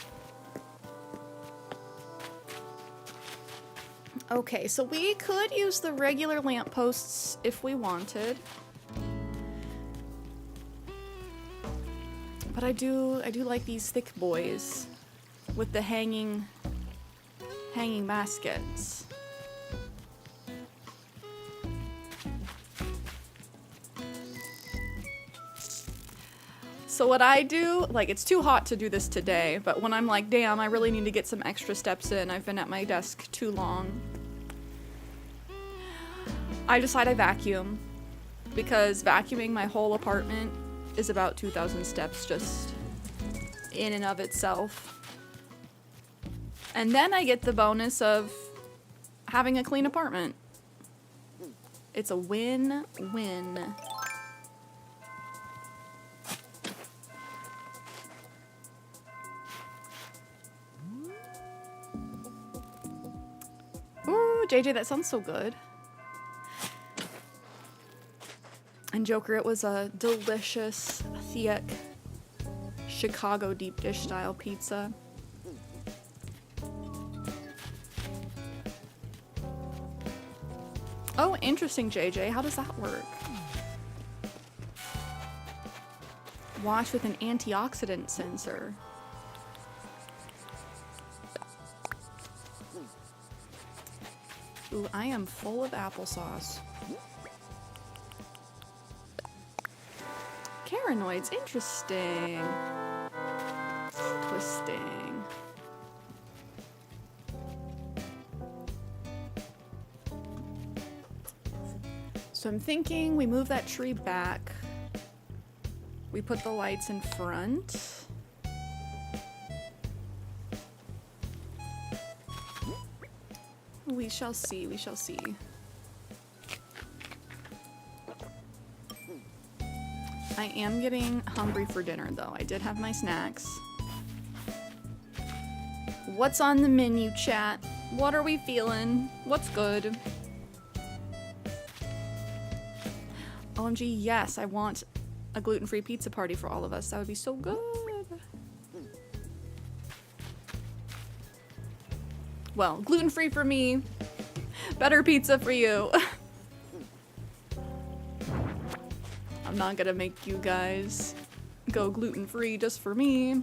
Okay, so we could use the regular lampposts if we wanted. But I do like these thick boys with the hanging baskets. So what I do, like, it's too hot to do this today, but when I'm like, damn, I really need to get some extra steps in, I've been at my desk too long, I decide I vacuum, because vacuuming my whole apartment is about 2,000 steps just in and of itself. And then I get the bonus of having a clean apartment. It's a win-win. Ooh, JJ, that sounds so good. And Joker, it was a delicious, thick Chicago deep dish style pizza. Oh, interesting, JJ. How does that work? Wash with an antioxidant sensor. Ooh, I am full of applesauce. Caranoids, interesting. Twisting. So I'm thinking we move that tree back. We put the lights in front. We shall see, we shall see. I am getting hungry for dinner though. I did have my snacks. What's on the menu, chat? What are we feeling? What's good? OMG, yes, I want a gluten-free pizza party for all of us. That would be so good. Well, gluten-free for me. Better pizza for you. I'm not gonna make you guys go gluten-free just for me.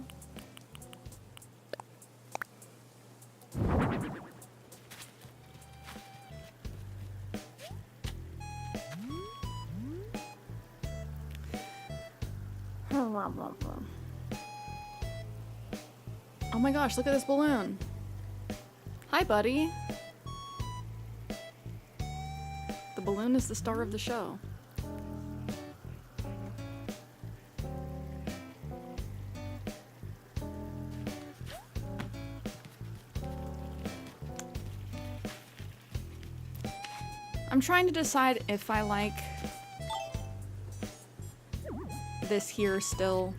Oh my gosh, look at this balloon. Hi, buddy. The balloon is the star of the show. I'm trying to decide if I like this here still,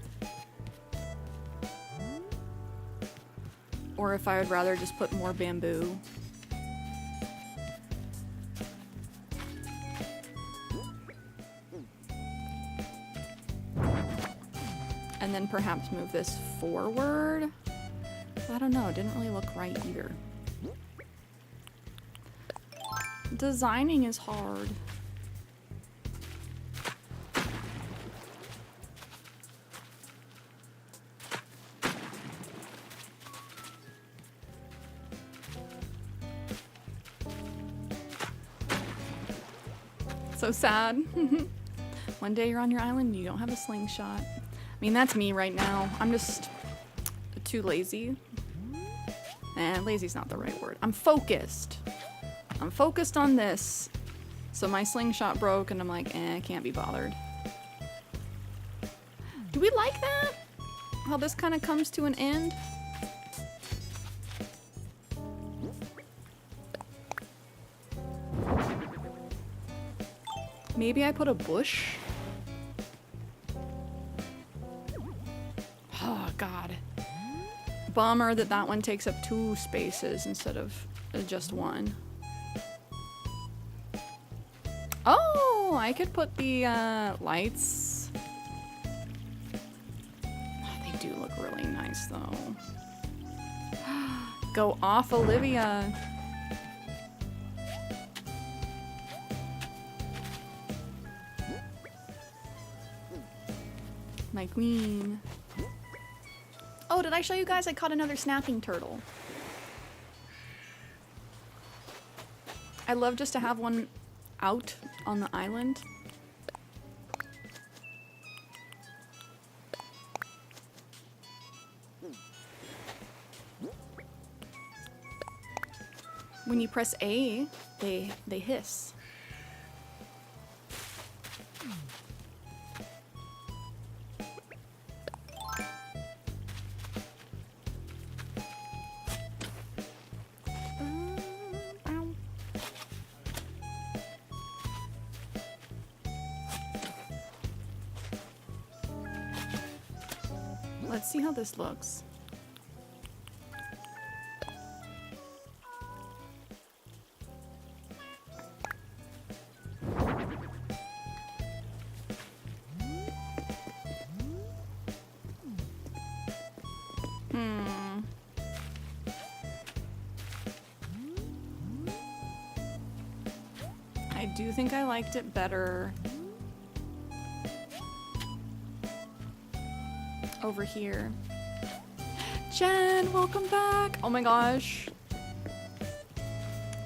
or if I would rather just put more bamboo. And then perhaps move this forward. I don't know, it didn't really look right either. Designing is hard. So sad. One day you're on your island and you don't have a slingshot. I mean, that's me right now. I'm just too lazy. Lazy's not the right word. I'm focused. I'm focused on this. So my slingshot broke and I'm like, I can't be bothered. Do we like that? How this kind of comes to an end? Maybe I put a bush? Oh, God. Bummer that that one takes up 2 spaces instead of just 1. Oh, I could put the lights. Oh, they do look really nice, though. Go off, Olivia. My queen. Oh, did I show you guys I caught another snapping turtle? I love just to have one out on the island. When you press A, they hiss. Let's see how this looks. I do think I liked it better over here. Jen, welcome back. Oh my gosh.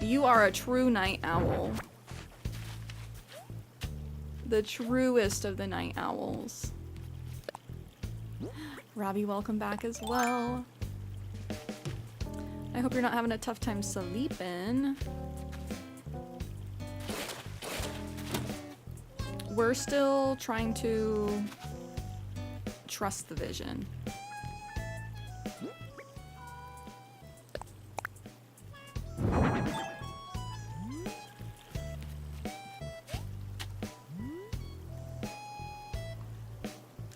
You are a true night owl. The truest of the night owls. Robbie, welcome back as well. I hope you're not having a tough time sleeping. We're still trying to trust the vision.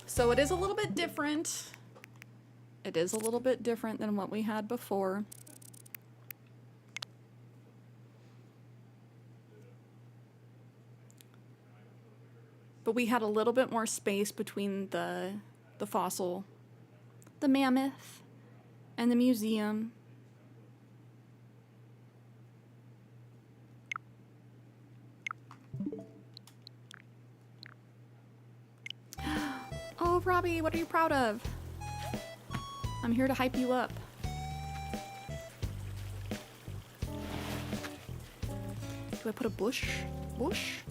So it is a little bit different. It is a little bit different than what we had before. But we had a little bit more space between the fossil, the mammoth, and the museum. Oh, Robbie, what are you proud of? I'm here to hype you up. Do I put a bush? Bush?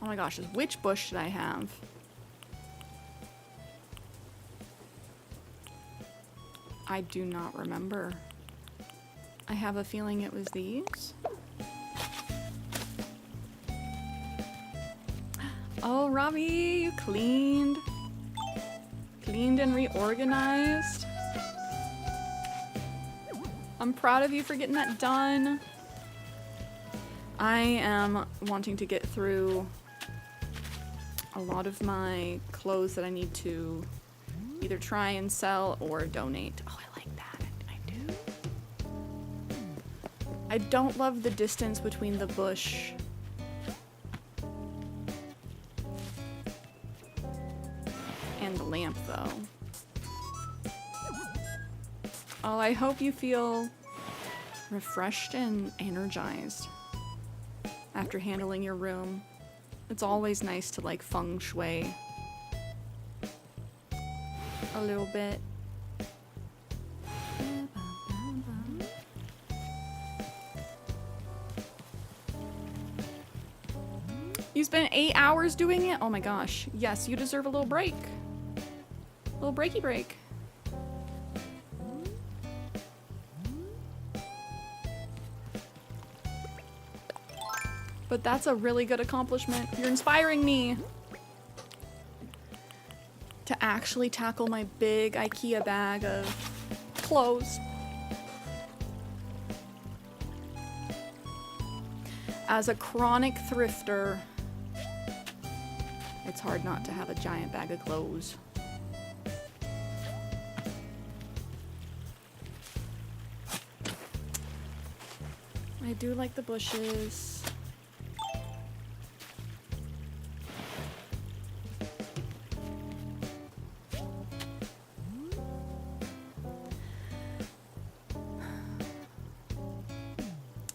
Oh my gosh, which bush should I have? I do not remember. I have a feeling it was these. Oh, Robbie, you cleaned and reorganized. I'm proud of you for getting that done. I am wanting to get through a lot of my clothes that I need to either try and sell or donate. Oh, I like that. I do. I don't love the distance between the bush and the lamp, though. Oh, I hope you feel refreshed and energized after handling your room. It's always nice to like feng shui a little bit. You spent 8 hours doing it? Oh my gosh. Yes, you deserve a little break. A little breaky break. But that's a really good accomplishment. You're inspiring me to actually tackle my big IKEA bag of clothes. As a chronic thrifter, it's hard not to have a giant bag of clothes. I do like the bushes.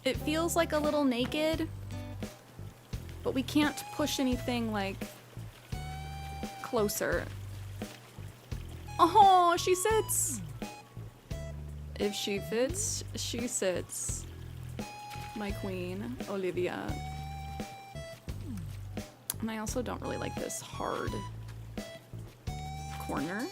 It feels like a little naked, but we can't push anything like closer. Oh, she sits. If she fits, she sits. My queen, Olivia. And I also don't really like this hard corner.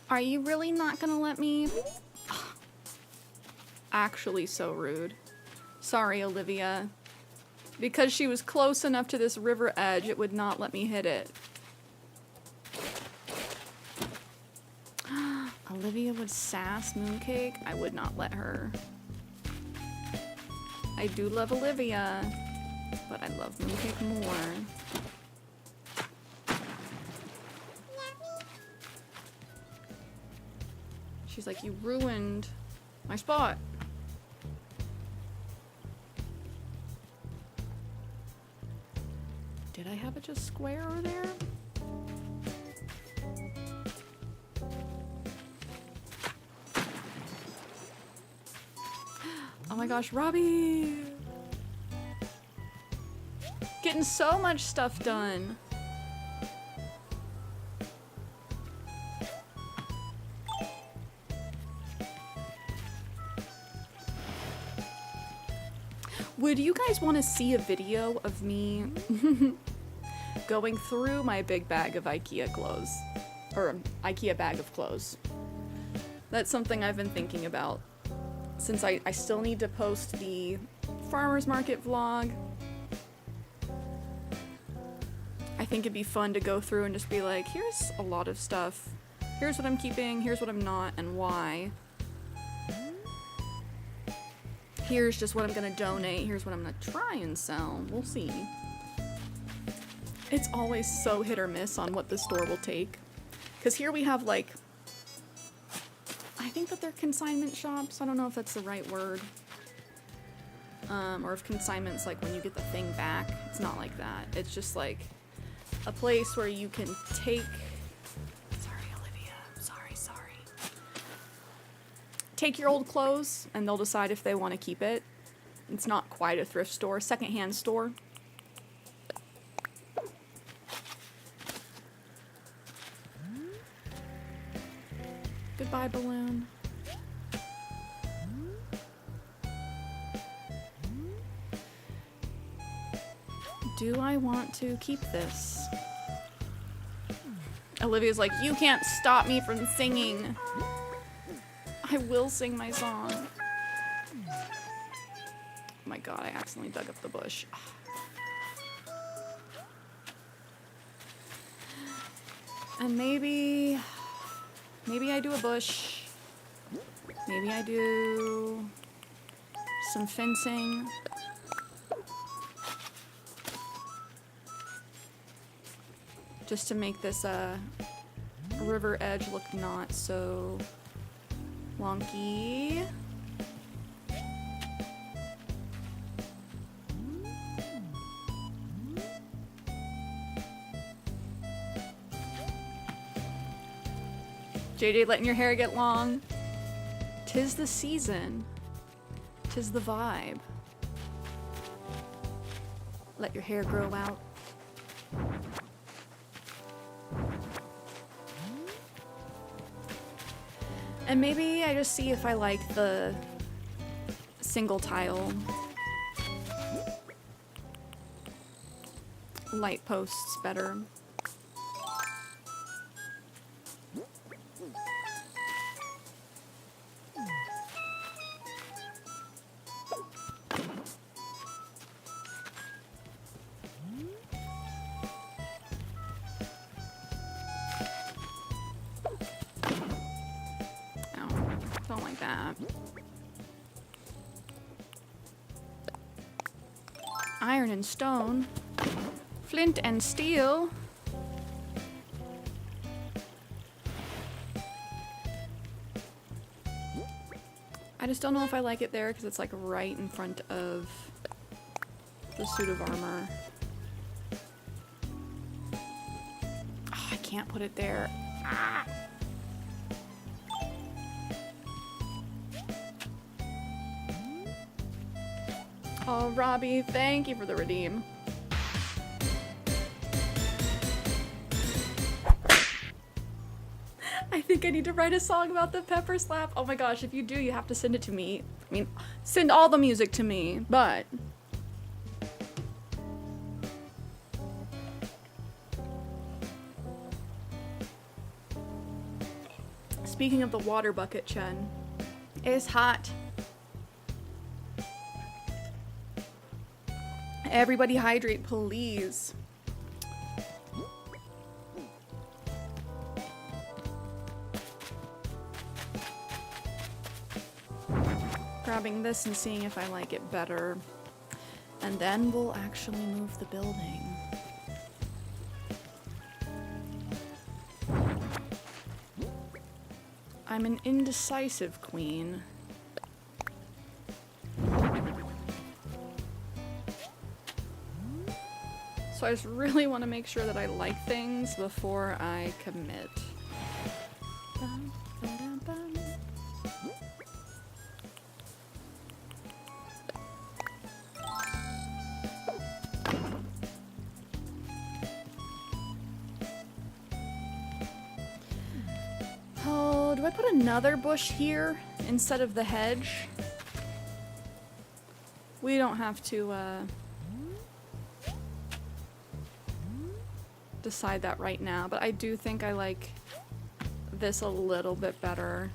Are you really not gonna let me? Actually so rude. Sorry, Olivia. Because she was close enough to this river edge, it would not let me hit it. Olivia would sass Mooncake? I would not let her. I do love Olivia, but I love Mooncake more. She's like, you ruined my spot. Did I have it just square over there? Oh my gosh, Robbie! Getting so much stuff done. Would you guys want to see a video of me going through my big bag of IKEA clothes? Or IKEA bag of clothes. That's something I've been thinking about. Since I still need to post the farmer's market vlog. I think it'd be fun to go through and just be like, here's a lot of stuff. Here's what I'm keeping, here's what I'm not, and why. Here's just what I'm gonna donate, here's what I'm gonna try and sell. We'll see. It's always so hit or miss on what the store will take. Because here we have like, I think that they're consignment shops. I don't know if that's the right word. Or if consignment's like when you get the thing back. It's not like that. It's just like a place where you can take... Sorry, Olivia. Sorry. Take your old clothes and they'll decide if they want to keep it. It's not quite a thrift store. Secondhand store. Goodbye, balloon. Do I want to keep this? Olivia's like, you can't stop me from singing. I will sing my song. Oh my god, I accidentally dug up the bush. And maybe I do a bush. Maybe I do some fencing. Just to make this river edge look not so wonky. JJ letting your hair get long. 'Tis the season. 'Tis the vibe. Let your hair grow out. And maybe I just see if I like the single tile light posts better. Iron and stone, flint and steel. I just don't know if I like it there because it's like right in front of the suit of armor. Oh, I can't put it there. Ah. Oh, Robbie, thank you for the redeem. I think I need to write a song about the pepper slap. Oh my gosh, if you do, you have to send it to me. I mean, send all the music to me, but... Speaking of the water bucket, Chen, it's hot. Everybody hydrate, please. Grabbing this and seeing if I like it better. And then we'll actually move the building. I'm an indecisive queen. So I just really want to make sure that I like things before I commit. Oh, do I put another bush here instead of the hedge? We don't have to, decide that right now, but I do think I like this a little bit better.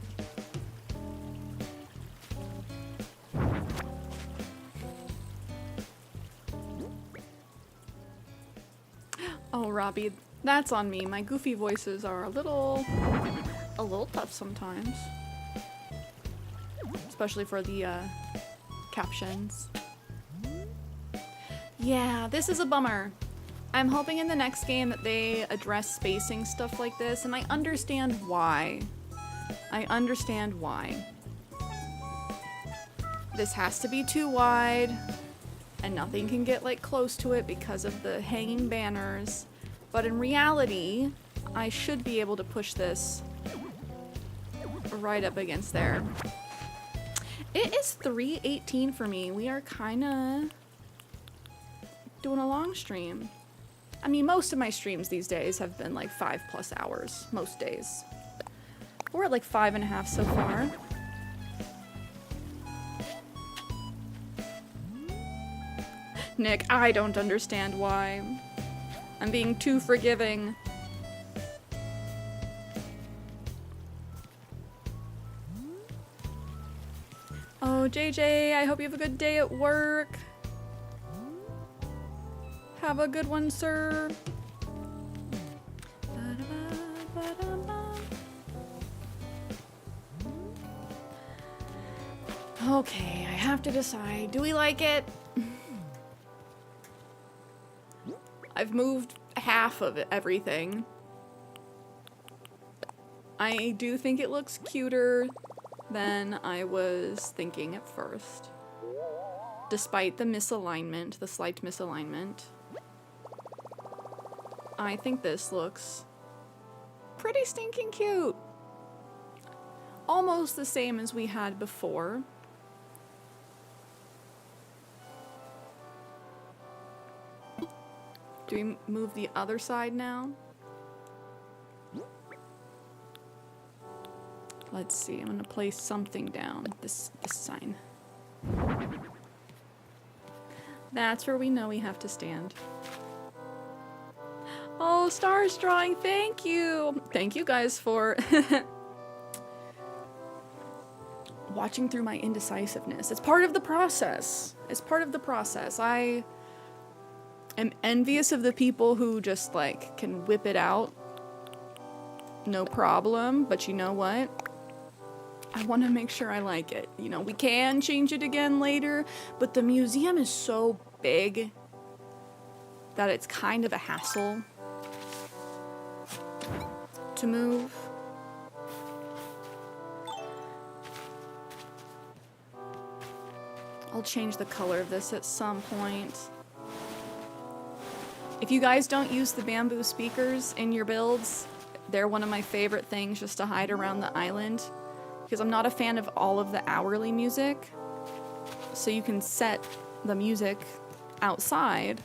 Oh, Robbie, that's on me. My goofy voices are a little tough sometimes. Especially for the captions. Yeah, this is a bummer. I'm hoping in the next game that they address spacing stuff like this, and I understand why. I understand why. This has to be too wide, and nothing can get like close to it because of the hanging banners. But in reality, I should be able to push this right up against there. It is 3:18 for me. We are kinda doing a long stream. I mean, most of my streams these days have been like 5+ hours, most days. We're at like 5.5 so far. Nick, I don't understand why. I'm being too forgiving. Oh, JJ, I hope you have a good day at work. Have a good one, sir. Okay, I have to decide. Do we like it? I've moved half of everything. I do think it looks cuter than I was thinking at first. Despite the misalignment, the slight misalignment. I think this looks pretty stinking cute. Almost the same as we had before. Do we move the other side now? Let's see, I'm gonna place something down, this sign. That's where we know we have to stand. Oh, Stars Drawing, thank you! Thank you guys for watching through my indecisiveness. It's part of the process. It's part of the process. I am envious of the people who just like can whip it out. No problem, but you know what? I want to make sure I like it. You know, we can change it again later, but the museum is so big that it's kind of a hassle to move. I'll change the color of this at some point. If you guys don't use the bamboo speakers in your builds, they're one of my favorite things just to hide around the island, because I'm not a fan of all of the hourly music. So you can set the music outside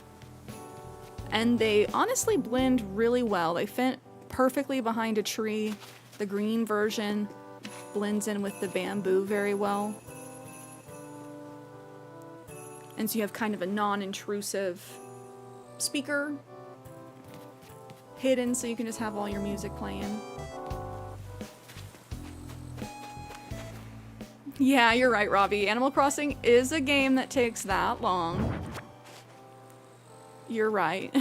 and they honestly blend really well. They fit perfectly behind a tree. The green version blends in with the bamboo very well. And so you have kind of a non-intrusive speaker hidden so you can just have all your music playing. Yeah, you're right, Robbie. Animal Crossing is a game that takes that long. You're right.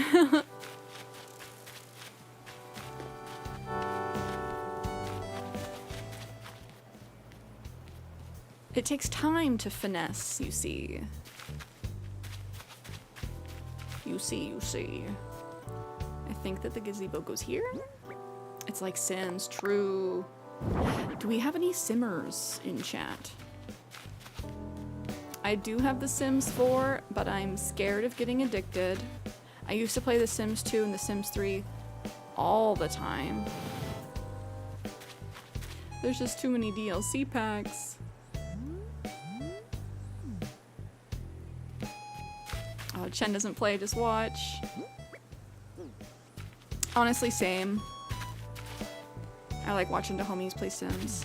It takes time to finesse, you see. You see. I think that the gazebo goes here. It's like Sims, true. Do we have any Simmers in chat? I do have The Sims 4, but I'm scared of getting addicted. I used to play The Sims 2 and The Sims 3 all the time. There's just too many DLC packs. Oh, Chen doesn't play, just watch. Honestly, same. I like watching the homies play Sims.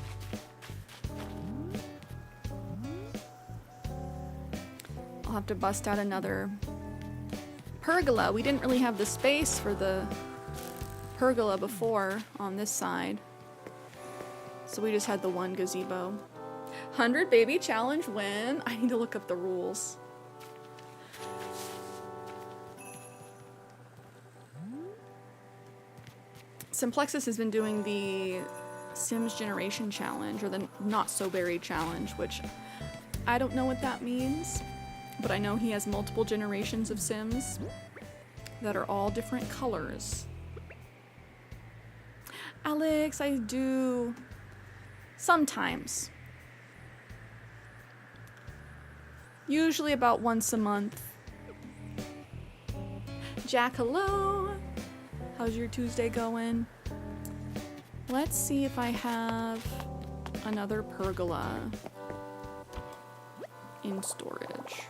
I'll have to bust out another pergola. We didn't really have the space for the pergola before on this side. So we just had the one gazebo. 100 baby challenge win. I need to look up the rules. Simplexus has been doing the Sims Generation Challenge, or the Not So Berry Challenge, which I don't know what that means, but I know he has multiple generations of Sims that are all different colors. Alex, I do sometimes. Usually about once a month. Jack, hello. How's your Tuesday going? Let's see if I have another pergola in storage.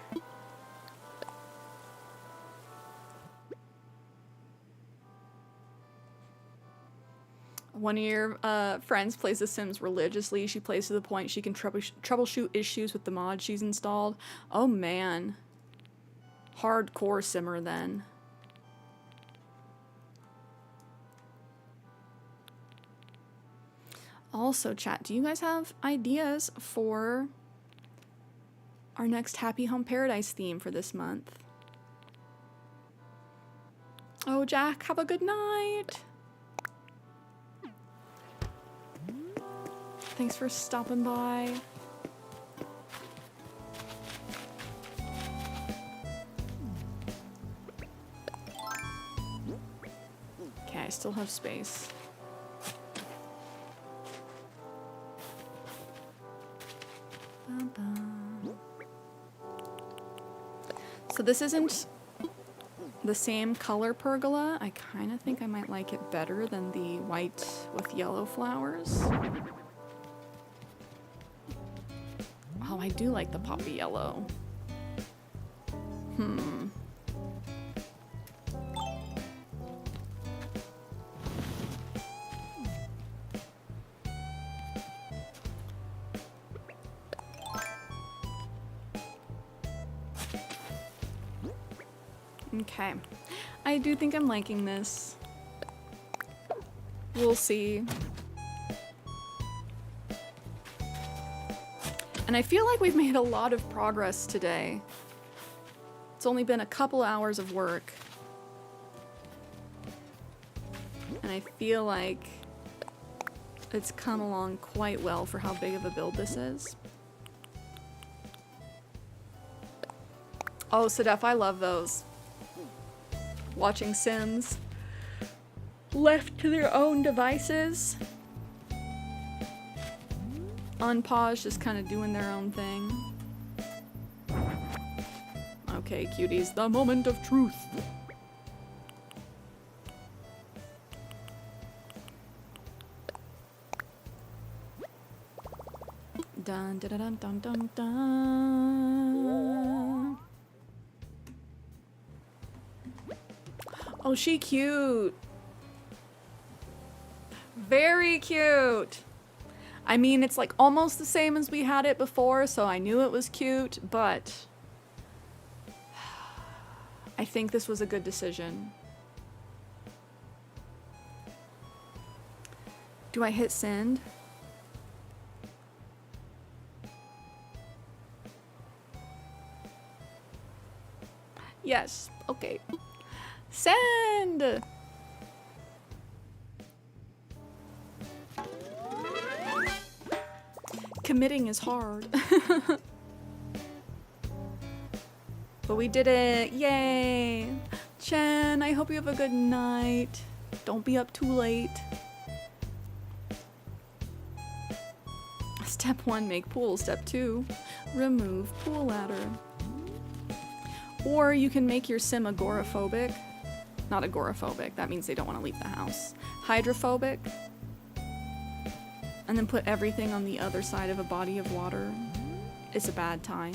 One of your friends plays The Sims religiously. She plays to the point she can troubleshoot issues with the mod she's installed. Oh man. Hardcore simmer then. Also, chat, do you guys have ideas for our next Happy Home Paradise theme for this month? Oh, Jack, have a good night. Thanks for stopping by. Okay, I still have space. So this isn't the same color pergola. I kind of think I might like it better than the white with yellow flowers. Oh, I do like the poppy yellow. Okay. I do think I'm liking this. We'll see. And I feel like we've made a lot of progress today. It's only been a couple hours of work. And I feel like it's come along quite well for how big of a build this is. Oh, Sedef, I love those. Watching Sims left to their own devices. Unpaused, just kind of doing their own thing. Okay, cuties, the moment of truth. Dun dun dun dun dun dun. Oh, she cute. Very cute. I mean, it's like almost the same as we had it before, so I knew it was cute, but I think this was a good decision. Do I hit send? Yes. Okay. Send! Committing is hard. But we did it. Yay! Chen, I hope you have a good night. Don't be up too late. Step 1, make pool. Step 2, remove pool ladder. Or you can make your sim agoraphobic. Not agoraphobic, that means they don't want to leave the house. Hydrophobic. And then put everything on the other side of a body of water. It's a bad time.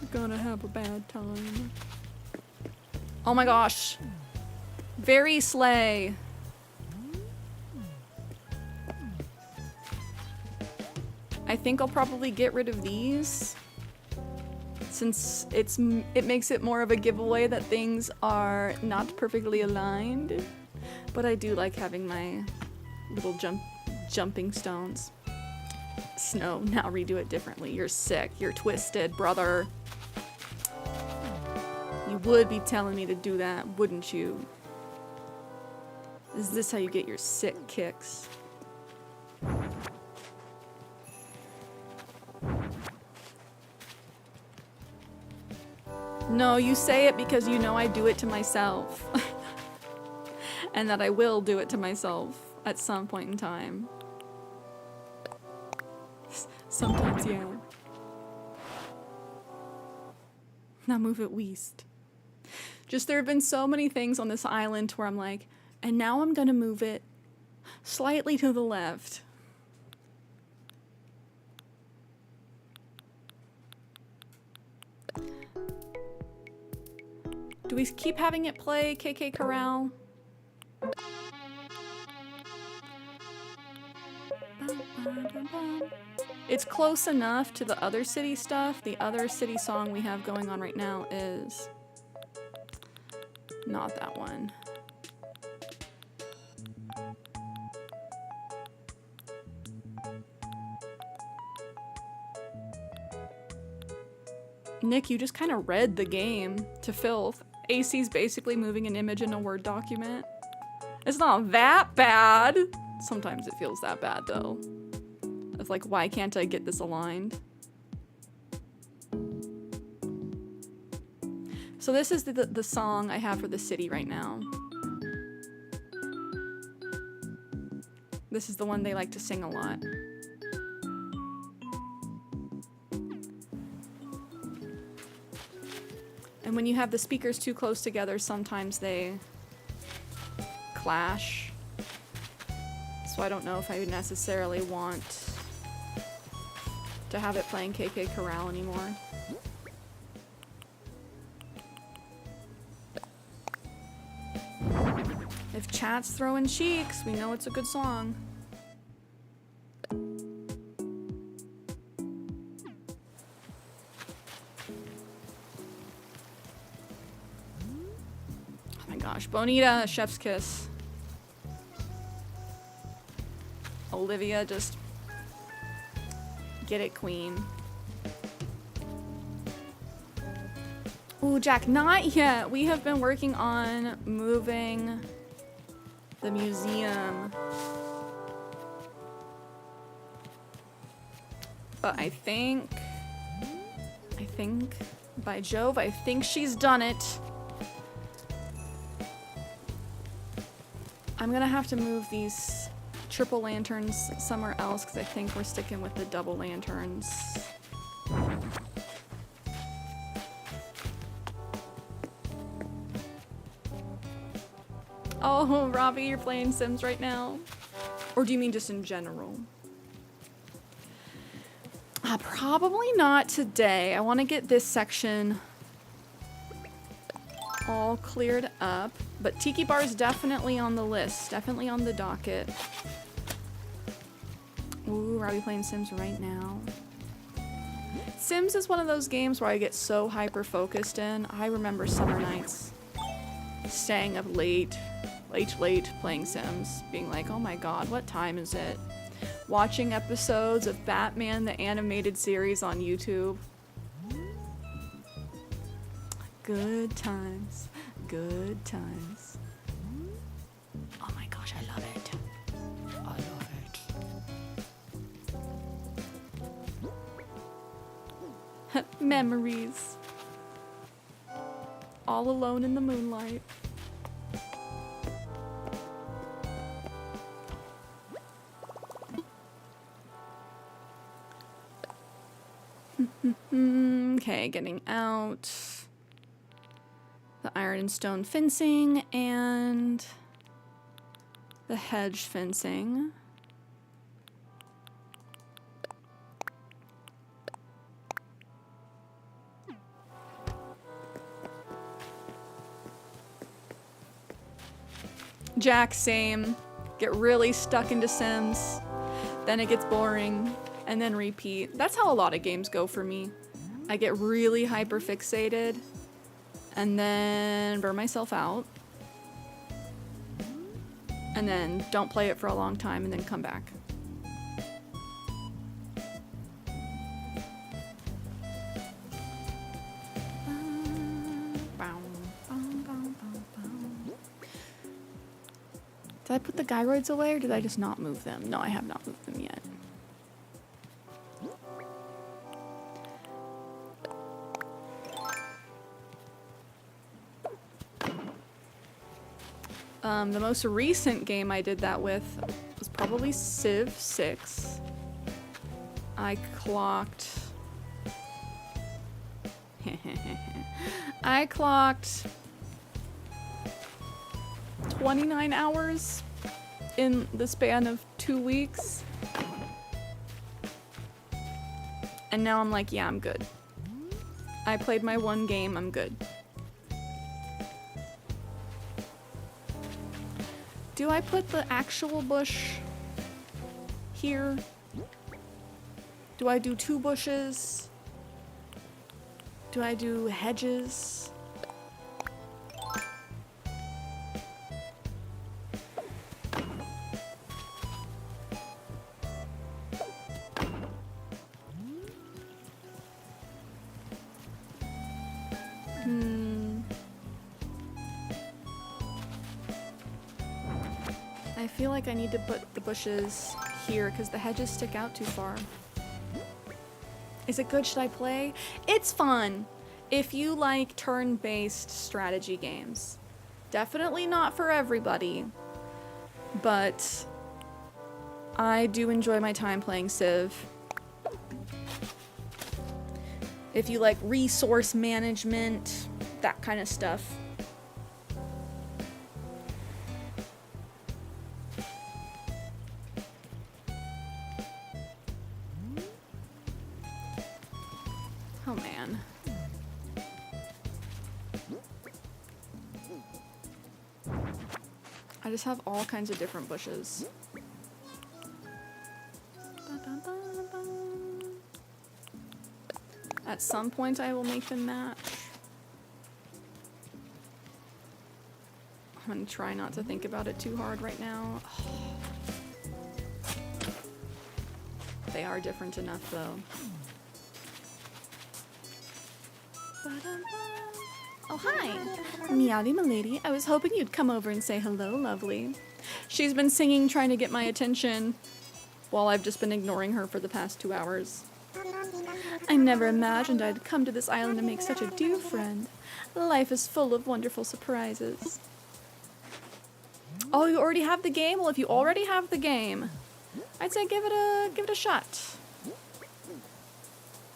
You're gonna have a bad time. Oh my gosh. Very slay. I think I'll probably get rid of these, since it makes it more of a giveaway that things are not perfectly aligned. But I do like having my little jumping stones. Snow, now redo it differently. You're sick. You're twisted, brother. You would be telling me to do that, wouldn't you? Is this how you get your sick kicks? No, you say it because you know I do it to myself. And that I will do it to myself at some point in time. Sometimes, yeah. Now move it west. Just there have been so many things on this island where I'm like, and now I'm gonna move it slightly to the left. Do we keep having it play KK Corral? It's close enough to the other city stuff. The other city song we have going on right now is not that one. Nick, you just kind of read the game to filth. AC's basically moving an image in a Word document. It's not that bad. Sometimes it feels that bad though. It's like, why can't I get this aligned? So this is the song I have for the city right now. This is the one they like to sing a lot. And when you have the speakers too close together, sometimes they clash. So I don't know if I would necessarily want to have it playing KK Corral anymore. If chat's throwing cheeks, we know it's a good song. Oh my gosh, Bonita, chef's kiss. Olivia, just get it, queen. Ooh, Jack, not yet. We have been working on moving the museum. But I think, by Jove, I think she's done it. I'm gonna have to move these triple lanterns somewhere else because I think we're sticking with the double lanterns. Oh, Robbie, you're playing Sims right now? Or do you mean just in general? Probably not today. I want to get this section all cleared up. But Tiki Bar is definitely on the list. Definitely on the docket. Ooh, are we playing Sims right now? Sims is one of those games where I get so hyper-focused in. I remember summer nights. Staying up late, playing Sims. Being like, oh my god, what time is it? Watching episodes of Batman the Animated Series on YouTube. Good times. Good times. Oh my gosh, I love it. I love it. Memories. All alone in the moonlight. Okay, getting out the iron and stone fencing and the hedge fencing. Jack, same. Get really stuck into Sims, then it gets boring, and then repeat. That's how a lot of games go for me. I get really hyper fixated and then burn myself out and then don't play it for a long time and then come back. Did I put the gyroids away or did I just not move them? No, I have not moved them yet. The most recent game I did that with was probably Civ 6. I clocked 29 hours in the span of 2 weeks. And now I'm like, yeah, I'm good. I played my one game, I'm good. Do I put the actual bush here? Do I do 2 bushes? Do I do hedges? I feel like I need to put the bushes here because the hedges stick out too far. Is it good? Should I play? It's fun if you like turn-based strategy games. Definitely not for everybody, but I do enjoy my time playing Civ. If you like resource management, that kind of stuff. Oh man. I just have all kinds of different bushes. At some point I will make them match. I'm gonna try not to think about it too hard right now. They are different enough though. Oh, hi. Meowdy, milady. I was hoping you'd come over and say hello, lovely. She's been singing, trying to get my attention, while I've just been ignoring her for the past 2 hours. I never imagined I'd come to this island and make such a dear friend. Life is full of wonderful surprises. Oh, you already have the game? Well, if you already have the game, I'd say give it a shot.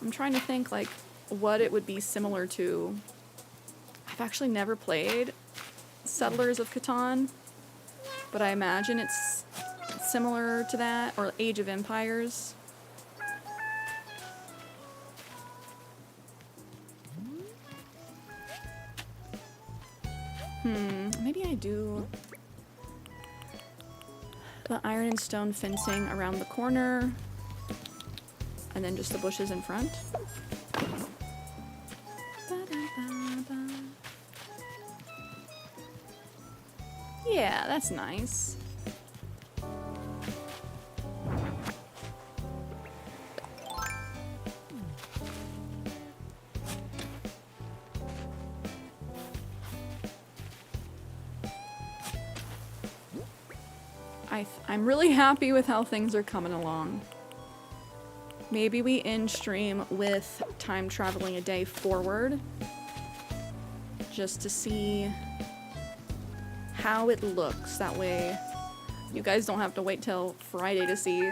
I'm trying to think, like, what it would be similar to. I've actually never played Settlers of Catan, but I imagine it's similar to that, or Age of Empires. Maybe I do the iron and stone fencing around the corner and then just the bushes in front. Yeah, that's nice. I'm really happy with how things are coming along. Maybe we end stream with time traveling a day forward, just to see how it looks. That way you guys don't have to wait till Friday to see.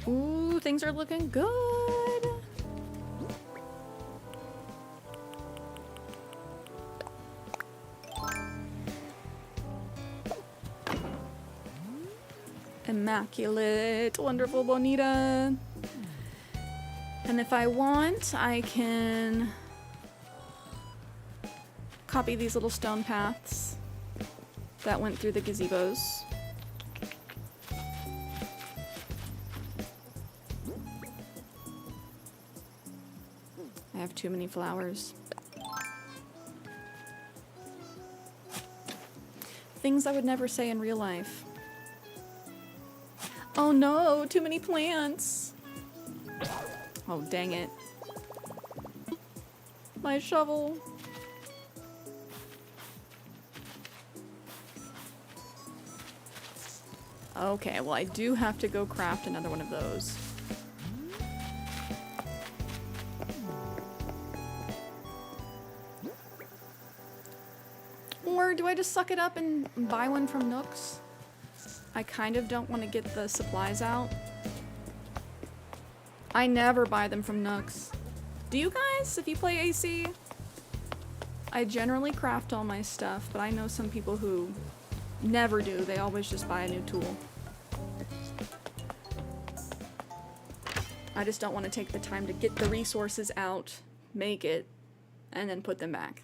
Ooh, things are looking good. Immaculate, wonderful, bonita. And if I want, I can copy these little stone paths that went through the gazebos. I have too many flowers. Things I would never say in real life. Oh no, too many plants. Oh, dang it. My shovel. Okay, well I do have to go craft another one of those. Or do I just suck it up and buy one from Nooks? I kind of don't want to get the supplies out. I never buy them from Nooks. Do you guys, if you play AC? I generally craft all my stuff, but I know some people who never do. They always just buy a new tool. I just don't want to take the time to get the resources out, make it, and then put them back.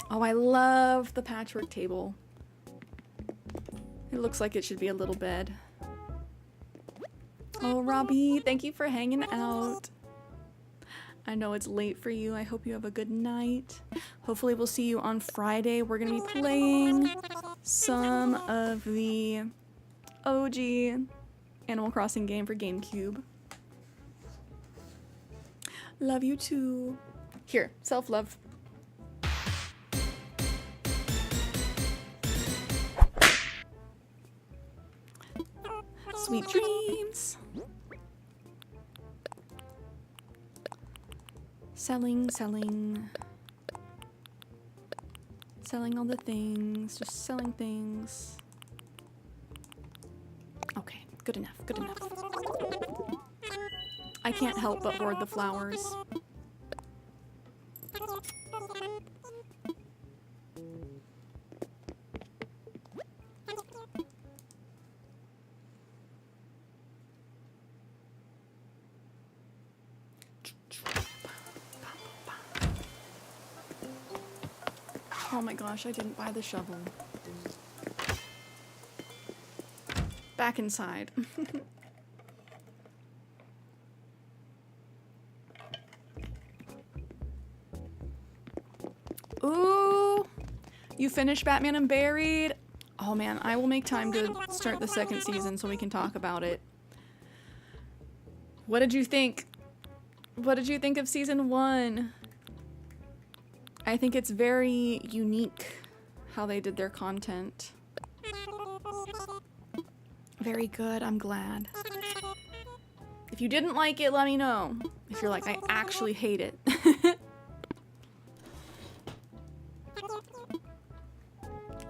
Oh, I love the patchwork table. It looks like it should be a little bed. Oh, Robbie, thank you for hanging out. I know it's late for you. I hope you have a good night. Hopefully we'll see you on Friday. We're gonna be playing some of the OG Animal Crossing game for GameCube. Love you too. Here, self-love. Sweet dreams. Selling all the things, just selling things. Okay, good enough, good enough. I can't help but hoard the flowers. Oh my gosh, I didn't buy the shovel. Back inside. Ooh! You finished Batman and Buried? Oh man, I will make time to start the second season so we can talk about it. What did you think? What did you think of season 1? I think it's very unique how they did their content. Very good, I'm glad. If you didn't like it, let me know. If you're like, I actually hate it.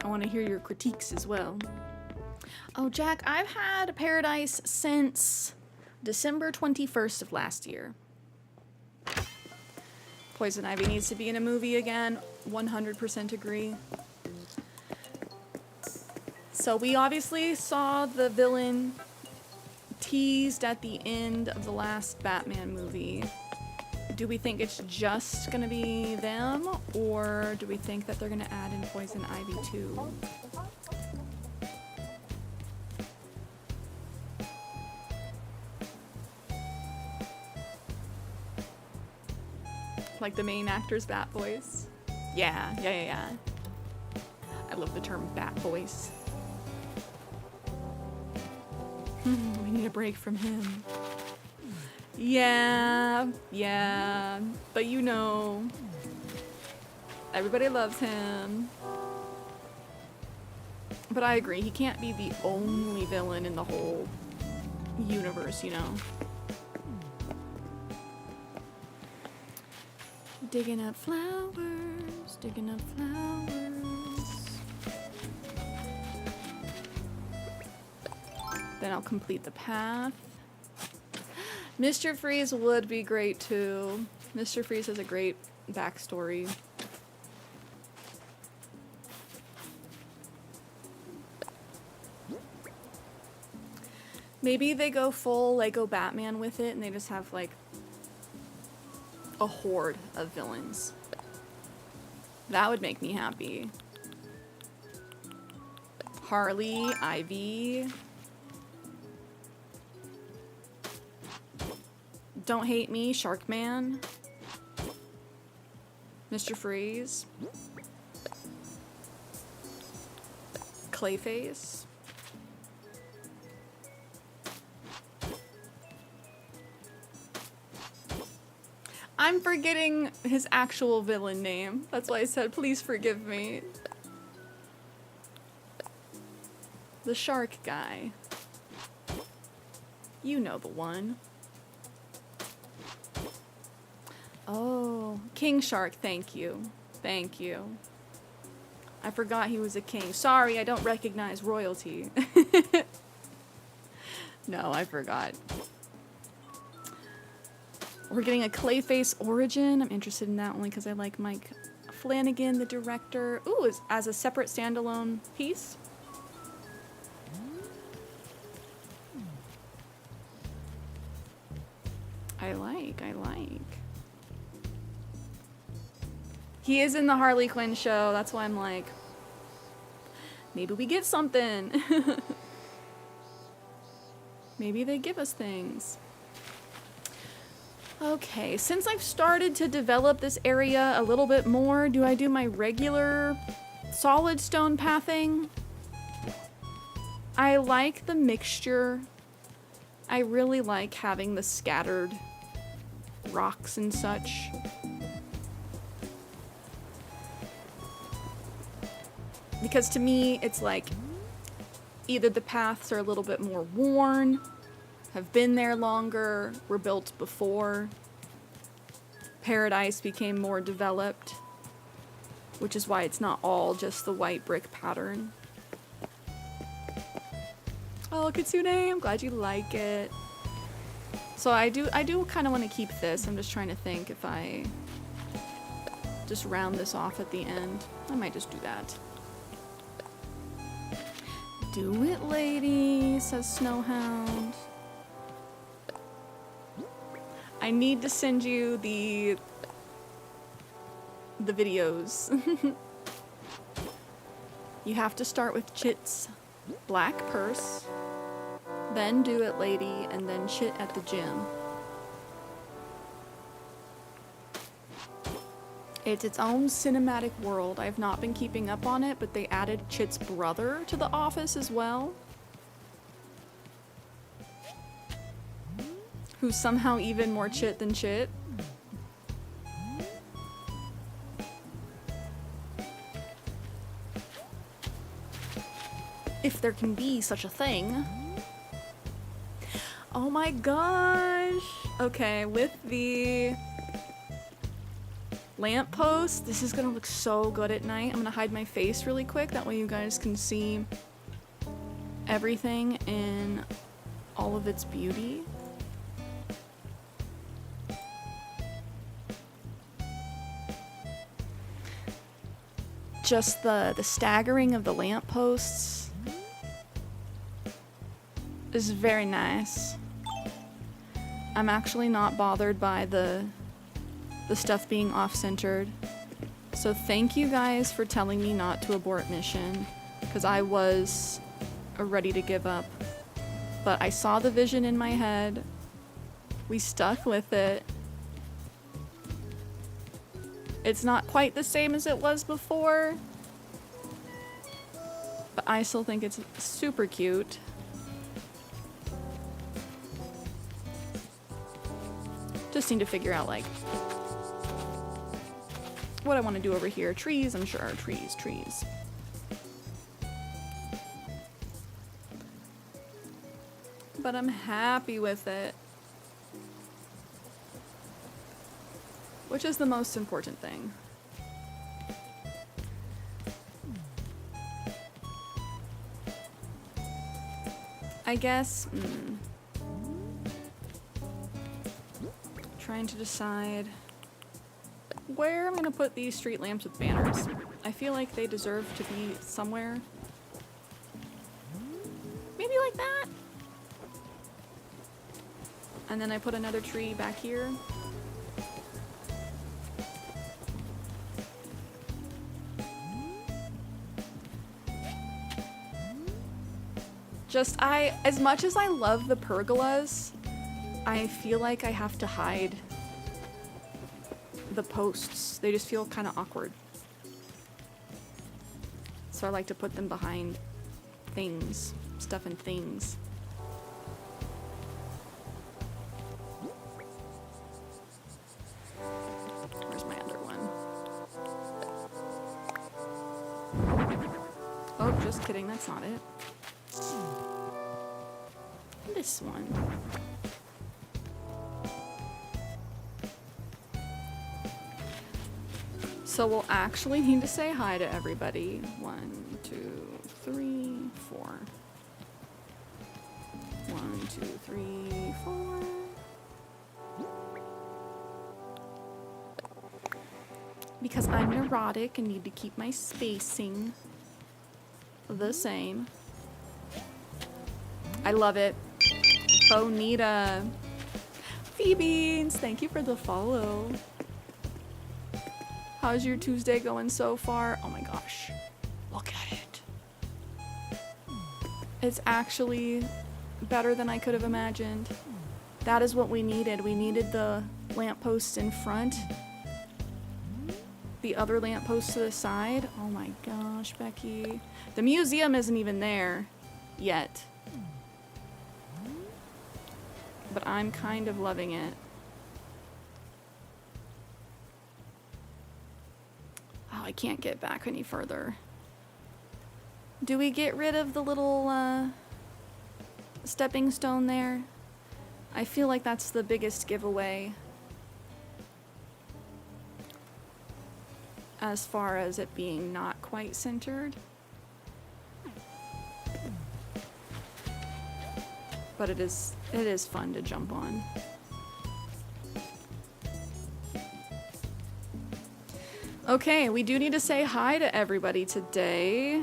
I want to hear your critiques as well. Oh, Jack, I've had Paradise since December 21st of last year. Poison Ivy needs to be in a movie again. 100% agree. So we obviously saw the villain teased at the end of the last Batman movie. Do we think it's just gonna be them, or do we think that they're gonna add in Poison Ivy too? Like the main actor's bat voice? Yeah. I love the term bat voice. We need a break from him. Yeah. But you know, everybody loves him. But I agree, he can't be the only villain in the whole universe, you know? Digging up flowers, digging up flowers. Then I'll complete the path. Mr. Freeze would be great too. Mr. Freeze has a great backstory. Maybe they go full Lego Batman with it and they just have like a horde of villains. That would make me happy. Harley, Ivy. Don't Hate Me, Sharkman. Mr. Freeze. Clayface. I'm forgetting his actual villain name. That's why I said, please forgive me. The shark guy. You know the one. Oh, King Shark, thank you. Thank you. I forgot he was a king. Sorry, I don't recognize royalty. No, I forgot. We're getting a Clayface origin. I'm interested in that only because I like Mike Flanagan, the director. Ooh, as a separate standalone piece. I like. He is in the Harley Quinn show. That's why I'm like, maybe we get something. Maybe they give us things. Okay, since I've started to develop this area a little bit more, do I do my regular solid stone pathing? I like the mixture. I really like having the scattered rocks and such. Because to me, it's like either the paths are a little bit more worn, have been there longer, were built before Paradise became more developed, which is why it's not all just the white brick pattern. Oh, Kitsune, I'm glad you like it. So I do kind of want to keep this. I'm just trying to think if I just round this off at the end. I might just do that. Do it, lady, says Snowhound. I need to send you the videos. You have to start with Chit's black purse, then Do It Lady, and then Chit at the gym. It's its own cinematic world. I've not been keeping up on it, but they added Chit's brother to the office as well, who's somehow even more Chit than Chit. If there can be such a thing. Oh my gosh. Okay, with the lamppost, this is gonna look so good at night. I'm gonna hide my face really quick, that way you guys can see everything in all of its beauty. just the staggering of the lampposts is very nice. I'm actually not bothered by the stuff being off-centered. So thank you guys for telling me not to abort mission, because I was ready to give up. But I saw the vision in my head. We stuck with it. It's not quite the same as it was before, but I still think it's super cute. Just need to figure out, like, what I want to do over here. Trees, I'm sure. Trees. But I'm happy with it. Which is the most important thing. I guess, trying to decide where I'm gonna put these street lamps with banners. I feel like they deserve to be somewhere. Maybe like that. And then I put another tree back here. As much as I love the pergolas, I feel like I have to hide the posts. They just feel kind of awkward. So I like to put them behind things, stuff and things. Where's my other one? Oh, just kidding, that's not it. This one. So we'll actually need to say hi to everybody. 1, 2, 3, 4. 1, 2, 3, 4. Because I'm neurotic and need to keep my spacing the same. I love it. Bonita. Phoebeans, thank you for the follow. How's your Tuesday going so far? Oh my gosh. Look at it. It's actually better than I could have imagined. That is what we needed. We needed the lampposts in front. The other lampposts to the side. Oh my gosh, Becky. The museum isn't even there yet. But I'm kind of loving it. Oh, I can't get back any further. Do we get rid of the little stepping stone there? I feel like that's the biggest giveaway as far as it being not quite centered. But it is fun to jump on. Okay, we do need to say hi to everybody today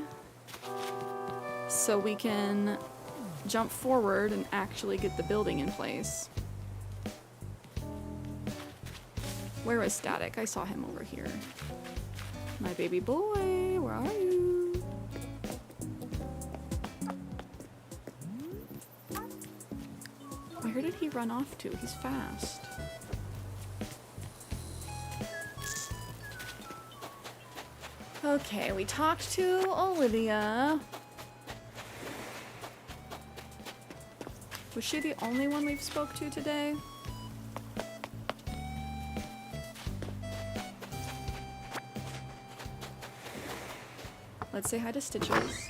so we can jump forward and actually get the building in place. Where is Static? I saw him over here. My baby boy, where are you? Where did he run off to? He's fast. Okay, we talked to Olivia. Was she the only one we've spoke to today? Let's say hi to Stitches.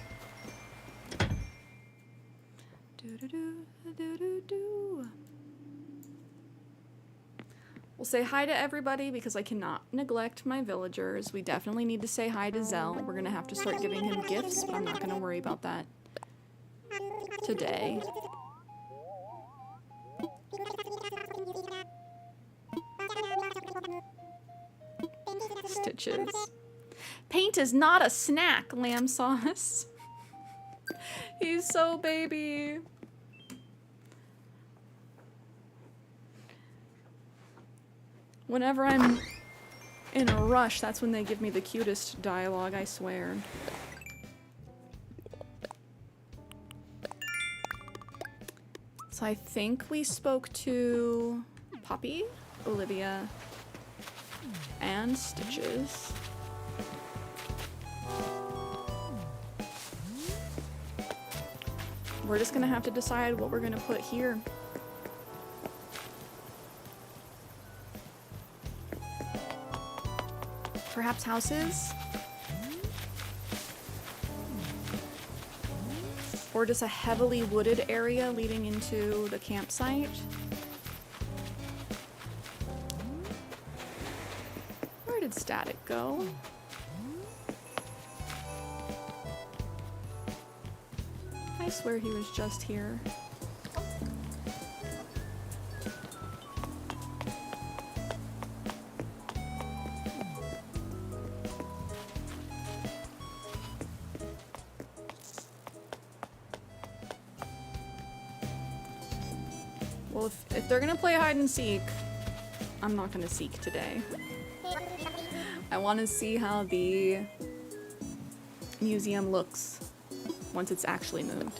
We'll say hi to everybody because I cannot neglect my villagers. We definitely need to say hi to Zell. We're gonna have to start giving him gifts, but I'm not gonna worry about that today. Stitches. Paint is not a snack, lamb sauce. He's so baby. Whenever I'm in a rush, that's when they give me the cutest dialogue, I swear. So I think we spoke to Poppy, Olivia, and Stitches. We're just gonna have to decide what we're gonna put here. Perhaps houses? Or just a heavily wooded area leading into the campsite? Where did Static go? I swear he was just here. Well, if they're gonna play hide and seek, I'm not gonna seek today. I want to see how the museum looks once it's actually moved.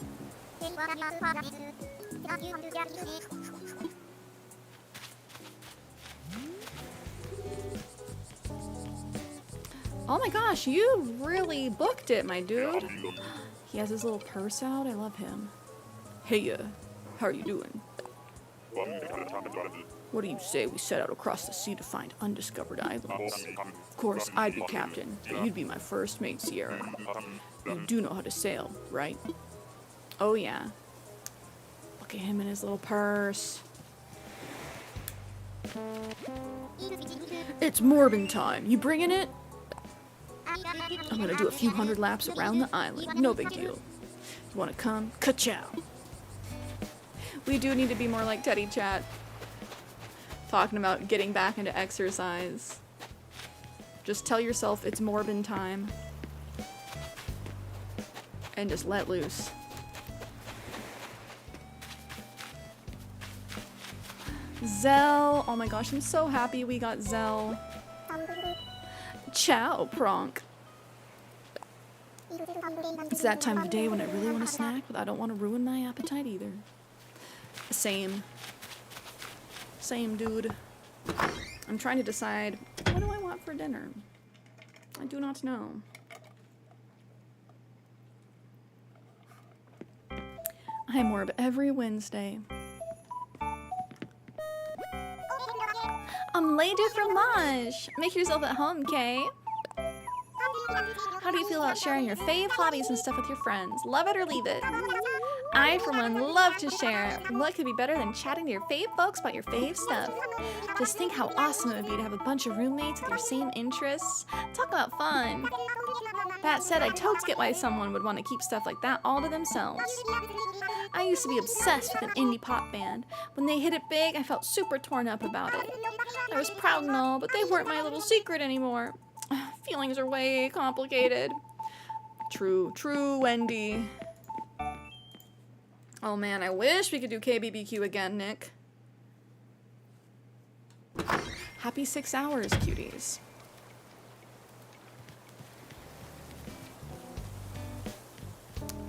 Oh my gosh, you really booked it, my dude. He has his little purse out. I love him. Hey, how are you doing? What do you say we set out across the sea to find undiscovered islands? Of course, I'd be captain, but you'd be my first mate, Cierra. You do know how to sail, right? Oh yeah. Look at him in his little purse. It's Morbin time. You bringing it? I'm gonna do a few hundred laps around the island. No big deal. You wanna come? Ka-chow! We do need to be more like Teddy Chat. Talking about getting back into exercise. Just tell yourself it's Morbin time. And just let loose. Zell. Oh my gosh, I'm so happy we got Zell. Ciao, Pronk. It's that time of day when I really want a snack, but I don't want to ruin my appetite either. Same. Same, dude. I'm trying to decide, what do I want for dinner? I do not know. I'm Morb every Wednesday. I'm later from lunch. Make yourself at home, Kay. How do you feel about sharing your fave hobbies and stuff with your friends? Love it or leave it? I, for one, love to share. What could be better than chatting to your fave folks about your fave stuff? Just think how awesome it would be to have a bunch of roommates with your same interests. Talk about fun. That said, I totes get why someone would want to keep stuff like that all to themselves. I used to be obsessed with an indie pop band. When they hit it big, I felt super torn up about it. I was proud and all, but they weren't my little secret anymore. Feelings are way complicated. True, Wendy. Oh man, I wish we could do KBBQ again, Nick. Happy 6 hours, cuties.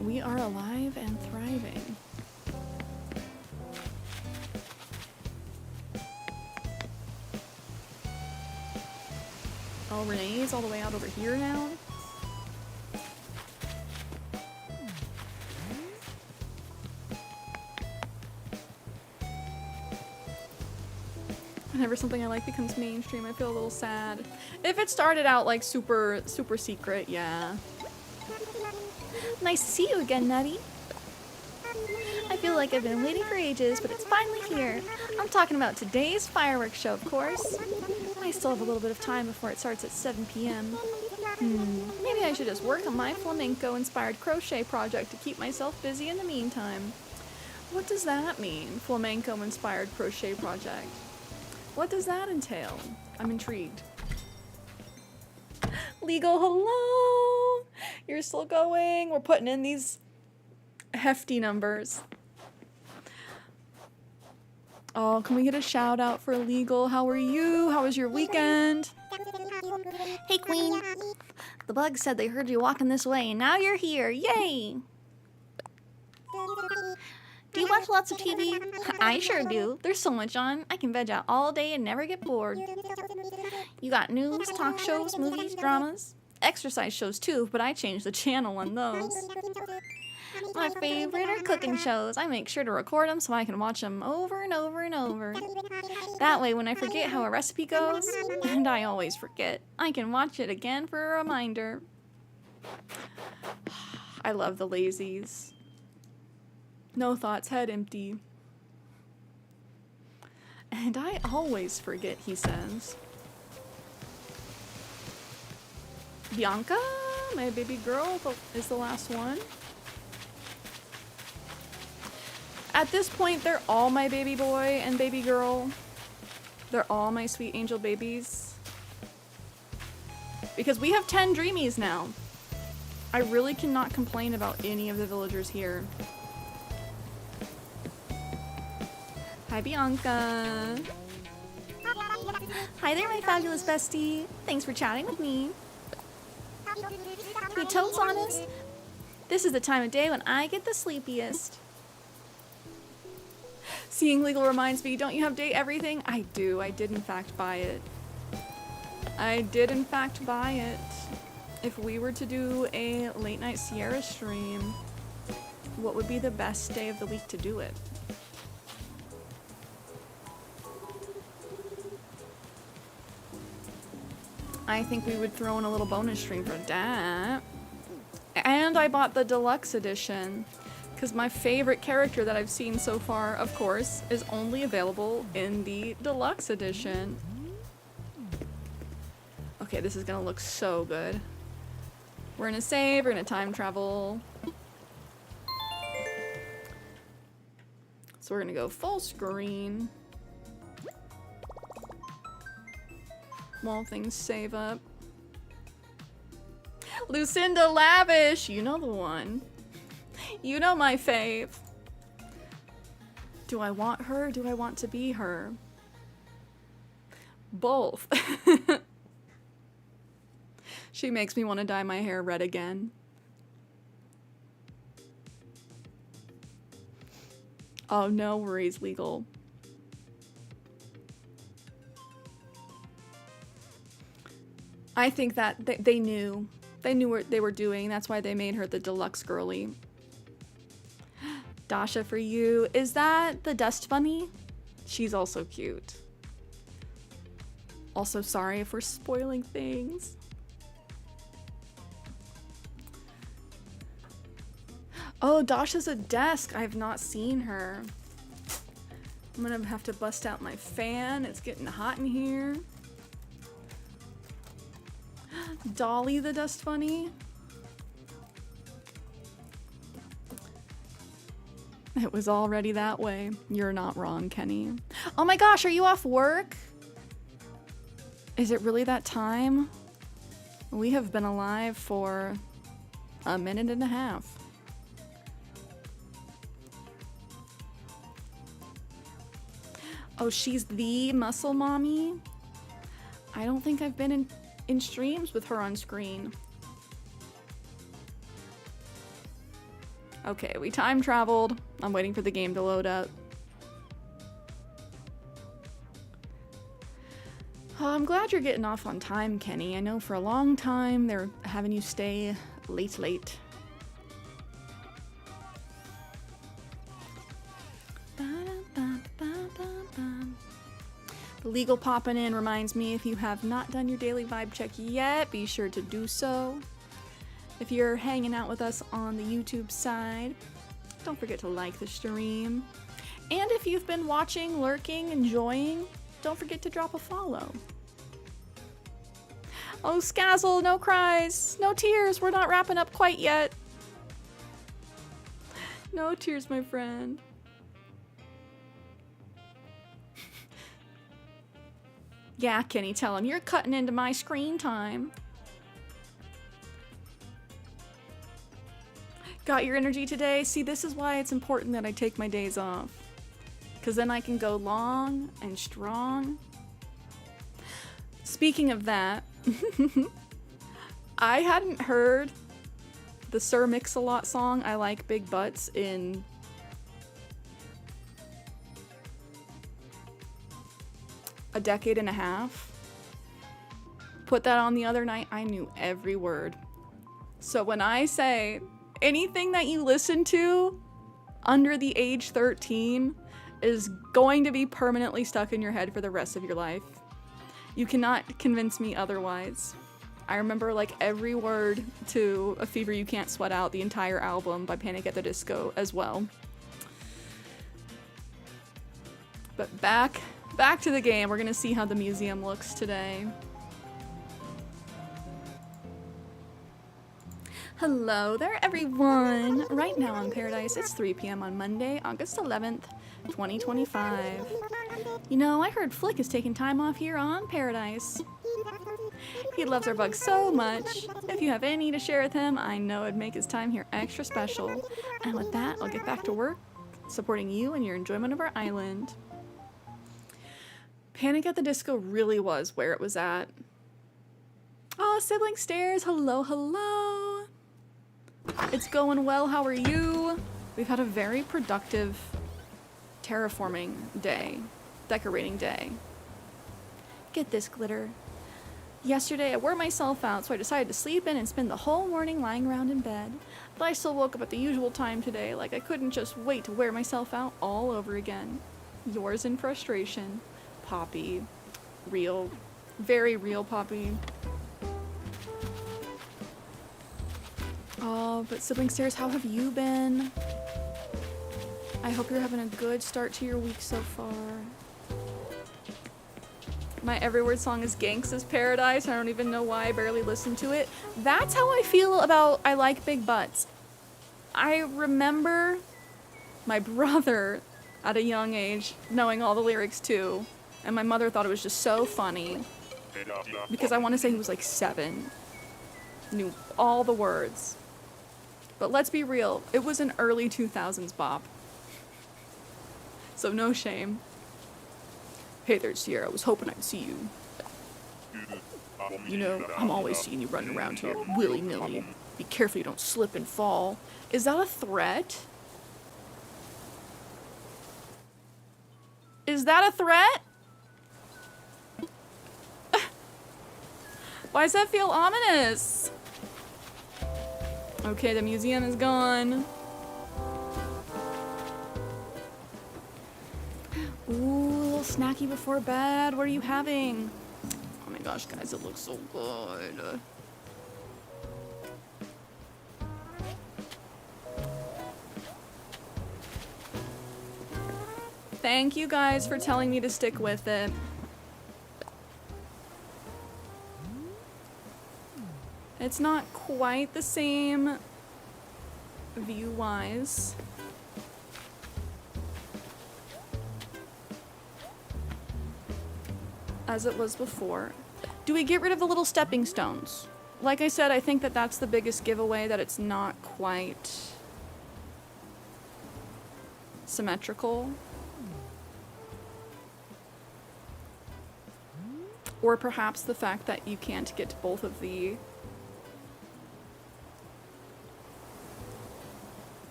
We are alive and thriving. Oh, Renee's all the way out over here now? Whenever something I like becomes mainstream, I feel a little sad. If it started out like super secret, yeah. Nice to see you again, Nutty. I feel like I've been waiting for ages, but it's finally here. I'm talking about today's fireworks show, of course. I still have a little bit of time before it starts at 7 p.m. Maybe I should just work on my flamenco-inspired crochet project to keep myself busy in the meantime. What does that mean, flamenco-inspired crochet project? What does that entail? I'm intrigued. Legal, hello. You're still going. We're putting in these hefty numbers. Oh, can we get a shout out for Legal? How are you? How was your weekend? Hey, Queen. The bugs said they heard you walking this way, and now you're here. Yay! Do you watch lots of TV? I sure do. There's so much on. I can veg out all day and never get bored. You got news, talk shows, movies, dramas, exercise shows too, but I changed the channel on those. My favorite are cooking shows. I make sure to record them so I can watch them over and over and over. That way, when I forget how a recipe goes, and I always forget, I can watch it again for a reminder. I love the lazies. No thoughts, head empty. And I always forget, he says. Bianca, my baby girl, is the last one. At this point, they're all my baby boy and baby girl. They're all my sweet angel babies. Because we have 10 dreamies now. I really cannot complain about any of the villagers here. Hi, Bianca. Hi there, my fabulous bestie. Thanks for chatting with me. To be totes honest, this is the time of day when I get the sleepiest. Seeing Legal reminds me, don't you have date everything? I do. I did in fact buy it. I did in fact buy it. If we were to do a late night Cierra stream, what would be the best day of the week to do it? I think we would throw in a little bonus stream for that. And I bought the deluxe edition because my favorite character that I've seen so far, of course, is only available in the deluxe edition. Okay, this is gonna look so good. We're gonna save, we're gonna time travel. So we're gonna go full screen. While things save up. Lucinda Lavish! You know the one. You know my fave. Do I want her? Do I want to be her? Both. She makes me want to dye my hair red again. Oh, no worries, Legal. I think that they knew what they were doing. That's why they made her the deluxe girly. Dasha for you. Is that the dust bunny? She's also cute. Also, sorry if we're spoiling things. Oh, Dasha's a desk. I have not seen her. I'm gonna have to bust out my fan. It's getting hot in here. Dolly the dust bunny. It was already that way. You're not wrong, Kenny. Oh my gosh, are you off work? Is it really that time? We have been alive for a minute and a half. Oh, she's the muscle mommy? I don't think I've been in streams with her on screen. Okay, we time traveled. I'm waiting for the game to load up. Oh, I'm glad you're getting off on time, Kenny. I know for a long time they're having you stay late. The Legal popping in reminds me, if you have not done your daily vibe check yet, be sure to do so. If you're hanging out with us on the YouTube side, don't forget to like the stream. And if you've been watching, lurking, enjoying, don't forget to drop a follow. Oh, Skazzle, no cries, no tears, we're not wrapping up quite yet. No tears, my friend. Yeah, Kenny, tell him you're cutting into my screen time. Got your energy today? See, this is why it's important that I take my days off. Because then I can go long and strong. Speaking of that, I hadn't heard the Sir Mix-a-Lot song, I Like Big Butts, in a decade and a half. Put that on the other night, I knew every word. So when I say anything that you listen to under the age 13 is going to be permanently stuck in your head for the rest of your life. You cannot convince me otherwise. I remember like every word to A Fever You Can't Sweat Out, the entire album by Panic at the Disco as well. But back to the game. We're gonna see how the museum looks today. Hello there, everyone. Right now on Paradise, it's 3 p.m. on Monday, August 11th, 2025. You know, I heard Flick is taking time off here on Paradise. He loves our bug so much. If you have any to share with him, I know it'd make his time here extra special. And with that, I'll get back to work, supporting you and your enjoyment of our island. Panic at the Disco really was where it was at. Oh, Sibling Stairs, hello, hello. It's going well, how are you? We've had a very productive terraforming day, decorating day. Get this, glitter. Yesterday I wore myself out, so I decided to sleep in and spend the whole morning lying around in bed. But I still woke up at the usual time today, like I couldn't just wait to wear myself out all over again. Yours in frustration, Poppy. Real, very real Poppy. Oh, but Sibling Stairs, how have you been? I hope you're having a good start to your week so far. My every word song is Gangsta's Paradise. I don't even know why I barely listen to it. That's how I feel about I Like Big Butts. I remember my brother at a young age knowing all the lyrics too. And my mother thought it was just so funny. Because I want to say he was like 7. Knew all the words. But let's be real, it was an early 2000s bop. So no shame. Hey there, Cierra, I was hoping I'd see you. You know, I'm always seeing you running around here willy-nilly. Be careful you don't slip and fall. Is that a threat? Is that a threat? Why does that feel ominous? Okay, the museum is gone. Ooh, a little snacky before bed. What are you having? Oh my gosh, guys, it looks so good. Thank you guys for telling me to stick with it. It's not quite the same view-wise. As it was before. Do we get rid of the little stepping stones? Like I said, I think that that's the biggest giveaway, that it's not quite symmetrical. Or perhaps the fact that you can't get both of the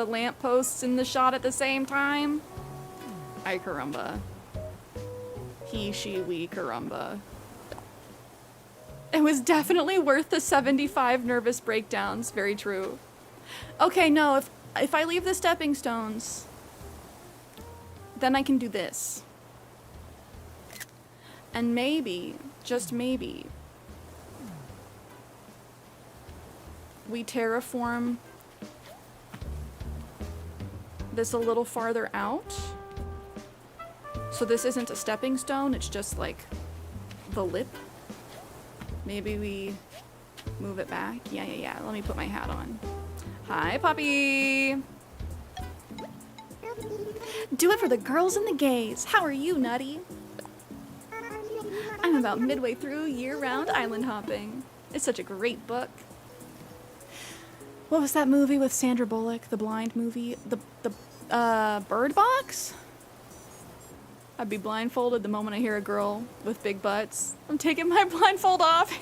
lampposts in the shot at the same time. Ay caramba. He, she, we, caramba. It was definitely worth the 75 nervous breakdowns. Very true. Okay, no, if I leave the stepping stones, then I can do this. And maybe, just maybe, we terraform this a little farther out. So this isn't a stepping stone, it's just like the lip. Maybe we move it back. Yeah. Let me put my hat on. Hi, Poppy. Do it for the girls and the gays. How are you, Nutty? I'm about midway through year-round island hopping. It's such a great book. What was that movie with Sandra Bullock? The blind movie? The Bird Box? I'd be blindfolded the moment I hear a girl with big butts. I'm taking my blindfold off.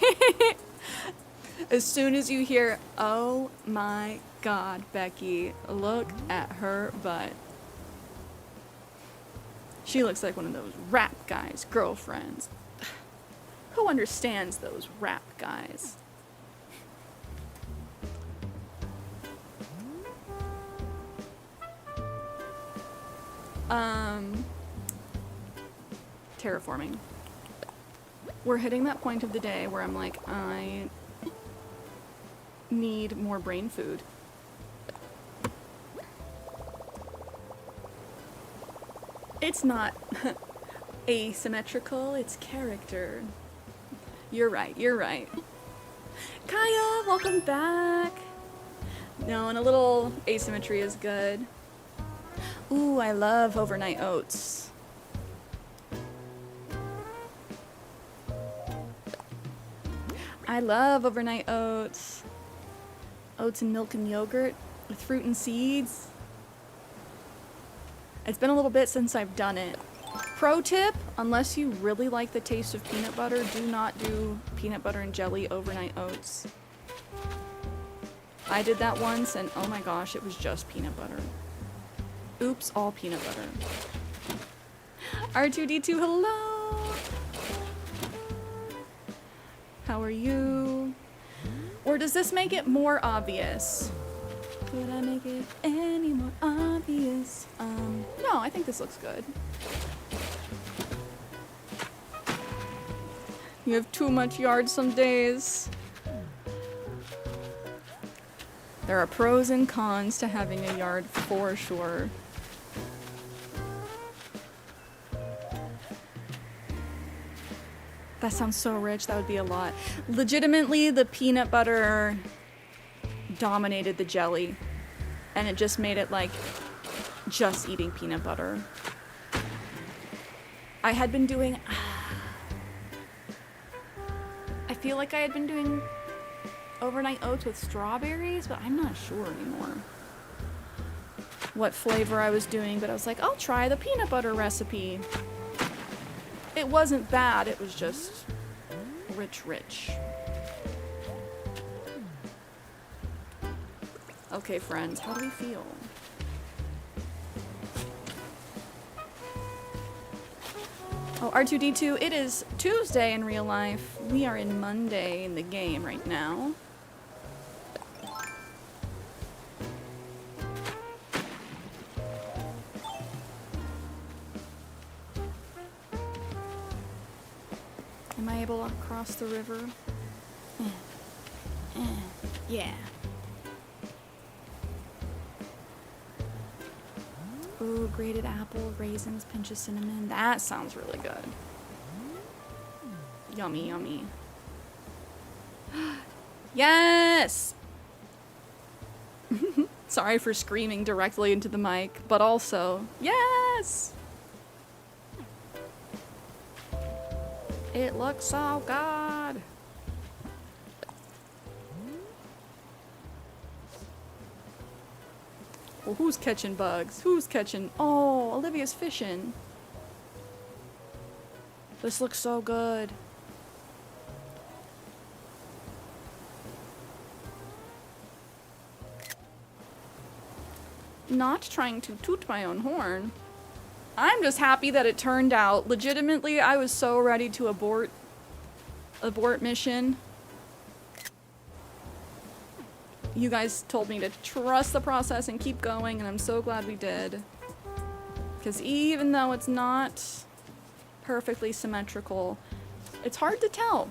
As soon as you hear, oh my God, Becky, look at her butt. She looks like one of those rap guys' girlfriends. Who understands those rap guys? Terraforming. We're hitting that point of the day where I'm like, I need more brain food. It's not asymmetrical, it's character. You're right, you're right. Kaya, welcome back. No, and a little asymmetry is good. Ooh, I love overnight oats. I love overnight oats. Oats and milk and yogurt with fruit and seeds. It's been a little bit since I've done it. Pro tip, unless you really like the taste of peanut butter, do not do peanut butter and jelly overnight oats. I did that once and oh my gosh, it was just peanut butter. Oops, all peanut butter. R2D2, hello! How are you? Or does this make it more obvious? Could I make it any more obvious? No, I think this looks good. You have too much yard some days. There are pros and cons to having a yard for sure. That sounds so rich, that would be a lot. Legitimately, the peanut butter dominated the jelly. And it just made it like just eating peanut butter. I had been doing... I feel like I had been doing overnight oats with strawberries, but I'm not sure anymore what flavor I was doing, but I was like, I'll try the peanut butter recipe. It wasn't bad, it was just rich. Okay, friends, how do we feel? Oh, R2D2, it is Tuesday in real life. We are in Monday in the game right now. Am I able to cross the river? Yeah. Ooh, grated apple, raisins, pinch of cinnamon. That sounds really good. Yummy, yummy. Yes! Sorry for screaming directly into the mic, but also, yes! It looks so good. Well, who's catching bugs? Who's catching... Oh, Olivia's fishing. This looks so good. Not trying to toot my own horn. I'm just happy that it turned out. Legitimately, I was so ready to abort mission. You guys told me to trust the process and keep going, and I'm so glad we did. Because even though it's not perfectly symmetrical, it's hard to tell.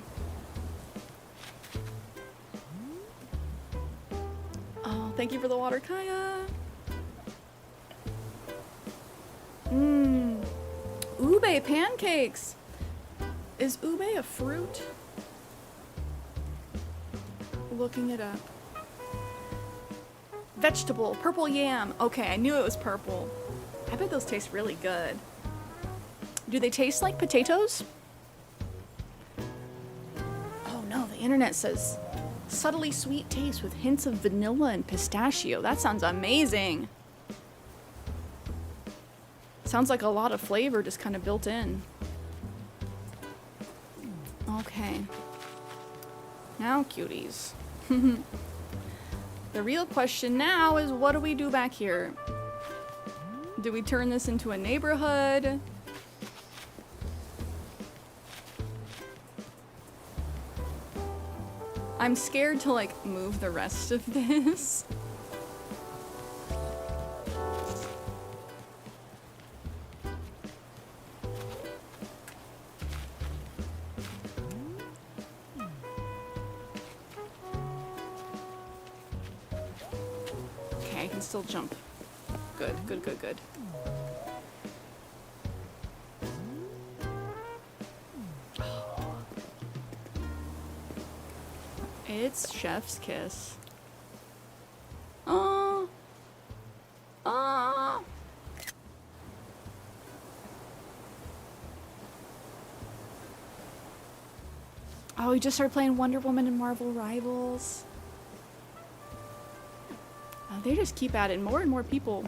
Oh, thank you for the water, Kaya. Ube pancakes. Is ube a fruit? Looking it up. Vegetable, purple yam. Okay, I knew it was purple. I bet those taste really good. Do they taste like potatoes? Oh no, the internet says Subtly sweet taste with hints of vanilla and pistachio. That sounds amazing. Sounds like a lot of flavor just kind of built in. Okay. Now, cuties. The real question now is, what do we do back here? Do we turn this into a neighborhood? I'm scared to like move the rest of this. Okay, I can still jump. Good, good, good, good. It's chef's kiss. Oh. Oh. Oh, we just started playing Wonder Woman and Marvel Rivals. Oh, they just keep at it. More and more people.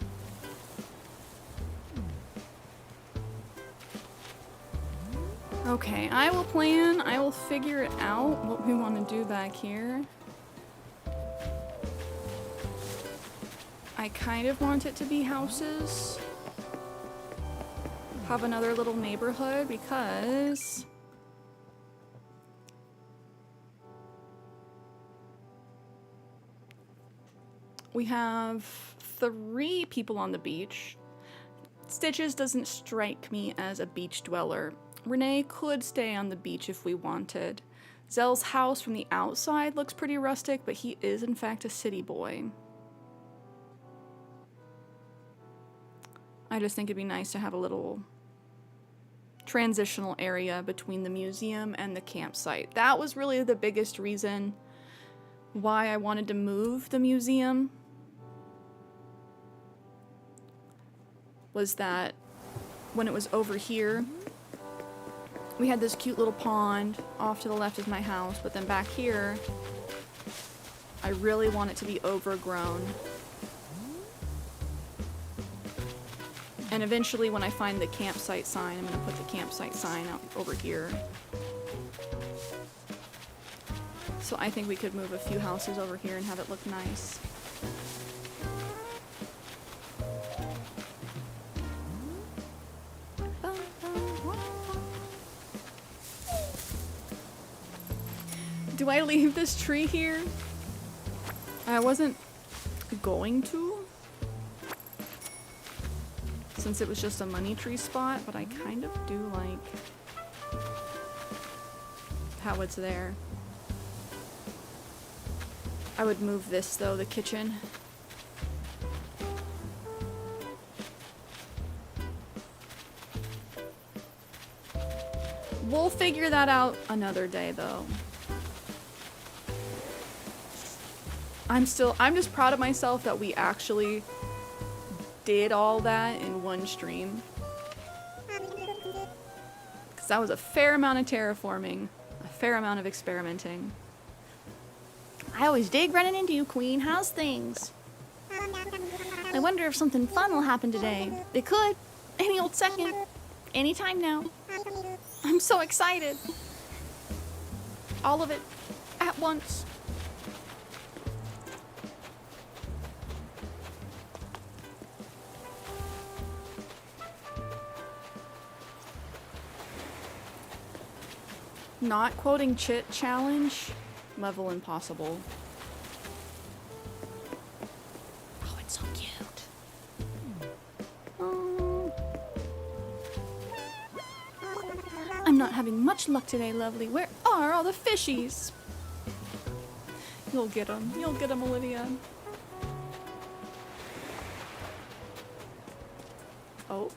Okay, I will figure it out what we want to do back here. I kind of want it to be houses. Have another little neighborhood because we have 3 people on the beach. Stitches doesn't strike me as a beach dweller. Renee could stay on the beach if we wanted. Zell's house from the outside looks pretty rustic, but he is in fact a city boy. I just think it'd be nice to have a little transitional area between the museum and the campsite. That was really the biggest reason why I wanted to move the museum. Was that when it was over here, we had this cute little pond off to the left of my house, but then back here, I really want it to be overgrown. And eventually when I find the campsite sign, I'm gonna put the campsite sign out over here. So I think we could move a few houses over here and have it look nice. Do I leave this tree here? I wasn't going to, since it was just a money tree spot, but I kind of do like how it's there. I would move this though, the kitchen. We'll figure that out another day though. I'm just proud of myself that we actually did all that in one stream. Because that was a fair amount of terraforming, a fair amount of experimenting. I always dig running into you, Queen. How's things? I wonder if something fun will happen today. It could. Any old second. Anytime now. I'm so excited. All of it at once. Not quoting Chit challenge, level impossible. Oh, it's so cute. Oh. I'm not having much luck today, lovely. Where are all the fishies? You'll get them. You'll get them, Olivia. Oh.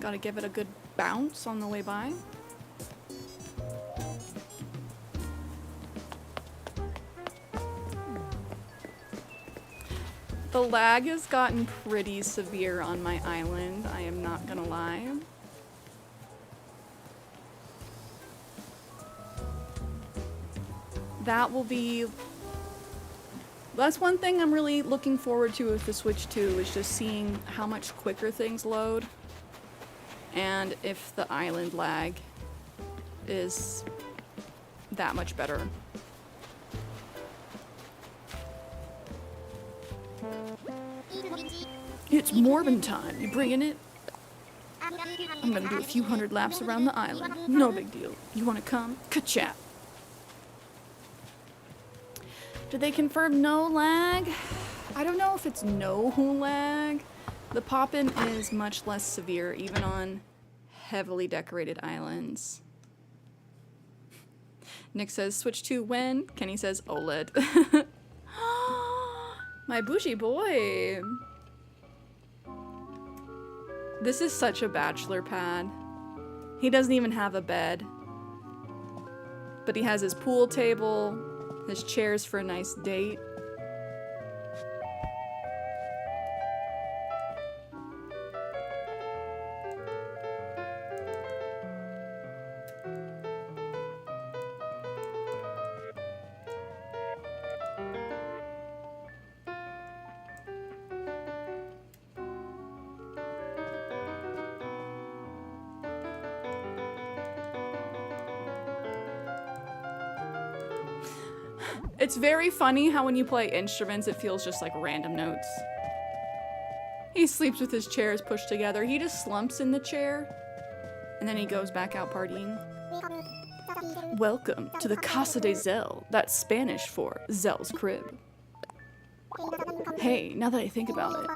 Gotta give it a good bounce on the way by. The lag has gotten pretty severe on my island, I am not gonna lie. that will be... That's one thing I'm really looking forward to with the Switch 2, is just seeing how much quicker things load. And if the island lag is that much better. It's Morbin time. You bringing it? I'm gonna do a few hundred laps around the island. No big deal. You wanna come? Ka-chat. Did they confirm no lag? I don't know if it's no lag. The pop-in is much less severe, even on heavily decorated islands. Nick says, Switch 2 when? Kenny says, OLED. My bougie boy. This is such a bachelor pad. He doesn't even have a bed. But he has his pool table, his chairs for a nice date. It's very funny how when you play instruments, it feels just like random notes. He sleeps with his chairs pushed together. He just slumps in the chair, and then he goes back out partying. Welcome to the Casa de Zell. That's Spanish for Zell's crib. Hey, now that I think about it,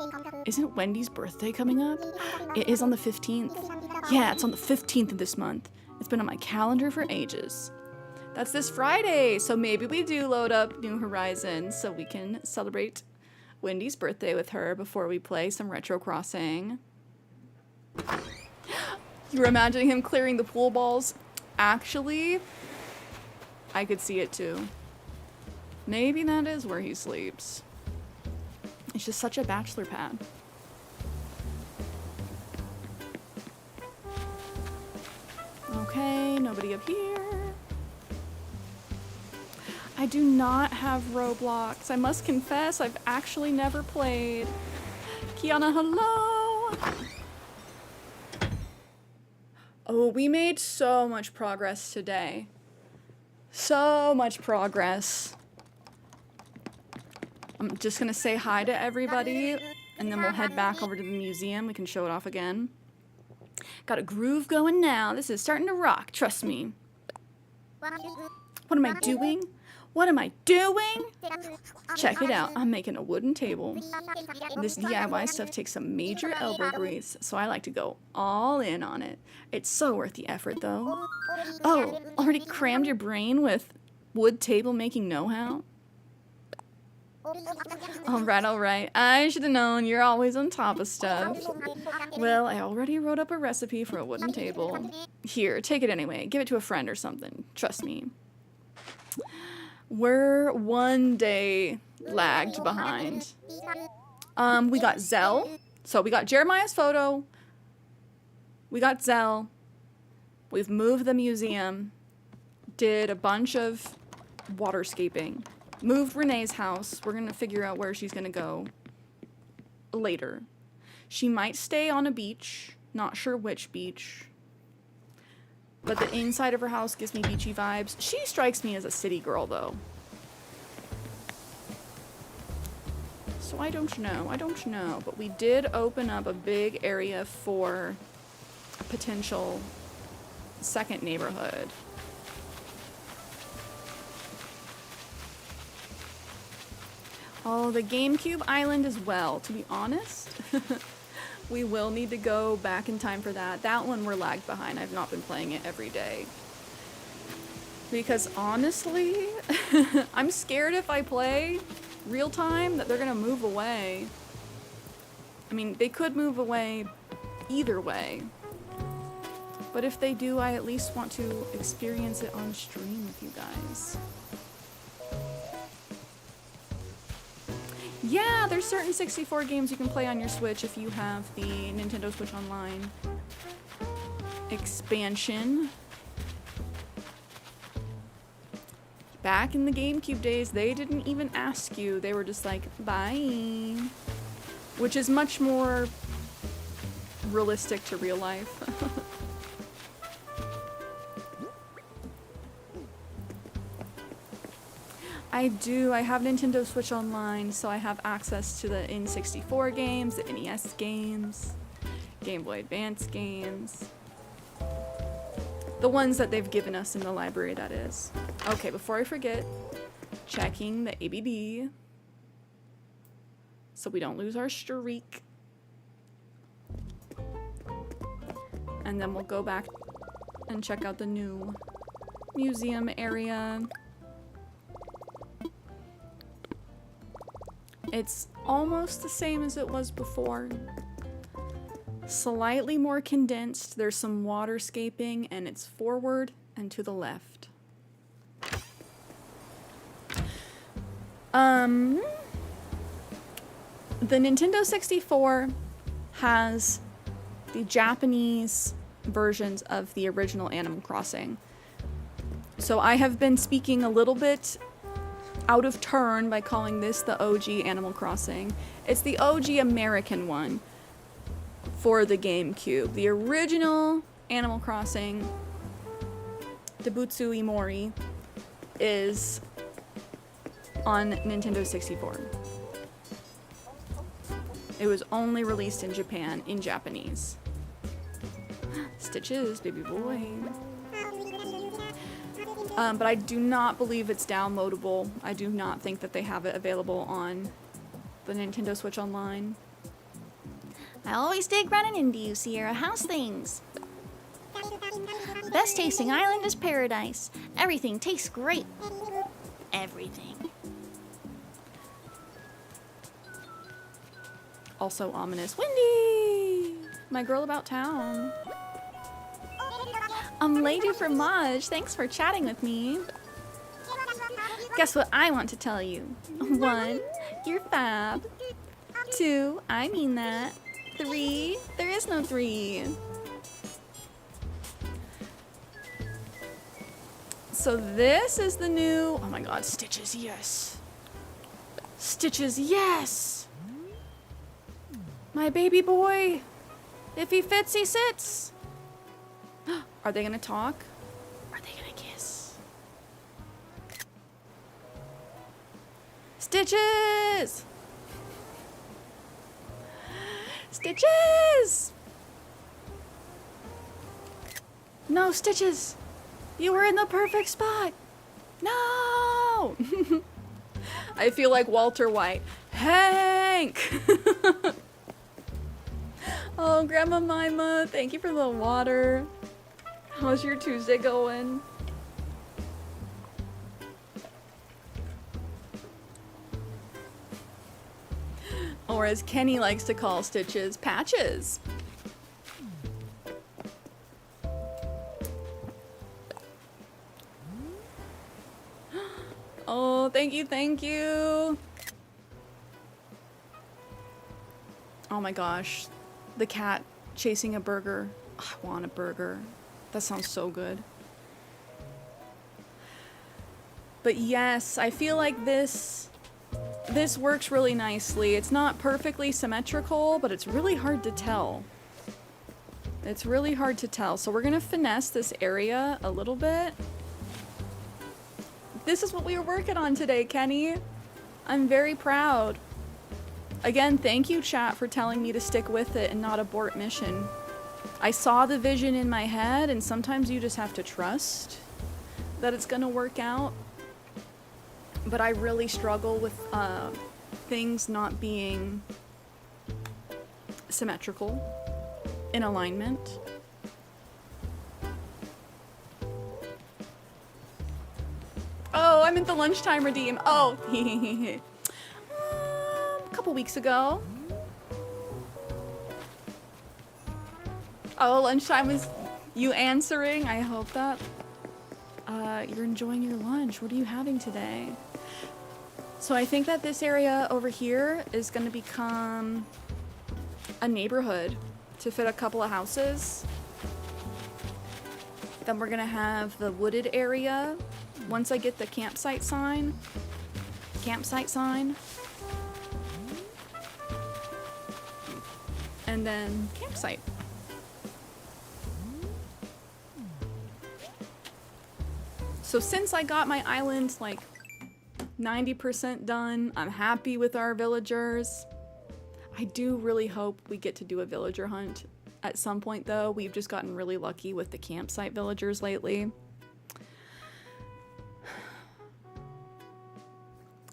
isn't Wendy's birthday coming up? It is on the 15th. Yeah, it's on the 15th of this month. It's been on my calendar for ages. That's this Friday, so maybe we do load up New Horizons so we can celebrate Wendy's birthday with her before we play some Retro Crossing. You were imagining him clearing the pool balls? Actually, I could see it too. Maybe that is where he sleeps. It's just such a bachelor pad. Okay, nobody up here. I do not have Roblox. I must confess, I've actually never played. Kiana, hello! Oh, we made so much progress today. So much progress. I'm just gonna say hi to everybody, and then we'll head back over to the museum. We can show it off again. Got a groove going now. This is starting to rock, trust me. What am I doing? What am I doing? Check it out. I'm making a wooden table. This DIY stuff takes some major elbow grease, so I like to go all in on it. It's so worth the effort, though. Oh, already crammed your brain with wood table making know-how? All right. I should have known you're always on top of stuff. Well, I already wrote up a recipe for a wooden table. Here, take it anyway. Give it to a friend or something. Trust me. We're one day lagged behind. We got Zell. So we got Jeremiah's photo. We got Zell. We've moved the museum. Did a bunch of waterscaping. Moved Renee's house. We're going to figure out where she's going to go later. She might stay on a beach. Not sure which beach. But the inside of her house gives me beachy vibes. She strikes me as a city girl, though. So I don't know. But we did open up a big area for a potential second neighborhood. Oh, the GameCube island as well, to be honest. We will need to go back in time for that. That one we're lagged behind. I've not been playing it every day. Because honestly, I'm scared if I play real time that they're gonna move away. I mean, they could move away either way. But if they do, I at least want to experience it on stream with you guys. Yeah, there's certain 64 games you can play on your Switch if you have the Nintendo Switch Online expansion. Back in the GameCube days, they didn't even ask you. They were just like, bye. Which is much more realistic to real life. I do. I have Nintendo Switch Online, so I have access to the N64 games, the NES games, Game Boy Advance games. The ones that they've given us in the library, that is. Okay, before I forget, checking the ABD so we don't lose our streak. And then we'll go back and check out the new museum area. It's almost the same as it was before. Slightly more condensed. There's some waterscaping, and it's forward and to the left. The Nintendo 64 has the Japanese versions of the original Animal Crossing. So I have been speaking a little bit out of turn by calling this the OG Animal Crossing. It's the OG American one for the GameCube. The original Animal Crossing, Debutsu Imori, is on Nintendo 64. It was only released in Japan in Japanese. Stitches, baby boy. But I do not believe it's downloadable. I do not think that they have it available on the Nintendo Switch Online. I always dig running into you, Cierra. How's things? Best tasting island is paradise. Everything tastes great. Everything. Also ominous. Wendy! My girl about town. I'm lady for Maj. Thanks for chatting with me. Guess what I want to tell you? 1, you're fab. 2, I mean that. 3, there is no 3. So this is the new... Oh my god, Stitches, yes. Stitches, yes! My baby boy. If he fits, he sits. Are they gonna talk? Are they gonna kiss? Stitches! Stitches! No, Stitches! You were in the perfect spot! No! I feel like Walter White. Hank! Oh, Grandma Mima, thank you for the water. How's your Tuesday going? Or as Kenny likes to call Stitches, Patches. Oh, thank you, thank you. Oh my gosh. The cat chasing a burger. I want a burger. That sounds so good. But yes, I feel like this works really nicely. It's not perfectly symmetrical, but it's really hard to tell. It's really hard to tell. So we're gonna finesse this area a little bit. This is what we were working on today, Kenny. I'm very proud. Again, thank you, chat, for telling me to stick with it and not abort mission. I saw the vision in my head, and sometimes you just have to trust that it's gonna work out. But I really struggle with things not being symmetrical in alignment. Oh, I'm at the lunchtime redeem. Oh, a couple weeks ago. Oh, lunchtime was you answering. I hope that you're enjoying your lunch. What are you having today? So I think that this area over here is going to become a neighborhood to fit a couple of houses. Then we're gonna have the wooded area. Once I get the campsite sign. And then campsite. So since I got my island like 90% done, I'm happy with our villagers. I do really hope we get to do a villager hunt at some point though. We've just gotten really lucky with the campsite villagers lately.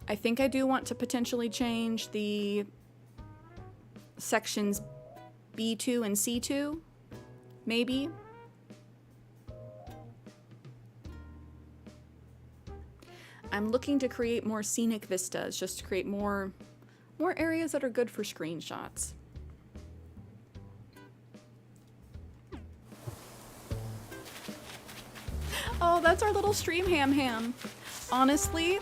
I think I do want to potentially change the sections B2 and C2, maybe. I'm looking to create more scenic vistas, just to create more areas that are good for screenshots. Oh, that's our little stream ham. Honestly,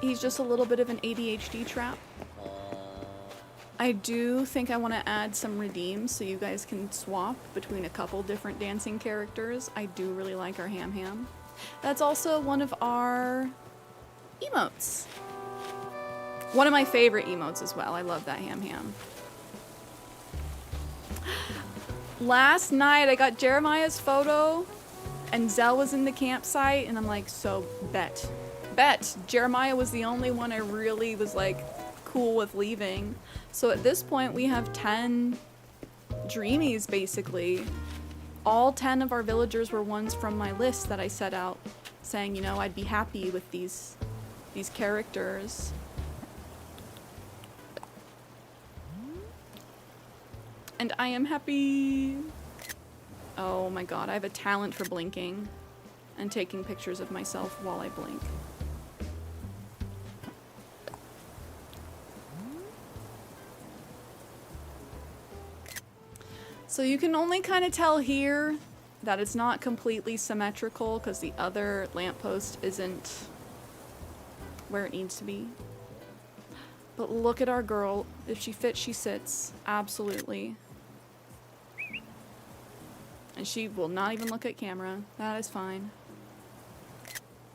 he's just a little bit of an ADHD trap. I do think I want to add some redeems so you guys can swap between a couple different dancing characters. I do really like our ham. That's also one of our emotes. One of my favorite emotes as well. I love that ham. Last night I got Jeremiah's photo and Zell was in the campsite and I'm like, so bet. Jeremiah was the only one I really was like cool with leaving. So at this point we have 10 dreamies basically. All 10 of our villagers were ones from my list that I set out saying, you know, I'd be happy with these characters. And I am happy. Oh my god, I have a talent for blinking and taking pictures of myself while I blink. So you can only kind of tell here that it's not completely symmetrical because the other lamppost isn't where it needs to be. But look at our girl. If she fits, she sits. Absolutely. And she will not even look at camera. That is fine.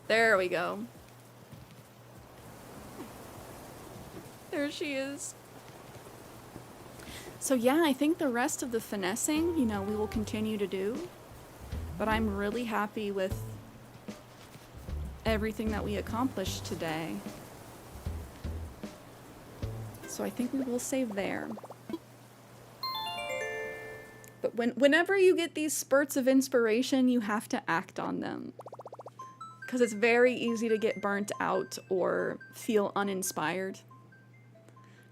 There we go. There she is. So yeah, I think the rest of the finessing, you know, we will continue to do. But I'm really happy with everything that we accomplished today. So I think we will save there. But whenever you get these spurts of inspiration, you have to act on them. Because it's very easy to get burnt out or feel uninspired.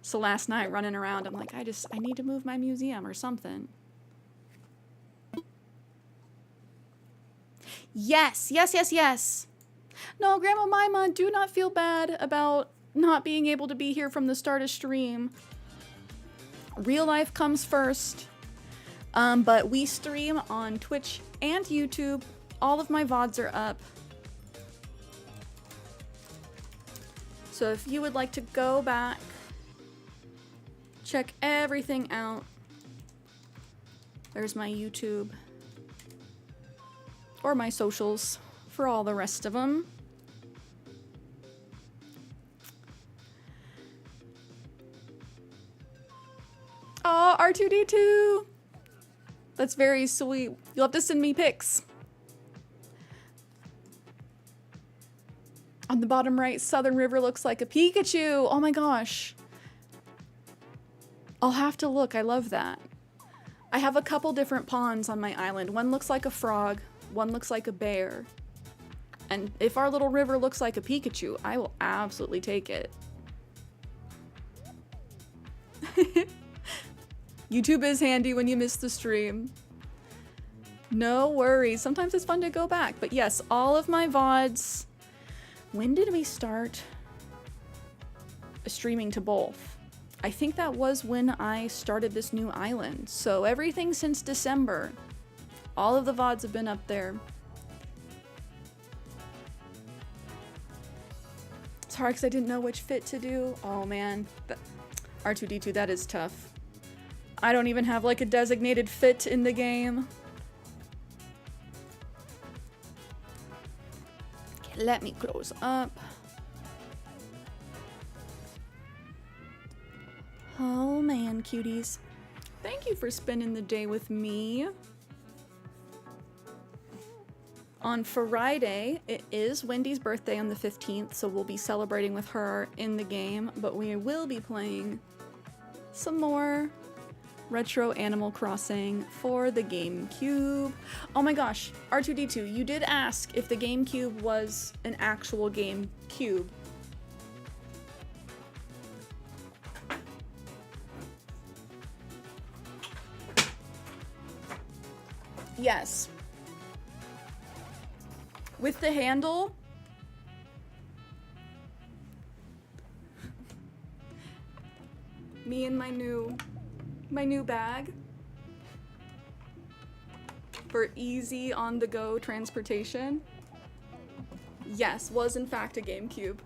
So last night running around, I'm like, I need to move my museum or something. Yes. No, Grandma Mima, do not feel bad about not being able to be here from the start of stream. Real life comes first. But we stream on Twitch and YouTube. All of my VODs are up. So if you would like to go back, check everything out. There's my YouTube. Or my socials for all the rest of them. Oh, R2D2! That's very sweet. You'll have to send me pics. On the bottom right, Southern River looks like a Pikachu. Oh my gosh. I'll have to look. I love that. I have a couple different ponds on my island. One looks like a frog. One looks like a bear. And if our little river looks like a Pikachu, I will absolutely take it. YouTube is handy when you miss the stream. No worries. Sometimes it's fun to go back. But yes, all of my VODs. When did we start streaming to both? I think that was when I started this new island. So everything since December. All of the VODs have been up there. It's hard because I didn't know which fit to do. Oh man. R2D2, that is tough. I don't even have like a designated fit in the game. Let me close up. Oh man, cuties. Thank you for spending the day with me. On Friday, it is Wendy's birthday on the 15th, so we'll be celebrating with her in the game, but we will be playing some more retro Animal Crossing for the GameCube. Oh my gosh, R2D2, you did ask if the GameCube was an actual GameCube. Yes. With the handle. Me and my new bag for easy on-the-go transportation. Yes, was in fact a GameCube.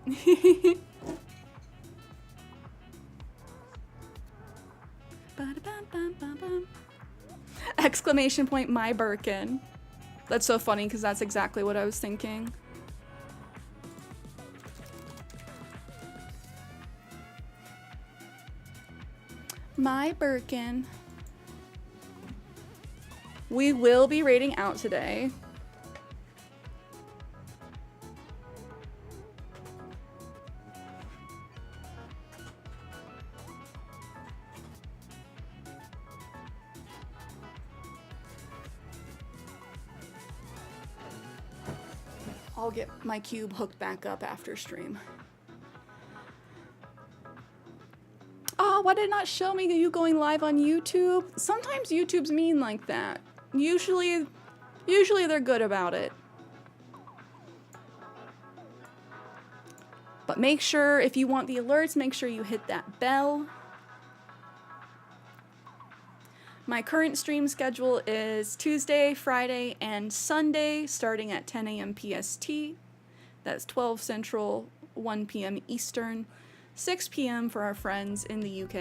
Exclamation point, my Birkin. That's so funny because that's exactly what I was thinking. My Birkin. We will be raiding out today. I'll get my cube hooked back up after stream. Oh, why did it not show me you going live on YouTube? Sometimes YouTube's mean like that. Usually they're good about it. But make sure, if you want the alerts, make sure you hit that bell. My current stream schedule is Tuesday, Friday, and Sunday, starting at 10 a.m. PST. That's 12 Central, 1 p.m. Eastern, 6 p.m. for our friends in the UK.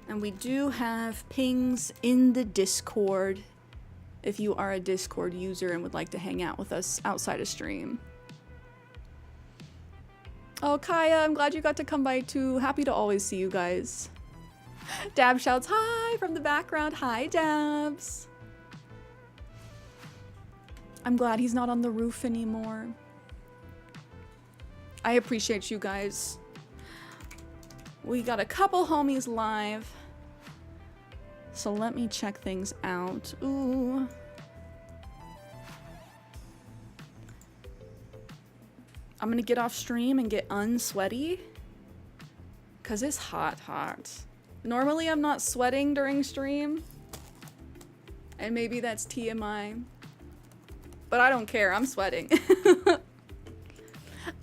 And we do have pings in the Discord if you are a Discord user and would like to hang out with us outside of stream. Oh, Kaya, I'm glad you got to come by too. Happy to always see you guys. Dab shouts hi from the background. Hi, Dabs. I'm glad he's not on the roof anymore. I appreciate you guys. We got a couple homies live. So let me check things out. Ooh. I'm gonna get off stream and get unsweaty. Cause it's hot. Normally I'm not sweating during stream. And maybe that's TMI. But I don't care, I'm sweating.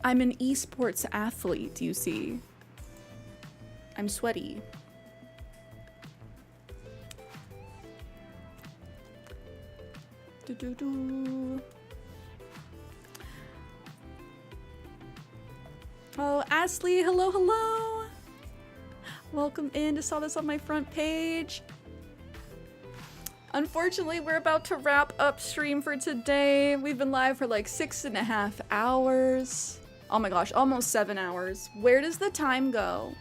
I'm an esports athlete, you see. I'm sweaty. Do-do-do. Oh, Ashley, hello, hello. Welcome in. Just saw this on my front page. Unfortunately, we're about to wrap up stream for today. We've been live for like 6.5 hours. Oh my gosh, almost 7 hours. Where does the time go?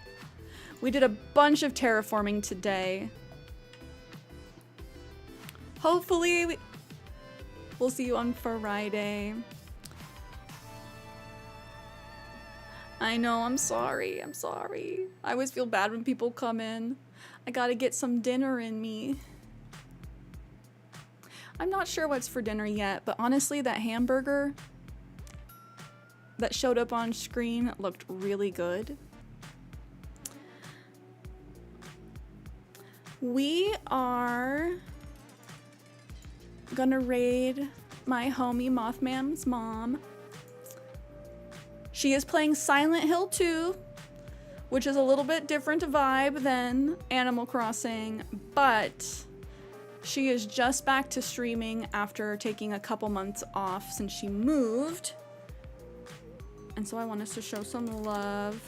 We did a bunch of terraforming today. Hopefully, we'll see you on Friday. I know, I'm sorry. I always feel bad when people come in. I gotta get some dinner in me. I'm not sure what's for dinner yet, but honestly, that hamburger that showed up on screen looked really good. We are gonna raid my homie Mothman's mom. She is playing Silent Hill 2, which is a little bit different vibe than Animal Crossing, but she is just back to streaming after taking a couple months off since she moved. And so I want us to show some love.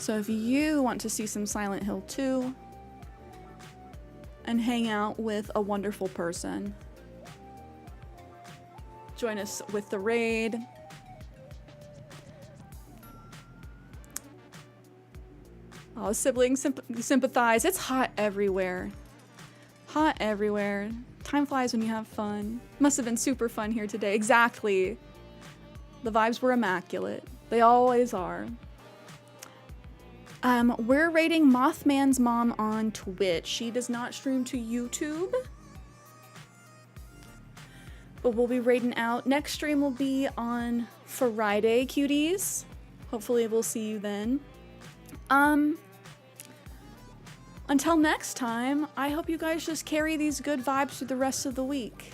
So if you want to see some Silent Hill 2 and hang out with a wonderful person, join us with the raid. Oh, siblings sympathize. It's hot everywhere. Hot everywhere. Time flies when you have fun. Must have been super fun here today. Exactly. The vibes were immaculate. They always are. We're rating Mothman's mom on Twitch. She does not stream to YouTube, but we'll be rating out. Next stream will be on Friday, cuties. Hopefully we'll see you then. Until next time, I hope you guys just carry these good vibes through the rest of the week.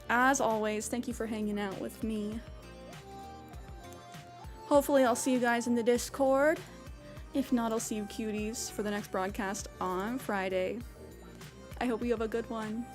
As always, thank you for hanging out with me. Hopefully I'll see you guys in the Discord. If not, I'll see you cuties for the next broadcast on Friday. I hope you have a good one.